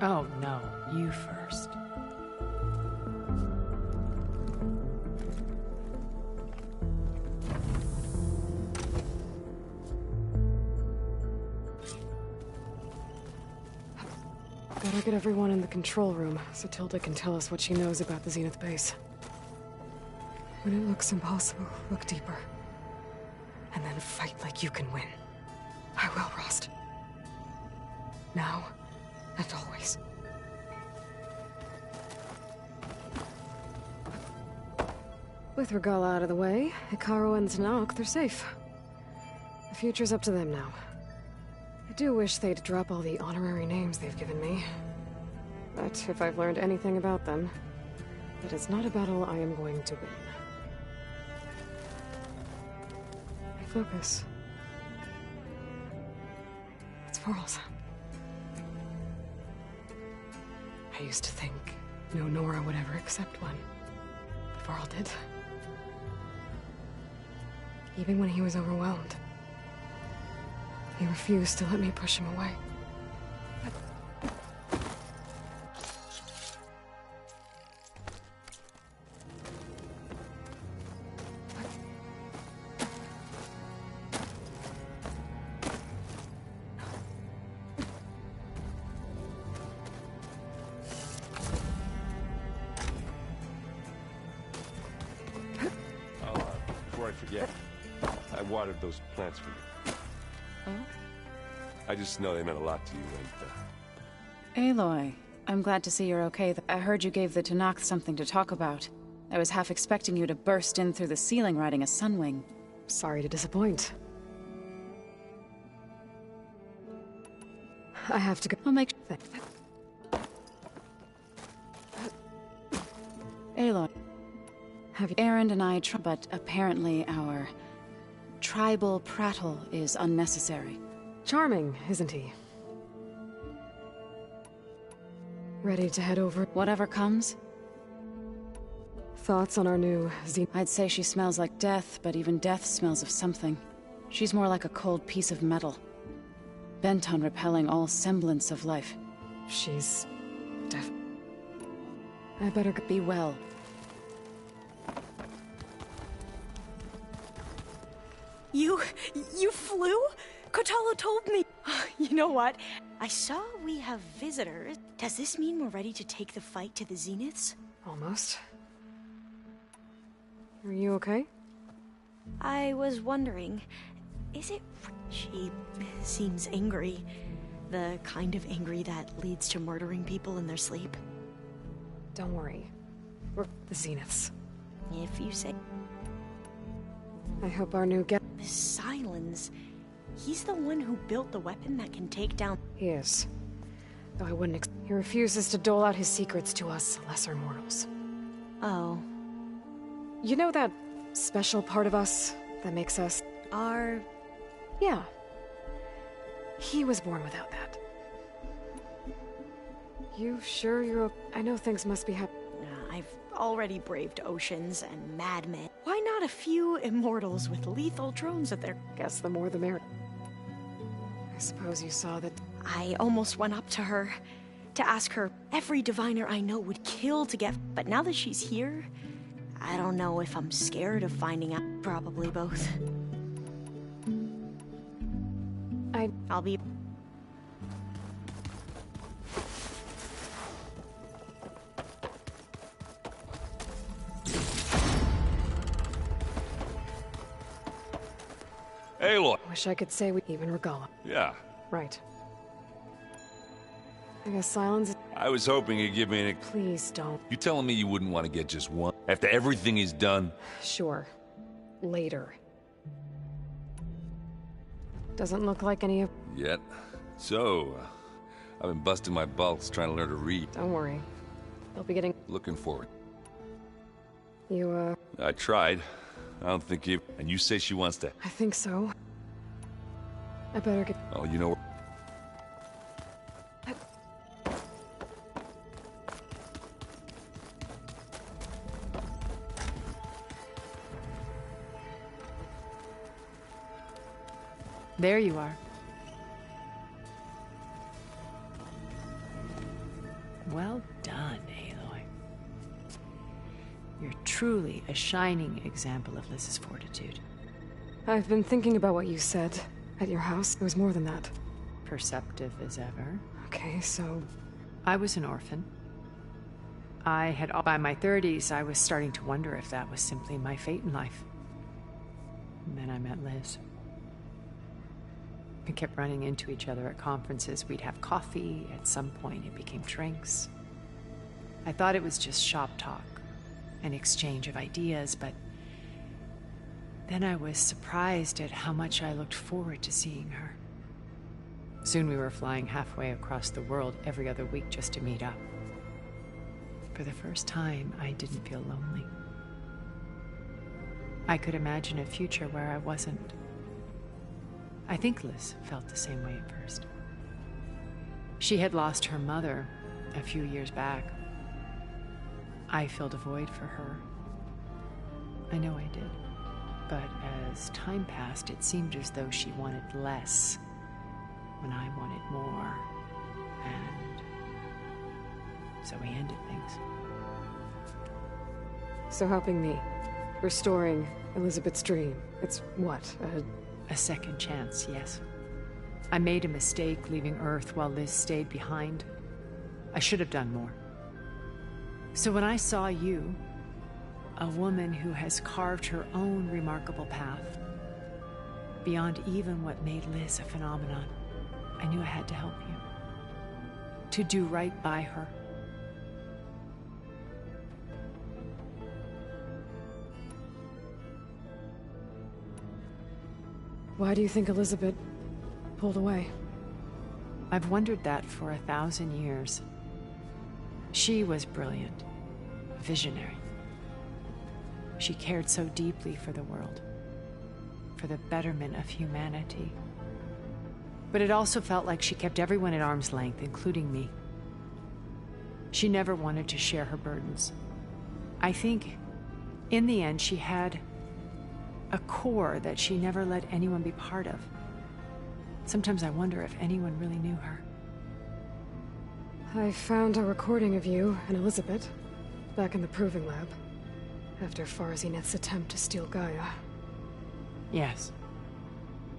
Oh, no. You first. Better get everyone in the control room so Tilda can tell us what she knows about the Zenith base. When it looks impossible, look deeper. And then fight like you can win. I will, Rost. Now and always. With Regalla out of the way, Hekarro and Tenakth, they're safe. The future's up to them now. I do wish they'd drop all the honorary names they've given me. But if I've learned anything about them, it is not a battle I am going to win. I focus. It's Varl's. I used to think no Nora would ever accept one. But Varl did. Even when he was overwhelmed. He refused to let me push him away. Before I forget, I watered those plants for you. Oh? I just know they meant a lot to you, and, Aloy, I'm glad to see you're okay. I heard you gave the Tenakth something to talk about. I was half expecting you to burst in through the ceiling riding a Sunwing. Sorry to disappoint. I have to go. I'll make sure. Aloy. Have you? Erend and I but apparently our tribal prattle is unnecessary. Charming, isn't he? Ready to head over? Whatever comes. Thoughts on our new Zenith? I'd say she smells like death, but even death smells of something. She's more like a cold piece of metal. Bent on repelling all semblance of life. She's... deaf. I better be well. You flew? Kotallo told me. You know what? I saw we have visitors. Does this mean we're ready to take the fight to the Zeniths? Almost. Are you okay? I was wondering, is it... She seems angry. The kind of angry that leads to murdering people in their sleep. Don't worry. We're the Zeniths. If you say... I hope our new guest... Silence. He's the one who built the weapon that can take down... He is. Though I wouldn't He refuses to dole out his secrets to us lesser mortals. Oh. You know that special part of us that makes us... Yeah. He was born without that. You sure you're... I know things must be happening. I've already braved oceans and madmen. Why not a few immortals with lethal drones at their... Guess the more the merrier. I suppose you saw that... I almost went up to her to ask her. Every diviner I know would kill to get... But now that she's here, I don't know if I'm scared of finding out. Probably both. I'll be... Aloy! Wish I could say we even Regalla. Yeah. Right. I guess silence... I was hoping you'd give me an... Please don't. You telling me you wouldn't want to get just one? After everything he's done? Sure. Later. Doesn't look like any of... Yet. So, I've been busting my balls trying to learn to read. Don't worry. They'll be getting... Looking forward. You, I tried. I don't think you... And you say she wants to... I think so. I better get... Oh, you know... There you are. Well done, Aloy. You're truly a shining example of Liz's fortitude. I've been thinking about what you said at your house. It was more than that. Perceptive as ever. Okay, so... I was an orphan. By my 30s, I was starting to wonder if that was simply my fate in life. And then I met Liz. We kept running into each other at conferences. We'd have coffee. At some point, it became drinks. I thought it was just shop talk, an exchange of ideas, but then I was surprised at how much I looked forward to seeing her. Soon we were flying halfway across the world every other week just to meet up. For the first time, I didn't feel lonely. I could imagine a future where I wasn't. I think Liz felt the same way at first. She had lost her mother a few years back. I filled a void for her. I know I did. But as time passed, it seemed as though she wanted less when I wanted more. And so we ended things. So helping me, restoring Elizabeth's dream, it's what, A second chance, yes. I made a mistake leaving Earth while Liz stayed behind. I should have done more. So when I saw you, a woman who has carved her own remarkable path, beyond even what made Liz a phenomenon, I knew I had to help you. To do right by her. Why do you think Elizabeth pulled away? I've wondered that for 1,000 years. She was brilliant, visionary. She cared so deeply for the world, for the betterment of humanity. But it also felt like she kept everyone at arm's length, including me. She never wanted to share her burdens. I think, in the end, she had a core that she never let anyone be part of. Sometimes I wonder if anyone really knew her. I found a recording of you and Elizabeth back in the Proving Lab after Farzineth's attempt to steal Gaia. Yes.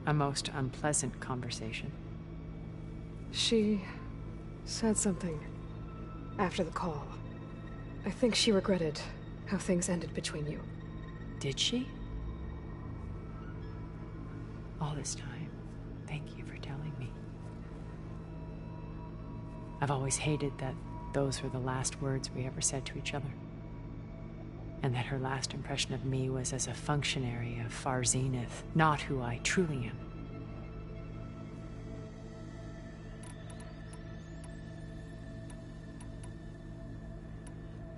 A most unpleasant conversation. She said something after the call. I think she regretted how things ended between you. Did she? All this time, thank you for telling me. I've always hated that those were the last words we ever said to each other. And that her last impression of me was as a functionary of Far Zenith, not who I truly am.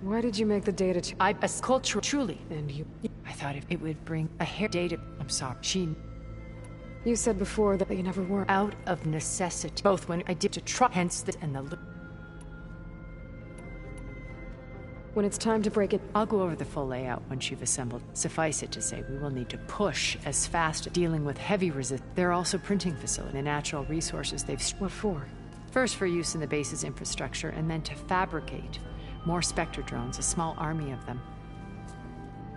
Why did you make the data as culture truly, and you... I thought it would bring a hair data... I'm sorry, You said before that you never were... Out of necessity, both when I did to try, hence the... and the... When it's time to break it... I'll go over the full layout once you've assembled. Suffice it to say, we will need to push as fast, dealing with heavy resist. They're also printing facility, the natural resources they've... What for? First for use in the base's infrastructure, and then to fabricate more Spectre drones, a small army of them.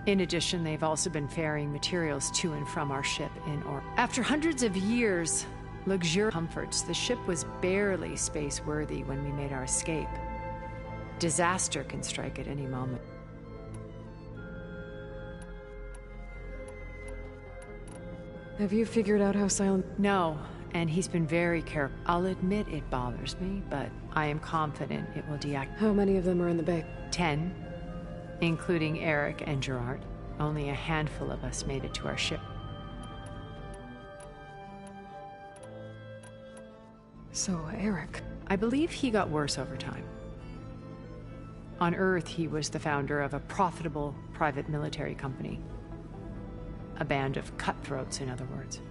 In addition, they've also been ferrying materials to and from our ship in After hundreds of years, luxurious comforts, the ship was barely space-worthy when we made our escape. Disaster can strike at any moment. Have you figured out how Silent... No, and he's been very careful. I'll admit it bothers me, but I am confident it will deactivate. How many of them are in the bay? 10, including Eric and Gerard. Only a handful of us made it to our ship. So, Eric... I believe he got worse over time. On Earth, he was the founder of a profitable private military company. A band of cutthroats, in other words.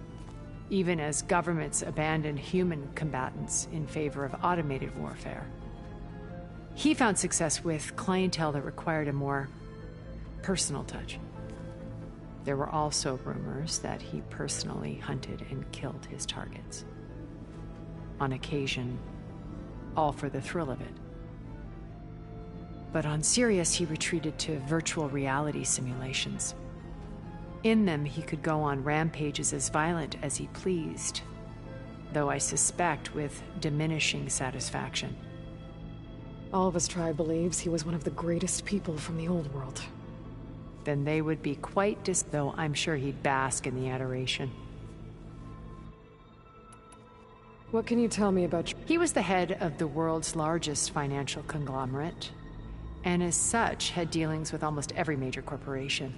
Even as governments abandoned human combatants in favor of automated warfare. He found success with clientele that required a more personal touch. There were also rumors that he personally hunted and killed his targets. On occasion, all for the thrill of it. But on Sirius, he retreated to virtual reality simulations. In them, he could go on rampages as violent as he pleased, though I suspect with diminishing satisfaction. All of his tribe believes he was one of the greatest people from the old world. Then they would be quite though I'm sure he'd bask in the adoration. What can you tell me about... He was the head of the world's largest financial conglomerate, and as such had dealings with almost every major corporation.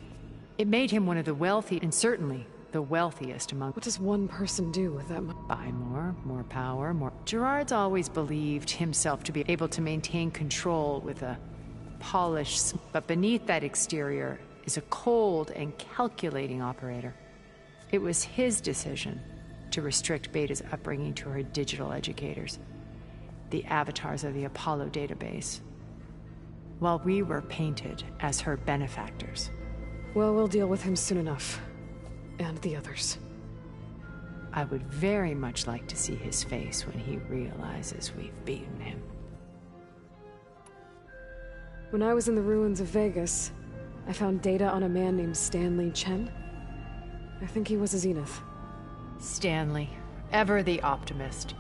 It made him one of the wealthy, and certainly the wealthiest among... What does one person do with that money? Buy more power, more... Gerard's always believed himself to be able to maintain control with a polished... But beneath that exterior is a cold and calculating operator. It was his decision to restrict Beta's upbringing to her digital educators, the avatars of the Apollo database, while we were painted as her benefactors. Well, we'll deal with him soon enough. And the others. I would very much like to see his face when he realizes we've beaten him. When I was in the ruins of Vegas, I found data on a man named Stanley Chen. I think he was a Zenith. Stanley, ever the optimist.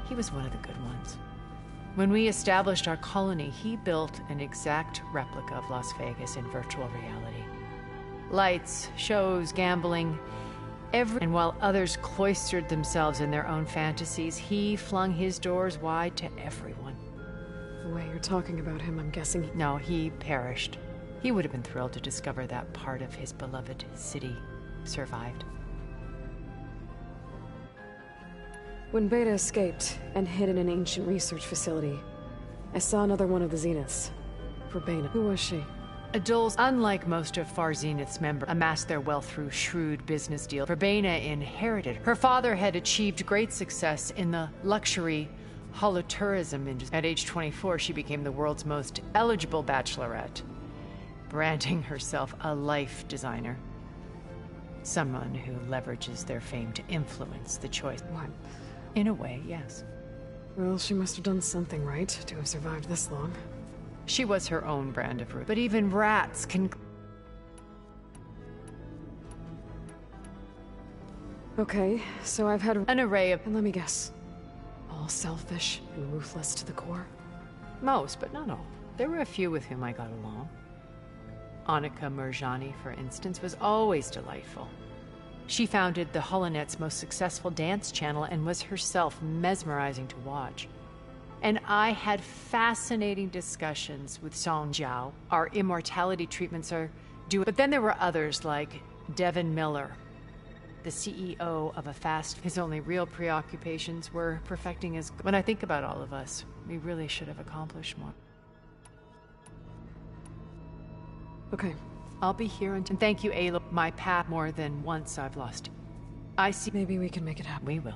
He was one of the good ones. When we established our colony, he built an exact replica of Las Vegas in virtual reality. Lights, shows, gambling, and while others cloistered themselves in their own fantasies, he flung his doors wide to everyone. The way you're talking about him, I'm guessing... No, he perished. He would have been thrilled to discover that part of his beloved city survived. When Beta escaped and hid in an ancient research facility, I saw another one of the Zeniths. Verbena. Who was she? Adults, unlike most of Far Zenith's members, amassed their wealth through shrewd business deals. Verbena inherited. Her father had achieved great success in the luxury holotourism industry. At age 24, she became the world's most eligible bachelorette, branding herself a life designer. Someone who leverages their fame to influence the choice. What? In a way, yes. Well, she must have done something right to have survived this long. She was her own brand of root. But even rats can... Okay, so I've had an array of... And let me guess. All selfish and ruthless to the core? Most, but not all. There were a few with whom I got along. Annika Murjani, for instance, was always delightful. She founded the Holonet's most successful dance channel and was herself mesmerizing to watch. And I had fascinating discussions with Song Jiao. Our immortality treatments are due. But then there were others like Devin Miller, the CEO of a fast. His only real preoccupations were perfecting his. When I think about all of us, we really should have accomplished more. Okay. I'll be here and thank you, Aloy. My path more than once I've lost. I see. Maybe we can make it happen. We will.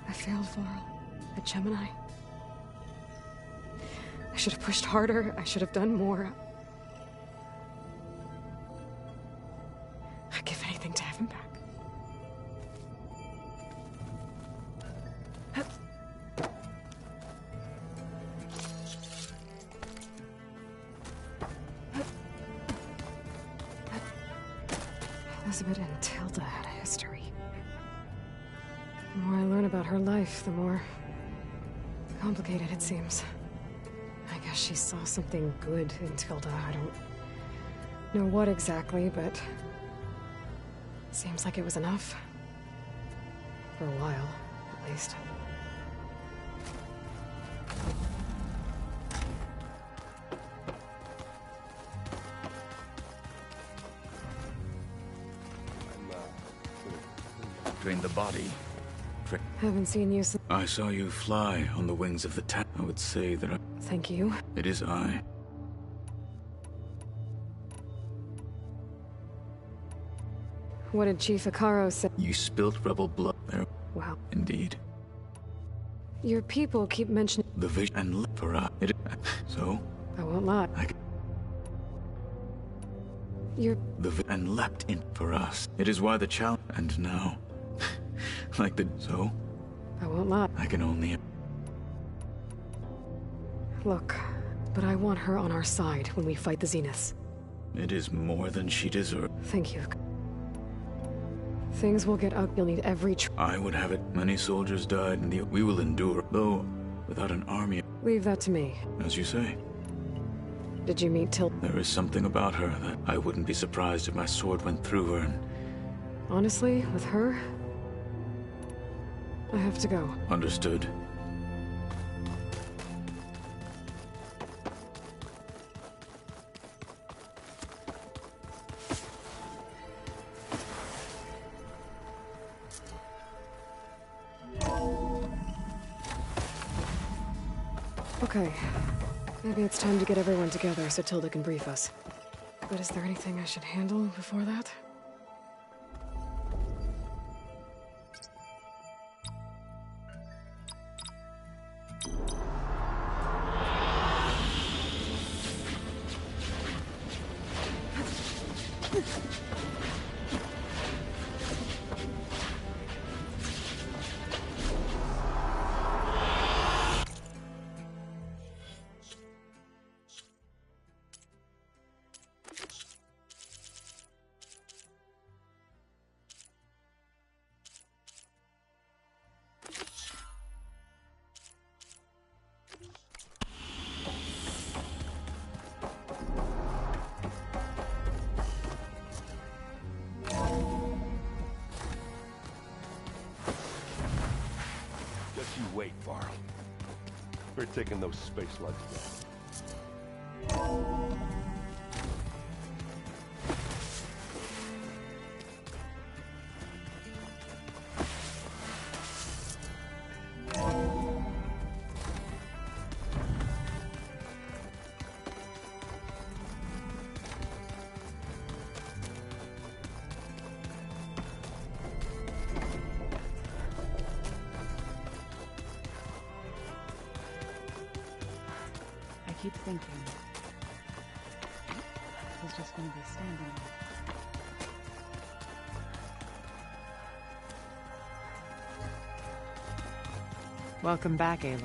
I failed, Varl. At Gemini. I should have pushed harder. I should have done more. I'd give anything to have him back. Elizabeth and Tilda had a history. The more I learn about her life, the more complicated it seems. I guess she saw something good in Tilda. I don't know what exactly, but it seems like it was enough. For a while, at least. Drain the body. Haven't seen you since. I saw you fly on the wings of the town. I would say that Thank you. It is I. What did Chief Hekarro say? You spilt rebel blood there. Wow. Indeed. Your people keep mentioning The vision and for us. So? I won't lie. You're And leapt in for us. It is why the challenge. And now, like the so. I won't lie. I can only. Look, but I want her on our side when we fight the Zeniths. It is more than she deserves. Thank you. Things will get up. You'll need every. I would have it. Many soldiers died, and we will endure. Though, without an army. Leave that to me. As you say. Did you meet Tilda? There is something about her that I wouldn't be surprised if my sword went through her and... Honestly, with her, I have to go. Understood. Okay. Maybe it's time to get everyone together so Tilda can brief us. But is there anything I should handle before that? You wait, Varl. We're taking those space slugs down. I keep thinking he's just going to be standing there. Welcome back, Aloy.